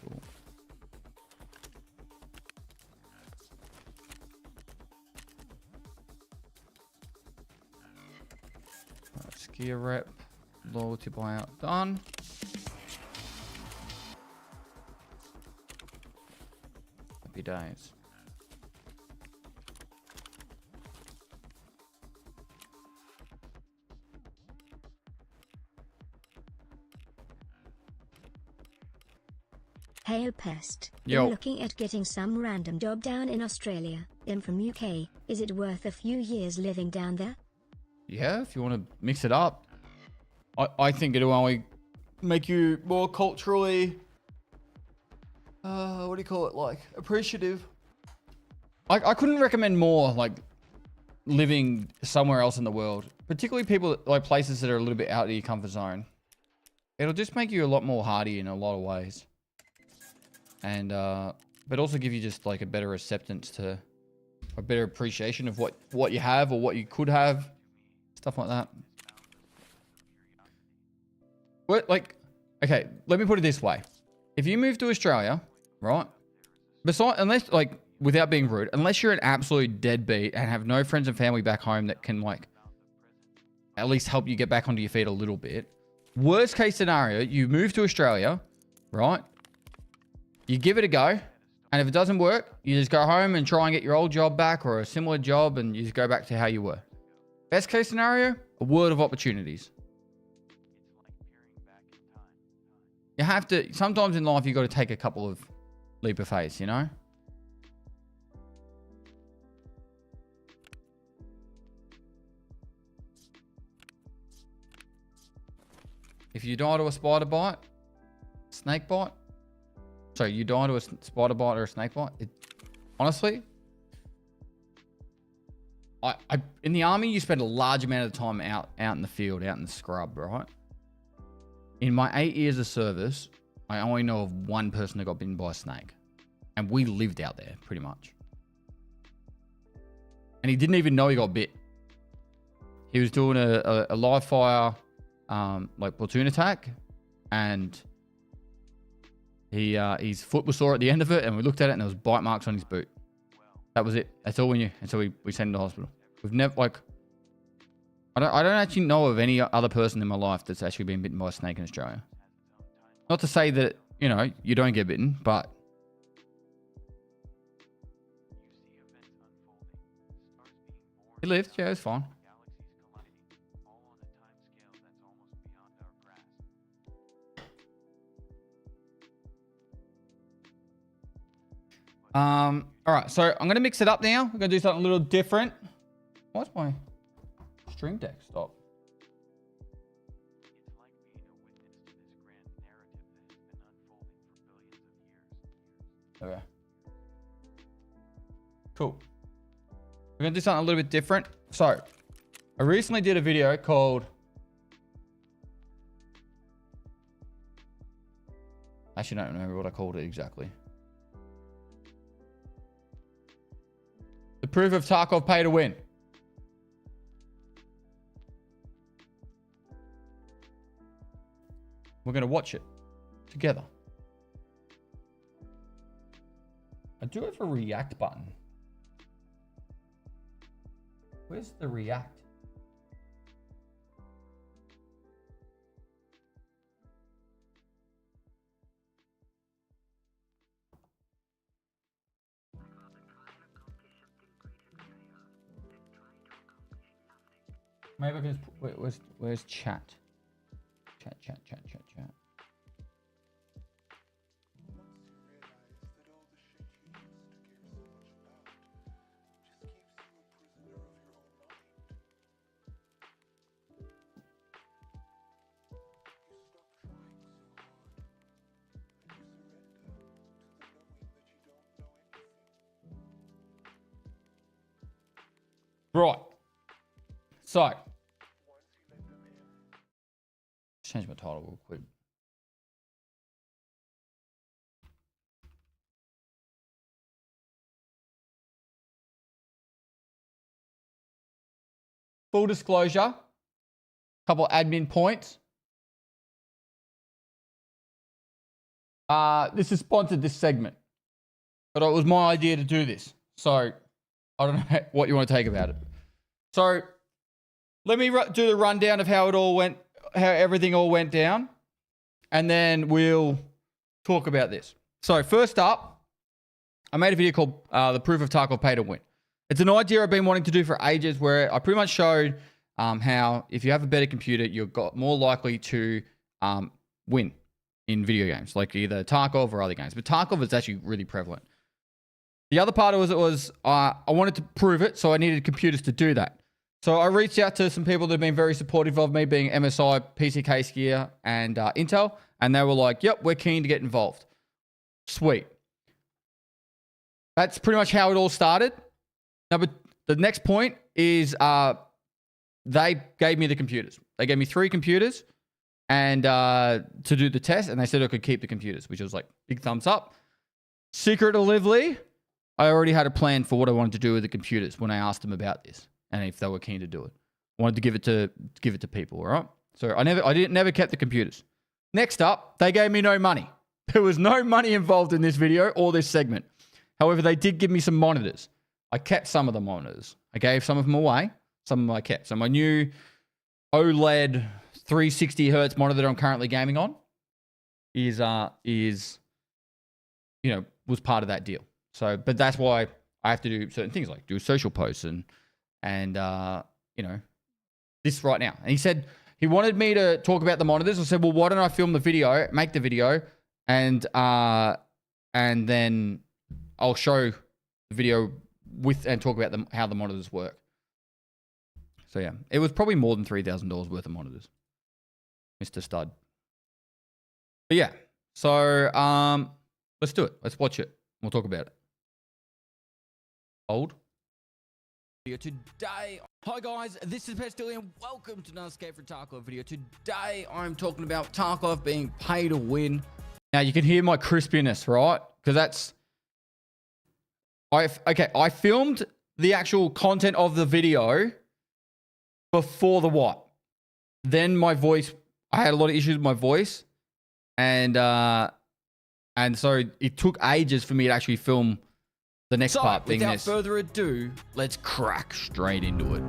Cool. Right, skier rep. Loyalty buyout done. Happy days. Hey Pest, Yo. I'm looking at getting some random job down in Australia. I'm from UK. Is it worth a few years living down there? Yeah, if you want to mix it up. I think it'll only make you more culturally, what do you call it, like, appreciative. I couldn't recommend more, like, living somewhere else in the world. Particularly people, like, places that are a little bit out of your comfort zone. It'll just make you a lot more hardy in a lot of ways. And, but also give you just, like, a better acceptance to, a better appreciation of what you have or what you could have. Stuff like that. What, like, okay, let me put it this way. If you move to Australia, right? Unless, like, without being rude, unless you're an absolute deadbeat and have no friends and family back home that can, like, at least help you get back onto your feet a little bit. Worst case scenario, you move to Australia, right? You give it a go. And if it doesn't work, you just go home and try and get your old job back or a similar job and you just go back to how you were. Best case scenario, a world of opportunities. You have to, sometimes in life, you got to take a couple of leap of faith, you know? if you die to a spider bite, snake bite. Sorry, you die to a spider bite or a snake bite. Honestly, I in the army you spend a large amount of time out in the field, out in the scrub, right? In my 8 years of service, I only know of one person that got bitten by a snake, and we lived out there pretty much. And he didn't even know he got bit. He was doing a live fire, like platoon attack, and his foot was sore at the end of it, and we looked at it, and there was bite marks on his boot. That was it. That's all we knew. And so we sent him to hospital. We've never, like, I don't actually know of any other person in my life that's actually been bitten by a snake in Australia. Not to say that, you know, you don't get bitten, but he lived. Yeah, it was fine. All right, so I'm gonna mix it up now. We're gonna do something a little different. Why's my stream deck stop? Okay. Cool. We're gonna do something a little bit different. So, I recently did a video called... Actually, I don't remember what I called it exactly. The proof of Tarkov pay to win. We're going to watch it together. I do have a react button. Where's the react? Maybe I can just put, where's chat? Chat. Right. So, change my title real quick. Full disclosure, couple admin points. This is sponsored, this segment, but it was my idea to do this. So I don't know what you want to take about it. So let me do the rundown of how it all went, how everything all went down, and then we'll talk about this. So first up, I made a video called The Proof of Tarkov Pay to Win. It's an idea I've been wanting to do for ages, where I pretty much showed how if you have a better computer, you're more likely to win in video games, like either Tarkov or other games. But Tarkov is actually really prevalent. The other part was I wanted to prove it, so I needed computers to do that. So I reached out to some people that have been very supportive of me, being MSI, PCK Gear, and Intel, and they were like, yep, we're keen to get involved. Sweet. That's pretty much how it all started. Now, but the next point is they gave me the computers. They gave me 3 computers and to do the test, and they said I could keep the computers, which was like big thumbs up. Secretively, I already had a plan for what I wanted to do with the computers when I asked them about this and if they were keen to do it. I wanted to give it to people, all right? So I never kept the computers. Next up, they gave me no money. There was no money involved in this video or this segment. However, they did give me some monitors. I kept some of the monitors. I gave some of them away. Some of them I kept. So my new OLED 360 hertz monitor that I'm currently gaming on is you know, was part of that deal. So, but that's why I have to do certain things, like do social posts and you know, this right now. And he said he wanted me to talk about the monitors. I said, well, why don't I film the video, make the video, and then I'll show the video with and talk about how the monitors work. So yeah, it was probably more than $3,000 worth of monitors, Mr. Stud. But yeah, so let's do it. Let's watch it. We'll talk about it. Hold. Video today. Hi guys, this is Pestily and welcome to another Escape from Tarkov video. Today I'm talking about Tarkov being pay to win. Now you can hear my crispiness, right? Because that's I filmed the actual content of the video before the what? Then my voice, I had a lot of issues with my voice, and so it took ages for me to actually film the next part. Without further ado, let's crack straight into it.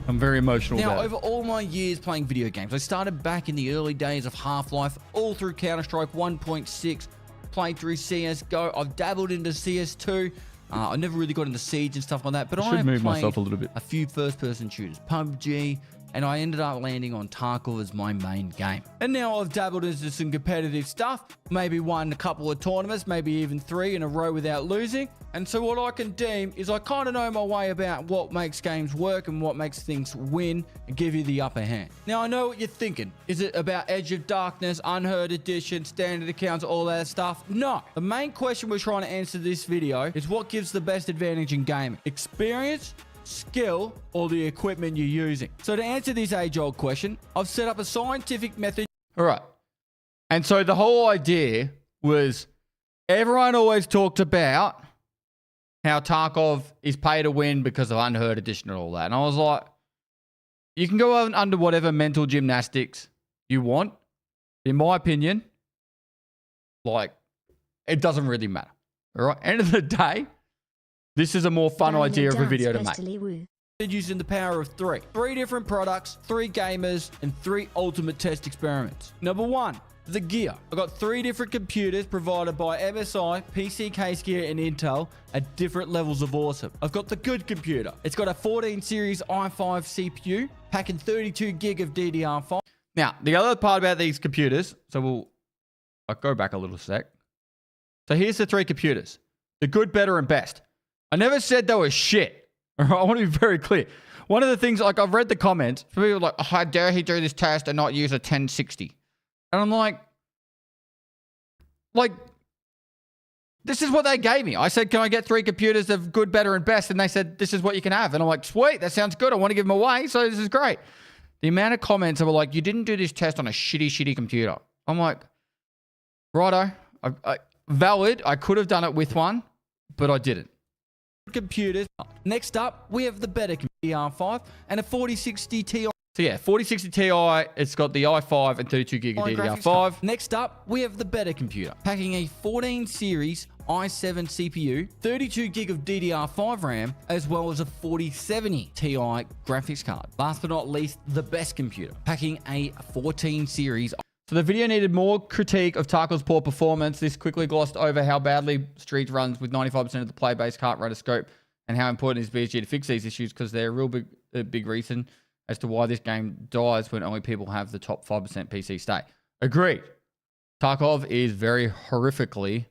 I'm very emotional now, over all my years playing video games, I started back in the early days of Half-Life, all through Counter-Strike 1.6, played through CSGO. I've dabbled into CS2. I never really got into Siege and stuff like that, but I have played myself a little bit. A few first-person shooters, PUBG, and I ended up landing on Tarkov as my main game. And now I've dabbled into some competitive stuff, maybe won a couple of tournaments, maybe even 3 in a row without losing. And so what I can deem is I kind of know my way about what makes games work and what makes things win and give you the upper hand. Now I know what you're thinking. Is it about Edge of Darkness, Unheard Edition, standard accounts, all that stuff? No. The main question we're trying to answer this video is what gives the best advantage in gaming? Experience, skill, or the equipment you're using? So to answer this age-old question, I've set up a scientific method. All right. And so the whole idea was everyone always talked about how Tarkov is pay to win because of Unheard Edition and all that. And I was like, you can go under whatever mental gymnastics you want. In my opinion, like, it doesn't really matter. All right. End of the day, this is a more fun idea of a video to make. Using the power of 3. 3 different products, 3 gamers, and 3 ultimate test experiments. Number 1, the gear. I've got 3 different computers provided by MSI, PC Case Gear, and Intel at different levels of awesome. I've got the good computer. It's got a 14 series i5 CPU, packing 32 gig of DDR5. Now, the other part about these computers, so I'll go back a little sec. So here's the 3 computers. The good, better, and best. I never said they were shit. I want to be very clear. One of the things, like, I've read the comments, people are like, oh, how dare he do this test and not use a 1060? And I'm like, this is what they gave me. I said, can I get 3 computers of good, better, and best? And they said, this is what you can have. And I'm like, sweet, that sounds good. I want to give them away, so this is great. The amount of comments that were like, you didn't do this test on a shitty computer. I'm like, righto. Valid. I could have done it with one, but I didn't. Computers. Next up, we have the better DDR5 and a 4060 Ti. So yeah, 4060 Ti, it's got the i5 and 32 gig of DDR5. Next up, we have the better computer, packing a 14 series i7 CPU, 32 gig of DDR5 RAM, as well as a 4070 Ti graphics card. Last but not least, the best computer, packing a 14 series. So the video needed more critique of Tarkov's poor performance. This quickly glossed over how badly Street runs with 95% of the play base can't run a scope, and how important it is BSG to fix these issues because they're a real big reason as to why this game dies when only people have the top 5% PC state. Agreed. Tarkov is very horrifically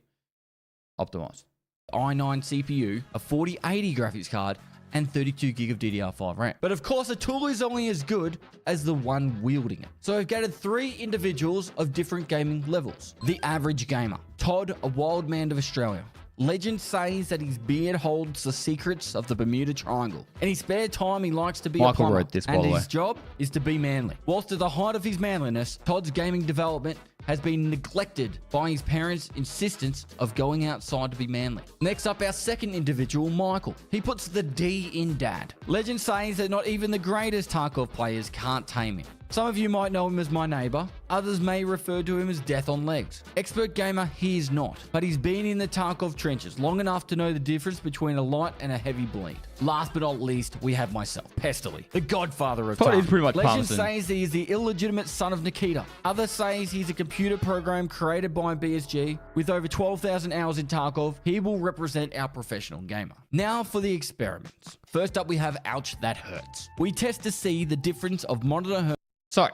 optimized. i9 CPU, a 4080 graphics card, and 32 gig of DDR5 RAM. But of course, a tool is only as good as the one wielding it. So I've gathered 3 individuals of different gaming levels. The average gamer. Todd, a wild man of Australia. Legend says that his beard holds the secrets of the Bermuda Triangle. In his spare time, he likes to be a plumber. Wrote this, by the way. And his job is to be manly. Whilst at the height of his manliness, Todd's gaming development has been neglected by his parents' insistence of going outside to be manly. Next up, our second individual, Michael. He puts the D in dad. Legend says that not even the greatest Tarkov players can't tame him. Some of you might know him as my neighbor. Others may refer to him as Death on Legs. Expert gamer, he is not. But he's been in the Tarkov trenches long enough to know the difference between a light and a heavy bleed. Last but not least, we have myself, Pestily, the godfather of Tarkov. He's pretty much Legend says he is the illegitimate son of Nikita. Others say he's a computer program created by BSG. With over 12,000 hours in Tarkov, he will represent our professional gamer. Now for the experiments. First up, we have Ouch, That Hurts. We test to see the difference of monitor hertz. So,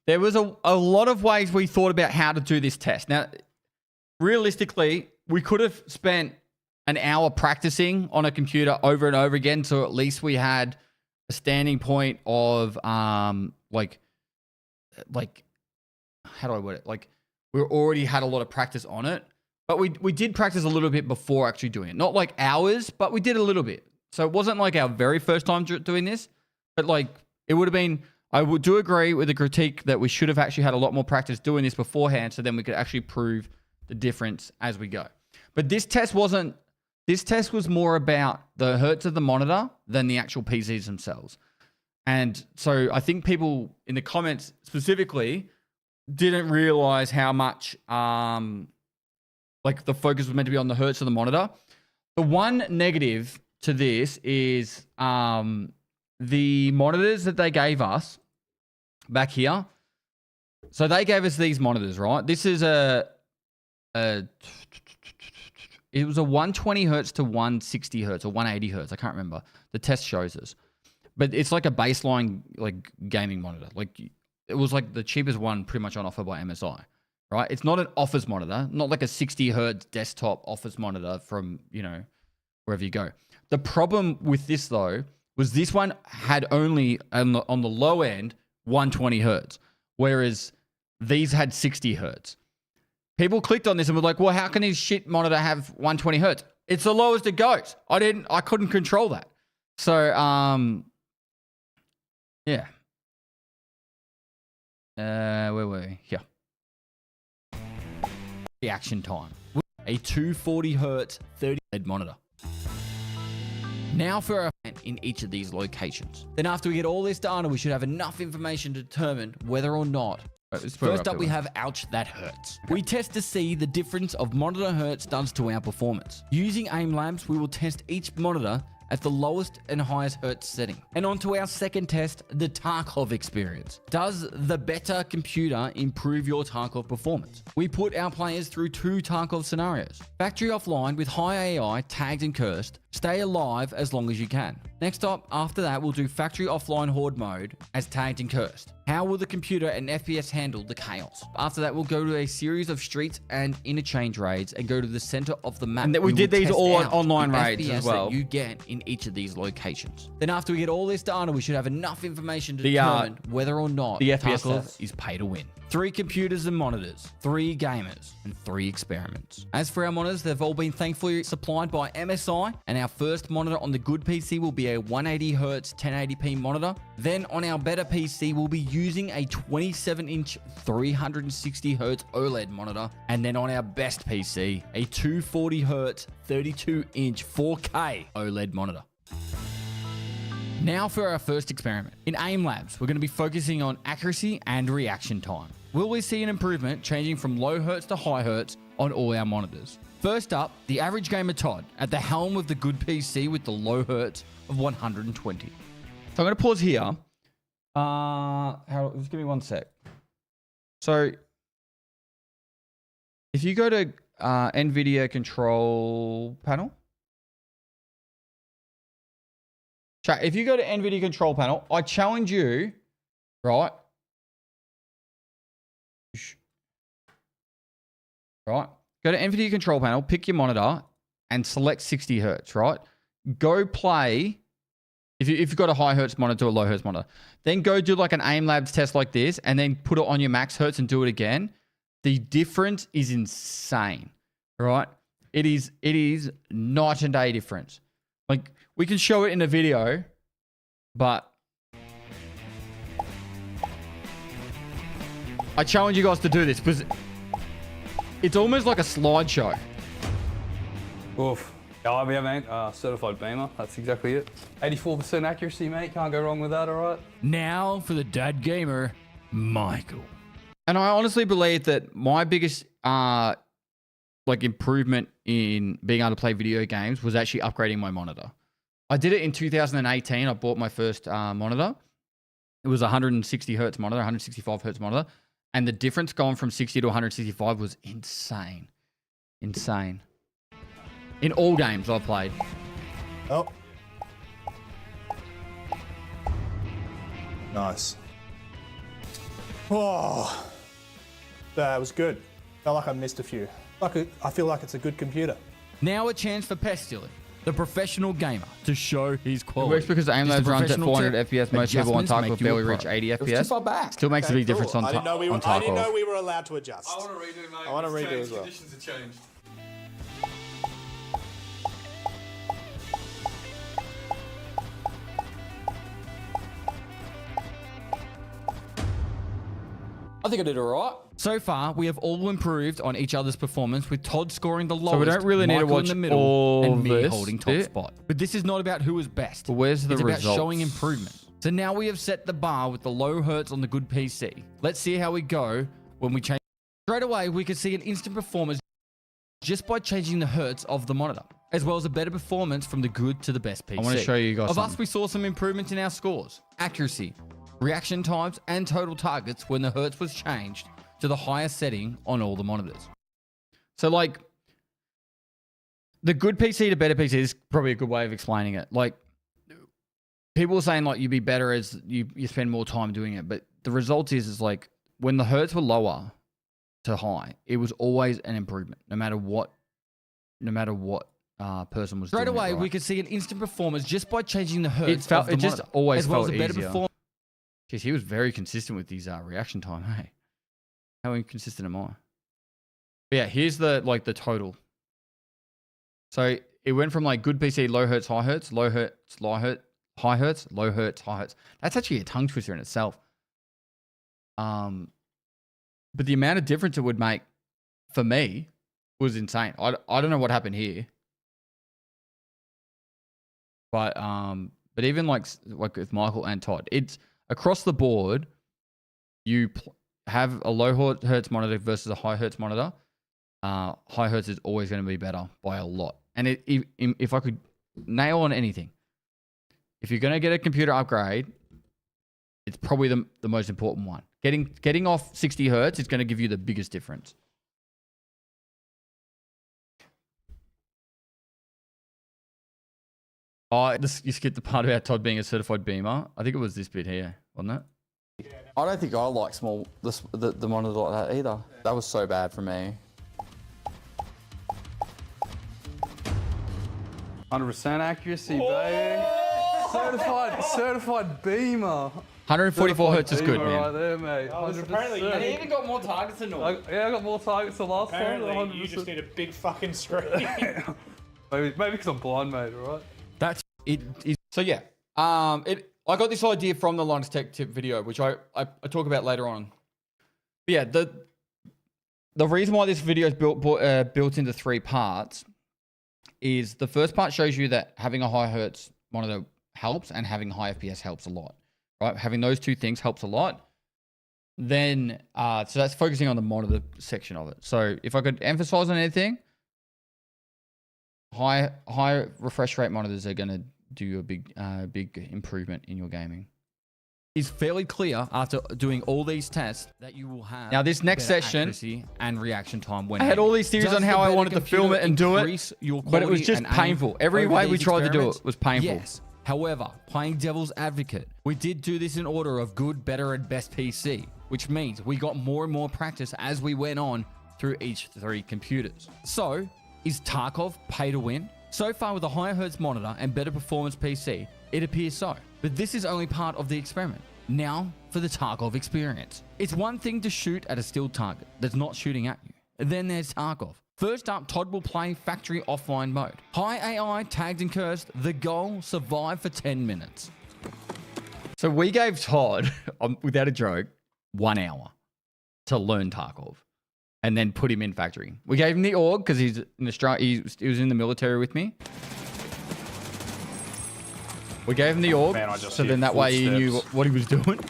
there was a lot of ways we thought about how to do this test. Now, realistically, we could have spent an hour practicing on a computer over and over again, so at least we had a standing point of, like, how do I word it? Like, we already had a lot of practice on it. But we did practice a little bit before actually doing it. Not like hours, but we did a little bit. So it wasn't like our very first time doing this. But like, it would have been... I do agree with the critique that we should have actually had a lot more practice doing this beforehand, so then we could actually prove the difference as we go. But this test wasn't... This test was more about the hertz of the monitor than the actual PCs themselves. And so I think people in the comments specifically didn't realize how much like the focus was meant to be on the hertz of the monitor. The one negative to this is the monitors that they gave us back here. So they gave us these monitors, right? This is it was a 120 hertz to 160 hertz or 180 hertz. I can't remember. The test shows us. But it's like a baseline like gaming monitor. Like it was like the cheapest one pretty much on offer by MSI, right? It's not an office monitor, not like a 60 hertz desktop office monitor from, you know, wherever you go. The problem with this though was this one had only on the low end 120 hertz, whereas these had 60 hertz. People clicked on this and were like, well, how can his shit monitor have 120 hertz? It's the lowest it goes. I couldn't control that. So, yeah. Where were we? Here. Reaction time. A 240 hertz 30 LED monitor. Now for our in each of these locations. Then after we get all this data, we should have enough information to determine whether or not... First up, we have Ouch That Hurts. We test to see the difference of monitor hertz does to our performance. Using aim labs, we will test each monitor at the lowest and highest hertz setting. And on to our second test, the Tarkov experience. Does the better computer improve your Tarkov performance? We put our players through 2 Tarkov scenarios. Factory offline with high AI, tagged and cursed. Stay alive as long as you can. Next up, after that, we'll do factory offline horde mode as tagged and cursed. How will the computer and FPS handle the chaos? After that, we'll go to a series of streets and interchange raids and go to the center of the map. And we did these all on online raids FPS as well. that you get in each of these locations. Then after we get all this data, we should have enough information to determine whether or not the FPS Tarkov is pay to win. 3 computers and monitors, 3 gamers, and 3 experiments. As for our monitors, they've all been thankfully supplied by MSI, and our first monitor on the good PC will be a 180Hz 1080p monitor. Then on our better PC, we'll be using a 27-inch 360Hz OLED monitor. And then on our best PC, a 240Hz 32-inch 4K OLED monitor. Now for our first experiment. In aim labs, we're going to be focusing on accuracy and reaction time. Will we see an improvement changing from low hertz to high hertz on all our monitors? First up, the average gamer Todd at the helm of the good PC with the low hertz of 120. So I'm going to pause here. Just give me one sec. So if you go to NVIDIA control panel, chat, if you go to NVIDIA control panel, I challenge you, right? Right? Go to NVIDIA control panel, pick your monitor, and select 60 hertz, right? Go play, if you've got a high hertz monitor or a low hertz monitor, then go do like an aim labs test like this, and then put it on your max hertz and do it again. The difference is insane, right? It is night and day difference. Like, we can show it in a video, but I challenge you guys to do this because it's almost like a slideshow. Oof. Yeah, mate. Certified Beamer. That's exactly it. 84% accuracy, mate. Can't go wrong with that, all right? Now for the dad gamer, Michael. And I honestly believe that my biggest like improvement in being able to play video games was actually upgrading my monitor. I did it in 2018. I bought my first monitor. It was a 160 hertz monitor, 165 hertz monitor. And the difference going from 60 to 165 was insane. Insane. In all games I've played. Oh. Nice. Oh. That was good. Felt like I missed a few. I feel like it's a good computer. Now a chance for Pestily. the professional gamer, to show his It quality. works because aim Just loads a runs at professional 400 tip. FPS. Most people on Adjustments Tarkov make you a barely pro. reach 80 It was FPS. too far back. Still makes a big difference on I didn't know we were, on I didn't know Tarkov. we were allowed to adjust. I want to redo, mate. I want to It's redo changed. as well. Conditions have changed. I think I did alright. So far, we have all improved on each other's performance, with Todd scoring the lowest. So we don't really need to Michael watch in the middle, all and me this holding top bit. spot. But this is not about who is best. But where's the it's results? about showing improvement. So now we have set the bar with the low hertz on the good PC. Let's see how we go when we change. Straight away, we could see an instant performance just by changing the hertz of the monitor, as well as a better performance from the good to the best PC. I want to show you guys Of us, something. we saw some improvements in our scores, accuracy, reaction times, and total targets when the hertz was changed to the highest setting on all the monitors. So like, the good PC to better PC is probably a good way of explaining it. Like, people are saying like you'd be better as you spend more time doing it, but the result is like when the hertz were lower to high, it was always an improvement, no matter what person was Straight doing away, it, right? we could see an instant performance just by changing the hertz. It of the just monitor, always as well felt as a better easier. performance. Jeez, he was very consistent with his reaction time. Hey, how inconsistent am I? But yeah, here's the total. So it went from like good PC, low hertz, high hertz, low hertz, high hertz, high hertz, low hertz, high hertz. That's actually a tongue twister in itself. But the amount of difference it would make for me was insane. I don't know what happened here. But even like with Michael and Todd, it's across the board. You have a low hertz monitor versus a high hertz monitor. High hertz is always going to be better by a lot. And if I could nail on anything, if you're going to get a computer upgrade, it's probably the most important one. Getting off 60 hertz is going to give you the biggest difference. Oh, you skipped the part about Todd being a certified beamer. I think it was this bit here, wasn't it? I don't think I like the monitor like that either. That was so bad for me. 100% accuracy, baby. Certified beamer. 144 hertz is good, Beamer man. right there, mate. 100%. And he even got more targets than normal. Yeah, I got more targets than last time. Apparently, you just need a big fucking screen. Maybe because I'm blind, mate, right? That's it. So yeah, I got this idea from the Linus Tech Tip video, which I talk about later on. But yeah, the reason why this video is built into 3 parts is the first part shows you that having a high hertz monitor helps and having high FPS helps a lot, right? Having those 2 things helps a lot. Then, so that's focusing on the monitor section of it. So if I could emphasize on anything, high refresh rate monitors are going to do a big improvement in your gaming. It's fairly clear after doing all these tests that you will have now this next better session accuracy and reaction time when I had all these theories Does on the how I better wanted to film computer it and do increase it, your but it was quality just and aim painful. Every over way we these tried to do experiments? it was painful. Yes. However, playing devil's advocate, we did do this in order of good, better, and best PC, which means we got more and more practice as we went on through each 3 computers. So, is Tarkov pay to win? So far, with a higher hertz monitor and better performance PC, it appears so. But this is only part of the experiment. Now for the Tarkov experience. It's one thing to shoot at a still target that's not shooting at you. And then there's Tarkov. First up, Todd will play factory offline mode. High AI, tagged and cursed. The goal, survive for 10 minutes. So we gave Todd, without a joke, 1 hour to learn Tarkov and then put him in factory. We gave him the org because he's in Australia. He was in the military with me. We gave him the org, Man, I just so hear then that way he knew footsteps. what he was doing.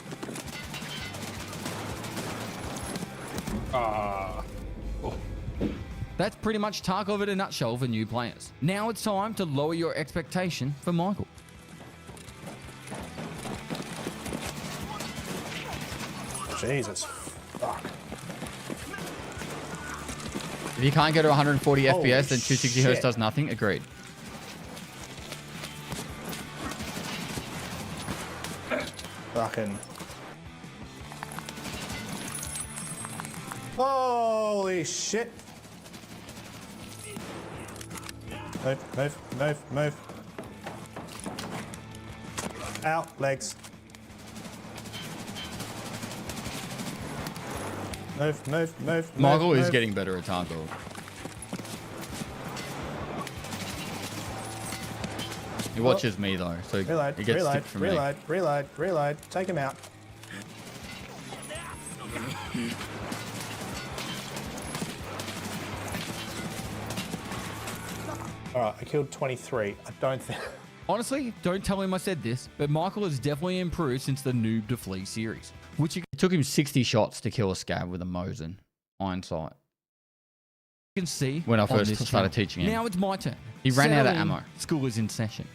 That's pretty much Tarkov in a nutshell for new players. Now it's time to lower your expectation for Michael. Jesus. Fuck. If you can't go to 140 Holy FPS, then 260 hertz shit. does nothing. Agreed. Fucking. Holy shit. Move, move, move, move. Ow, legs. Move, move, move. Michael move, is move. getting better at Tarkov. He watches me though, so Reload, he gets reload, tips from me. reload, reload, reload. Take him out. Alright, I killed 23. I don't think... Honestly, don't tell him I said this, but Michael has definitely improved since the Noob to Flee series, which It took him 60 shots to kill a scab with a Mosin iron sight. you can see When I on first this started channel. teaching him. Now it's my turn. He ran out of Settle in. ammo. School is in session.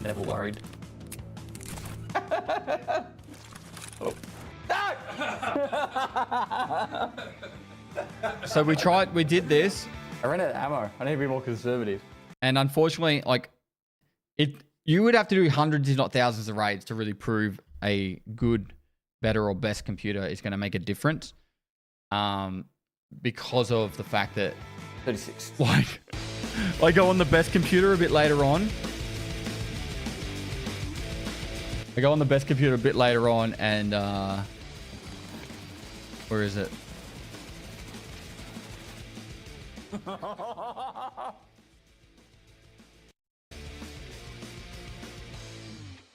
Never worried. So we did this, I ran out of ammo. I need to be more conservative. and unfortunately, like, you would have to do hundreds, if not thousands of raids to really prove a good, better, or best computer is going to make a difference. Because of the fact that 36. like I go on the best computer a bit later on. And where is it?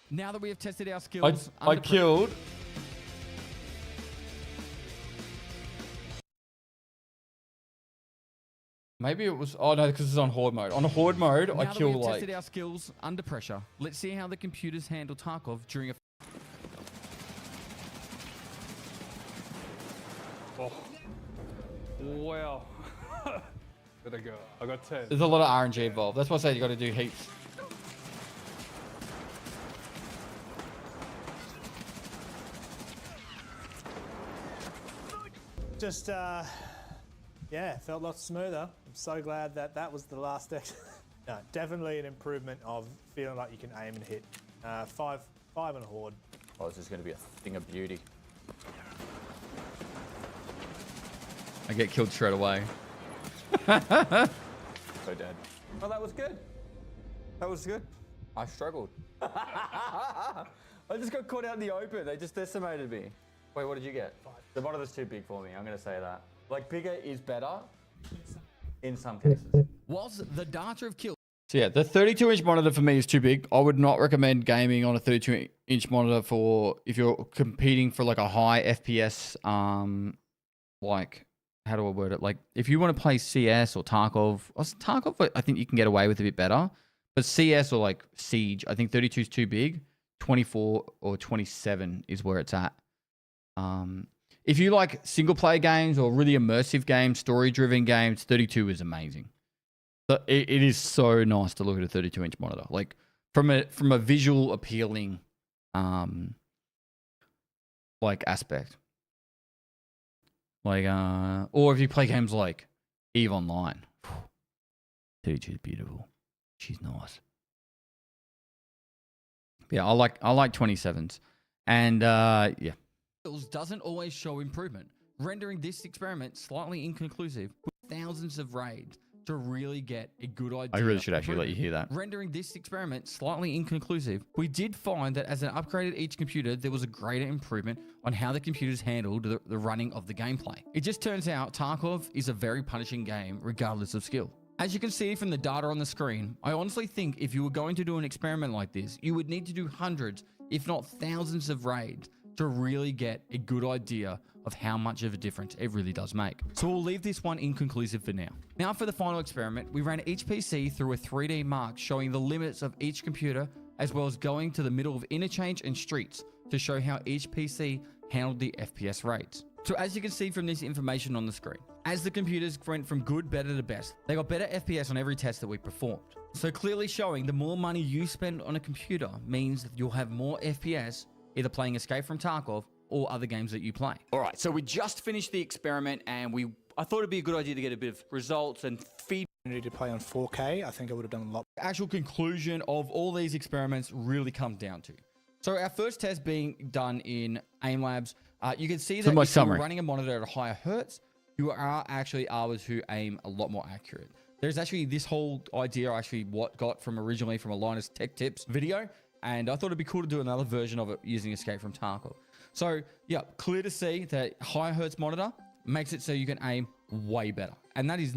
Now that we have tested our skills, I killed. Maybe it was. Oh no, because it's on horde mode. On horde mode, Now I that kill we have like. tested our skills under pressure, let's see how the computers handle Tarkov during a. Oh. Wow. Where'd I go? I got 10. There's a lot of RNG involved. That's why I say you got to do heaps. Just, yeah, felt a lot smoother. I'm so glad that that was the last No, definitely an improvement of feeling like you can aim and hit. Five on a horde. Oh, this is going to be a thing of beauty. I get killed straight away. So dead. Oh, that was good. That was good. I struggled. I just got caught out in the open. They just decimated me. Wait, what did you get? The monitor's too big for me. I'm going to say that. Like, bigger is better in some cases. Whilst the data of kills. So yeah, the 32-inch monitor for me is too big. I would not recommend gaming on a 32-inch monitor for if you're competing for like a high FPS. Like, how do I word it? Like, if you want to play CS or Tarkov, I think you can get away with a bit better. But CS or like Siege, I think 32 is too big. 24 or 27 is where it's at. If you like single player games or really immersive games, story driven games, 32 is amazing. So it is so nice to look at a 32-inch monitor. Like from a visual appealing like aspect. Like or if you play games like EVE Online. 32 is beautiful. She's nice. Yeah, I like 27s. And yeah. Doesn't always show improvement, rendering this experiment slightly inconclusive with thousands of raids to really get a good idea. I really should actually let you hear that. Rendering this experiment slightly inconclusive, we did find that as an upgraded each computer, there was a greater improvement on how the computers handled the running of the gameplay. It just turns out Tarkov is a very punishing game regardless of skill. As you can see from the data on the screen, I honestly think if you were going to do an experiment like this, you would need to do hundreds, if not thousands of raids to really get a good idea of how much of a difference it really does make. So we'll leave this one inconclusive for now. Now for the final experiment, we ran each PC through a 3D mark showing the limits of each computer, as well as going to the middle of interchange and streets to show how each PC handled the FPS rates. So as you can see from this information on the screen, as the computers went from good, better to best, they got better FPS on every test that we performed. So clearly showing the more money you spend on a computer means that you'll have more FPS either playing Escape from Tarkov or other games that you play. All right, so we just finished the experiment and we I thought it'd be a good idea to get a bit of results and feedback. To play on 4K, I think I would have done a lot. Actual conclusion of all these experiments really comes down to. So our first test being done in AIM Labs, you can see that if you're running a monitor at a higher hertz, you are actually able to aim a lot more accurate. There's actually this whole idea got from originally from a Linus Tech Tips video, and I thought it'd be cool to do another version of it using Escape from Tarkov. So yeah, clear to see that high hertz monitor makes it so you can aim way better, and that is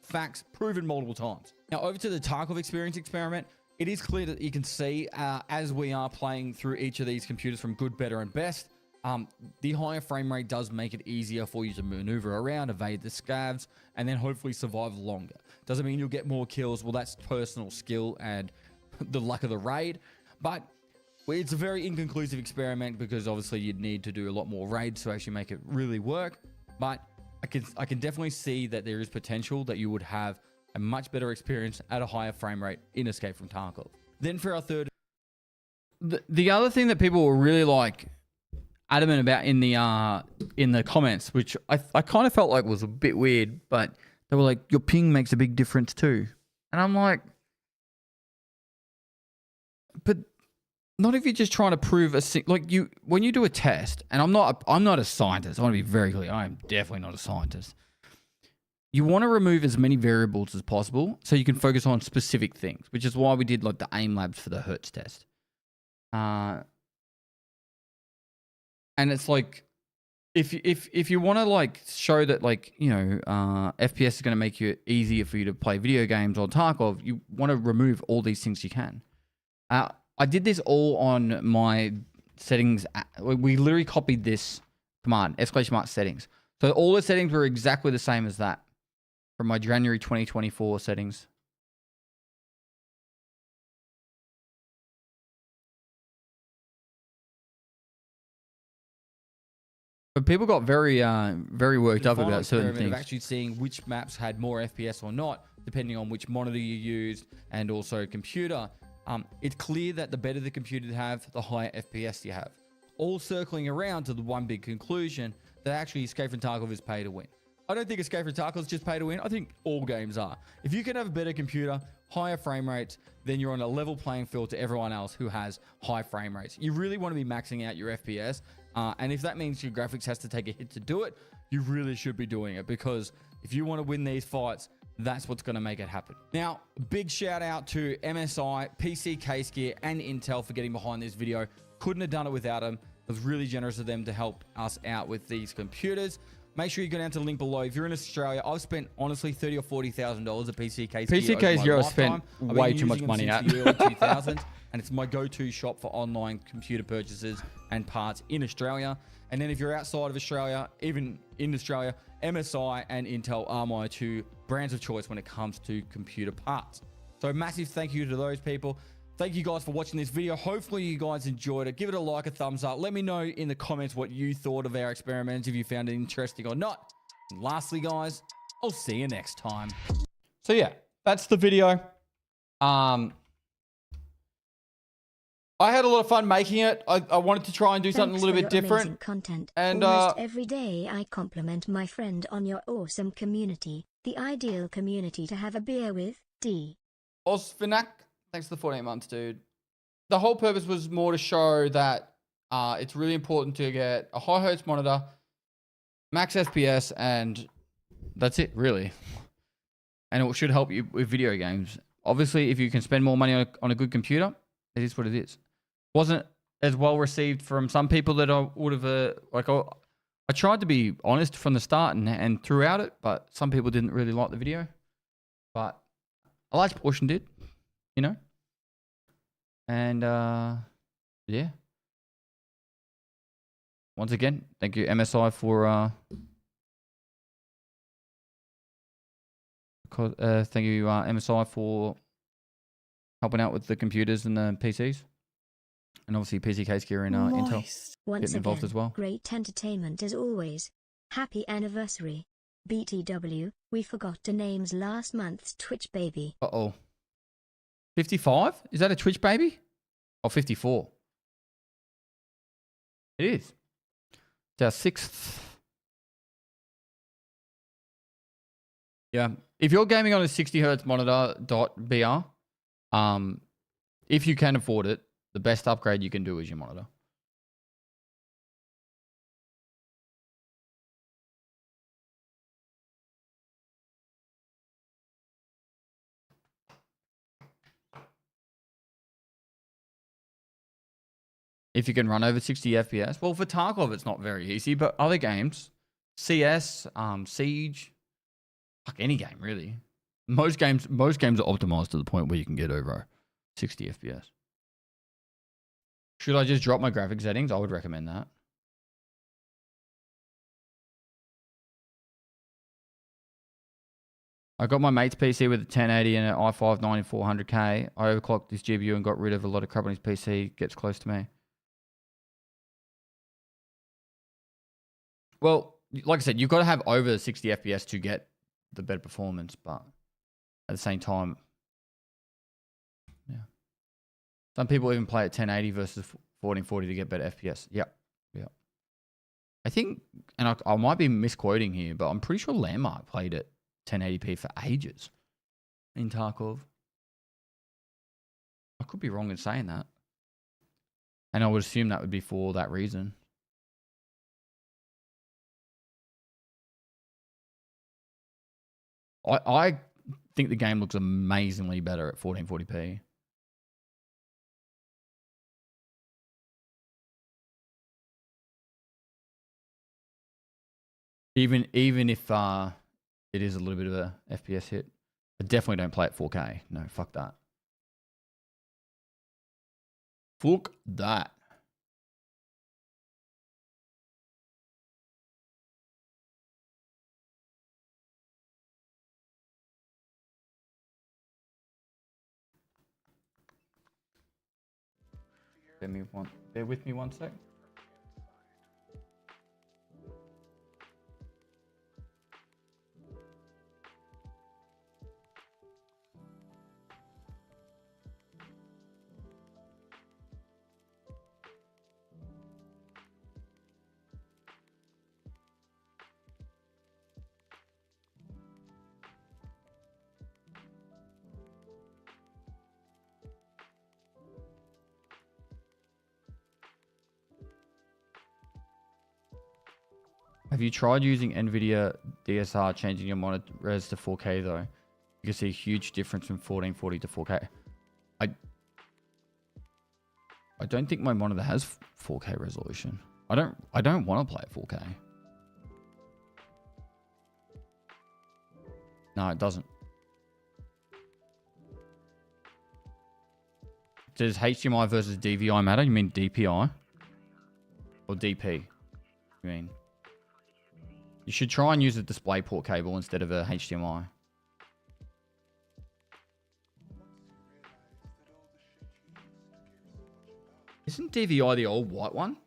facts proven multiple times. Now over to the Tarkov experience experiment. It is clear that you can see as we are playing through each of these computers from good, better, and best, the higher frame rate does make it easier for you to maneuver around, evade the scavs, and then hopefully survive longer. Doesn't mean you'll get more kills. Well, that's personal skill and the luck of the raid, but it's a very inconclusive experiment because obviously you'd need to do a lot more raids to actually make it really work. But I can definitely see that there is potential that you would have a much better experience at a higher frame rate in Escape from Tarkov. Then for our third, the other thing that people were really like adamant about in the comments, which I kind of felt like was a bit weird, but they were like, your ping makes a big difference too. And I'm like, but not if you're just trying to prove when you do a test, and I'm not a scientist. I want to be very clear. I am definitely not a scientist. You want to remove as many variables as possible so you can focus on specific things, which is why we did like the AIM Labs for the Hertz test. And it's like, if you want to like show that like, you know, FPS is going to make it easier for you to play video games on Tarkov, you want to remove all these things you can. I did this all on my settings. We literally copied this command, !mark settings. So all the settings were exactly the same as that from my January 2024 settings. But people got very worked up about certain things. of actually seeing which maps had more FPS or not, depending on which monitor you used and also computer. It's clear that the better the computer you have, the higher FPS you have. All circling around to the one big conclusion that actually Escape from Tarkov is pay to win. I don't think Escape from Tarkov is just pay to win. I think all games are. If you can have a better computer, higher frame rates, then you're on a level playing field to everyone else who has high frame rates. You really want to be maxing out your FPS. And if that means your graphics has to take a hit to do it, you really should be doing it, because if you want to win these fights, that's what's going to make it happen. Now, big shout out to MSI, PC Case Gear, and Intel for getting behind this video. Couldn't have done it without them. It was really generous of them to help us out with these computers. Make sure you go down to the link below. If you're in Australia, I've spent honestly $30,000 or $40,000 at PC Case Gear. PC Case Gear, I spent way too much money at. The early 2000s, and it's my go-to shop for online computer purchases and parts in Australia. And then if you're outside of Australia, even in Australia, MSI and Intel are my two brands of choice when it comes to computer parts. So massive thank you to those people. Thank you guys for watching this video. Hopefully you guys enjoyed it. Give it a like, a thumbs up. Let me know in the comments what you thought of our experiments, if you found it interesting or not. And lastly, guys, I'll see you next time. So yeah, that's the video. I had a lot of fun making it. I wanted to try and do something a little bit different. Content. And almost every day I compliment my friend on your awesome community. The ideal community to have a beer with. D. Osvinak, thanks for the 14 months, dude. The whole purpose was more to show that it's really important to get a high hertz monitor, max FPS, and that's it, really. And it should help you with video games. Obviously, if you can spend more money on a good computer, it is what it is. Wasn't as well received from some people that I would have I tried to be honest from the start and throughout it, but some people didn't really like the video. But a large portion did, you know. And yeah. Once again, thank you MSI for thank you MSI for helping out with the computers and the PCs. And obviously PC Case Gear and Intel Once getting involved again, as well. Great entertainment as always. Happy anniversary. BTW, we forgot to name's last month's Twitch baby. Uh-oh. 55? Is that a Twitch baby? Or 54? It is. It's our 6th Yeah. If you're gaming on a 60 hertz monitor .br, if you can afford it, the best upgrade you can do is your monitor. If you can run over 60 FPS. Well, for Tarkov, it's not very easy, but other games, CS, Siege, fuck any game really. Most games are optimized to the point where you can get over 60 FPS. Should I just drop my graphic settings? I would recommend that. I got my mate's PC with a 1080 and an i5 9400K. I overclocked this GPU and got rid of a lot of crap on his PC. Gets close to me. Well, like I said, you've got to have over 60 FPS to get the better performance, but at the same time, yeah. Some people even play at 1080 versus 1440 to get better FPS. Yep. Yep. I think, and I might be misquoting here, but I'm pretty sure Landmark played at 1080p for ages in Tarkov. I could be wrong in saying that. And I would assume that would be for that reason. I think the game looks amazingly better at 1440p. Even if it is a little bit of a FPS hit. I definitely don't play at 4K. No, fuck that. Fuck that. Bear with me one sec. Have you tried using NVIDIA DSR, changing your monitor res to 4K though? You can see a huge difference from 1440 to 4K. I don't think my monitor has 4K resolution. I don't want to play at 4K. No, it doesn't. Does HDMI versus DVI matter? You mean DPI? Or DP? You mean? You should try and use a DisplayPort cable instead of a HDMI. Isn't DVI the old white one?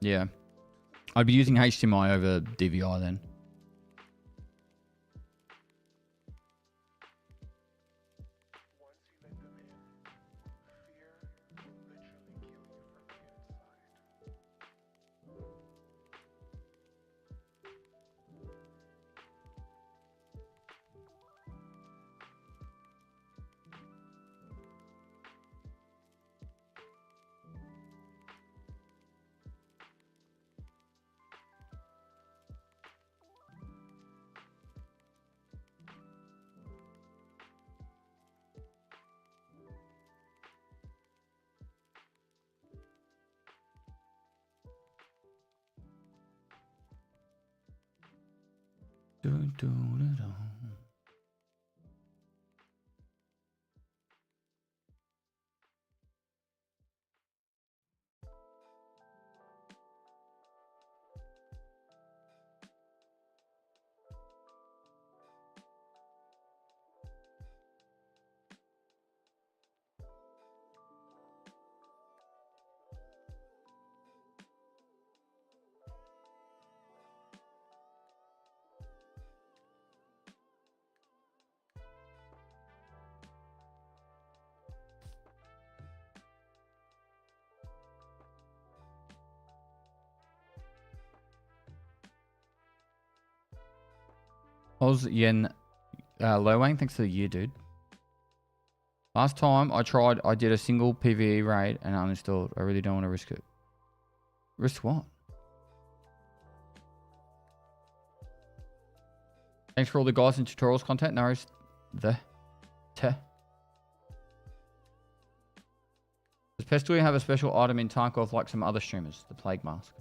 Yeah. I'd be using HDMI over DVI then. Oz Yen Lo Wang, thanks for the year, dude. Last time I tried, I did a single PvE raid and uninstalled. I really don't want to risk it. Risk what? Thanks for all the guides and tutorials content. No worries. Does Pestily have a special item in Tarkov like some other streamers? The Plague Mask.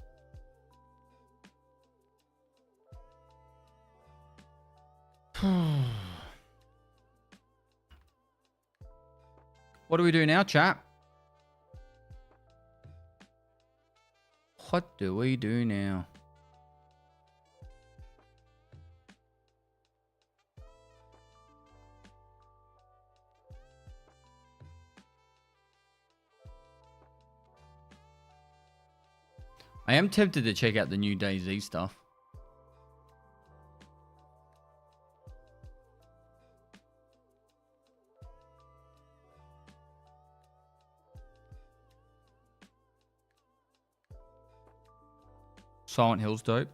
What do we do now, chat? What do we do now? I am tempted to check out the new DayZ stuff. Silent Hill's dope.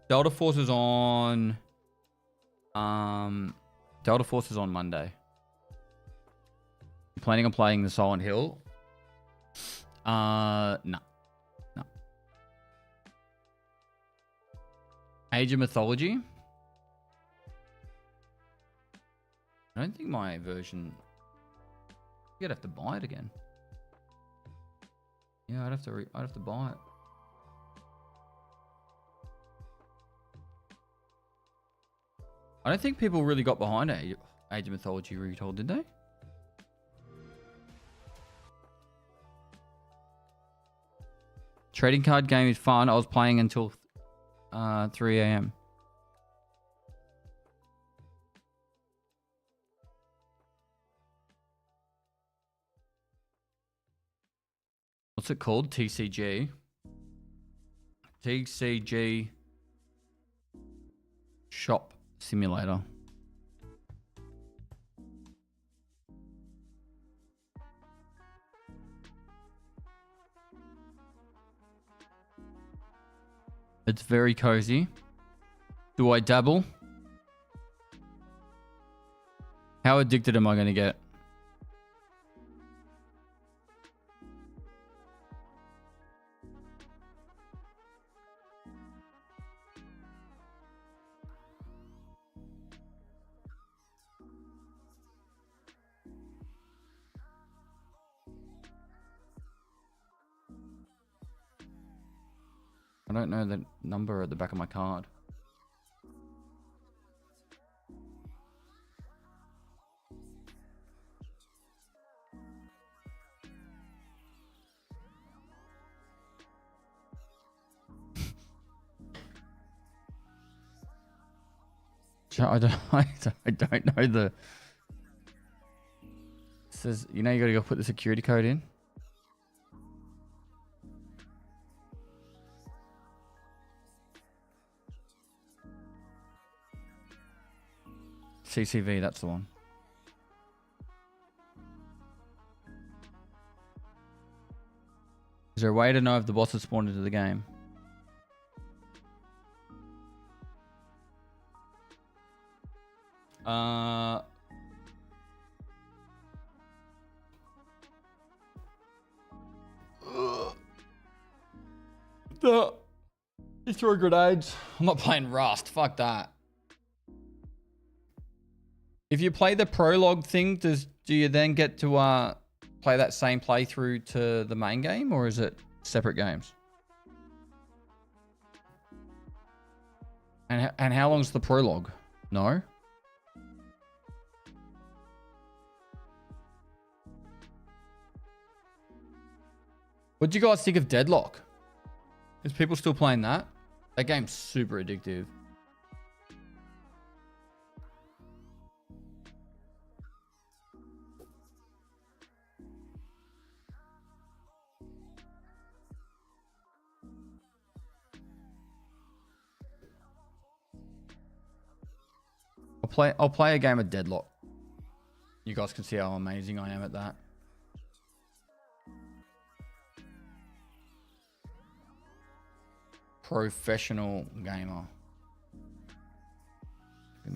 Delta Force is on Monday. You planning on playing the Silent Hill? No. Age of Mythology? I don't think my version... You'd have to buy it again. Yeah, I'd have to buy it. I don't think people really got behind Age of Mythology Retold, did they? Trading card game is fun. I was playing until 3 a.m. What's it called? TCG. TCG Shop Simulator. It's very cozy. Do I dabble? How addicted am I going to get? I don't know the number at the back of my card. I don't know the... It says, you know, you gotta go put the security code in. CCV, that's the one. Is there a way to know if the boss has spawned into the game? You throw grenades. I'm not playing Rust. Fuck that. If you play the prologue thing, do you then get to play that same playthrough to the main game, or is it separate games? And how long's the prologue? No. What do you guys think of Deadlock? Is people still playing that? That game's super addictive. I'll play a game of Deadlock. You guys can see how amazing I am at that. Professional gamer.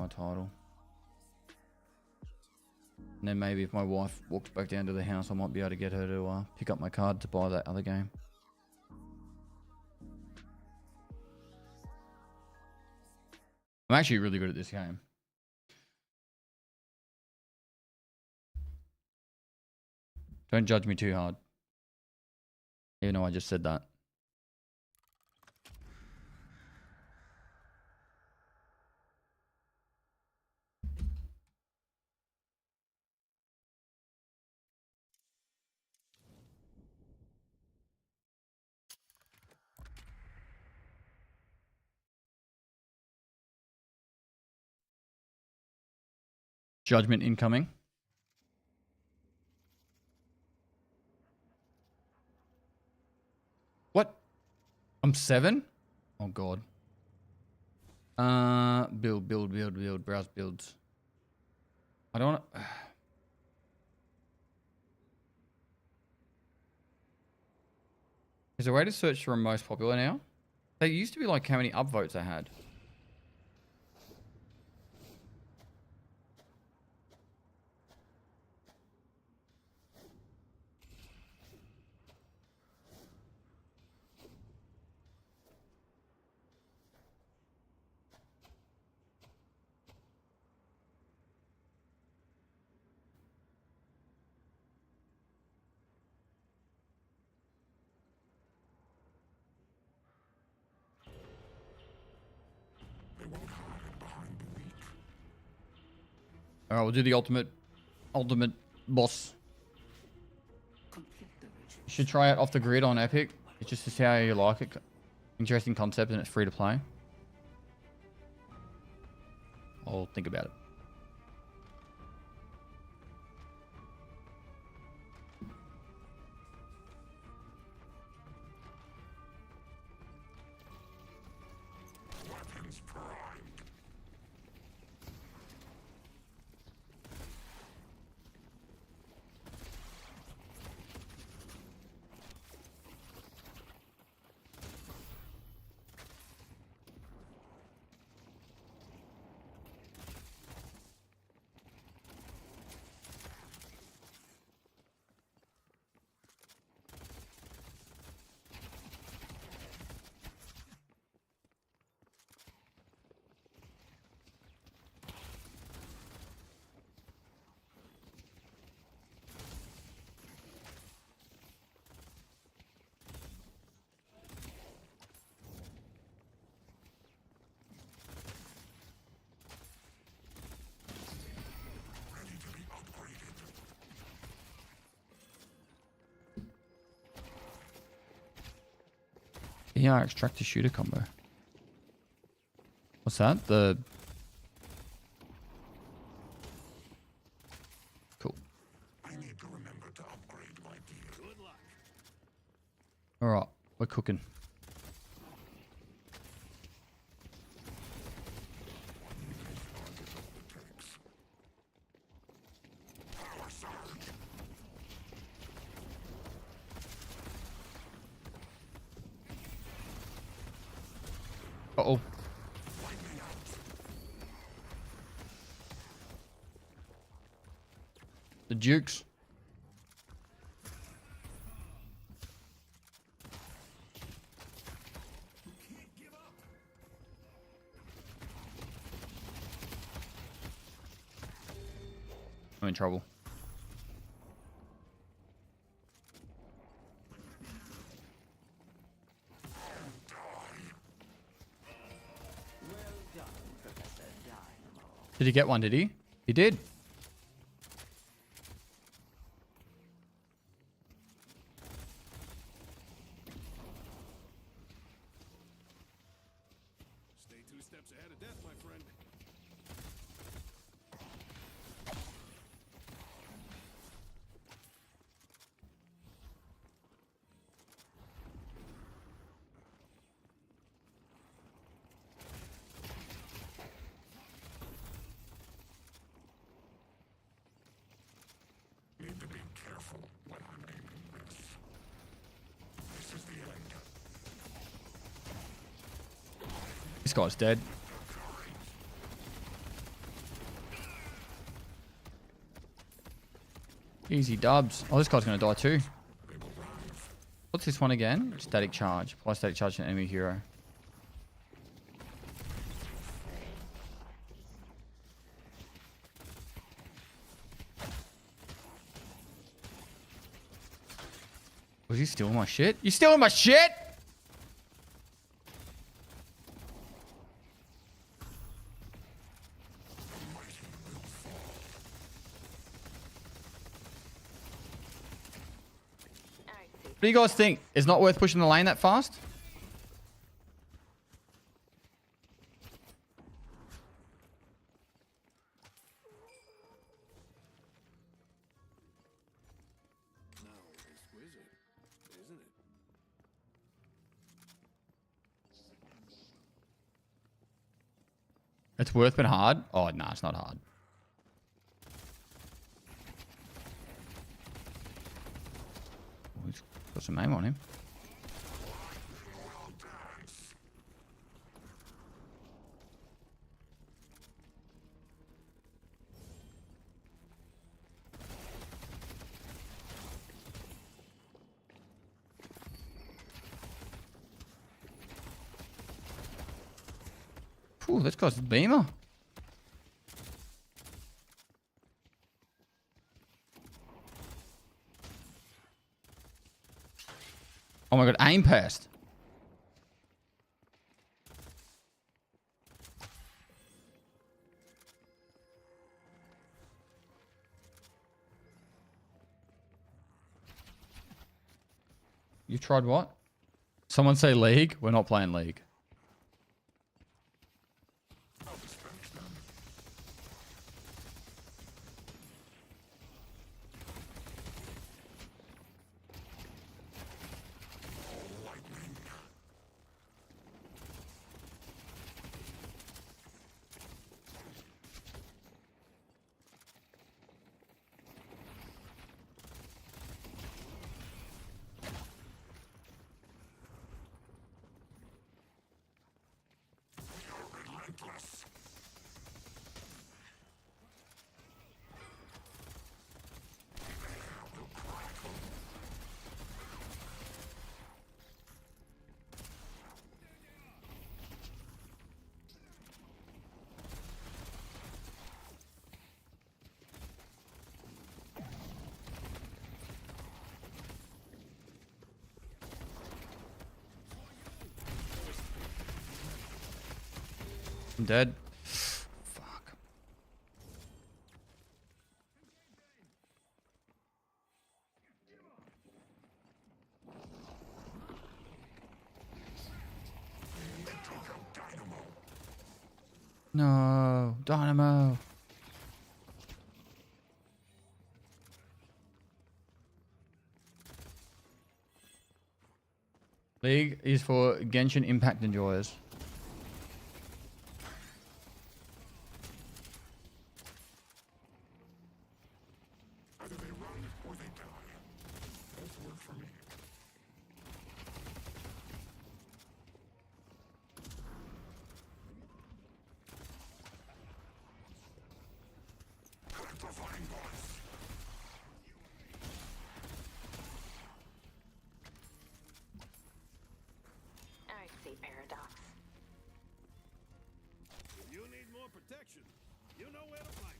my title. And then maybe if my wife walks back down to the house, I might be able to get her to pick up my card to buy that other game. I'm actually really good at this game. Don't judge me too hard. Even though I just said that. Judgment incoming. What? I'm 7? Oh god. Build, browse builds. I don't want to... Is there a way to search for most popular now? They used to be like how many upvotes I had. Alright, we'll do the ultimate boss. You should try it off the grid on Epic. It's just to see how you like it. Interesting concept and it's free to play. I'll think about it. Yeah, extractor shooter combo. What's that? The... Cool. I need to remember to upgrade my gear. Good luck. Alright, we're cooking. Uh-oh. The Dukes. I'm in trouble. Did he get one, did he? He did. Stay 2 steps ahead of death, my friend. This guy's dead. Easy dubs. Oh, this guy's going to die too. What's this one again? Static charge. Apply static charge to an enemy hero. Was he stealing my shit? You stealing my shit? What do you guys think? It's not worth pushing the lane that fast? It's worth but hard? Oh, no, it's not hard. Oh, he's got some aim on him. Ooh, this guy's a beamer. Oh my god, aim pest. You tried what? Someone say League? We're not playing League. I'm dead. Fuck. No, Dynamo. League is for Genshin Impact enjoyers. Paradox. If you need more protection, you know where to place.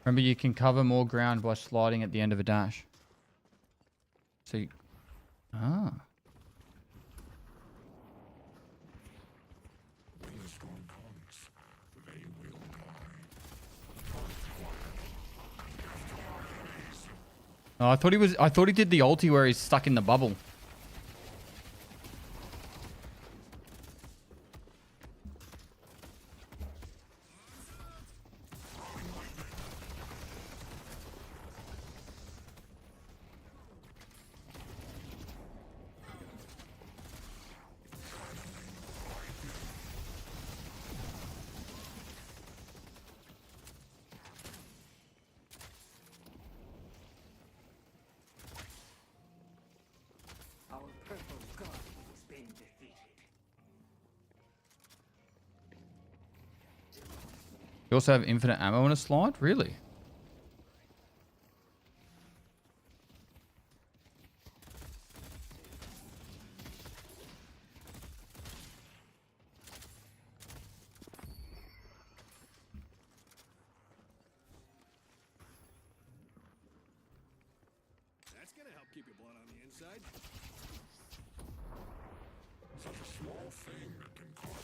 Remember, you can cover more ground by sliding at the end of a dash. So you... Ah. Oh, I thought he did the ulti where he's stuck in the bubble. You also have infinite ammo in a slide? Really? That's gonna help keep your blood on the inside. Such a small thing that can cause.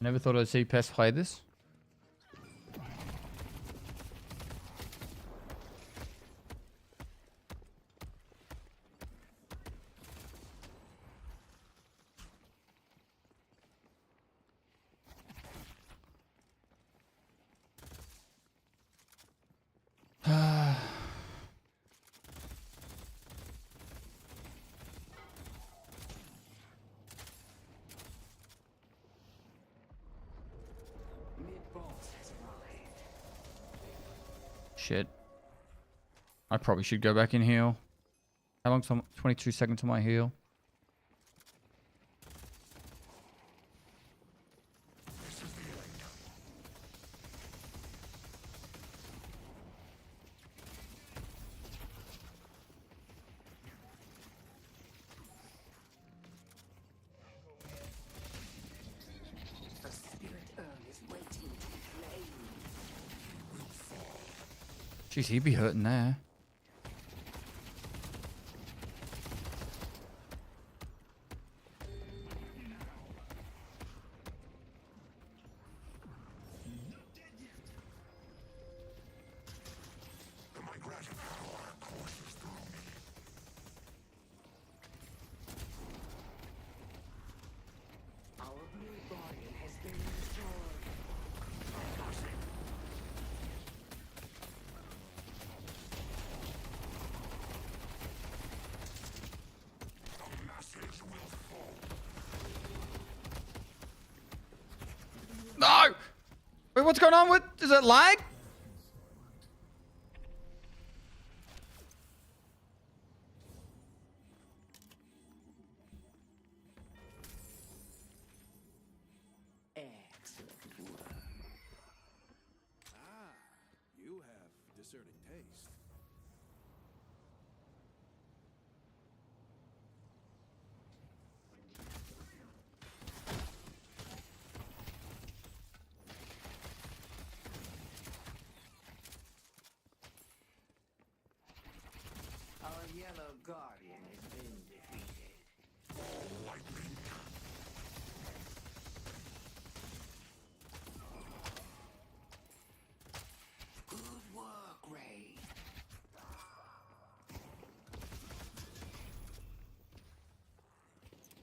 Never thought I'd see Pest play this. Shit. I probably should go back and heal. How long's 22 seconds to my heal? The spirit urn is waiting to be claimed. Jeez, he'd be hurting there. Our blue guardian has been destroyed. No! Wait, what's going on with... Is it lag? Excellent work. Ah, you have discerning taste. Our yellow guardian has been defeated. Good work, Ray.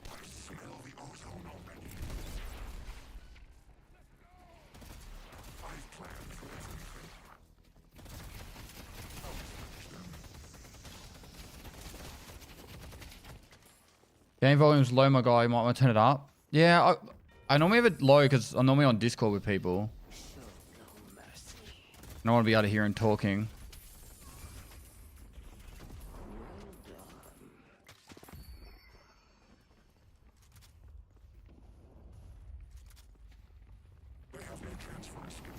I smell the ozone already. I've planned for everything. Game volume's low, my guy. You might want to turn it up. Yeah, I normally have it low because I'm normally on Discord with people. I don't want to be able to hear him talking. They have no transfer escape.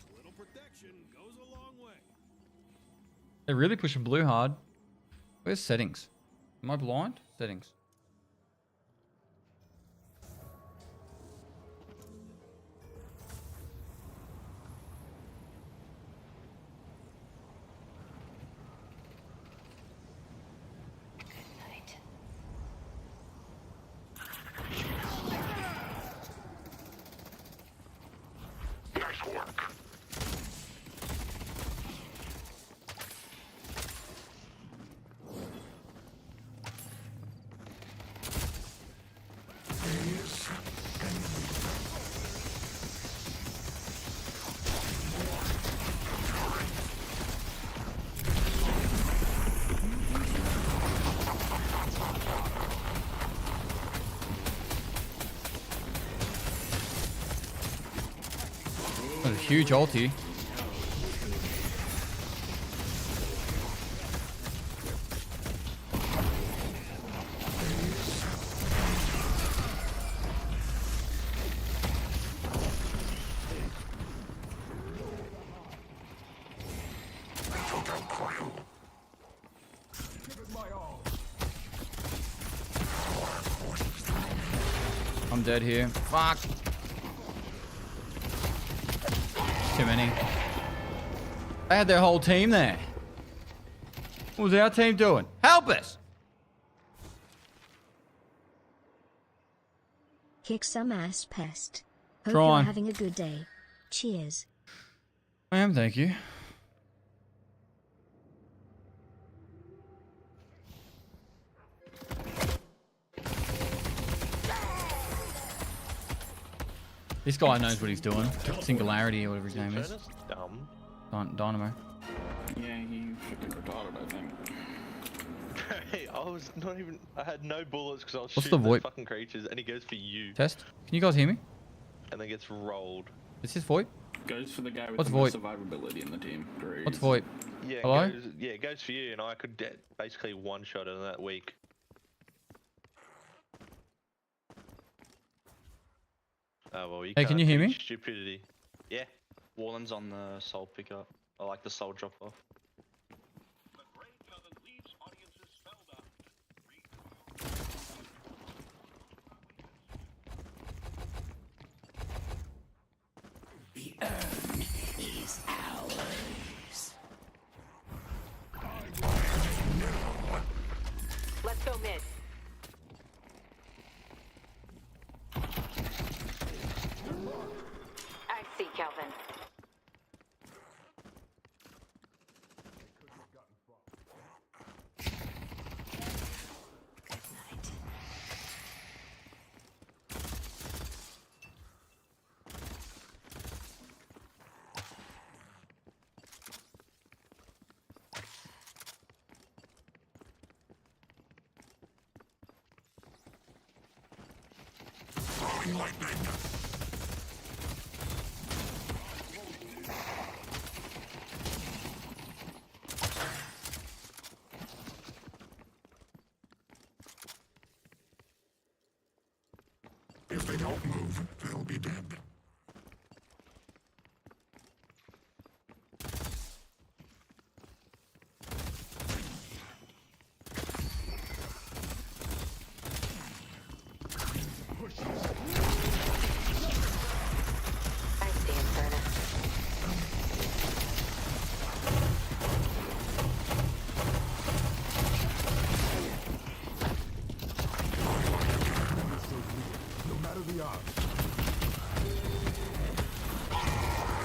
A little protection goes a long way. They're really pushing blue hard. Where's settings? Am I blind? Settings. That's a huge ulti. I'm dead here. Fuck. Too many. They had their whole team there. What was our team doing? Help us! Kick some ass, Pest. Hope Try you're on. having a good day. Cheers. I am, thank you. This guy knows what he's doing. Singularity or whatever his name is. Dumb. Dynamo. Yeah, he freaking retarded, I think. Hey, I was not even. I had no bullets because I was What's shooting the the VoIP? fucking creatures, and he goes for you. Test. Can you guys hear me? And then gets rolled. Is this VoIP? Goes for the guy with What's the most VoIP? survivability in the team. Great. What's VoIP? Yeah. Hello? It goes for you, and I could basically one shot in that week. Oh well, you Hey, can't can you hear teach me? Stupidity. Yeah. Warden's on the soul pickup. I like the soul drop off. The urn is ours. Let's go mid. I see, Kelvin. If they don't move, they'll be dead. I see him, Furnace. No matter the odds.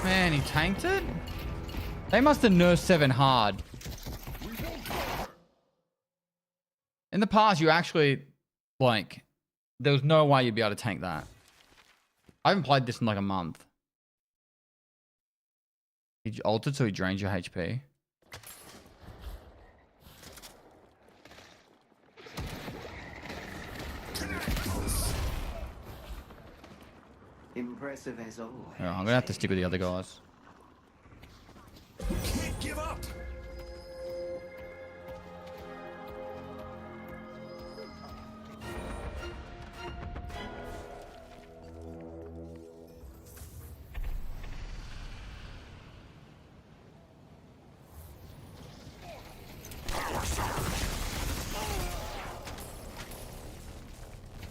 Man, he tanked it? They must have nerfed 7 hard. In the past, you actually, like, there was no way you'd be able to tank that. I haven't played this in like a month. He altered so he drains your HP. Impressive as always. Yeah, I'm gonna have to stick with the other guys. Can't give up.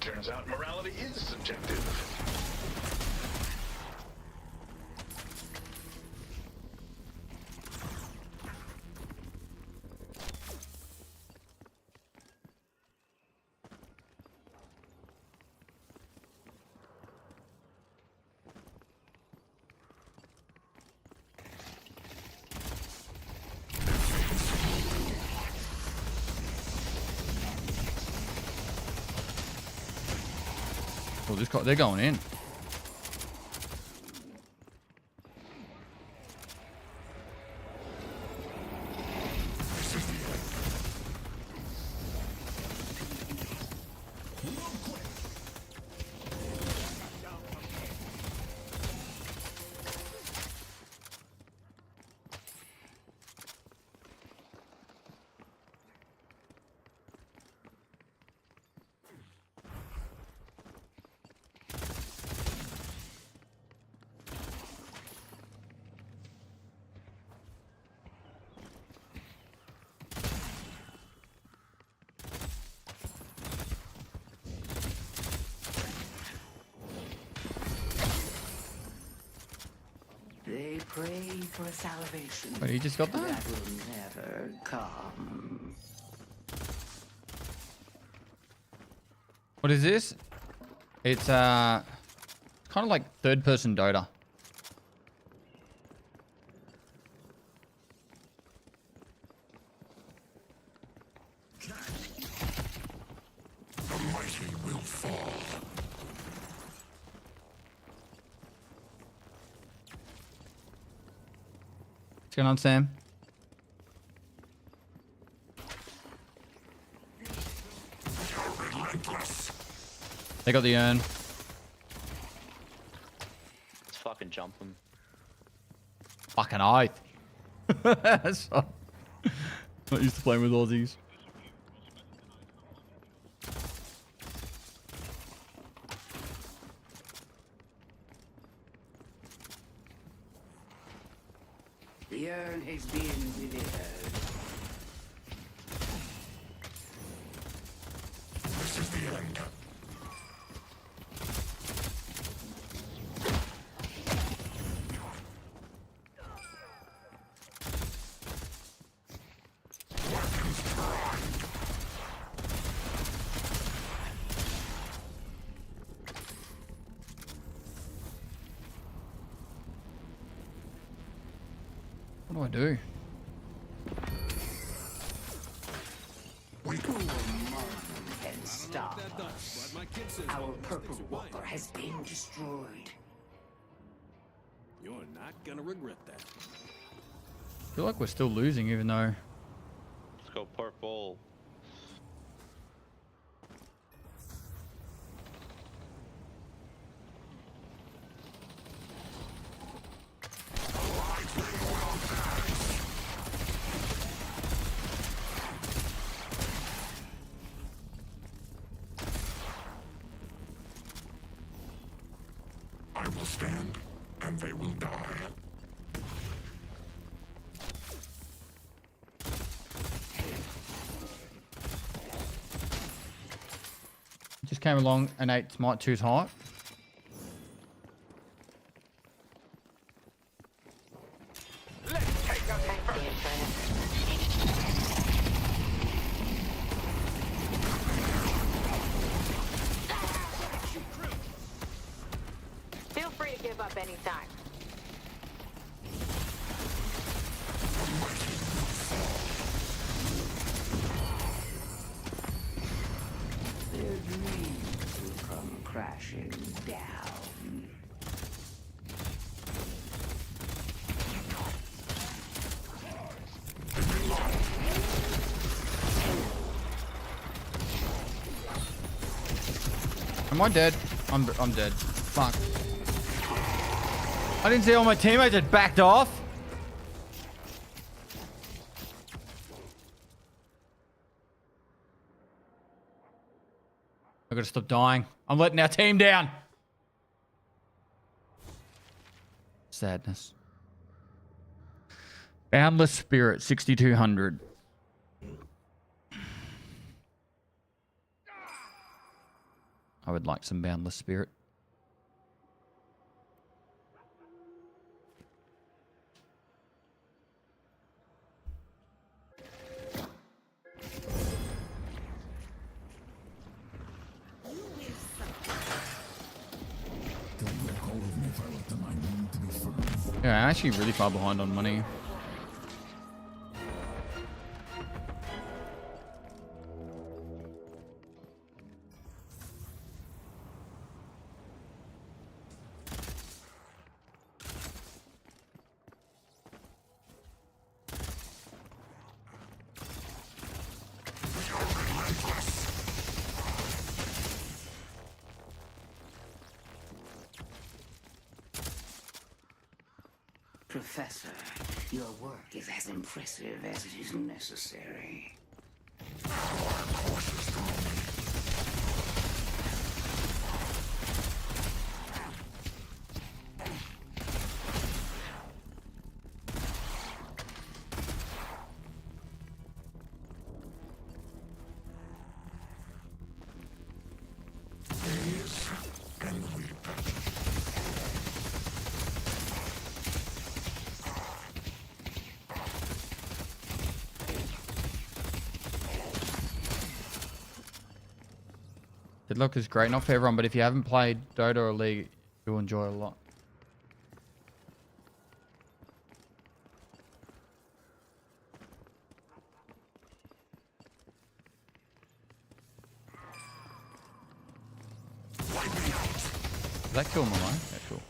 Turns out morality is subjective. Oh, they're going in. They pray for a salvation. Wait, you just got that? That will never come. What is this? It's kind of like third-person Dota. The mighty will fall. What's going on, Sam? Relentless. They got the urn. Let's fucking jump him. Fucking oath. So, not used to playing with Aussies. The urn is being delivered. This is the end. What do I do? And stop us. Our purple walker has been destroyed. You're not gonna regret that. I feel like we're still losing, even though... Let's go purple. I will stand, and they will die. Just came along and ate Smite 2's heart. Feel free to give up anytime. Their dreams will come crashing down. Am I dead? I'm dead. Fuck. I didn't see all my teammates had backed off. I gotta stop dying. I'm letting our team down. Sadness. Boundless Spirit, 6,200. I would like some Boundless Spirit. Yeah, I'm actually really far behind on money. Professor, your work is as impressive as it is necessary. Deadlock is great, not for everyone, but if you haven't played Dota or League, you'll enjoy it a lot. Did that kill him alone? Yeah, cool.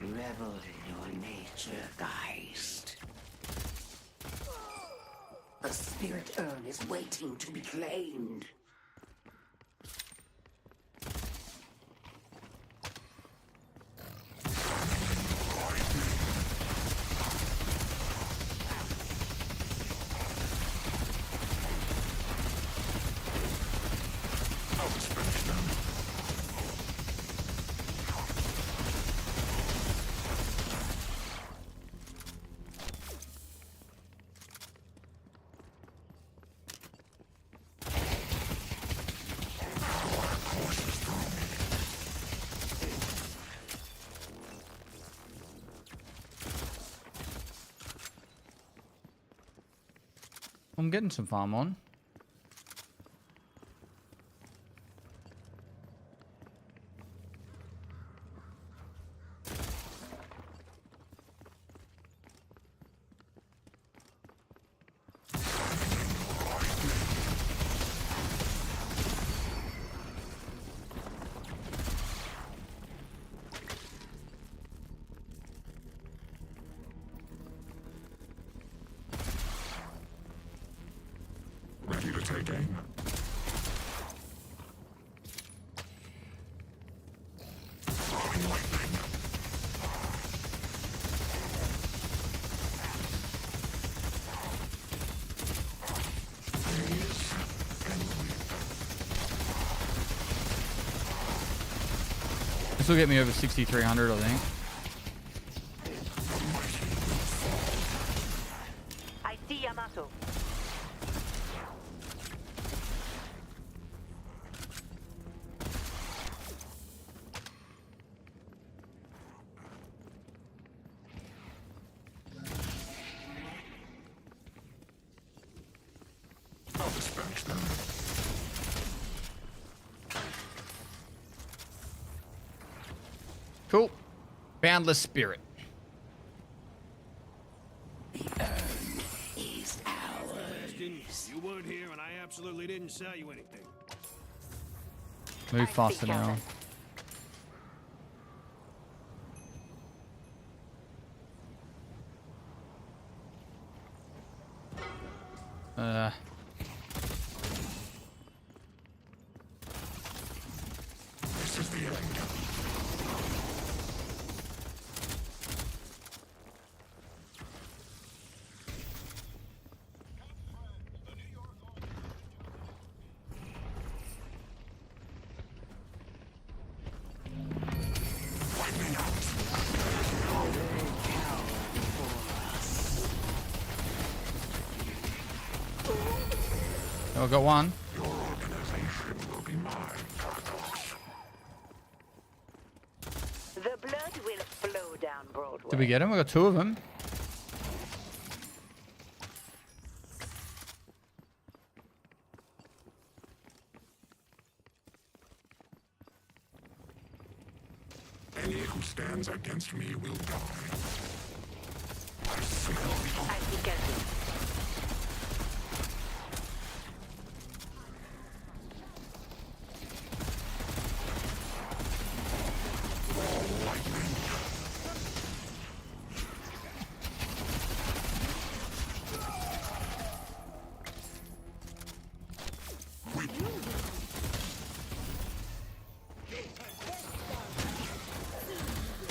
Revel in your nature, Geist. The spirit urn is waiting to be claimed. I'm getting some farm on. Ready to take aim. This will get me over 6,300, I think. I see Yamato. I'll dispatch them. Cool. Boundless Spirit. Is ours. You weren't here, and I absolutely didn't sell you anything. Move faster now. This is the end. Oh, I got one. Your organization will be mine, Tarkov. Broadway. Did we get him? We got 2 of them. Any who stands against me will die. I smell the I see Kelsey.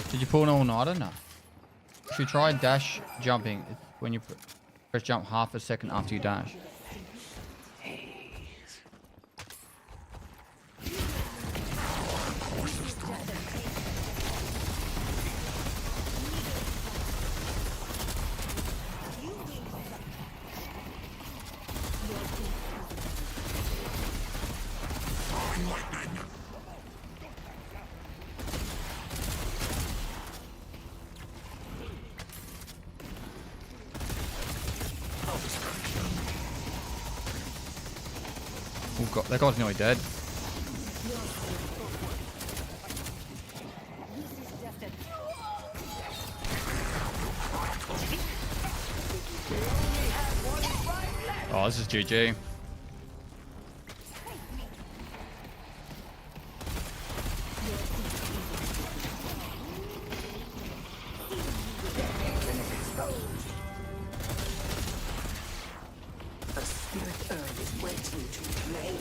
Did you pull an all-nighter? No. You should try dash jumping. It's when you press jump half a second after you dash. Oh god, that guy's nearly dead. Oh, this is GG. A spirit earth is waiting to claim.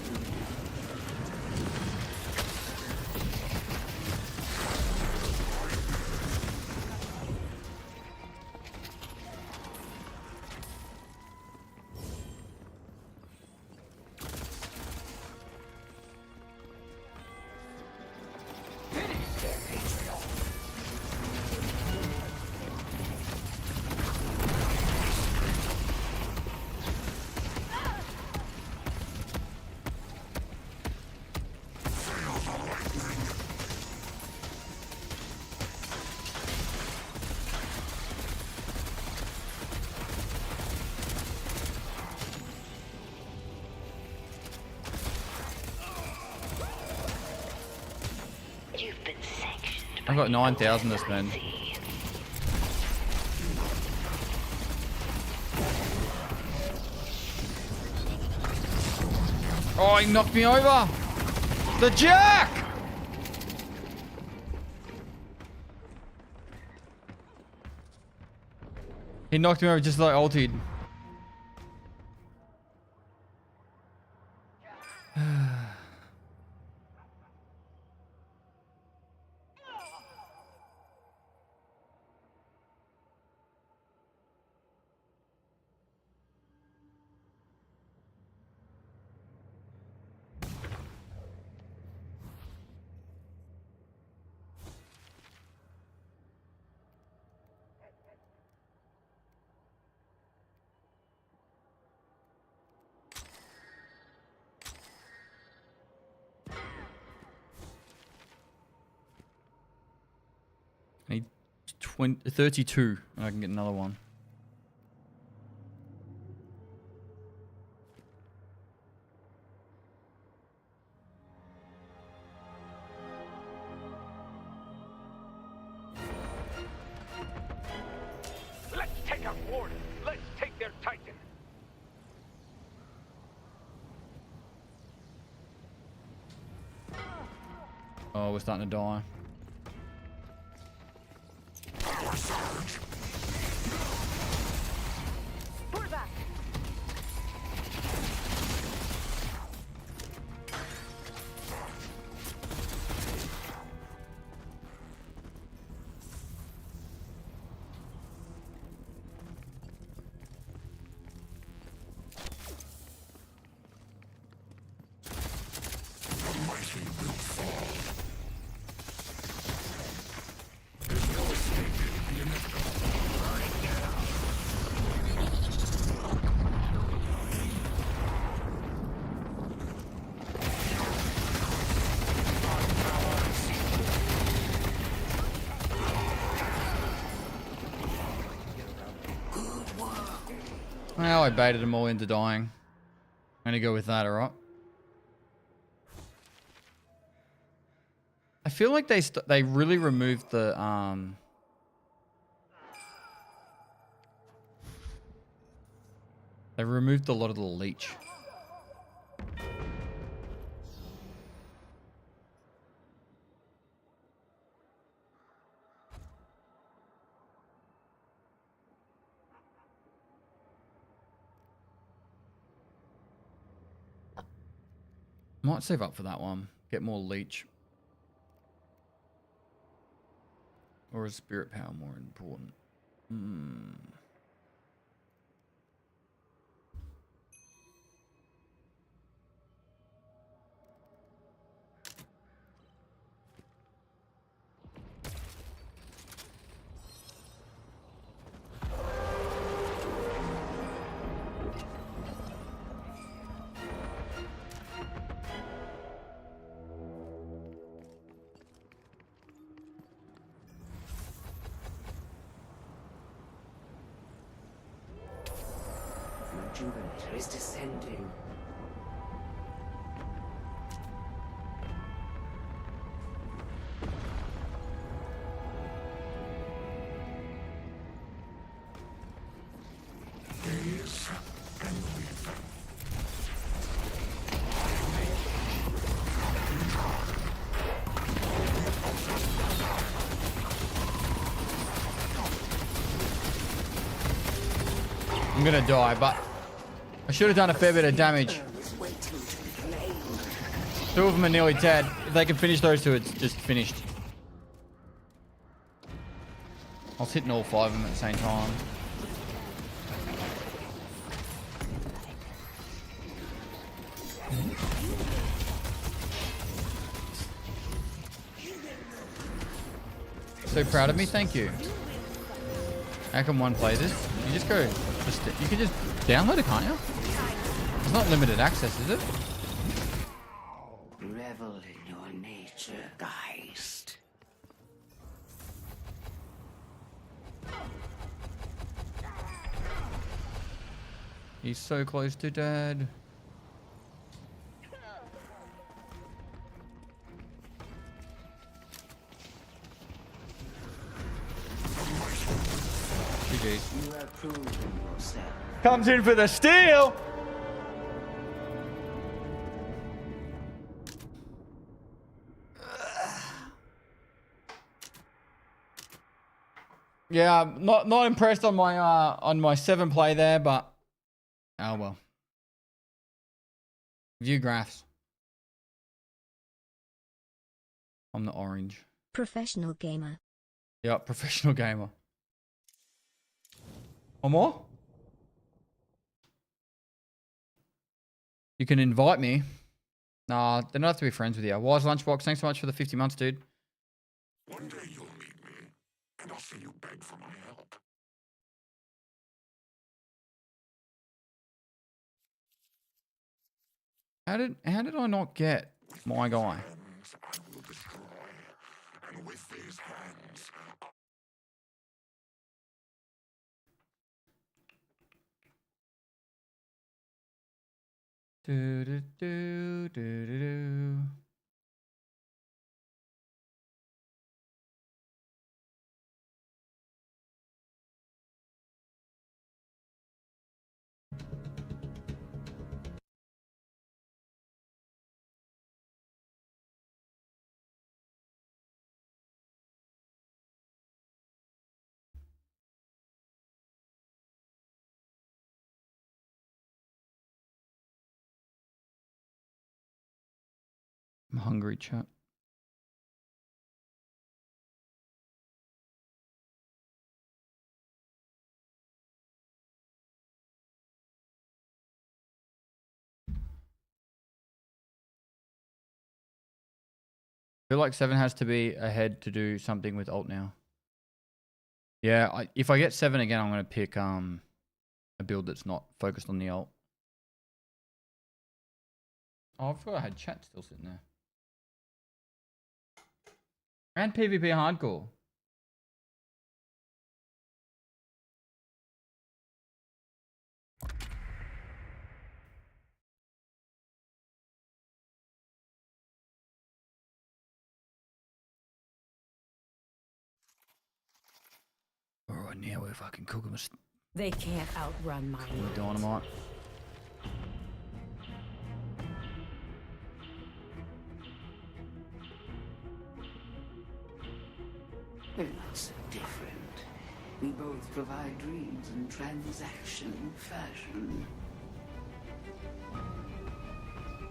I've got 9,000 to spend. Oh, he knocked me over! The jack! He knocked me over just like ultied. I need 32 and I can get another one. Let's take out Warden. Let's take their Titan. Oh, we're starting to die. Pull back. Well, I baited them all into dying. I'm gonna go with that, alright? I feel like they really removed the they removed a lot of the leech. Might save up for that one. Get more leech. Or is spirit power more important? Rejuvenator is descending. Gaze and weep. I'm gonna die, but I should have done a fair bit of damage. Two of them are nearly dead. If they can finish those two, it's just finished. I was hitting all 5 of them at the same time. So proud of me, thank you. How can one play this? You just go, you can just download it, can't you? It's not limited access, is it? Revel in your nature, Geist. He's so close to dead. GG's. You have proven yourself. Comes in for the steal. Yeah, not impressed on my 7 play there, but oh well. View graphs. I'm the orange. Professional gamer. Yeah, professional gamer. One more? You can invite me. Nah, they don't have to be friends with you. Wise Lunchbox, thanks so much for the 50 months, dude. One day you'll meet me, and I'll see you beg for my help. How did I not get my guy? I will destroy, and with these hands, Do do do do do do. I'm hungry, chat. I feel like 7 has to be ahead to do something with ult now. Yeah, if I get 7 again, I'm going to pick a build that's not focused on the ult. Oh, I forgot I had chat still sitting there. And PvP hardcore. now we're fucking cooking with They can't outrun my dynamite. We're not so different. We both provide dreams in transaction fashion.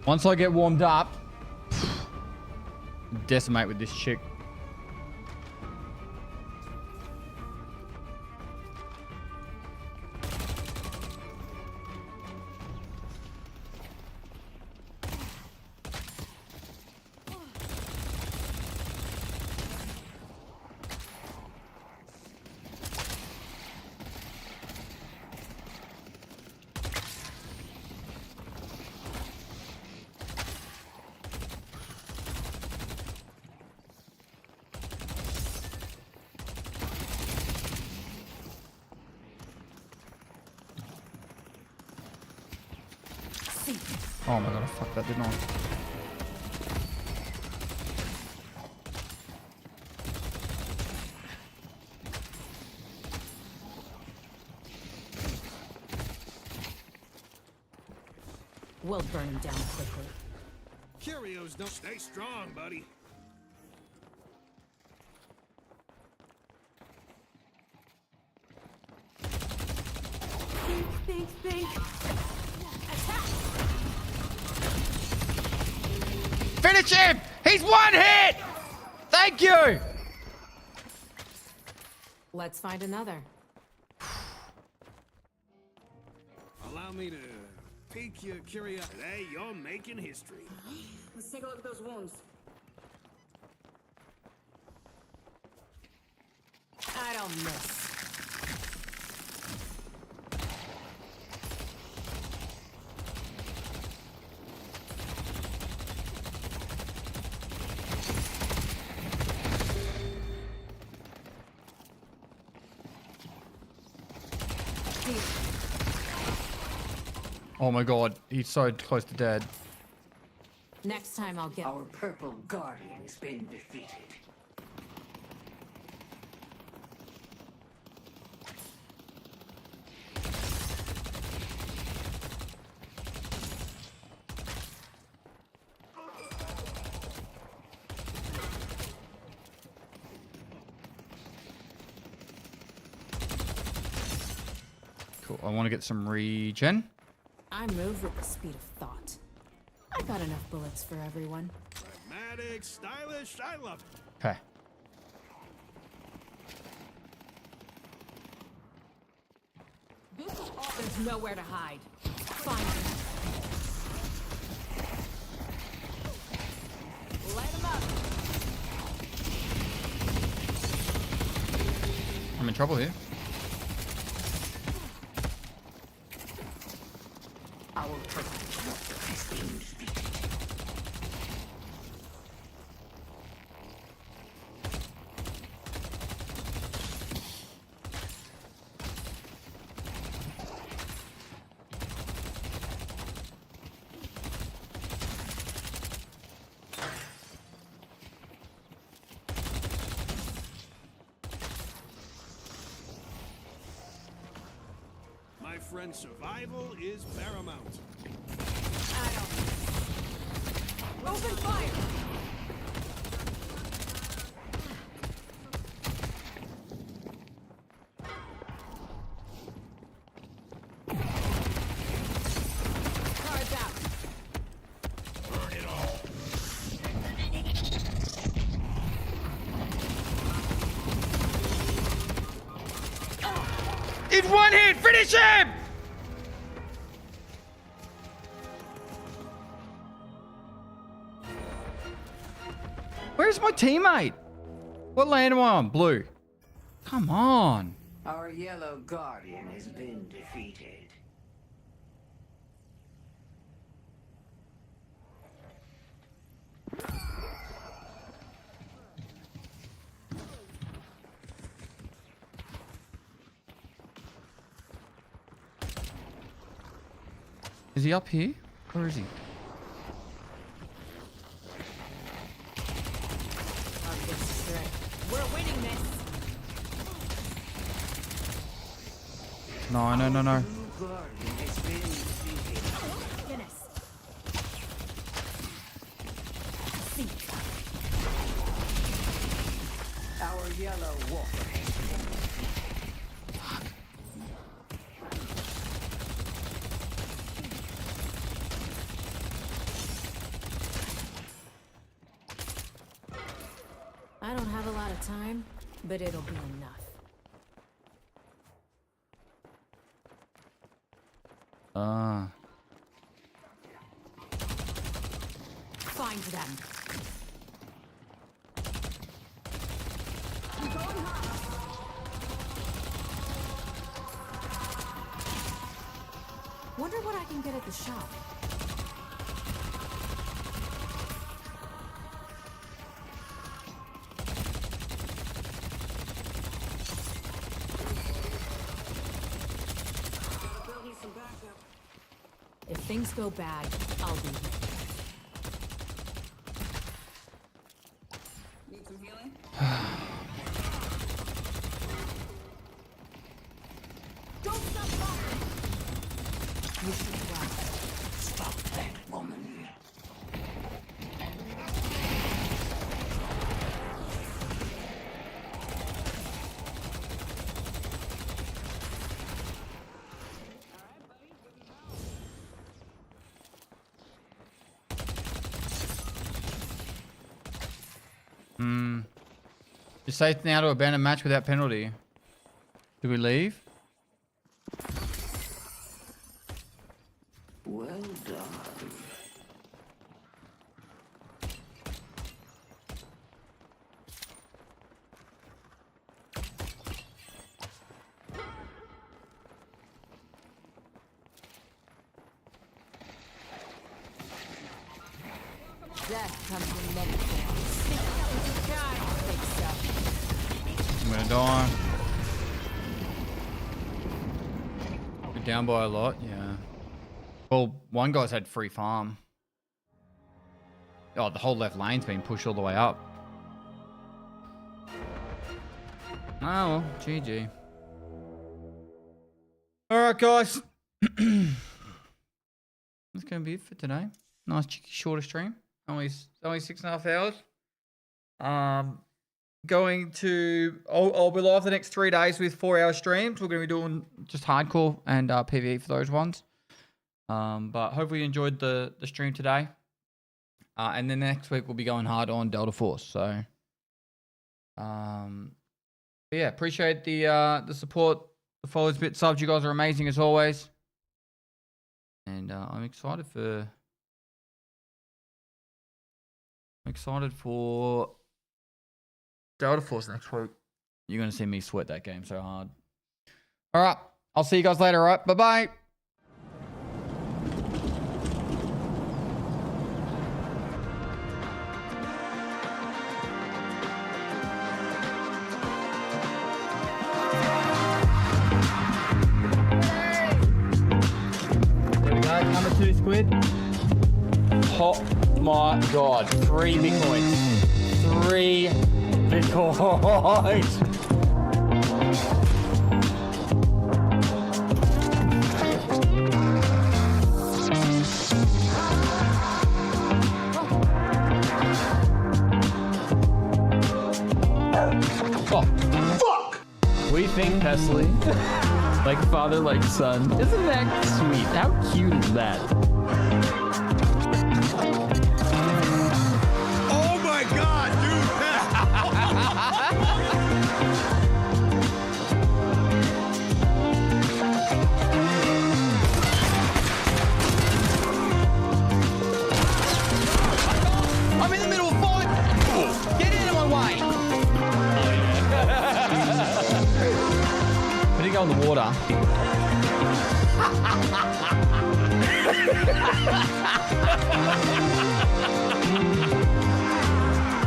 Once I get warmed up, decimate with this chick. Oh my god, I fucked that, didn't I? We'll burn him down quickly. Curios don't stay strong, buddy. Think. Finish him! He's one hit! Thank you! Let's find another. Allow me to pique your curiosity. Hey, you're making history. Let's take a look at those wounds. I don't miss. Oh my god, he's so close to dead. Next time I'll get... Our purple guardian has been defeated. Cool, I want to get some regen. I move with the speed of thought. I got enough bullets for everyone. Pragmatic, stylish, I love it. Okay. There's nowhere to hide. Find him. Light him up. I'm in trouble here. Our purple water has been defeated. My friend, survival is paramount. Open fire! Cards out. Burn it all. He's one hit! Finish him! Where's my teammate? What lane am I on? Blue. Come on. Our yellow guardian has been defeated. Is he up here? Where is he? We're winning this. No, no, no, no. Our yellow walker. I don't have a lot of time, but it'll be enough. Find them. Wonder what I can get at the shop. If things go bad, I'll be here. Need some healing? Don't stop firing! You should run. Stop that woman. You're safe now to abandon match without penalty. Do we leave? Well done. Death comes in many forms. I think so. I'm gonna die. We're down by a lot, yeah. Well, one guy's had free farm. Oh, the whole left lane's been pushed all the way up. Oh, well, GG. Alright, guys. That's gonna be it for today. Nice, cheeky, shorter stream. Only 6.5 hours. Going to I'll be live the next 3 days with 4-hour streams. We're going to be doing just hardcore and PvE for those ones. But hopefully you enjoyed the stream today. And then next week we'll be going hard on Delta Force. So yeah, appreciate the support, the follows, bit subs. You guys are amazing as always. And I'm excited for Delta Force next week. You're going to see me sweat that game so hard. All right. I'll see you guys later. All right. Bye-bye. There we go. Number 2 squid. Oh my God. 3 Bitcoins. 3 Bitcoins. Oh, fuck! We think Pestily, like father, like son. Isn't that sweet? How cute is that? Oh my god, dude! I'm in the middle of a fight! Get out of my way! We didn't go in the water.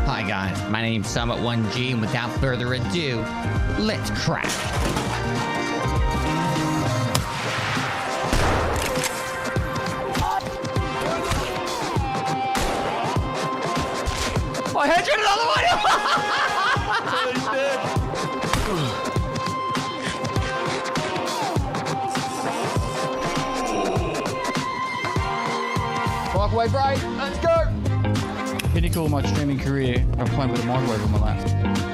Hi guys, my name's Summit1G, and without further ado, let's crack. I had you another one! way, Bray. Let's go. Pinnacle of my streaming career. I'm playing with a microwave on my lap.